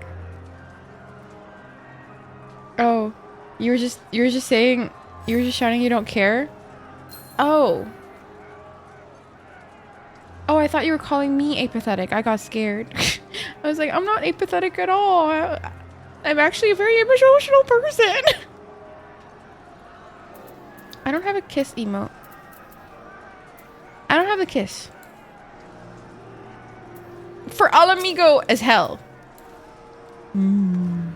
Oh, you were just saying, you were just shouting you don't care? Oh. Oh, I thought you were calling me apathetic. I got scared. I was like, I'm not apathetic at all. I'm actually a very emotional person. I don't have a kiss emote. I don't have a kiss. For Al Amigo as hell. I'm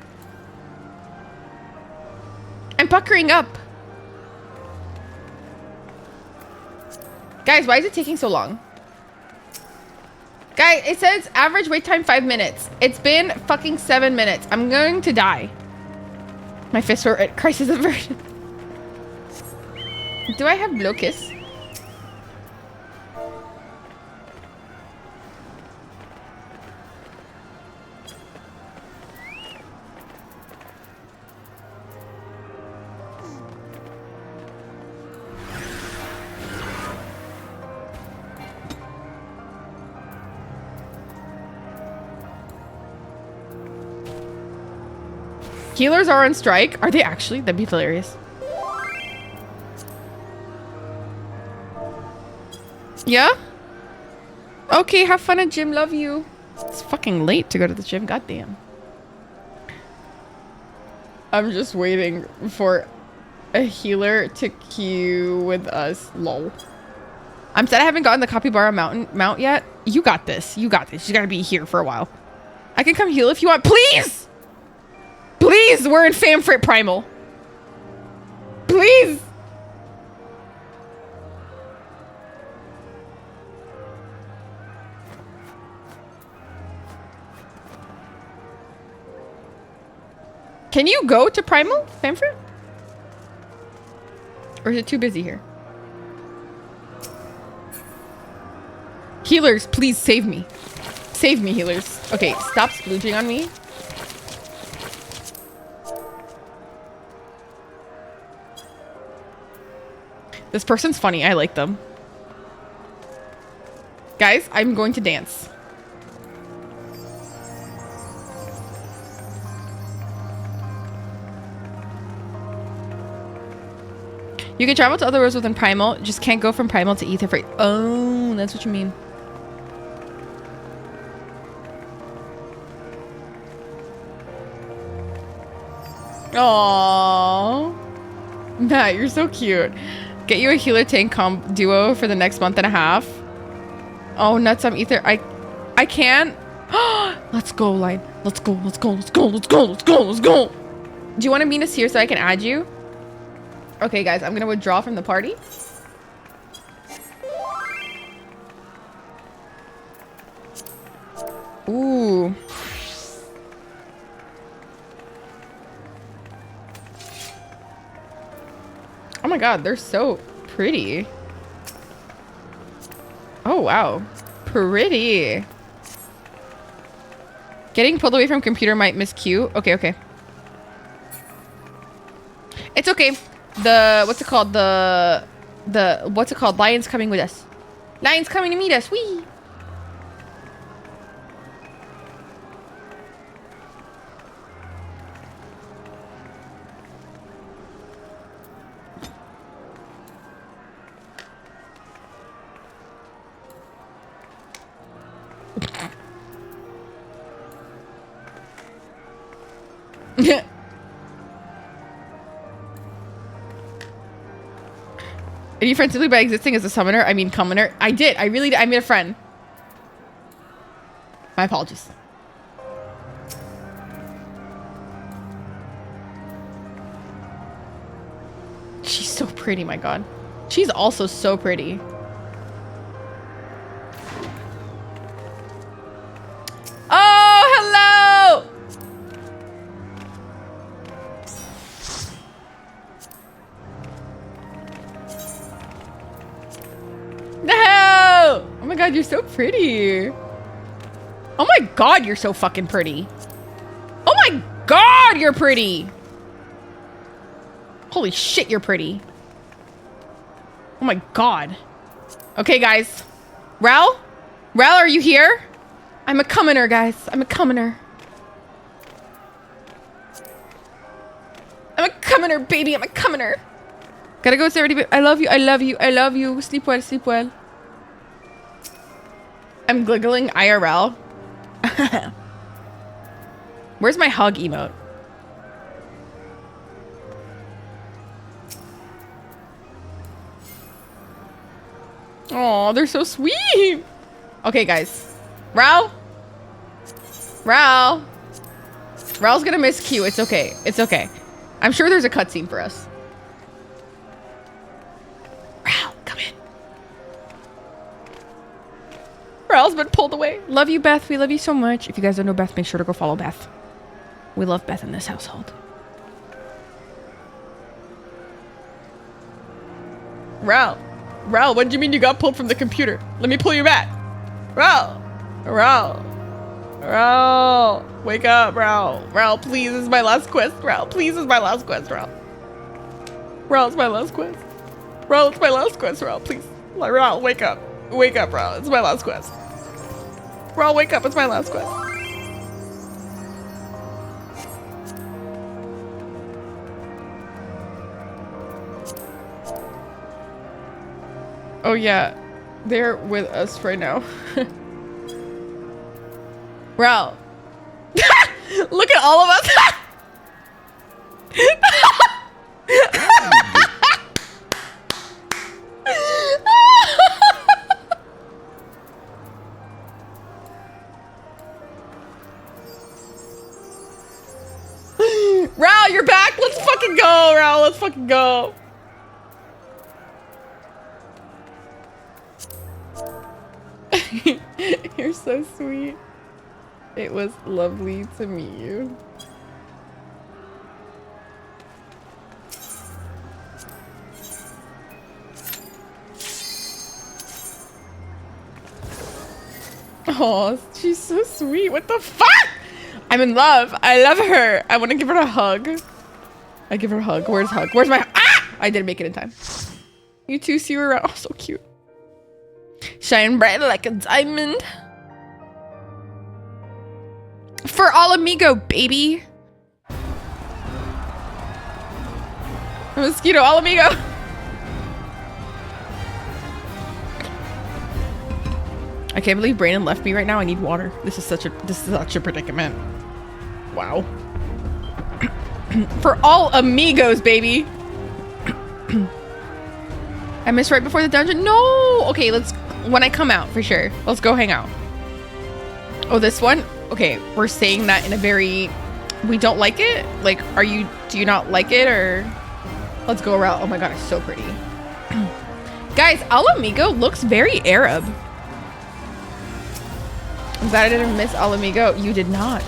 puckering up. Guys, why is it taking so long? Guys, it says average wait time 5 minutes. It's been fucking 7 minutes. I'm going to die. My fists were at crisis aversion. Do I have blow kiss? Healers are on strike. Are they actually? That'd be hilarious. Yeah? Okay, have fun at gym. Love you. It's fucking late to go to the gym. Goddamn. I'm just waiting for a healer to queue with us. Lol. I'm sad I haven't gotten the capybara mount yet. You got this. You got this. You gotta be here for a while. I can come heal if you want. Please! Please, we're in Famfrit Primal. Please. Can you go to Primal, Famfrit? Or is it too busy here? Healers, please save me. Save me, healers. Okay, stop splooging on me. This person's funny. I like them. Guys, I'm going to dance. You can travel to other worlds within Primal, just can't go from Primal to Ether for... Oh, that's what you mean. Aww. Matt, you're so cute. Get you a healer tank comp duo for the next month and a half. Oh, nuts, I'm Ether. I can't. Let's go, Line. Let's go, let's go, let's go, let's go, let's go, let's go. Do you want to meet us here so I can add you? Okay, guys, I'm gonna withdraw from the party. Ooh. Oh my god, they're so pretty. Oh, wow. Pretty. Getting pulled away from computer might miscue. Okay, okay. It's okay. What's it called? What's it called? Lion's coming with us. Lion's coming to meet us. Whee! And you friend simply by existing as a summoner? I mean, commoner. I did. I really did. I made a friend. My apologies. She's so pretty, my god. She's also so pretty. Oh, hello! No! Oh my god, you're so pretty. Oh my god, you're so fucking pretty. Oh my god, you're pretty. Holy shit, you're pretty. Oh my god. Okay, guys. Ral? Ral, are you here? I'm a commoner, guys. I'm a commoner. I'm a commoner, baby. I'm a commoner. Gotta go, Sarah. I love you. I love you. I love you. Sleep well. Sleep well. I'm giggling IRL. Where's my hug emote? Oh, they're so sweet. Okay, guys. Ral? Ral? Ral's gonna miss Q. It's okay. It's okay. I'm sure there's a cutscene for us. Ral, come in. Ral's been pulled away. Love you, Beth. We love you so much. If you guys don't know Beth, make sure to go follow Beth. We love Beth in this household. Ral. Ral, what do you mean you got pulled from the computer? Let me pull you back. Ral. Ral. Ral. Wake up, Ral. Ral, please. This is my last quest. Ral, please. This is my last quest, Ral. Ral, it's my last quest. Ral, it's my last quest, Ral. Please. Ral, wake up. Wake up, Ral. It's my last quest. Ral, wake up. It's my last quest. Oh, yeah. They're with us right now. Ral. Look at all of us. Ral, you're back. Let's fucking go, Ral. Let's fucking go. You're so sweet. It was lovely to meet you. Oh, she's so sweet. What the fuck? I'm in love. I love her. I want to give her a hug. I give her a hug. Where's hug? Where's my... Ah! I didn't make it in time. You two see her around. Oh, so cute. Shine bright like a diamond. For all amigo, baby. A mosquito, all amigo. I can't believe Brandon left me right now. I need water. This is such a predicament. Wow. For all amigos, baby. I missed right before the dungeon. No. Okay, let's when I come out for sure. Let's go hang out. Oh, this one. Okay, we're saying that in a very. We don't like it. Like, do you not like it or? Let's go around. Oh my god, it's so pretty. Guys, Al Amigo looks very Arab. I'm glad I didn't miss Al Amigo. You did not.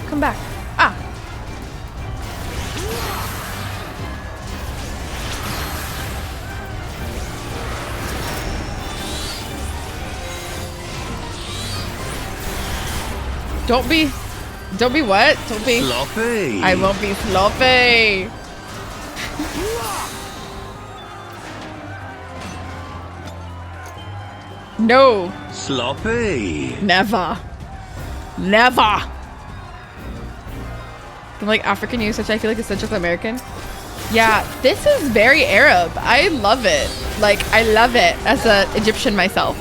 Come back. Don't be what? Don't be sloppy. I won't be sloppy. No. Sloppy. Never. Never. I'm like African usage. I feel like it's Central American. Yeah, this is very Arab. I love it. Like, I love it as an Egyptian myself.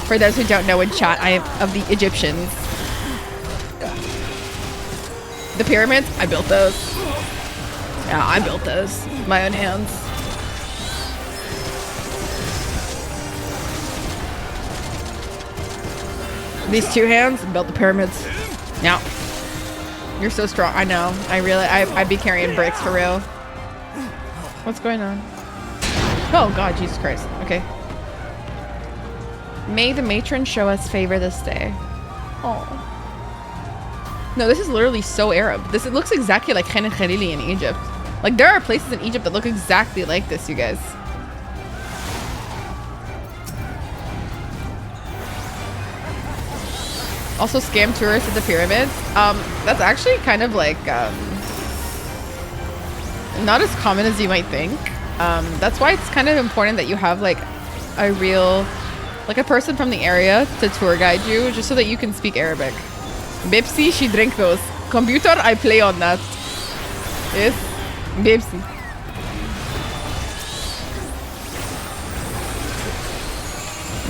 For those who don't know in chat, I am of the Egyptians. The pyramids, I built those. Yeah, I built those. My own hands. These two hands built the pyramids. Yeah. You're so strong. I know. I'd be carrying bricks for real. What's going on? Oh god, Jesus Christ. Okay. May the matron show us favor this day. Oh. No, this is literally so Arab. It looks exactly like Khan al-Khalili in Egypt. Like, there are places in Egypt that look exactly like this, you guys. Also, scam tourists at the pyramids. That's actually kind of like, not as common as you might think. That's why it's kind of important that you have like a real, like a person from the area to tour guide you, just so that you can speak Arabic. Bipsy, she drink those. Computer, I play on that. Yes, Bipsy.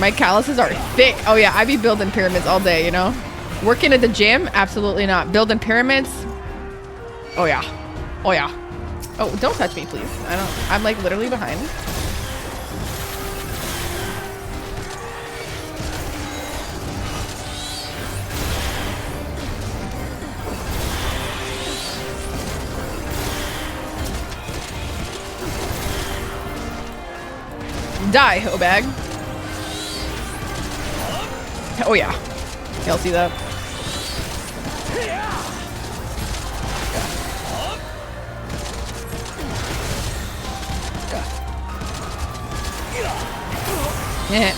My calluses are thick. Oh yeah, I be building pyramids all day, you know? Working at the gym? Absolutely not. Building pyramids? Oh yeah. Oh yeah. Oh, don't touch me, please. I'm like literally behind. Die, Hobag. Oh yeah. Y'all see that? Yeah.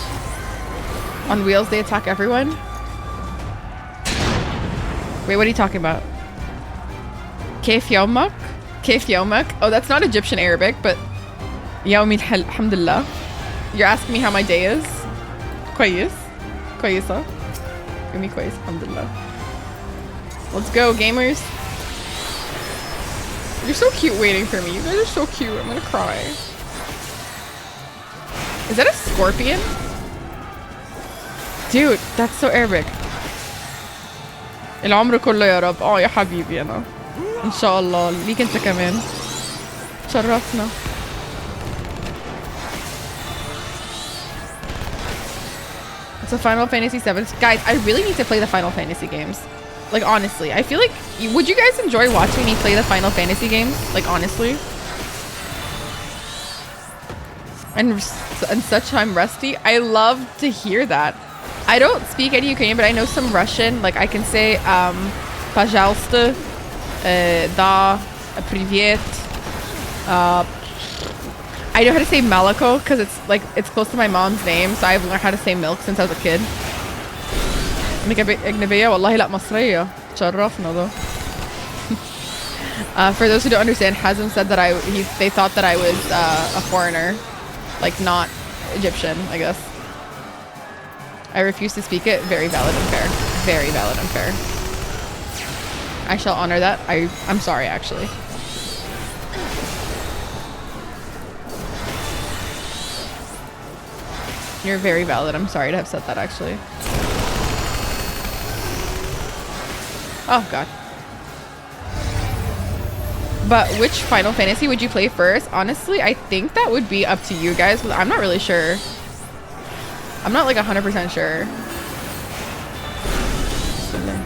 On wheels, they attack everyone? Wait, what are you talking about? Kayf Yawmak? Kayf Yawmak? Oh, that's not Egyptian Arabic, but Yawmi alhamdulillah. You're asking me how my day is? Kwayis. Kwayisa. Yawmi kwayis, alhamdulillah. Let's go, gamers. You're so cute waiting for me. You guys are so cute. I'm gonna cry. Is that a scorpion? Dude, that's so Arabic. العمر كله يا رب. يا حبيبي أنا. إن شاء الله ليك أنت كمان. شرفنا. It's a Final Fantasy 7. Guys, I really need to play the Final Fantasy games. Like, honestly, I feel like... Would you guys enjoy watching me play the Final Fantasy games? Like, honestly? And such I'm rusty. I love to hear that. I don't speak any Ukrainian, but I know some Russian. Like, I can say, пожалуйста, да, привет, I know how to say Malako because it's close to my mom's name, so I've learned how to say milk since I was a kid. أجنبية والله لا مصرية. تشرفنا though. For those who don't understand, Hazem said that they thought that I was a foreigner, like not Egyptian, I guess. I refuse to speak it. Very valid and fair. Very valid and fair. I shall honor that. I'm sorry, actually. You're very valid. I'm sorry to have said that, actually. Oh, God. But which Final Fantasy would you play first? Honestly, I think that would be up to you guys, but I'm not really sure. I'm not like 100% sure.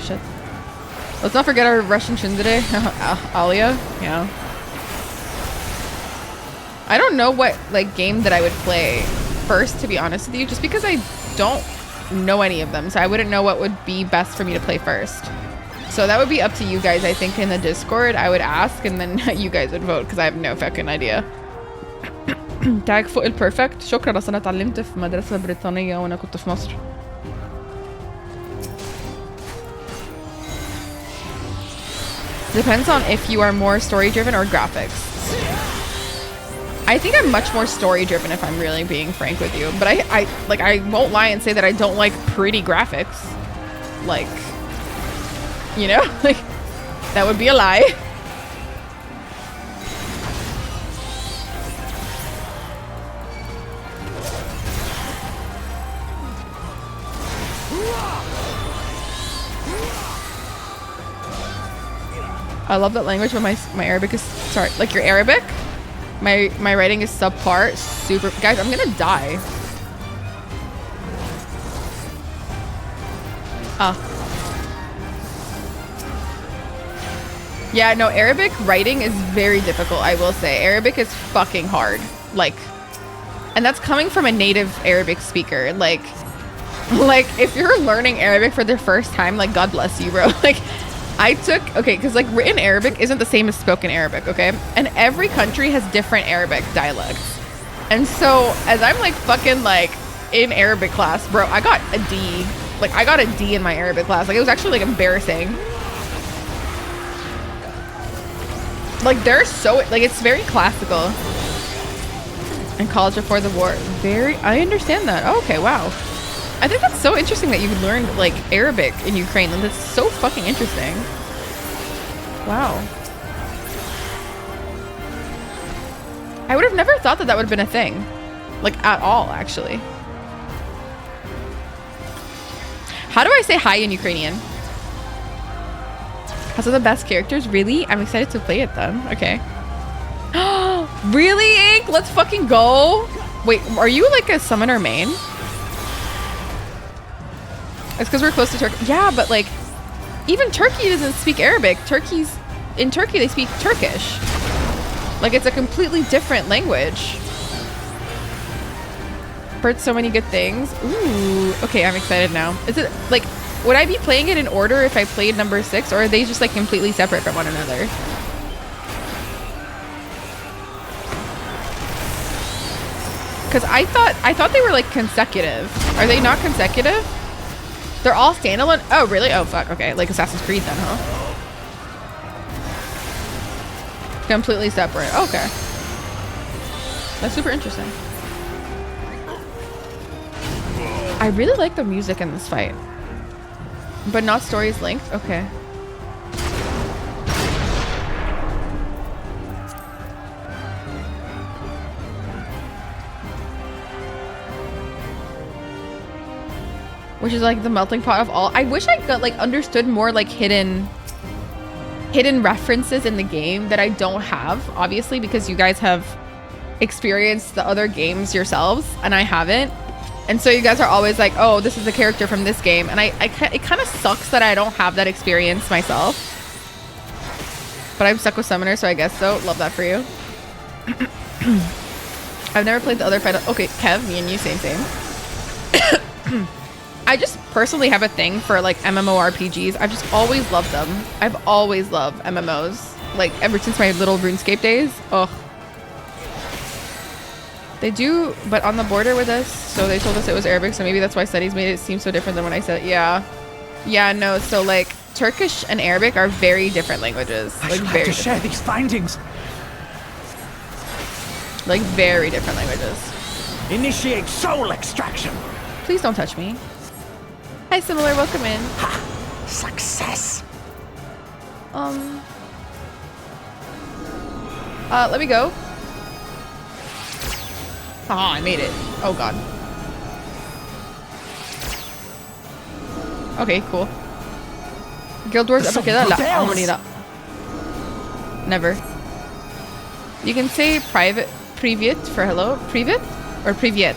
Shit. Let's not forget our Russian tsundere, Alia. Yeah. I don't know what like game that I would play first, to be honest with you, just because I don't know any of them, so I wouldn't know what would be best for me to play first. So that would be up to you guys. I think in the Discord I would ask, and then you guys would vote because I have no fucking idea. تاج فوق البرفكت. شكرا، اصلا اتعلمت في مدرسة بريطانية وانا كنت في مصر. Depends on if you are more story driven or graphics. I think I'm much more story driven if I'm really being frank with you, but I won't lie and say that I don't like pretty graphics. Like, you know, like that would be a lie. I love that language, but my Arabic is, sorry, like your Arabic? My writing is subpar. Super, guys, I'm gonna die. Yeah, no, Arabic writing is very difficult, I will say. Arabic is fucking hard. Like, and that's coming from a native Arabic speaker. Like if you're learning Arabic for the first time, like, God bless you, bro. Like, okay, because like written Arabic isn't the same as spoken Arabic, okay? And every country has different Arabic dialects. And so as I'm like fucking like in Arabic class, bro, I got a D. Like I got a D in my Arabic class. Like it was actually like embarrassing. Like they're so, like it's very classical. In college before the war. I understand that. Oh, okay, wow. I think that's so interesting that you learned like Arabic in Ukraine. Like, that's so fucking interesting. Wow. I would have never thought that that would have been a thing. Like at all, actually. How do I say hi in Ukrainian? Has one of the best characters? Really? I'm excited to play it then. Okay. Really, Ink? Let's fucking go. Wait, are you like a summoner main? It's because we're close to Turkey. Yeah, but like, even Turkey doesn't speak Arabic. In Turkey, they speak Turkish. Like, it's a completely different language. Heard so many good things. Ooh, okay, I'm excited now. Is it, like, would I be playing it in order if I played number 6, or are they just, like, completely separate from one another? Because I thought they were, like, consecutive. Are they not consecutive? They're all standalone? Oh, really? Oh, fuck. Okay. Like Assassin's Creed then, huh? Completely separate. Okay. That's super interesting. I really like the music in this fight. But not stories linked? Okay. Which is like the melting pot of all. I wish I got like understood more like hidden references in the game that I don't have, obviously, because you guys have experienced the other games yourselves and I haven't. And so you guys are always like, oh, this is a character from this game. And it kind of sucks that I don't have that experience myself. But I'm stuck with Summoner, so I guess so. Love that for you. I've never played the other fight. Okay, Kev, me and you, same. I just personally have a thing for like MMORPGs. I've just always loved them. I've always loved MMOs. Like ever since my little RuneScape days. Oh. They do, but on the border with us, so they told us it was Arabic, so maybe that's why studies made it seem so different than when I said, yeah. Yeah, no, so like, Turkish and Arabic are very different languages. Like, I very have to share these findings. Like, very different languages. Initiate soul extraction. Please don't touch me. Hi, Similar, welcome in. Ha! Success. Let me go. Ah, I made it. Oh god. Okay, cool. Guild Wars uppercut la humanidad. Never. You can say private privet for hello. Privet or privet?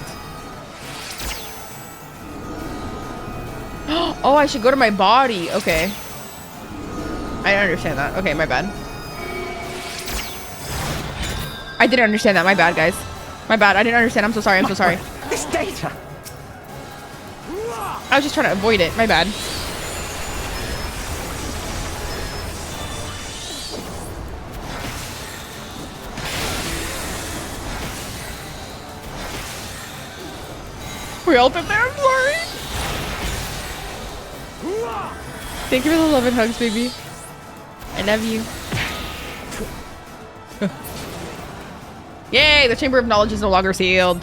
Oh, I should go to my body. Okay. I didn't understand that. Okay, my bad. I didn't understand that. My bad, guys. My bad. I didn't understand. I'm so sorry. I'm so sorry. This data. I was just trying to avoid it. My bad. We all did there. I'm sorry. Thank you for the love and hugs, baby. I love you. Yay! The Chamber of Knowledge is no longer sealed.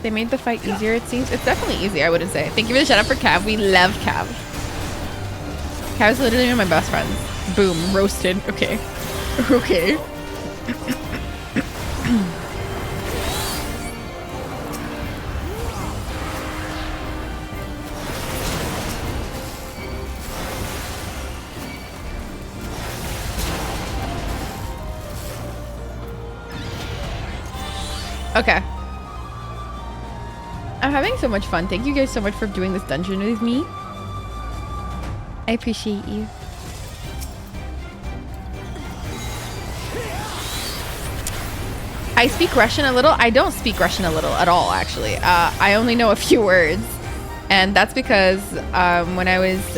They made the fight easier, it seems. It's definitely easy, I wouldn't say. Thank you for the shout out for Cav. We love Cav. Cav is literally one of my best friends. Boom. Roasted. Okay. Okay. Okay. I'm having so much fun. Thank you guys so much for doing this dungeon with me. I appreciate you. I speak Russian a little. I don't speak Russian a little at all, actually. I only know a few words. And that's because when I was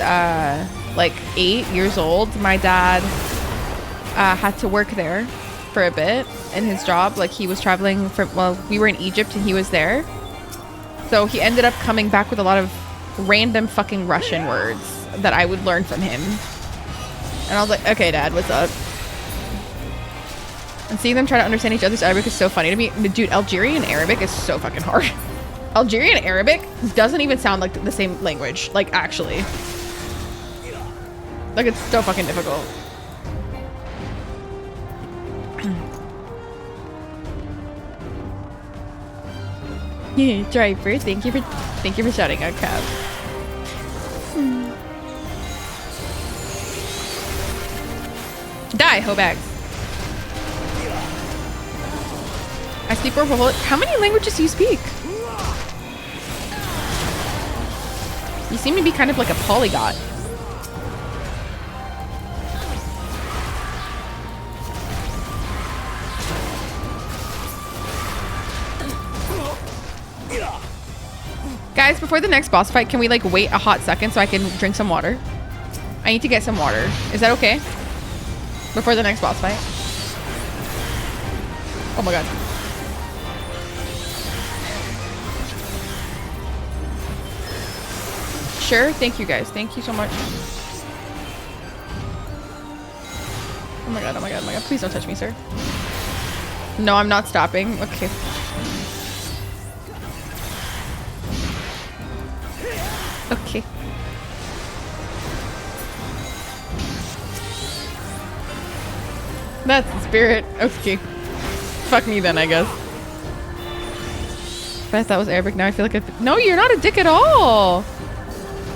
like 8 years old, my dad had to work there for a bit in his job. Like he was traveling from, well, we were in Egypt and he was there. So he ended up coming back with a lot of random fucking Russian words that I would learn from him. And I was like, okay, Dad, what's up? And seeing them try to understand each other's Arabic is so funny to me. Dude, Algerian Arabic is so fucking hard. Algerian Arabic doesn't even sound like the same language. Like, actually. Like, it's so fucking difficult. Yeah, Driver, thank you for shouting out, Cav. Die, Hobags. I speak more. How many languages do you speak? You seem to be kind of like a polyglot. Guys, before the next boss fight, can we like wait a hot second so I can drink some water? I need to get some water. Is that okay? Before the next boss fight? Oh my god. Sure. Thank you guys. Thank you so much. Oh my god, oh my god, oh my god. Please don't touch me, sir. No, I'm not stopping. Okay. Okay. That's the spirit. Okay. Fuck me then, I guess. If I thought that was Arabic, now I feel like no, you're not a dick at all.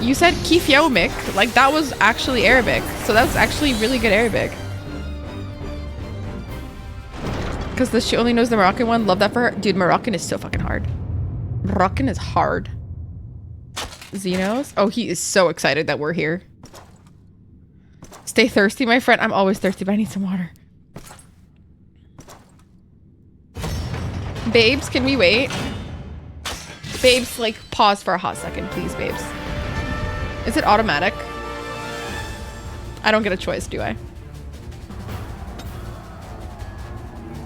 You said Kif Yaumik. Like, that was actually Arabic. So that was actually really good Arabic. Because she only knows the Moroccan one. Love that for her. Dude, Moroccan is so fucking hard. Moroccan is hard. Xenos? Oh, he is so excited that we're here. Stay thirsty, my friend. I'm always thirsty, but I need some water. Babes, can we wait? Babes, like, pause for a hot second, please, babes. Is it automatic? I don't get a choice, do I?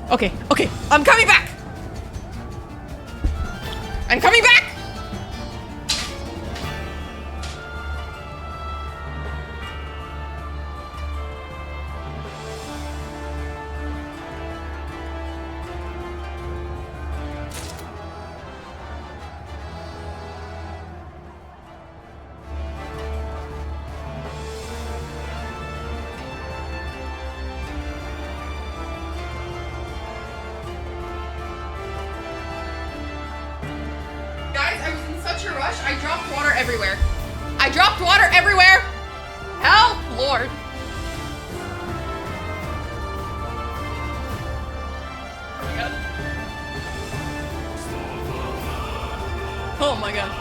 Okay, okay. I'm coming back! I'm coming back! Guys, I was in such a rush, I dropped water everywhere. I dropped water everywhere! Help, Lord. Oh my god.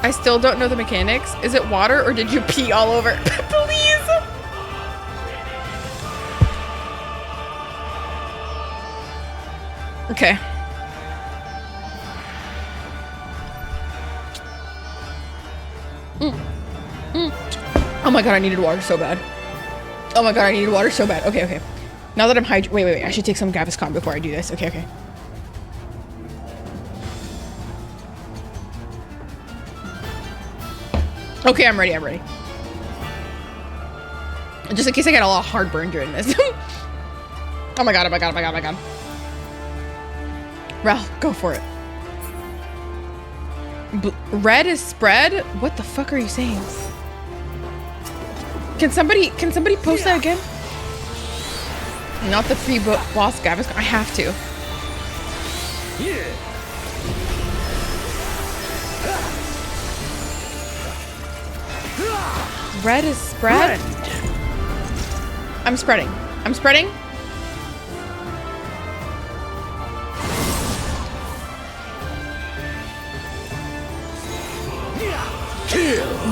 I still don't know the mechanics. Is it water or did you pee all over? Please! Okay. Oh my god, I needed water so bad. Oh my god, I needed water so bad. Okay, okay. Now that I'm wait. I should take some Gaviscon before I do this. Okay, okay. Okay, I'm ready, I'm ready. Just in case I get a lot of heartburn during this. Oh my god, oh my god, oh my god, oh my god. Ralph, go for it. Red is spread? What the fuck are you saying? Can somebody post that again? Not the free boss Gaviscon. I have to. Red is spread? I'm spreading. I'm spreading.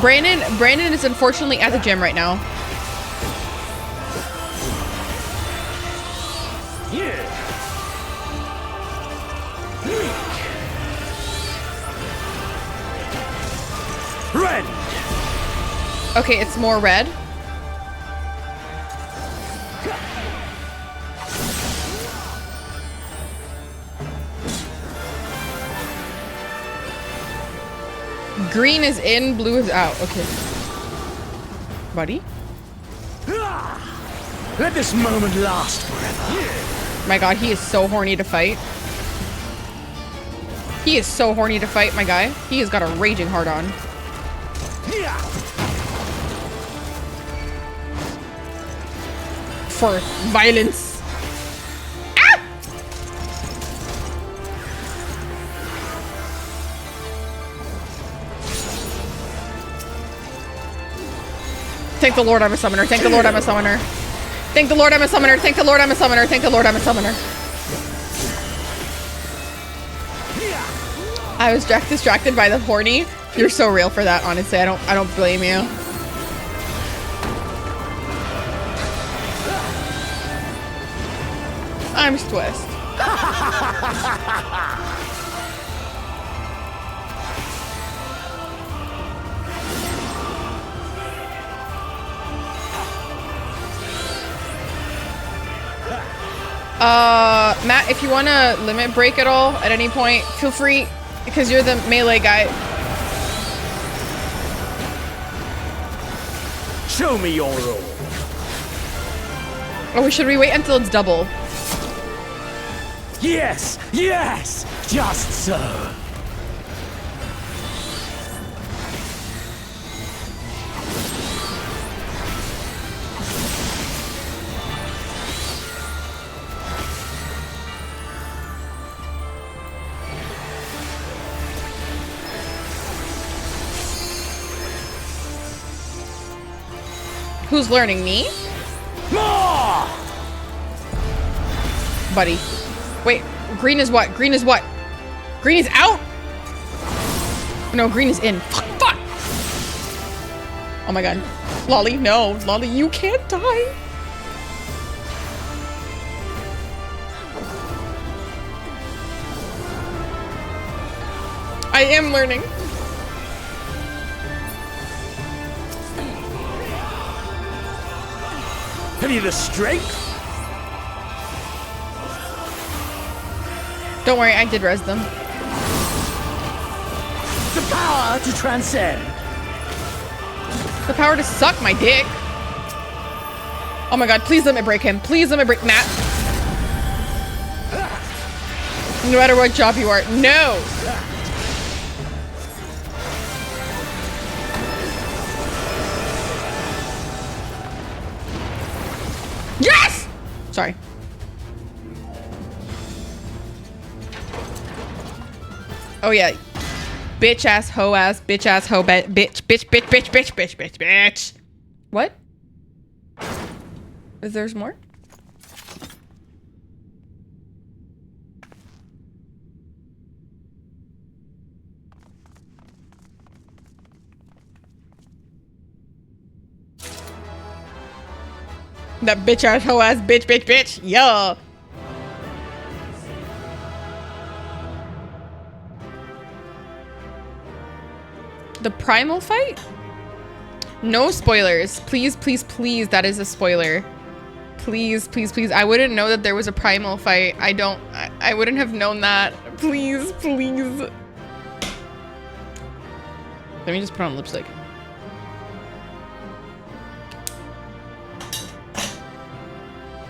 Brandon is unfortunately at the gym right now. Red. Okay, it's more red. Green is in, blue is out. Okay. Buddy? Let this moment last forever. My god, he is so horny to fight. He is so horny to fight, my guy. He has got a raging hard on. For violence. Thank the Lord I'm a summoner. Thank the Lord I'm a summoner. Thank the Lord I'm a summoner. Thank the Lord I'm a summoner. Thank the Lord I'm a summoner. I was distracted by the horny. You're so real for that, honestly. I don't blame you. I'm Twist. Matt, if you want to limit break at all at any point, feel free, because you're the melee guy. Show me your role. Oh, should we wait until it's double? Yes, yes, just so. Who's learning, me? More! Buddy. Wait, green is what? Green is what? Green is out? No, green is in. Fuck, fuck! Oh my god. Lolly, no. Lolly, you can't die. I am learning. Have you the strength? Don't worry, I did res them. The power to transcend. The power to suck my dick. Oh my god, please let me break him. Please let me break Matt. No matter what job you are. No! Yes! Sorry. Oh yeah. Bitch ass, hoe ass, bitch ass, hoe bitch, bitch, bitch, bitch, bitch, bitch, bitch, bitch. What? Is there's more? That bitch ass, hoe ass, bitch, bitch, bitch. Yeah. The primal fight? No spoilers. Please, please, please. That is a spoiler. Please, please, please. I wouldn't know that there was a primal fight. I wouldn't have known that. Please, please. Let me just put on lipstick.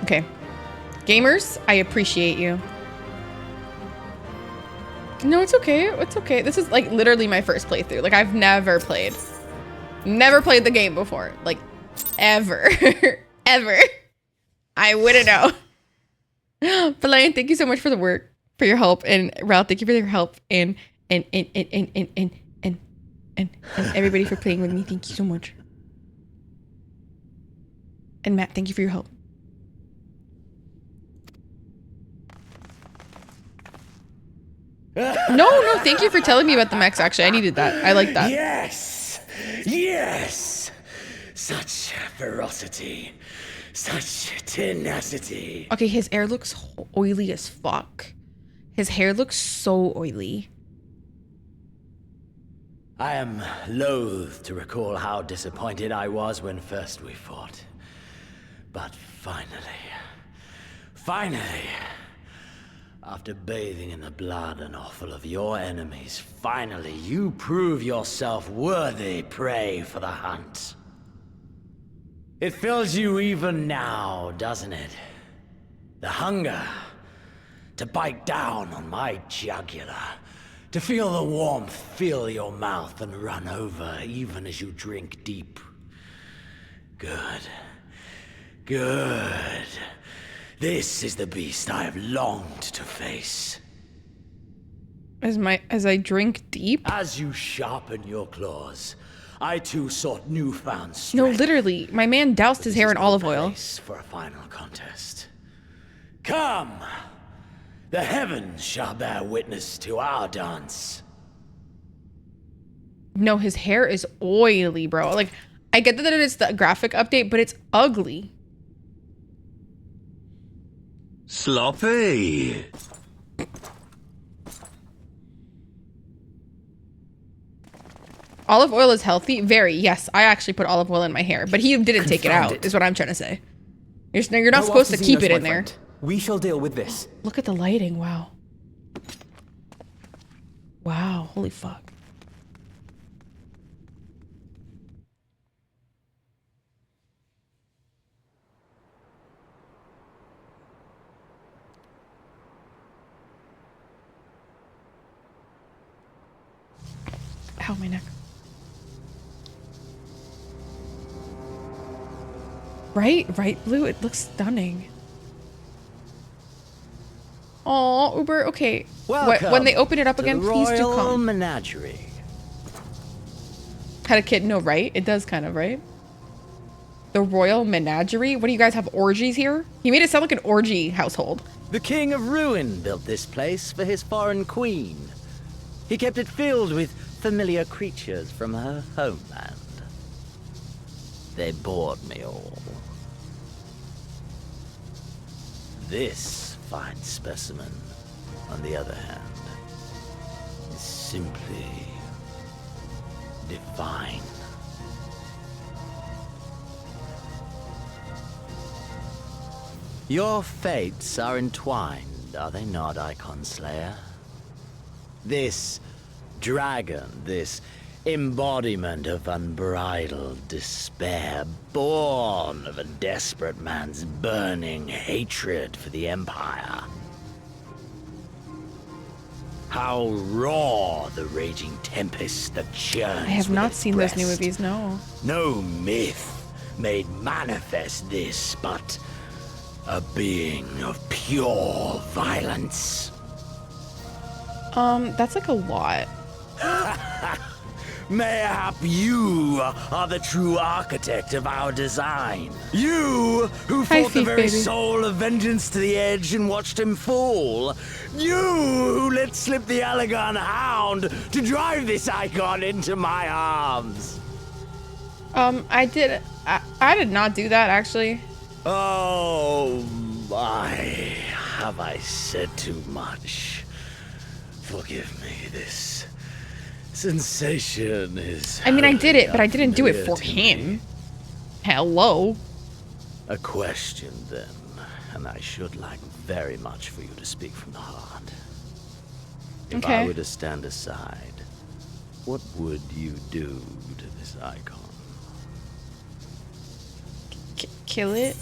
Okay. Gamers, I appreciate you. No, it's okay. It's okay. This is like literally my first playthrough. Like I've never played the game before. Like ever. Ever. I wouldn't know. But Lion, thank you so much for the work, for your help. And Ralph, thank you for your help. And everybody for playing with me. Thank you so much. And Matt, thank you for your help. No, thank you for telling me about the mechs, actually. I needed that. I like that. Yes! Yes! Such ferocity. Such tenacity. Okay, his hair looks oily as fuck. His hair looks so oily. I am loath to recall how disappointed I was when first we fought. But finally, after bathing in the blood and offal of your enemies, finally you prove yourself worthy prey for the hunt. It fills you even now, doesn't it? The hunger to bite down on my jugular, to feel the warmth fill your mouth and run over even as you drink deep. Good. Good. This is the beast I have longed to face. As I drink deep? As you sharpen your claws, I too sought newfound No, strength. literally, my man doused his hair in olive oil. For a final contest. Come! The heavens shall bear witness to our dance. No, his hair is oily, bro. Like, I get that it's the graphic update, but it's ugly. Sloppy. Olive oil is healthy? Very, yes. I actually put olive oil in my hair, but he didn't take it out, is what I'm trying to say. You're not supposed to keep it in there. We shall deal with this. Look at the lighting, wow. Wow, holy fuck. Ow, my neck. Right, Blue? It looks stunning. Oh, Uber, okay. When they open it up again, please do come. Menagerie. Had a kid, no, right? It does kind of, right? The Royal Menagerie? What do you guys have, orgies here? He made it sound like an orgy household. The King of Ruin built this place for his foreign queen. He kept it filled with familiar creatures from her homeland. They bored me all. This fine specimen, on the other hand, is simply divine. Your fates are entwined, are they not, Icon Slayer? This dragon, this embodiment of unbridled despair, born of a desperate man's burning hatred for the Empire. How raw the raging tempest that churns. I have within not its seen those new breast. movies, no. No myth made manifest this, but a being of pure violence. That's like a lot. Mayhap you are the true architect of our design. You who Hi, fought the Thief very Baby. soul of vengeance to the edge and watched him fall. You who let slip the Allegan Hound to drive this icon into my arms. I did not do that, actually. Oh my, have I said too much? Forgive me, this sensation is... I mean, I did it, but I wholly didn't do it for unfamiliar to me. him. Hello. A question, then, and I should like very much for you to speak from the heart. If Okay. I were to stand aside, what would you do to this icon? Kill it.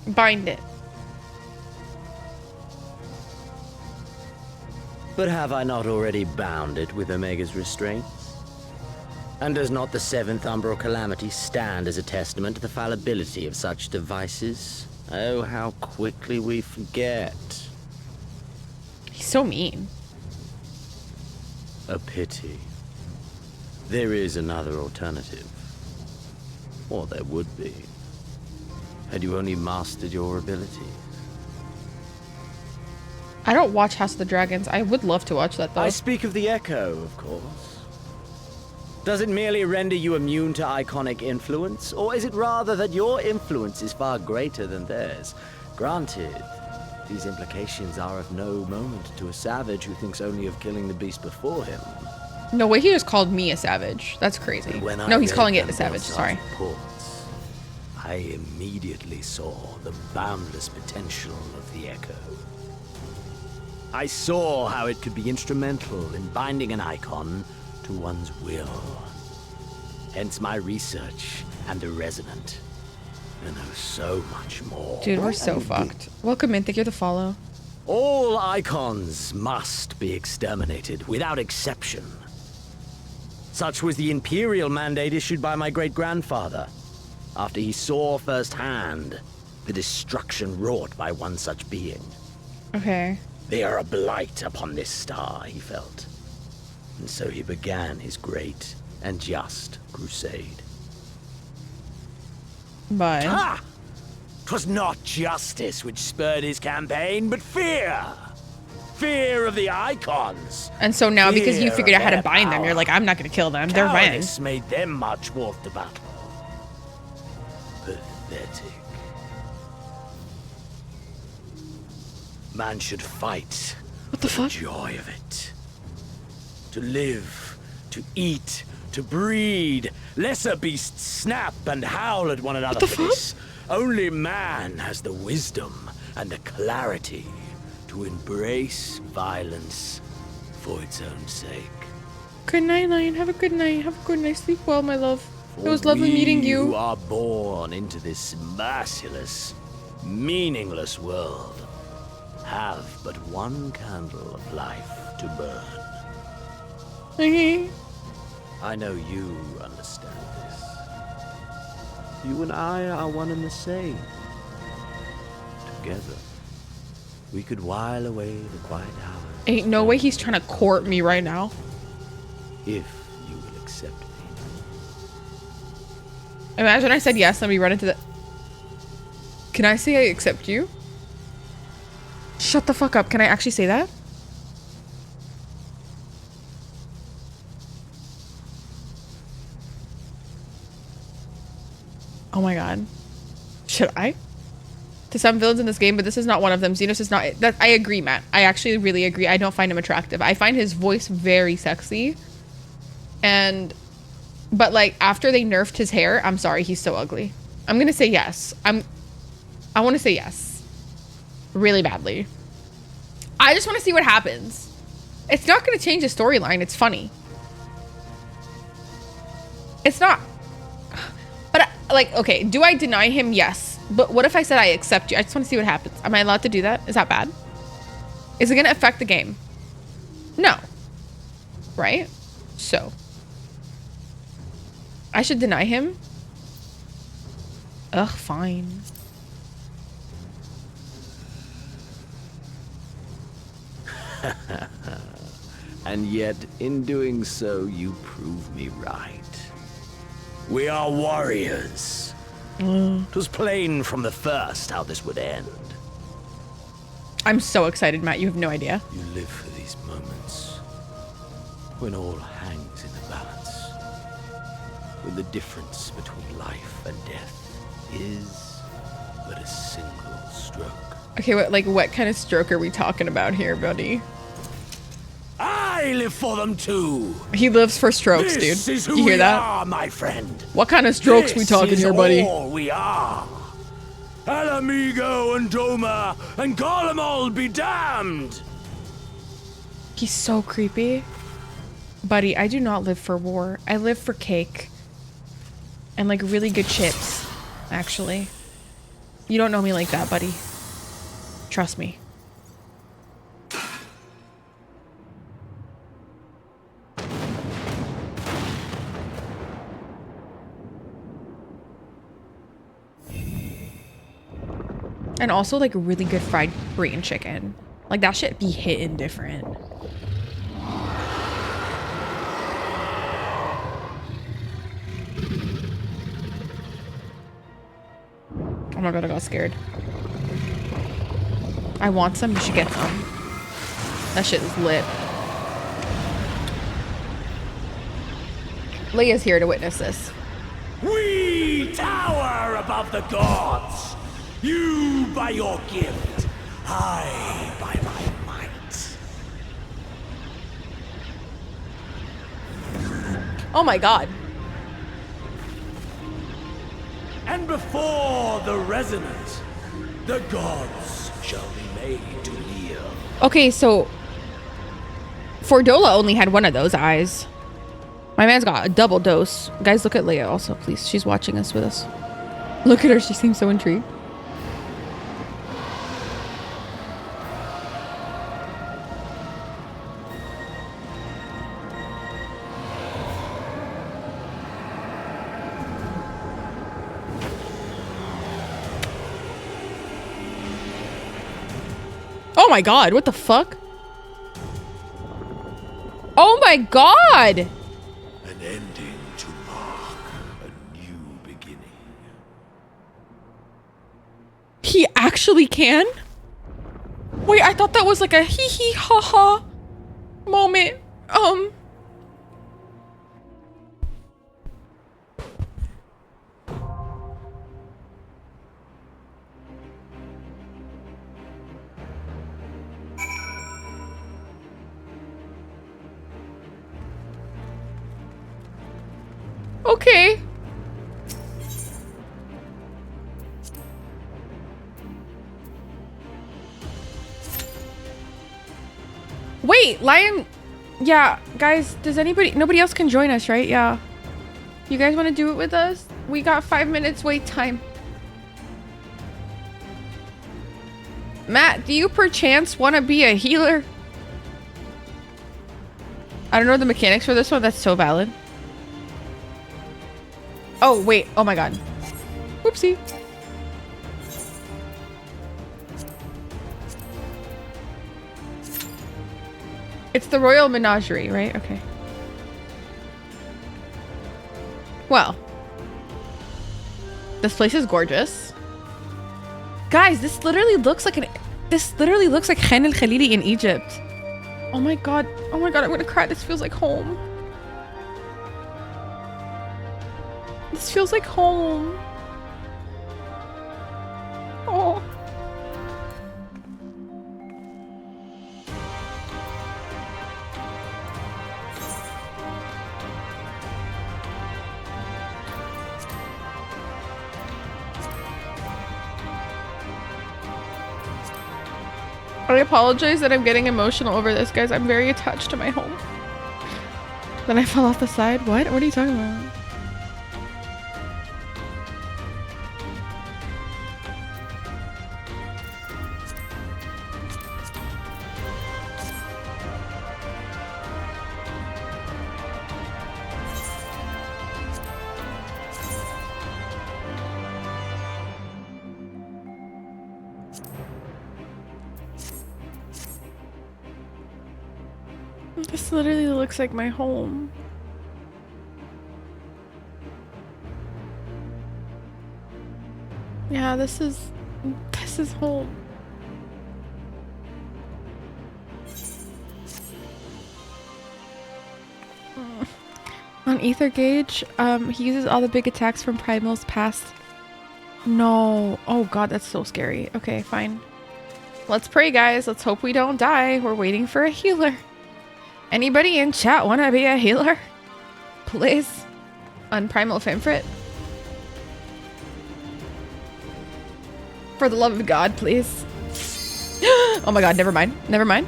Bind it. But have I not already bound it with Omega's restraints? And does not the seventh umbral calamity stand as a testament to the fallibility of such devices? Oh, how quickly we forget. He's so mean. A pity. There is another alternative. Or there would be. Had you only mastered your ability. I don't watch House of the Dragons. I would love to watch that, though. I speak of the Echo, of course. Does it merely render you immune to iconic influence, or is it rather that your influence is far greater than theirs? Granted, these implications are of no moment to a savage who thinks only of killing the beast before him. No way, he just called me a savage. That's crazy. When I No, he's read calling it a Campbell's savage. Sorry. reports, I immediately saw the boundless potential of the Echo. I saw how it could be instrumental in binding an icon to one's will. Hence my research and the resonant. And there's so much more. Dude, we're so fucked. Welcome in. Thank you for the follow. All icons must be exterminated without exception. Such was the imperial mandate issued by my great-grandfather, after he saw firsthand the destruction wrought by one such being. Okay. They are a blight upon this star, he felt. And so he began his great and just crusade. But... Ah! 'Twas not justice which spurred his campaign, but fear! Fear of the icons! And so now, because you Fear figured out of how to their bind them, you're power. like, I'm not gonna kill them. They're mine. Cowardice made them march forth to battle. Pathetic. Man should fight What the for fuck? joy of it. To live, to eat, to breed. Lesser beasts snap and howl at one another for this. Only man has the wisdom and the clarity to embrace violence for its own sake. Good night, Lion. Have a good night. Have a good night. Sleep well, my love. It was lovely meeting We you. who are born into this merciless, meaningless world have but one candle of life to burn. Okay. I know you understand this. You and I are one and the same. Together, we could while away the quiet hours. Ain't no way he's trying to court me right now. If you will accept me. Imagine I said yes, let me run into the... Can I say I accept you? Shut the fuck up. Can I actually say that? Oh my god. Should I? to some villains in this game, but this is not one of them. Xenos is not. That I agree, Matt. I actually really agree. I don't find him attractive. I find his voice very sexy. But like after they nerfed his hair, I'm sorry, he's so ugly. I'm gonna say yes. I want to say yes, really badly. I just want to see what happens. It's not gonna change the storyline. It's funny. It's not. But like, okay, do I deny him? Yes. But what if I said I accept you? I just want to see what happens. Am I allowed to do that? Is that bad? Is it gonna affect the game? No. Right? So. I should deny him? Ugh, fine. And yet, in doing so, you prove me right. We are warriors. It was plain from the first how this would end. I'm so excited, Matt. You have no idea. You live for these moments when all hangs in the balance. When the difference between life and death is but a single stroke. Okay, what kind of stroke are we talking about here, buddy? I live for them too. He lives for strokes, dude. This is who you hear we that? are, my friend. What kind of strokes we talking here, buddy? All we are. Alamigo and Doma and Garlemald be damned. He's so creepy. Buddy, I do not live for war. I live for cake. And like really good chips, actually. You don't know me like that, buddy. Trust me. And also like really good fried Korean chicken. Like that shit be hitting different. Oh my god, I got scared. I want some, you should get some. That shit is lit. Leia's here to witness this. We tower above the gods. You by your gift, I by my might. Oh my god. And before the resonant, the gods shall be made to kneel. Okay, so Fordola only had one of those eyes. My man's got a double dose. Guys, look at Leia also, please. She's watching us with us. Look at her. She seems so intrigued. Oh my god, what the fuck? Oh my god! An ending to mark a new beginning. He actually can? Wait, I thought that was like a hee hee ha ha moment. Okay. Wait, Lion. Yeah, guys, nobody else can join us, right? Yeah. You guys want to do it with us? We got 5 minutes wait time. Matt, do you perchance want to be a healer? I don't know the mechanics for this one. That's so valid. Oh, wait. Oh my god. Whoopsie. It's the Royal Menagerie, right? Okay. Well. This place is gorgeous. Guys, this literally looks like Khan el-Khalili in Egypt. Oh my god. Oh my god, I'm gonna cry. This feels like home. This feels like home. Oh. I apologize that I'm getting emotional over this, guys. I'm very attached to my home. Then I fell off the side. What? What are you talking about? This literally looks like my home. Yeah, this is home. On Ether Gauge, he uses all the big attacks from Primal's past. No. Oh god, that's so scary. Okay, fine. Let's pray, guys. Let's hope we don't die. We're waiting for a healer. Anybody in chat wanna be a healer? Please. On Primal Finfrit. For the love of God, please. Oh my god, never mind. Never mind.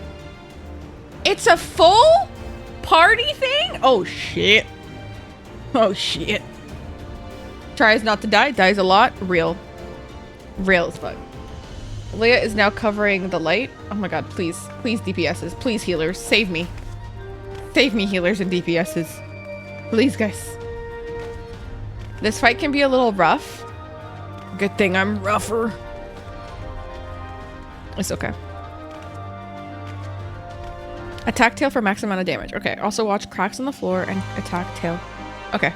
It's a full party thing? Oh shit. Oh shit. Tries not to die, dies a lot. Real. Real as fuck. Leia is now covering the light. Oh my god, please. Please DPSs. Please healers. Save me. Save me, healers and DPSs. Please, guys. This fight can be a little rough. Good thing I'm rougher. It's okay. Attack tail for max amount of damage. Okay, also watch cracks on the floor and attack tail. Okay.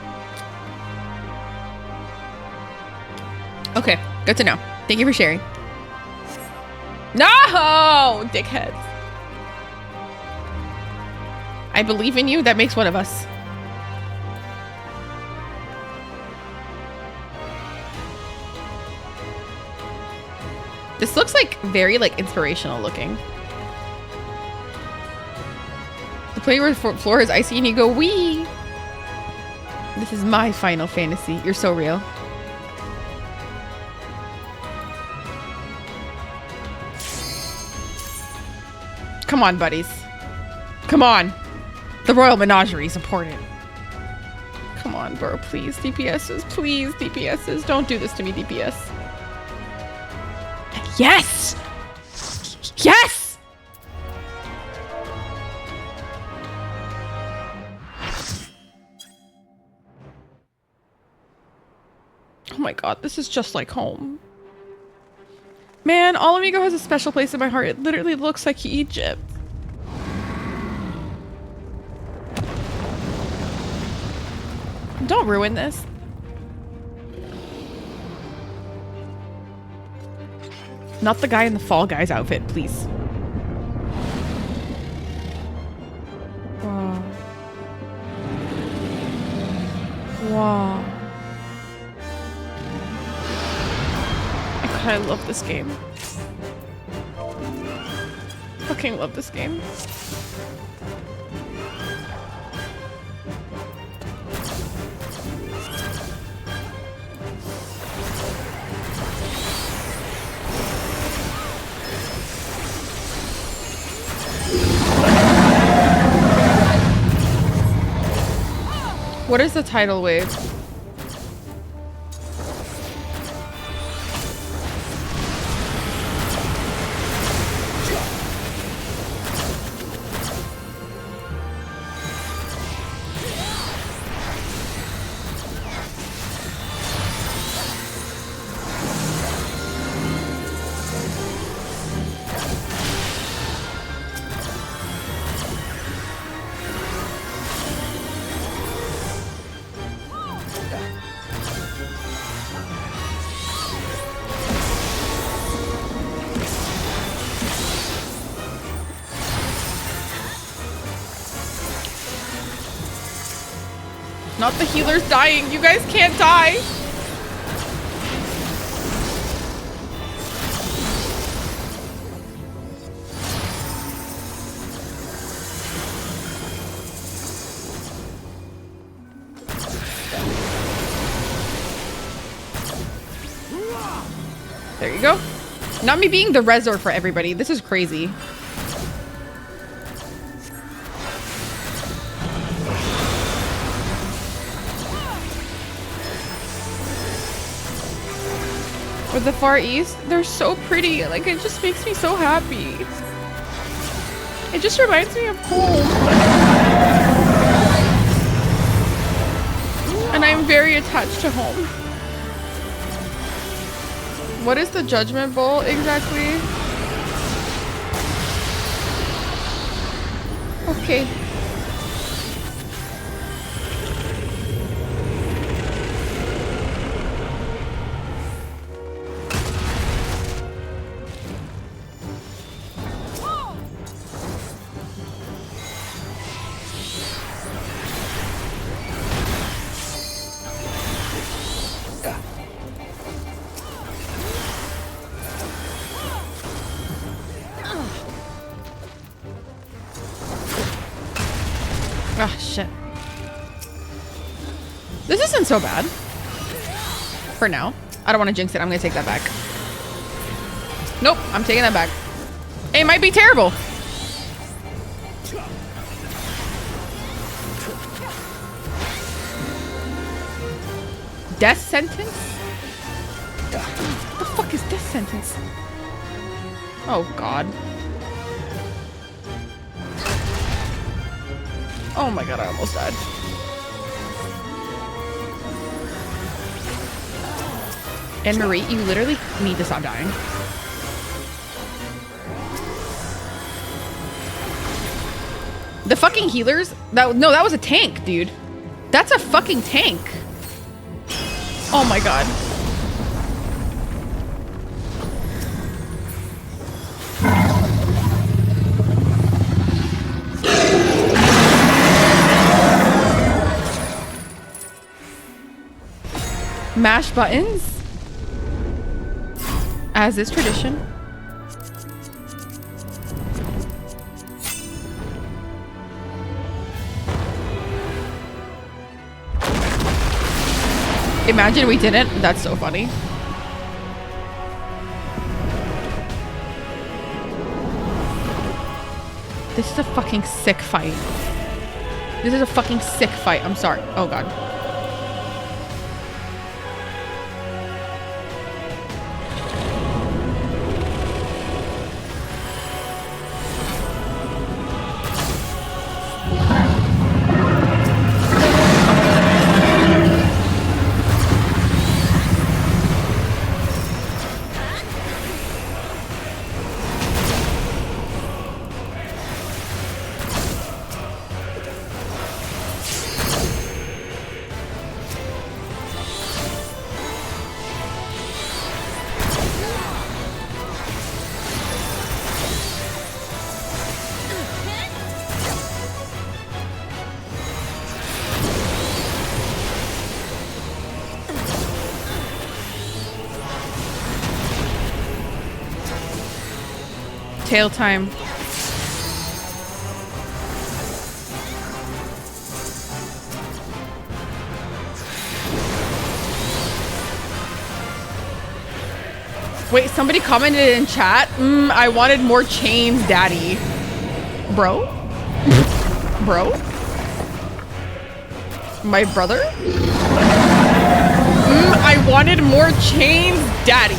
Okay, good to know. Thank you for sharing. No! Dickheads. I believe in you. That makes one of us. This looks like very like inspirational looking. The play where the floor is icy and you go, wee! This is my Final Fantasy. You're so real. Come on, buddies. Come on. The Royal Menagerie is important. Come on, bro. Please, DPSs. Please, DPSs. Don't do this to me, DPS. Yes! Yes! Oh my god, this is just like home. Man, All Amigo has a special place in my heart. It literally looks like Egypt. Don't ruin this. Not the guy in the Fall Guys outfit, please. Wow. Wow. I love this game. Fucking love this game. What is the tidal wave? Not the healer's dying. You guys can't die. There you go. Not me being the resor for everybody. This is crazy. With the Far East, they're so pretty. Like, it just makes me so happy. It just reminds me of home. And I'm very attached to home. What is the Judgment Bowl exactly? Okay. Ah, shit. This isn't so bad. For now. I don't want to jinx it. I'm going to take that back. Nope, I'm taking that back. It might be terrible. Death sentence? What the fuck is death sentence? Oh, God. Oh my god, I almost died. And Marie, you literally need to stop dying. The fucking healers? No, that was a tank, dude. That's a fucking tank. Oh my god. Mash buttons, as is tradition. Imagine we didn't. That's so funny. This is a fucking sick fight. This is a fucking sick fight. I'm sorry. Oh god. Tail time. Wait, somebody commented in chat. I wanted more chains, daddy. Bro? Bro? My brother? I wanted more chains, daddy.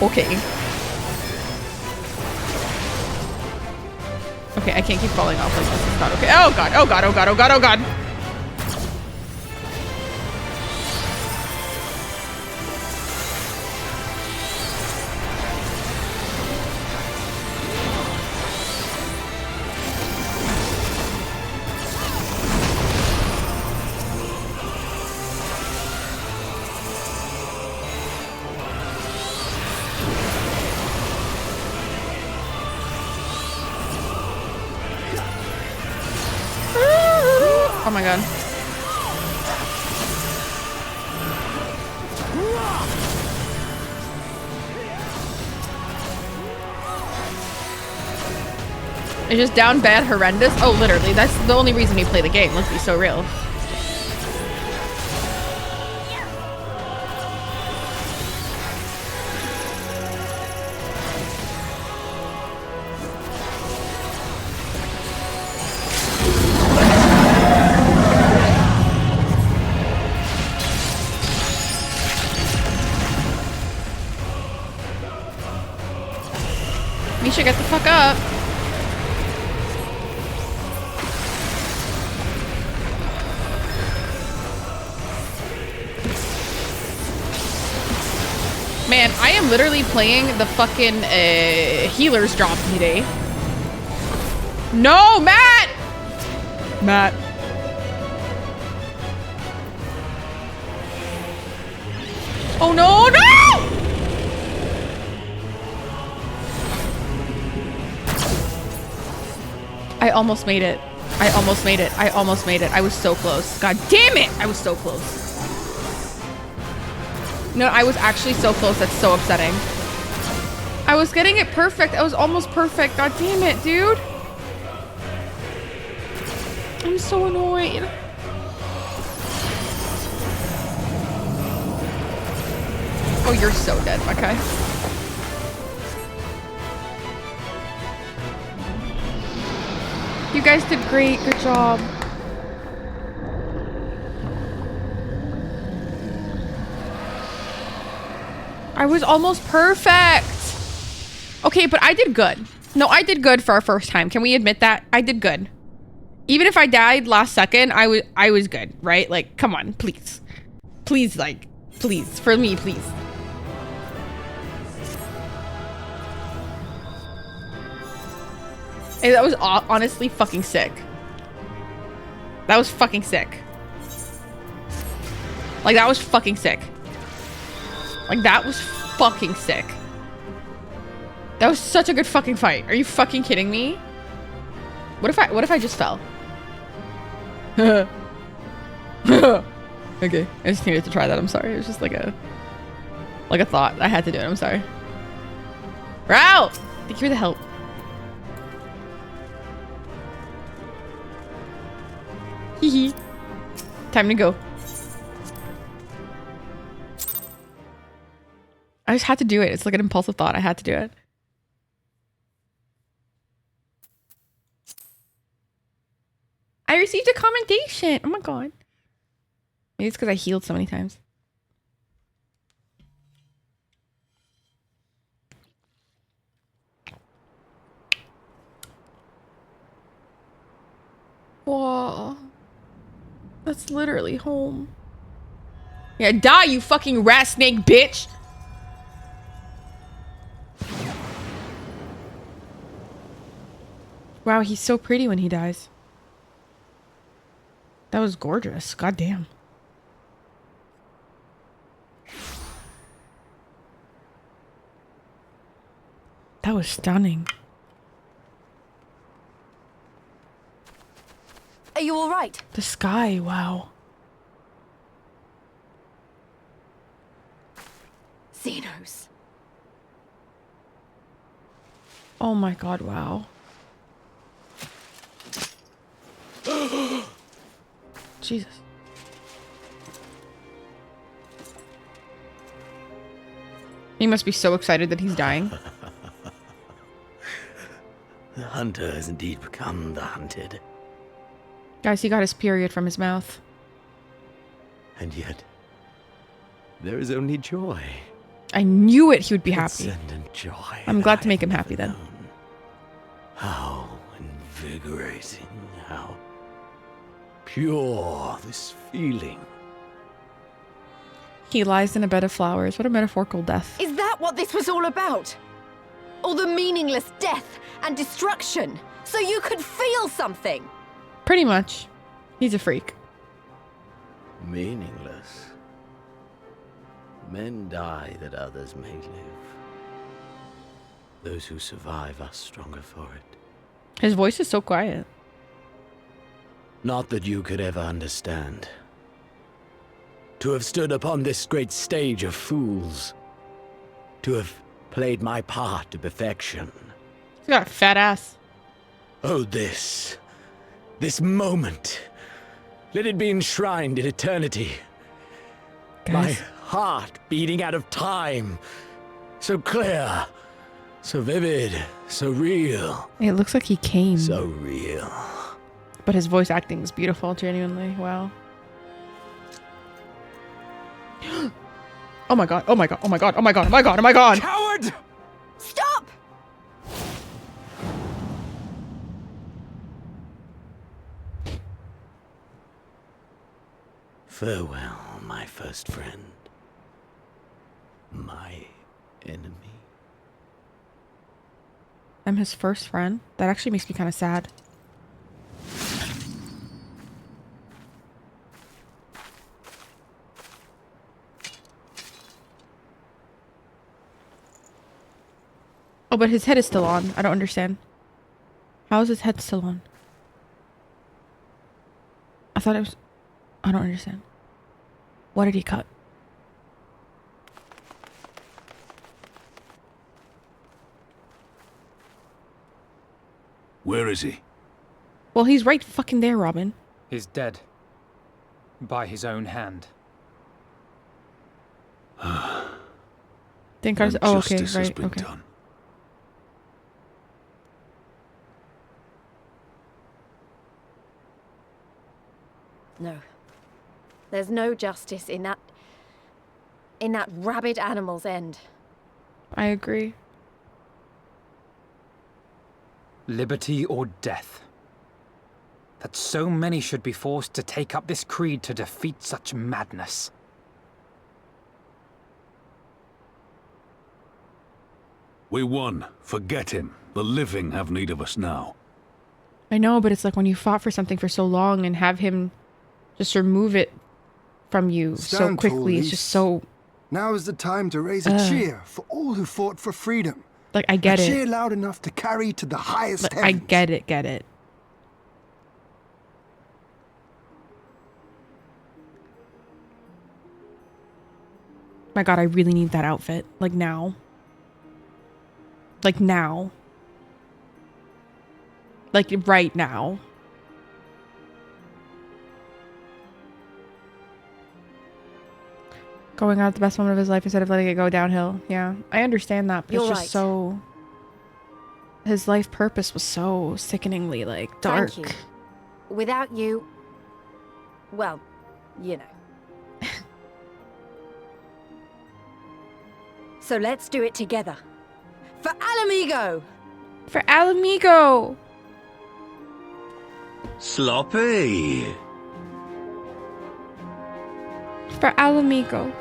Okay. Okay, I can't keep falling off like this. It's not okay. Oh god, oh god, oh god, oh god, oh god. Oh my god. It's just down bad horrendous. Oh, literally. That's the only reason we play the game. Let's be so real. should get the fuck up. Man, I am literally playing the fucking healer's job today. No, Matt! Matt. Oh no, no! I almost made it. I almost made it. I almost made it. I was so close. God damn it! I was so close. No, I was actually so close. That's so upsetting. I was getting it perfect. I was almost perfect. God damn it, dude. I'm so annoyed. Oh, you're so dead. Okay. You guys did great. Good job. I was almost perfect. Okay, but I did good. No, I did good for our first time. Can we admit that? I did good. Even if I died last second, I was good, right? Like, come on, please. Please, like, please. For me, please. Hey, that was honestly fucking sick. That was fucking sick. Like, that was fucking sick. Like, that was fucking sick. That was such a good fucking fight. Are you fucking kidding me? What if I just fell? Okay. I just needed to try that. I'm sorry. It was just like a thought. I had to do it. I'm sorry. Row! Thank you for the help. Hee hee. Time to go. I just had to do it. It's like an impulsive thought. I had to do it. I received a commendation. Oh my god. Maybe it's because I healed so many times. Whoa. That's literally home. Yeah, die, you fucking rat snake bitch. Wow, he's so pretty when he dies. That was gorgeous. God damn. That was stunning. Are you all right? The sky, wow. Xenos. Oh my god, wow. Jesus. He must be so excited that he's dying. The hunter has indeed become the hunted. Guys, he got his period from his mouth. And yet, there is only joy. I knew it, he would be happy. Transcendent joy. I'm glad to make him happy then. How invigorating, how pure this feeling. He lies in a bed of flowers. What a metaphorical death. Is that what this was all about? All the meaningless death and destruction, so you could feel something? Pretty much. He's a freak. Meaningless. Men die that others may live. Those who survive are stronger for it. His voice is so quiet. Not that you could ever understand. To have stood upon this great stage of fools. To have played my part to perfection. He's got a fat ass. Oh, this moment. Let it be enshrined in eternity. Guys. My heart beating out of time. So clear. So vivid. So real. It looks like he came. So real. But his voice acting is beautiful, genuinely. Wow. Oh my god, oh my god, oh my god, oh my god, oh my god, oh my god! Coward! Stop! Farewell, my first friend. My enemy. I'm his first friend? That actually makes me kind of sad. Oh, but his head is still on. I don't understand. How is his head still on? I thought it was... I don't understand. What did he cut? Where is he? Well, he's right fucking there, Robin. He's dead. By his own hand. Think I was... Oh, okay, Justice has right, been okay. done. No. There's no justice in that rabid animal's end. I agree. Liberty or death. That so many should be forced to take up this creed to defeat such madness. We won. Forget him. The living have need of us now. I know, but it's like when you fought for something for so long and have him just remove it from you so Stand tall, quickly. It's Lise. just so... Now is the time to raise a cheer for all who fought for freedom. Like, I get a it. cheer loud enough to carry to the highest Like, heavens. I get it. My god, I really need that outfit. Like, now. Like, now. Like, right now. Going out at the best moment of his life instead of letting it go downhill. Yeah, I understand that, but You're it's just right. so... His life purpose was so sickeningly, like, dark. Thank you. Without you... Well, you know. So let's do it together. For Alamigo! For Alamigo! Sloppy. For Alamigo.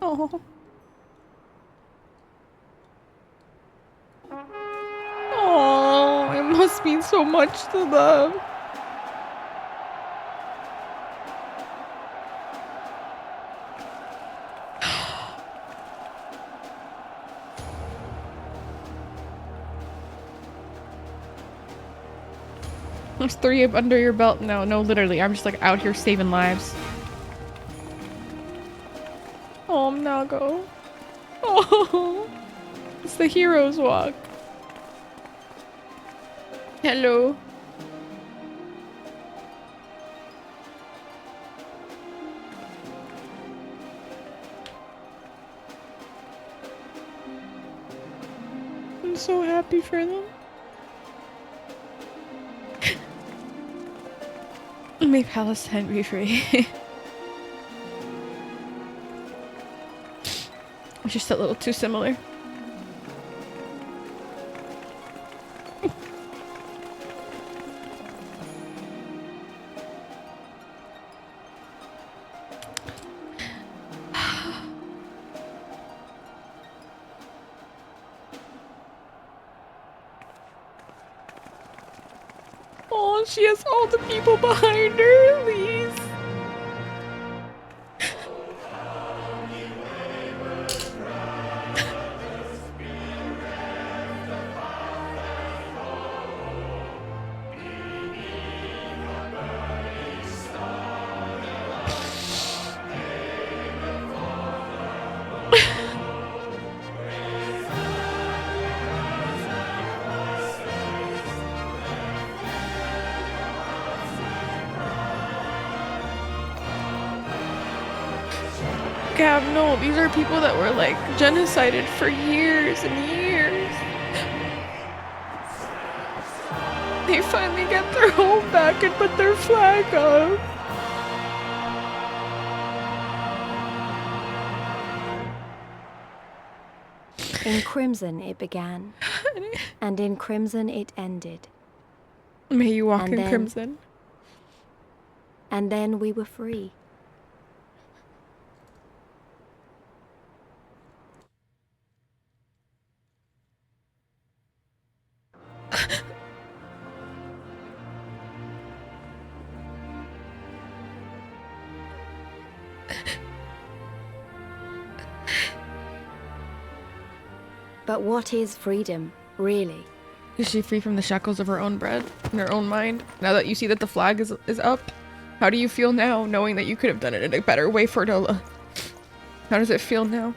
Oh. Oh, it must mean so much to them. There's 3 under your belt. No, literally. I'm just like out here saving lives. Oh, Nago. Oh, it's the hero's walk. Hello. I'm so happy for them. May Palestine be free. It's just a little too similar. Oh, she has all the people behind her, Lise. Gab, no, these are people that were like genocided for years and years. They finally get their home back and put their flag up. In crimson it began, and in crimson it ended. May you walk And in then- crimson. And then we were free. But what is freedom, really? Is she free from the shackles of her own bread and her own mind? Now that you see that the flag is up, how do you feel now, knowing that you could have done it in a better way for Dola? How does it feel now?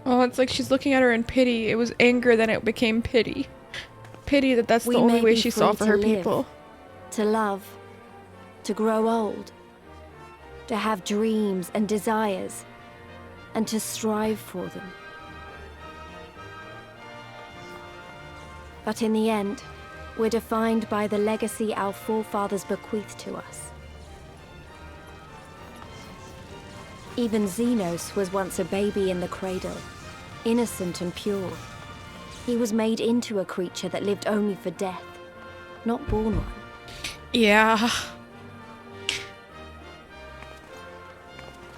Oh, it's like she's looking at her in pity. It was anger, then it became pity. Pity that that's the We only may way be she saw free for to her live, people. To love, to grow old, to have dreams and desires, and to strive for them. But in the end, we're defined by the legacy our forefathers bequeathed to us. Even Xenos was once a baby in the cradle, innocent and pure. He was made into a creature that lived only for death, not born one. Yeah.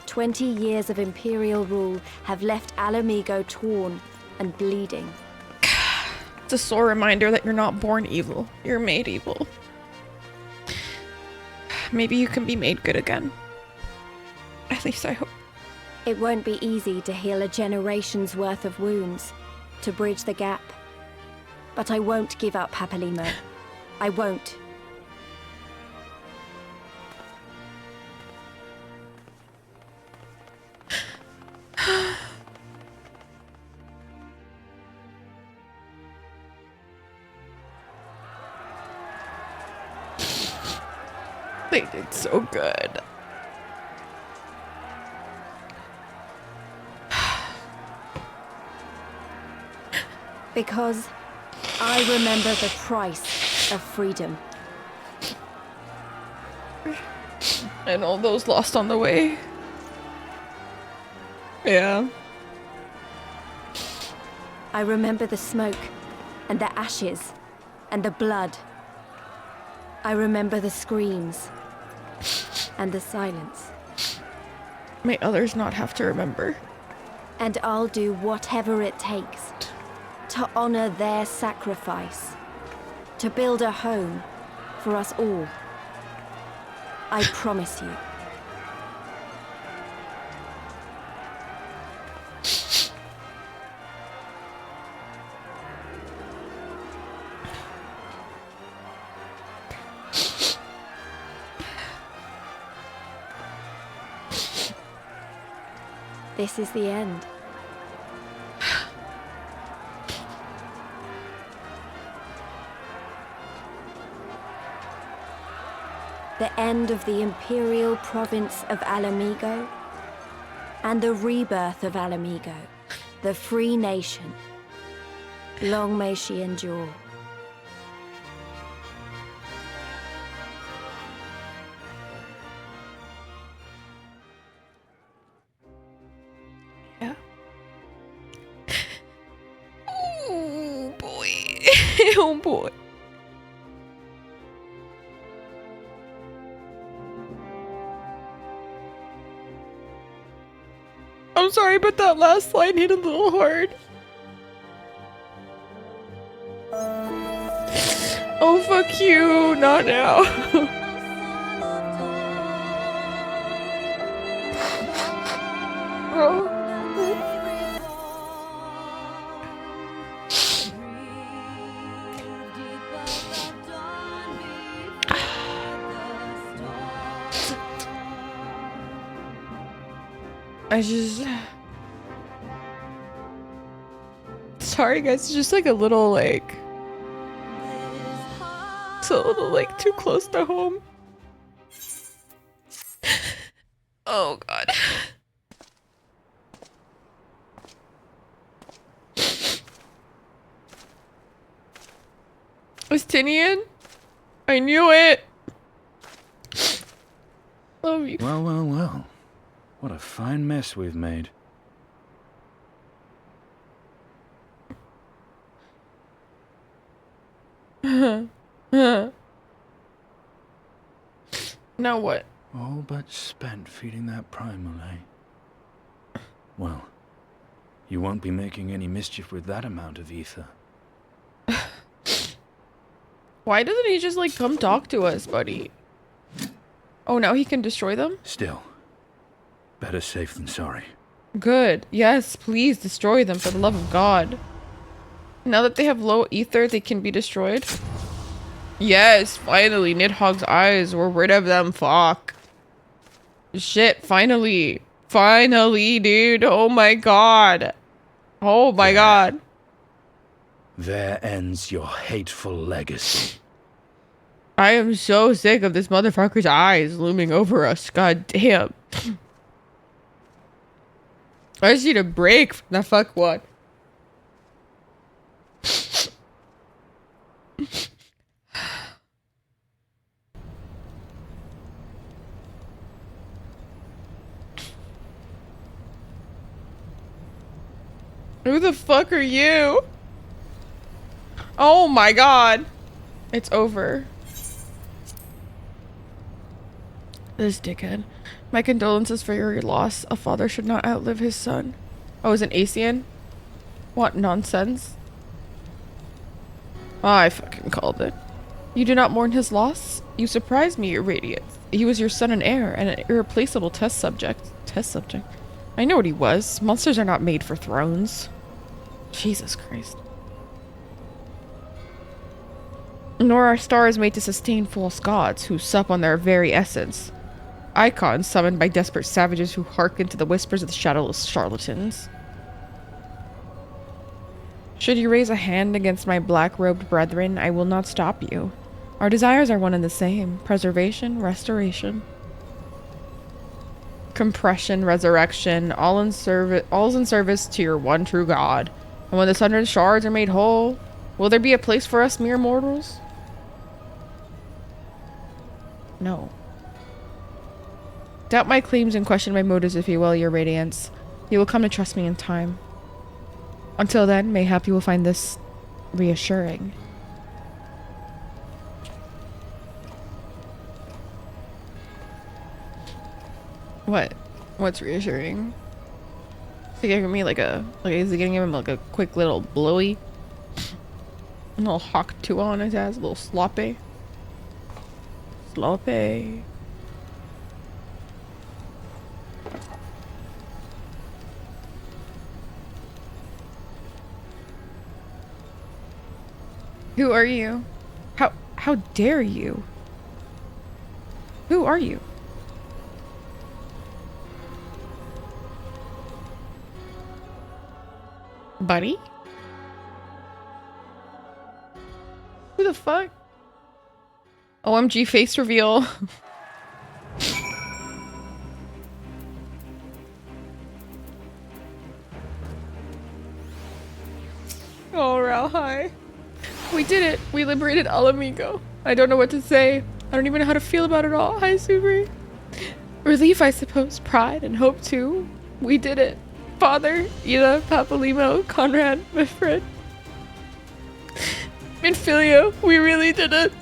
20 years of Imperial rule have left Alamigo torn and bleeding. It's a sore reminder that you're not born evil. You're made evil. Maybe you can be made good again. At least I hope. It won't be easy to heal a generation's worth of wounds, to bridge the gap. But I won't give up, Papalimo. I won't. They did so good. Because I remember the price of freedom. And all those lost on the way. Yeah. I remember the smoke, and the ashes, and the blood. I remember the screams, and the silence. May others not have to remember. And I'll do whatever it takes to honor their sacrifice, to build a home for us all. I promise you. This is the end. The end of the Imperial province of Alamigo, and the rebirth of Alamigo, the free nation. Long may she endure. Yeah. Oh boy. Oh boy. I'm sorry, but that last line hit a little hard. Oh, fuck you. Not now. Oh. I just... Sorry guys, it's just like a little like... It's a little like too close to home. Oh god. Estinian? I knew it. Love you. Well, well, well. What a fine mess we've made. Now what? All but spent feeding that primal, eh? Well, you won't be making any mischief with that amount of ether. Why doesn't he just like come talk to us, buddy? Oh, now he can destroy them? Still, better safe than sorry. Good. Yes, please destroy them for the love of God. Now that they have low ether, they can be destroyed. Yes, finally, Nidhogg's eyes. We're rid of them. Fuck. Shit, finally. Finally, dude. Oh my god. Oh my god. There ends your hateful legacy. I am so sick of this motherfucker's eyes looming over us. God damn. I just need a break from that fuckwad. Who the fuck are you? Oh my god. It's over. This dickhead. My condolences for your loss. A father should not outlive his son. Oh, is an Asian? What nonsense? I fucking called it. You do not mourn his loss? You surprised me, your radiance. He was your son and heir, and an irreplaceable test subject. Test subject? I know what he was. Monsters are not made for thrones. Jesus Christ. Nor are stars made to sustain false gods who sup on their very essence. Icons summoned by desperate savages who hearken to the whispers of the shadowless charlatans. Should you raise a hand against my black-robed brethren, I will not stop you. Our desires are one and the same. Preservation, restoration. Compression, resurrection, all is in service to your one true God. And when the sundered shards are made whole, will there be a place for us mere mortals? No. Doubt my claims and question my motives if you will, your radiance. You will come to trust me in time. Until then, mayhap you will find this reassuring. What? What's reassuring? Is he giving me like is he giving him like a quick little blowy? A little hawk 2 on his ass, a little sloppy. Sloppy. Who are you? How dare you? Who are you? Buddy? Who the fuck? OMG face reveal. Oh, Rauhai. We did it. We liberated Alamigo. I don't know what to say. I don't even know how to feel about it all. Hi, Subri. Relief, I suppose. Pride and hope, too. We did it. Father, Ida, Papalimo, Conrad, Mifred. Minfilia, we really did it.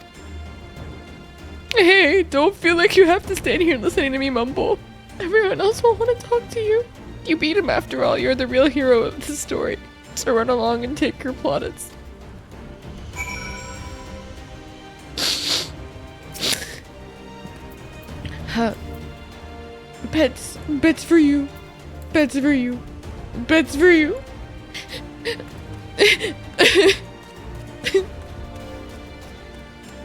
Hey, don't feel like you have to stand here listening to me mumble. Everyone else will want to talk to you. You beat him after all. You're the real hero of the story. So run along and take your plaudits. Bets for you. Bets for you. Bets for you.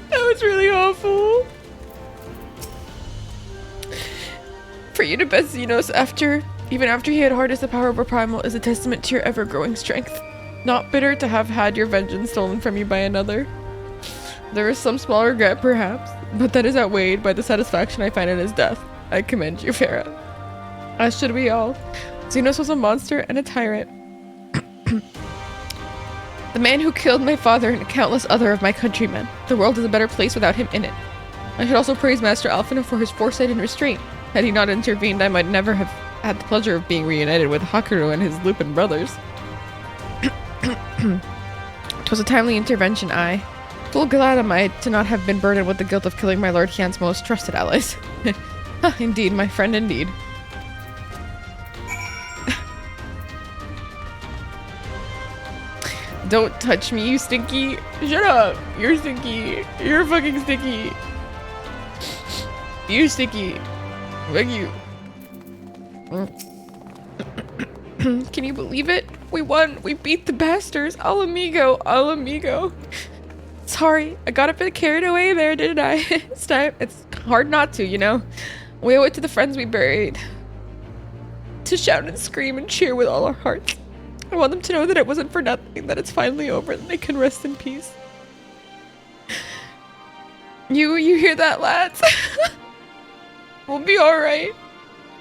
That was really awful. For you to bet Xenos even after he had harnessed the power over Primal is a testament to your ever-growing strength. Not bitter to have had your vengeance stolen from you by another. There is some small regret, perhaps, but that is outweighed by the satisfaction I find in his death. I commend you, Farah. As should we all. Xenos was a monster and a tyrant. The man who killed my father and countless other of my countrymen. The world is a better place without him in it. I should also praise Master Alphina for his foresight and restraint. Had he not intervened, I might never have had the pleasure of being reunited with Hakuru and his Lupin brothers. 'Twas a timely intervention, I. Full glad am I to not have been burdened with the guilt of killing my Lord Hian's most trusted allies. Indeed, my friend indeed. Don't touch me, you stinky. Shut up. You're stinky. You're fucking stinky. You stinky. Fuck you. Can you believe it? We won. We beat the bastards. Al amigo. Al amigo. Sorry, I got a bit carried away there, didn't I? It's hard not to, you know? We owe it to the friends we buried. To shout and scream and cheer with all our hearts. I want them to know that it wasn't for nothing, that it's finally over, and they can rest in peace. You hear that, lads? We'll be alright.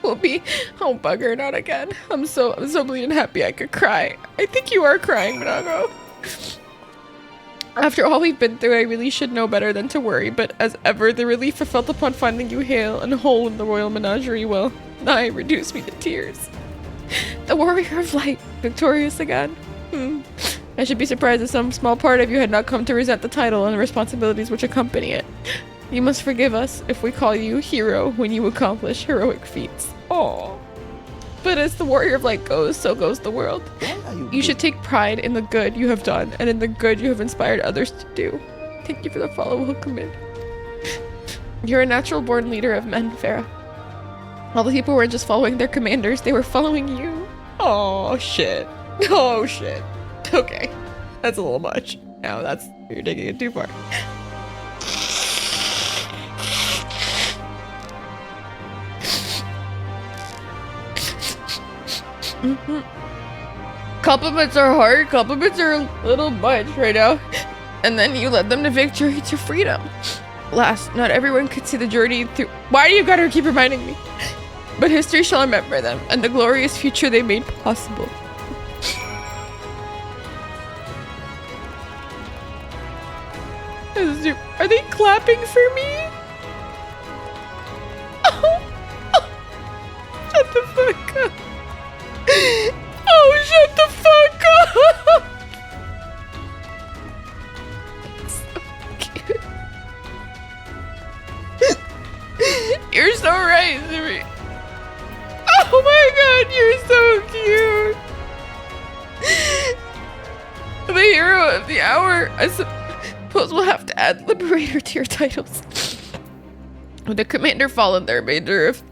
We'll be... Oh, bugger, not again. I'm so bleeding happy I could cry. I think you are crying, Minago. After all we've been through, I really should know better than to worry, but as ever, the relief I felt upon finding you hale and whole in the royal menagerie will nigh reduce me to tears. The warrior of light, victorious again. I should be surprised if some small part of you had not come to resent the title and the responsibilities which accompany it. You must forgive us if we call you hero when you accomplish heroic feats. Aww. But as the warrior of light goes, so goes the world. You should take pride in the good you have done and in the good you have inspired others to do. Thank you for the follow, welcome in. You're a natural born leader of men, Farah. All the people weren't just following their commanders, they were following you. Oh shit. Oh shit. Okay. That's a little much. No, you're taking it too far. Compliments are hard, compliments are a little much right now. And then you led them to victory, to freedom. Last, not everyone could see the journey through. Why do you gotta keep reminding me? But history shall remember them, and the glorious future they made possible. Are they clapping for me? Oh. Shut the fuck up. Oh, shut the fuck up! So cute. You're so right, Zuri. Oh my god, you're so cute! The hero of the hour. I suppose we'll have to add Liberator to your titles. With the commander fallen, the remainder of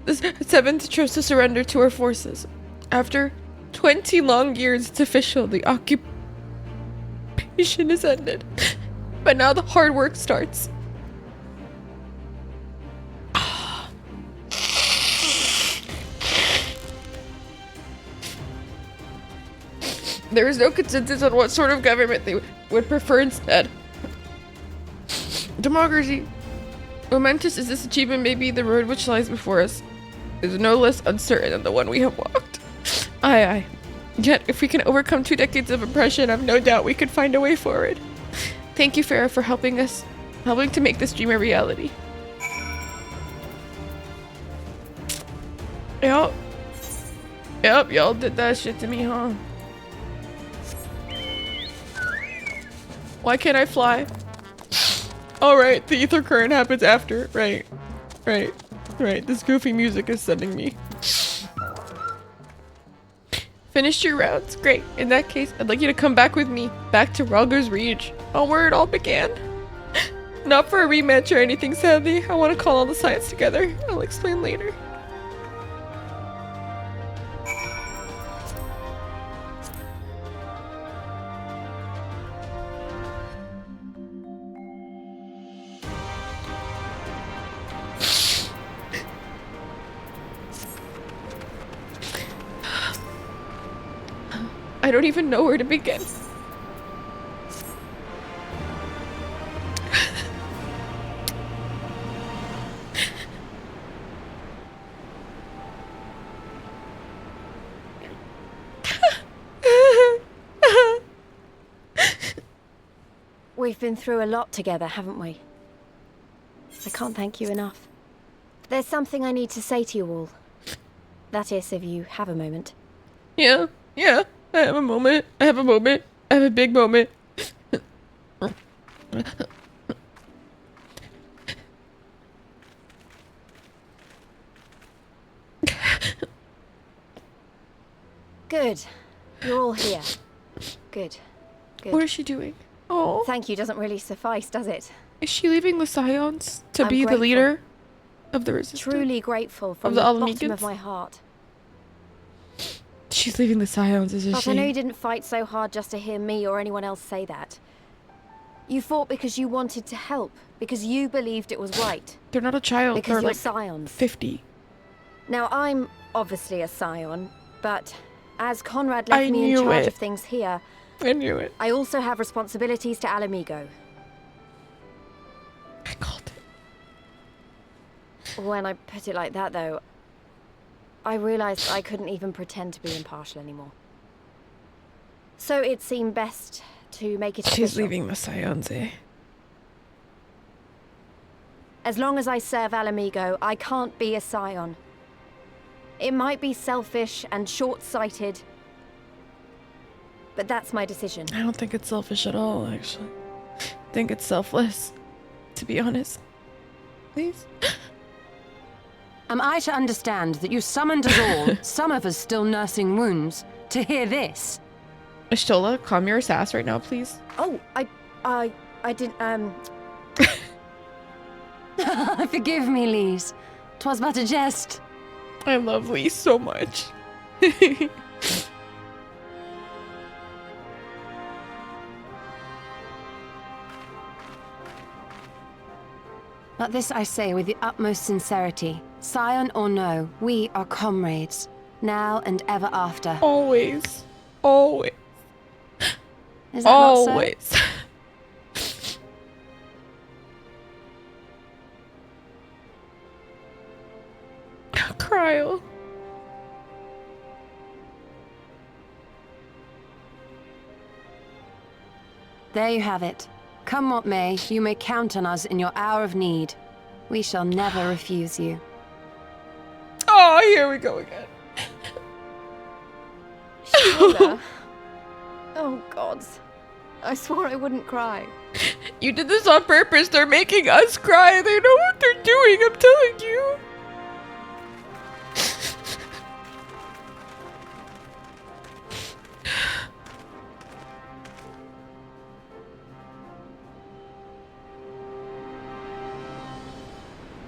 the 7th chose to surrender to our forces. After 20 long years, it's official. The occupation is ended. But now the hard work starts. There is no consensus on what sort of government they would prefer instead. Democracy. Momentous as this achievement may be, the road which lies before us is no less uncertain than the one we have walked. Aye, aye. Yet, if we can overcome 2 decades of oppression, I've no doubt we could find a way forward. Thank you, Farah, for helping to make this dream a reality. Yep, y'all did that shit to me, huh? Why can't I fly? Oh, right, the ether current happens after. Right. This goofy music is sending me. Finished your rounds? Great. In that case, I'd like you to come back with me. Back to Rogger's Reach. On where it all began. Not for a rematch or anything, sadly. I want to call all the sides together. I'll explain later. I don't even know where to begin. We've been through a lot together, haven't we? I can't thank you enough. There's something I need to say to you all. That is, if you have a moment. Yeah, I have a moment. I have a big moment. Good. You're all here. Good. What is she doing? Oh. Thank you doesn't really suffice, does it? Is she leaving the Scions to I'm be grateful. the leader of the resistance? Truly grateful from Of the the bottom Alamegans? of my heart. She's leaving the Scions, isn't But she? I know you didn't fight so hard just to hear me or anyone else say that. You fought because you wanted to help, because you believed it was right. They're not a child. Because They're you're like Scions. 50. Now, I'm obviously a Scion, but as Conrad left me in charge of things here, I knew it. I also have responsibilities to Alamigo. I called it. When I put it like that, though, I realized I couldn't even pretend to be impartial anymore. So it seemed best to make it She's official. leaving the Scions, eh? As long as I serve Alamigo, I can't be a Scion. It might be selfish and short-sighted, but that's my decision. I don't think it's selfish at all, actually. I think it's selfless, to be honest. Please? Am I to understand that you summoned us all, some of us still nursing wounds, to hear this? Ashtola, calm your sass right now, please. Oh, I didn't, Forgive me, Lise. 'Twas but a jest. I love Lise so much. But this I say with the utmost sincerity. Scion or no, we are comrades, now and ever after. Always. Always. Is that not so? Always. Cryo. There you have it. Come what may, you may count on us in your hour of need. We shall never refuse you. Oh, here we go again. Sheila. Oh, gods. I swore I wouldn't cry. You did this on purpose. They're making us cry. They know what they're doing, I'm telling you.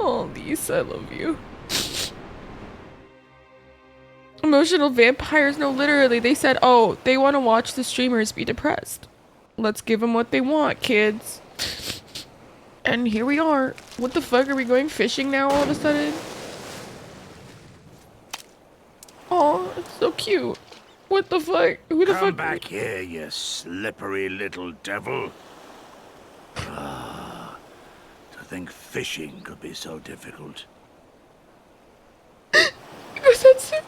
Oh, Lise, I love you. Emotional vampires? No, literally. They said, oh, they want to watch the streamers be depressed. Let's give them what they want, kids. And here we are. What the fuck? Are we going fishing now all of a sudden? Oh, it's so cute. What the fuck? Who the fuck? Come back here, you slippery little devil. To think fishing could be so difficult. Are you serious?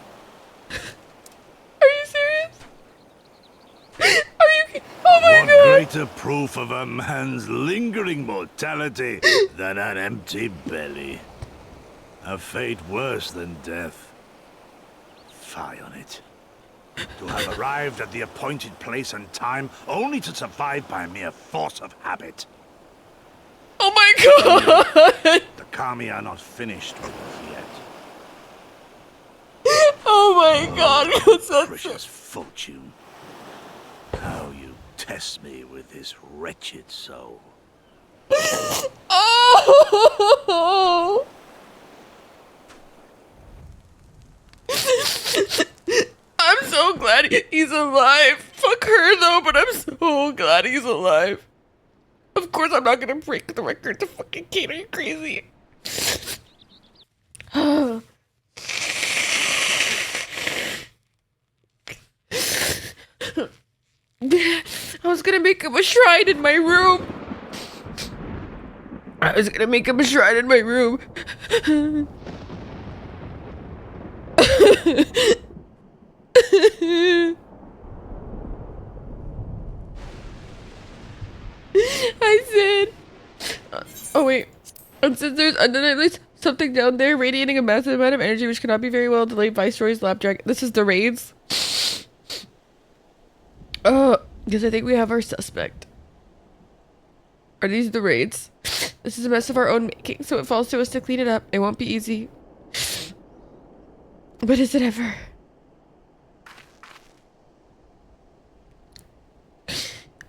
Are you? Oh my What god! greater proof of a man's lingering mortality than an empty belly? A fate worse than death. Fie on it. To have arrived at the appointed place and time only to survive by mere force of habit. Oh my god! The Kami are not finished with us yet. Oh my god! What's that? Precious fortune. How you test me with this wretched soul. Oh! I'm so glad he's alive. Fuck her though, but I'm so glad he's alive. Of course I'm not gonna break the record to fucking Kate. Are you crazy? I was gonna make him a shrine in my room. I Oh wait. And since there's at least something down there radiating a massive amount of energy which cannot be very well delayed, Viceroy's Lapdragon. This is the raids. Because I think we have our suspect. Are these the raids? This is a mess of our own making, so it falls to us to clean it up. It won't be easy. But is it ever?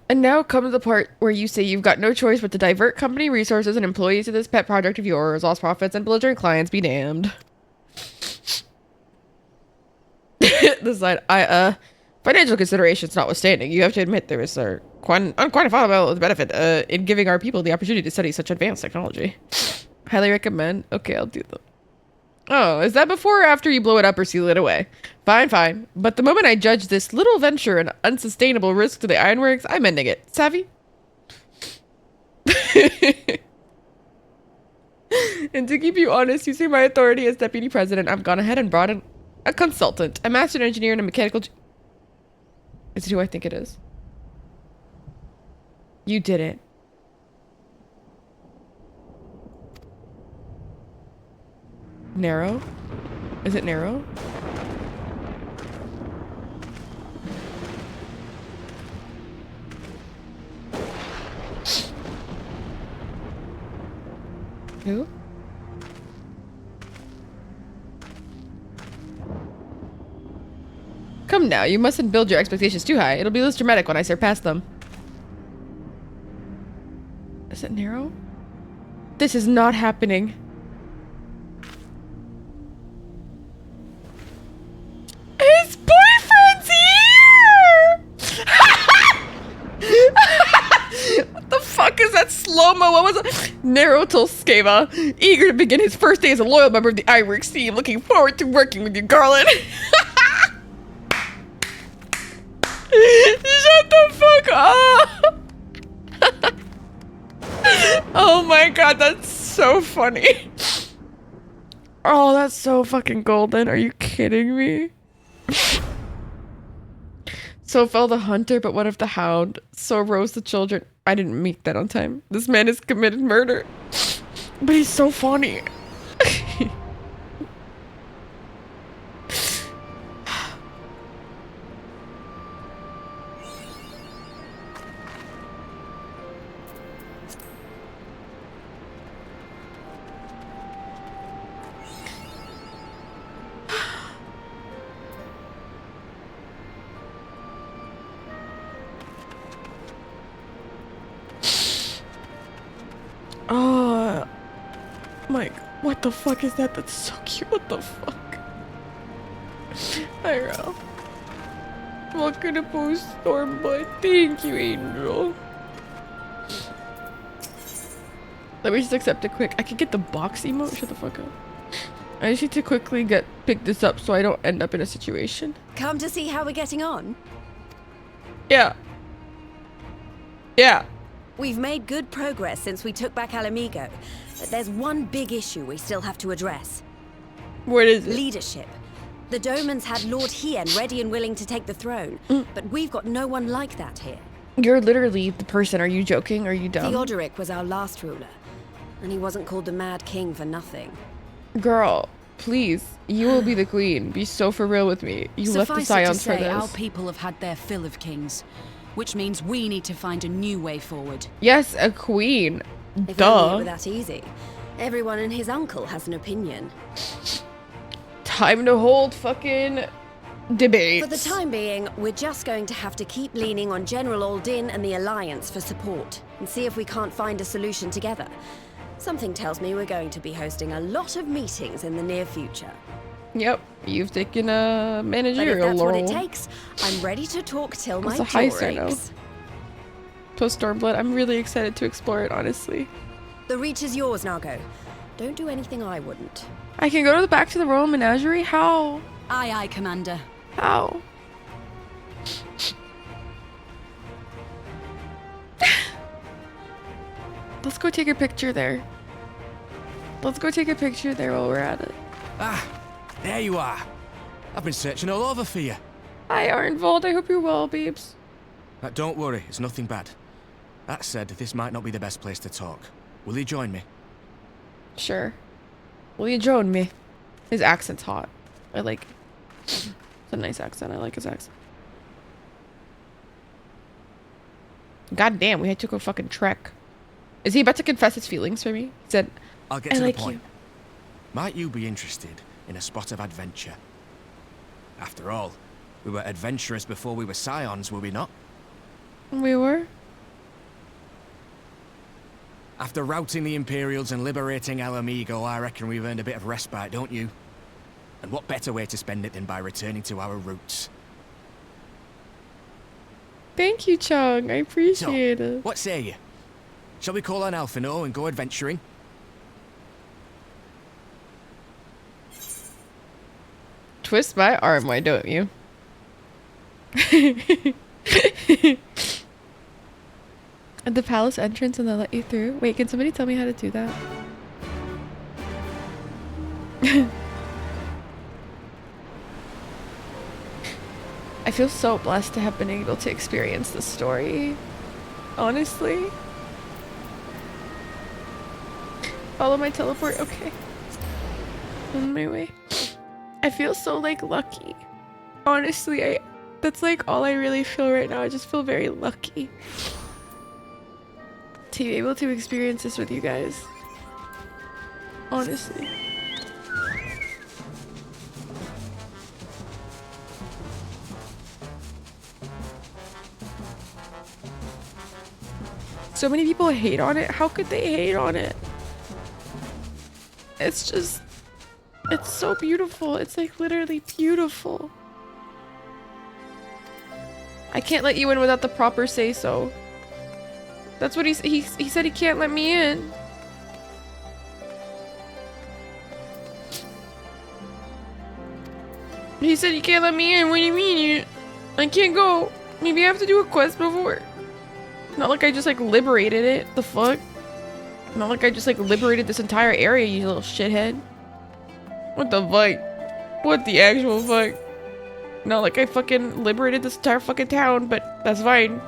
And now comes the part where you say you've got no choice but to divert company resources and employees to this pet project of yours. Lost profits and belligerent clients be damned. This line, financial considerations notwithstanding, you have to admit there is a unquantifiable benefit in giving our people the opportunity to study such advanced technology. Highly recommend. Okay, I'll do them. Oh, is that before or after you blow it up or seal it away? Fine, fine. But the moment I judge this little venture an unsustainable risk to the ironworks, I'm ending it. Savvy? And to keep you honest, using my authority as deputy president, I've gone ahead and brought in a consultant, a master engineer, and a mechanical... Is it who I think it is? You did it. Narrow? Is it narrow? Who? Come now, you mustn't build your expectations too high. It'll be less dramatic when I surpass them. Is it narrow? This is not happening. His boyfriend's here! What the fuck is that slow-mo? What was it? Narrow Tolskeva, eager to begin his first day as a loyal member of the iWorks team, looking forward to working with you, Garland. Shut the fuck up! Oh my god, that's so funny. Oh, that's so fucking golden. Are you kidding me? So fell the hunter, but what of the hound? So rose the children. I didn't meet that on time. This man has committed murder. But he's so funny. Oh, Mike, what the fuck is that? That's so cute. What the fuck? Ira. Welcome to post Stormblood. Thank you, Angel. Let me just accept it quick. I could get the box emote. Shut the fuck up. I just need to quickly pick this up so I don't end up in a situation. Come to see how we're getting on? Yeah. Yeah. We've made good progress since we took back Alamigo, but there's one big issue we still have to address. What is it? Leadership. The Domans had Lord Hien ready and willing to take the throne, but we've got no one like that here. You're literally the person. Are you joking? Are you dumb? Theodoric was our last ruler, and he wasn't called the Mad King for nothing. Girl, please. You will be the queen. Be so for real with me. You left the Scions for this. Our people have had their fill of kings, which means we need to find a new way forward. Yes, a queen. If Duh. only it were that easy. Everyone and his uncle has an opinion. Time to hold fucking debates. For the time being, we're just going to have to keep leaning on General Aldin and the Alliance for support, and see if we can't find a solution together. Something tells me we're going to be hosting a lot of meetings in the near future. Yep, you've taken a managerial role. But if that's role. what it takes, I'm ready to talk till my It's a jaw heist, I know. aches. Post Stormblood, I'm really excited to explore it, honestly. The reach is yours, Nago. Don't do anything I wouldn't. I can go to the back to the Royal Menagerie? How? Aye, aye, Commander. How? Let's go take a picture there. Let's go take a picture there while we're at it. Ah, there you are. I've been searching all over for you. Hi, Arnvold. I hope you're well, babes. Don't worry, it's nothing bad. That said, this might not be the best place to talk. Will you join me? Sure. Will you join me? His accent's hot. I like it. It's a nice accent. I like his accent. God damn, we had to go fucking trek. Is he about to confess his feelings for me? He said, I'll get I to like the point. you. Might you be interested in a spot of adventure? After all, we were adventurers before we were scions, were we not? We were? After routing the Imperials and liberating Alamigo, I reckon we've earned a bit of respite, don't you? And what better way to spend it than by returning to our roots? Thank you, Chung. I appreciate it. What say you? Shall we call on Alphino and go adventuring? Twist my arm, why don't you? At the palace entrance and they'll let you through? Wait, can somebody tell me how to do that? I feel so blessed to have been able to experience this story. Honestly. Follow my teleport? Okay. On my way. I feel so like lucky. Honestly, that's like all I really feel right now. I just feel very lucky to be able to experience this with you guys. Honestly. So many people hate on it. How could they hate on it? It's just, it's so beautiful. It's like literally beautiful. I can't let you in without the proper say so. That's what he said. He can't let me in. He said you can't let me in. What do you mean? I can't go. Maybe I have to do a quest before. Not like I just like liberated it. The fuck? Not like I just like liberated this entire area, you little shithead. What the fuck? What the actual fuck? Not like I fucking liberated this entire fucking town, but that's fine.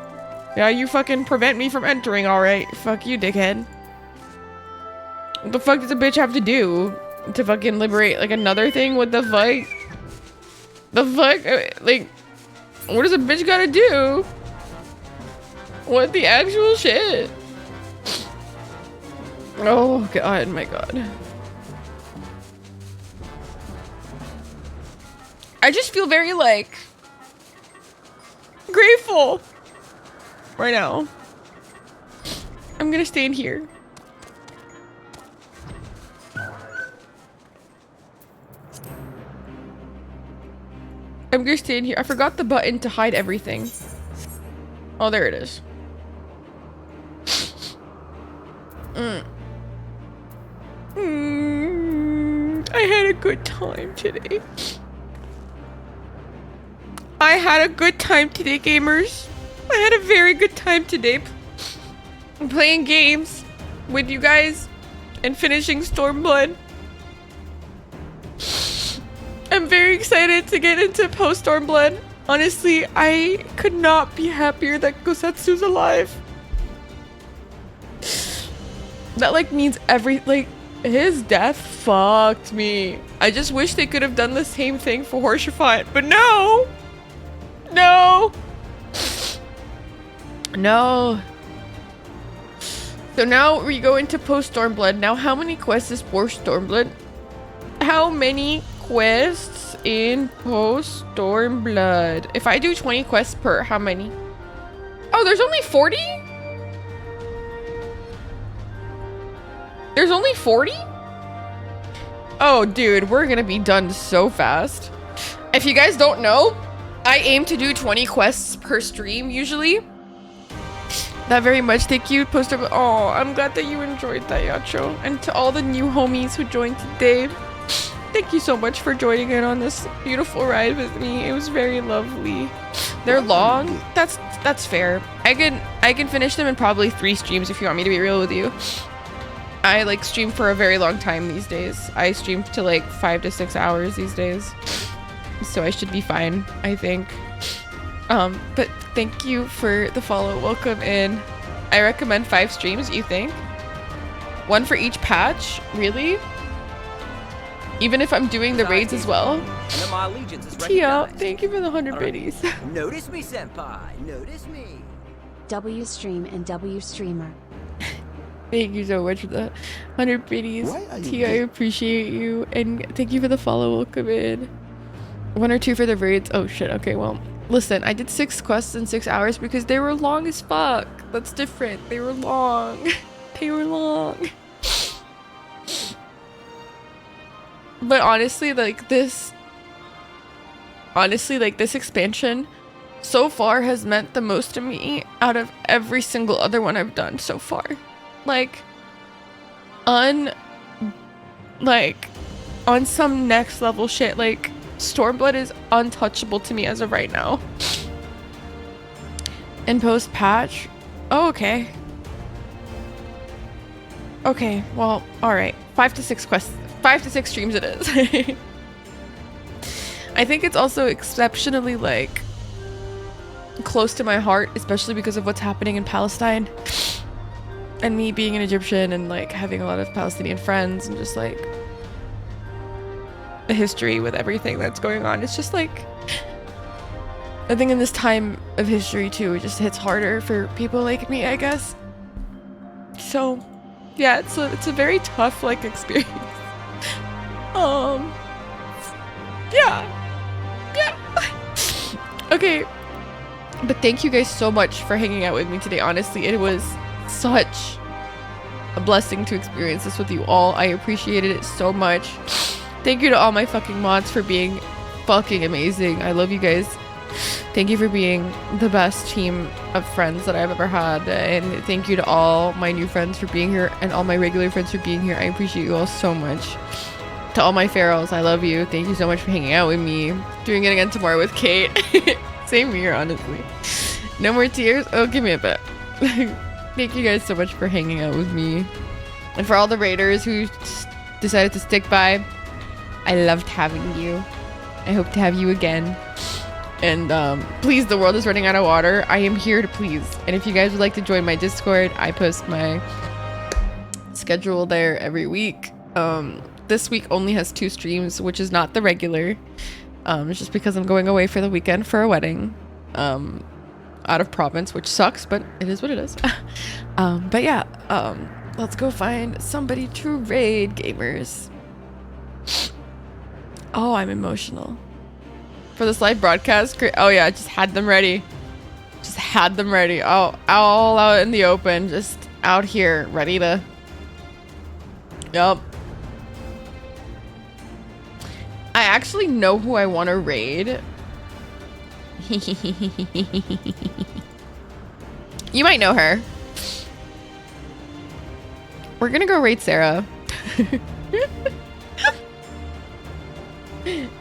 Yeah, you fucking prevent me from entering, alright. Fuck you, dickhead. What the fuck does a bitch have to do to fucking liberate like another thing? What the fuck? The fuck? Like, what does a bitch gotta do? What the actual shit? Oh god, my god. I just feel very like grateful right now. I'm gonna stay in here. I'm gonna stay in here. I forgot the button to hide everything. Oh, there it is. I had a good time today. I had a good time today, gamers. I had a very good time today. Playing games with you guys and finishing Stormblood. I'm very excited to get into post Stormblood. Honestly, I could not be happier that Gosetsu's alive. That like means his death fucked me. I just wish they could have done the same thing for Horshafight, but no! No! No. So now we go into post Stormblood. Now how many quests is post Stormblood? How many quests in post Stormblood? If I do 20 quests per, how many? Oh, there's only 40? There's only 40? Oh, dude, we're gonna be done so fast. If you guys don't know, I aim to do 20 quests per stream, usually. That very much. Thank you, Poster. Oh, I'm glad that you enjoyed that, Yacho. And to all the new homies who joined today, thank you so much for joining in on this beautiful ride with me. It was very lovely. They're long. That's fair. I can finish them in probably 3 streams if you want me to be real with you. I like stream for a very long time these days. I stream to like 5 to 6 hours these days. So I should be fine, I think. But thank you for the follow. Welcome in. I recommend 5 streams, you think? 1 for each patch? Really? Even if I'm doing the raids as well? And that my allegiance is Tia, recognized. thank you for the 100 biddies. Notice me, senpai. Notice me. W stream and W streamer. Thank you so much for the 100 biddies. Tia, I appreciate you. And thank you for the follow. Welcome in. 1 or 2 for the raids. Oh shit, okay, well. Listen, I did 6 quests in 6 hours because they were long as fuck. That's different. They were long. They were long. But honestly, like this expansion so far has meant the most to me out of every single other one I've done so far. Like on some next level shit, like Stormblood is untouchable to me as of right now. And post patch, oh, okay. Okay, well, all right. 5 to 6 quests, 5 to 6 streams it is. I think it's also exceptionally like close to my heart, especially because of what's happening in Palestine and me being an Egyptian and like having a lot of Palestinian friends and just like the history with everything that's going on. It's just like, I think in this time of history too, it just hits harder for people like me, I guess. So yeah, it's a very tough like experience. Yeah. Okay, but thank you guys so much for hanging out with me today. Honestly, it was such a blessing to experience this with you all. I appreciated it so much. Thank you to all my fucking mods for being fucking amazing. I love you guys. Thank you for being the best team of friends that I've ever had. And thank you to all my new friends for being here and all my regular friends for being here. I appreciate you all so much. To all my pharaohs, I love you. Thank you so much for hanging out with me. Doing it again tomorrow with Kate. Same here, honestly. No more tears? Oh, give me a bit. Thank you guys so much for hanging out with me. And for all the raiders who decided to stick by, I loved having you. I hope to have you again. And please, the world is running out of water. I am here to please. And if you guys would like to join my Discord, I post my schedule there every week. This week only has 2 streams, which is not the regular. It's just because I'm going away for the weekend for a wedding. Out of province, which sucks, but it is what it is. But yeah, let's go find somebody to raid, gamers. Oh, I'm emotional. For this live broadcast, great. Oh yeah, I just had them ready. Just had them ready. Oh, all out in the open, just out here, ready to. Yup. I actually know who I want to raid. You might know her. We're gonna go raid Sarah.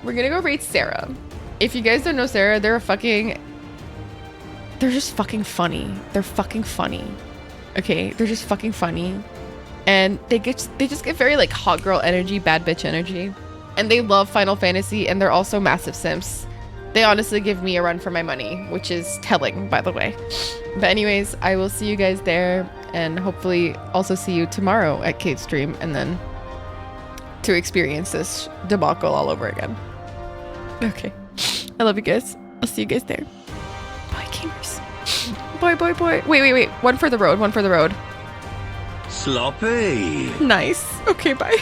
We're gonna go raid Sarah. If you guys don't know Sarah, they're just fucking funny. They're fucking funny. Okay, they're just fucking funny. And they just get very like hot girl energy, bad bitch energy. And they love Final Fantasy, and they're also massive simps. They honestly give me a run for my money, which is telling, by the way. But anyways, I will see you guys there, and hopefully also see you tomorrow at Kate's stream, and then to experience this debacle all over again. Okay. I love you guys. I'll see you guys there. Bye, gamers. Bye, bye, bye. Wait. One for the road. Sloppy. Nice. Okay, bye.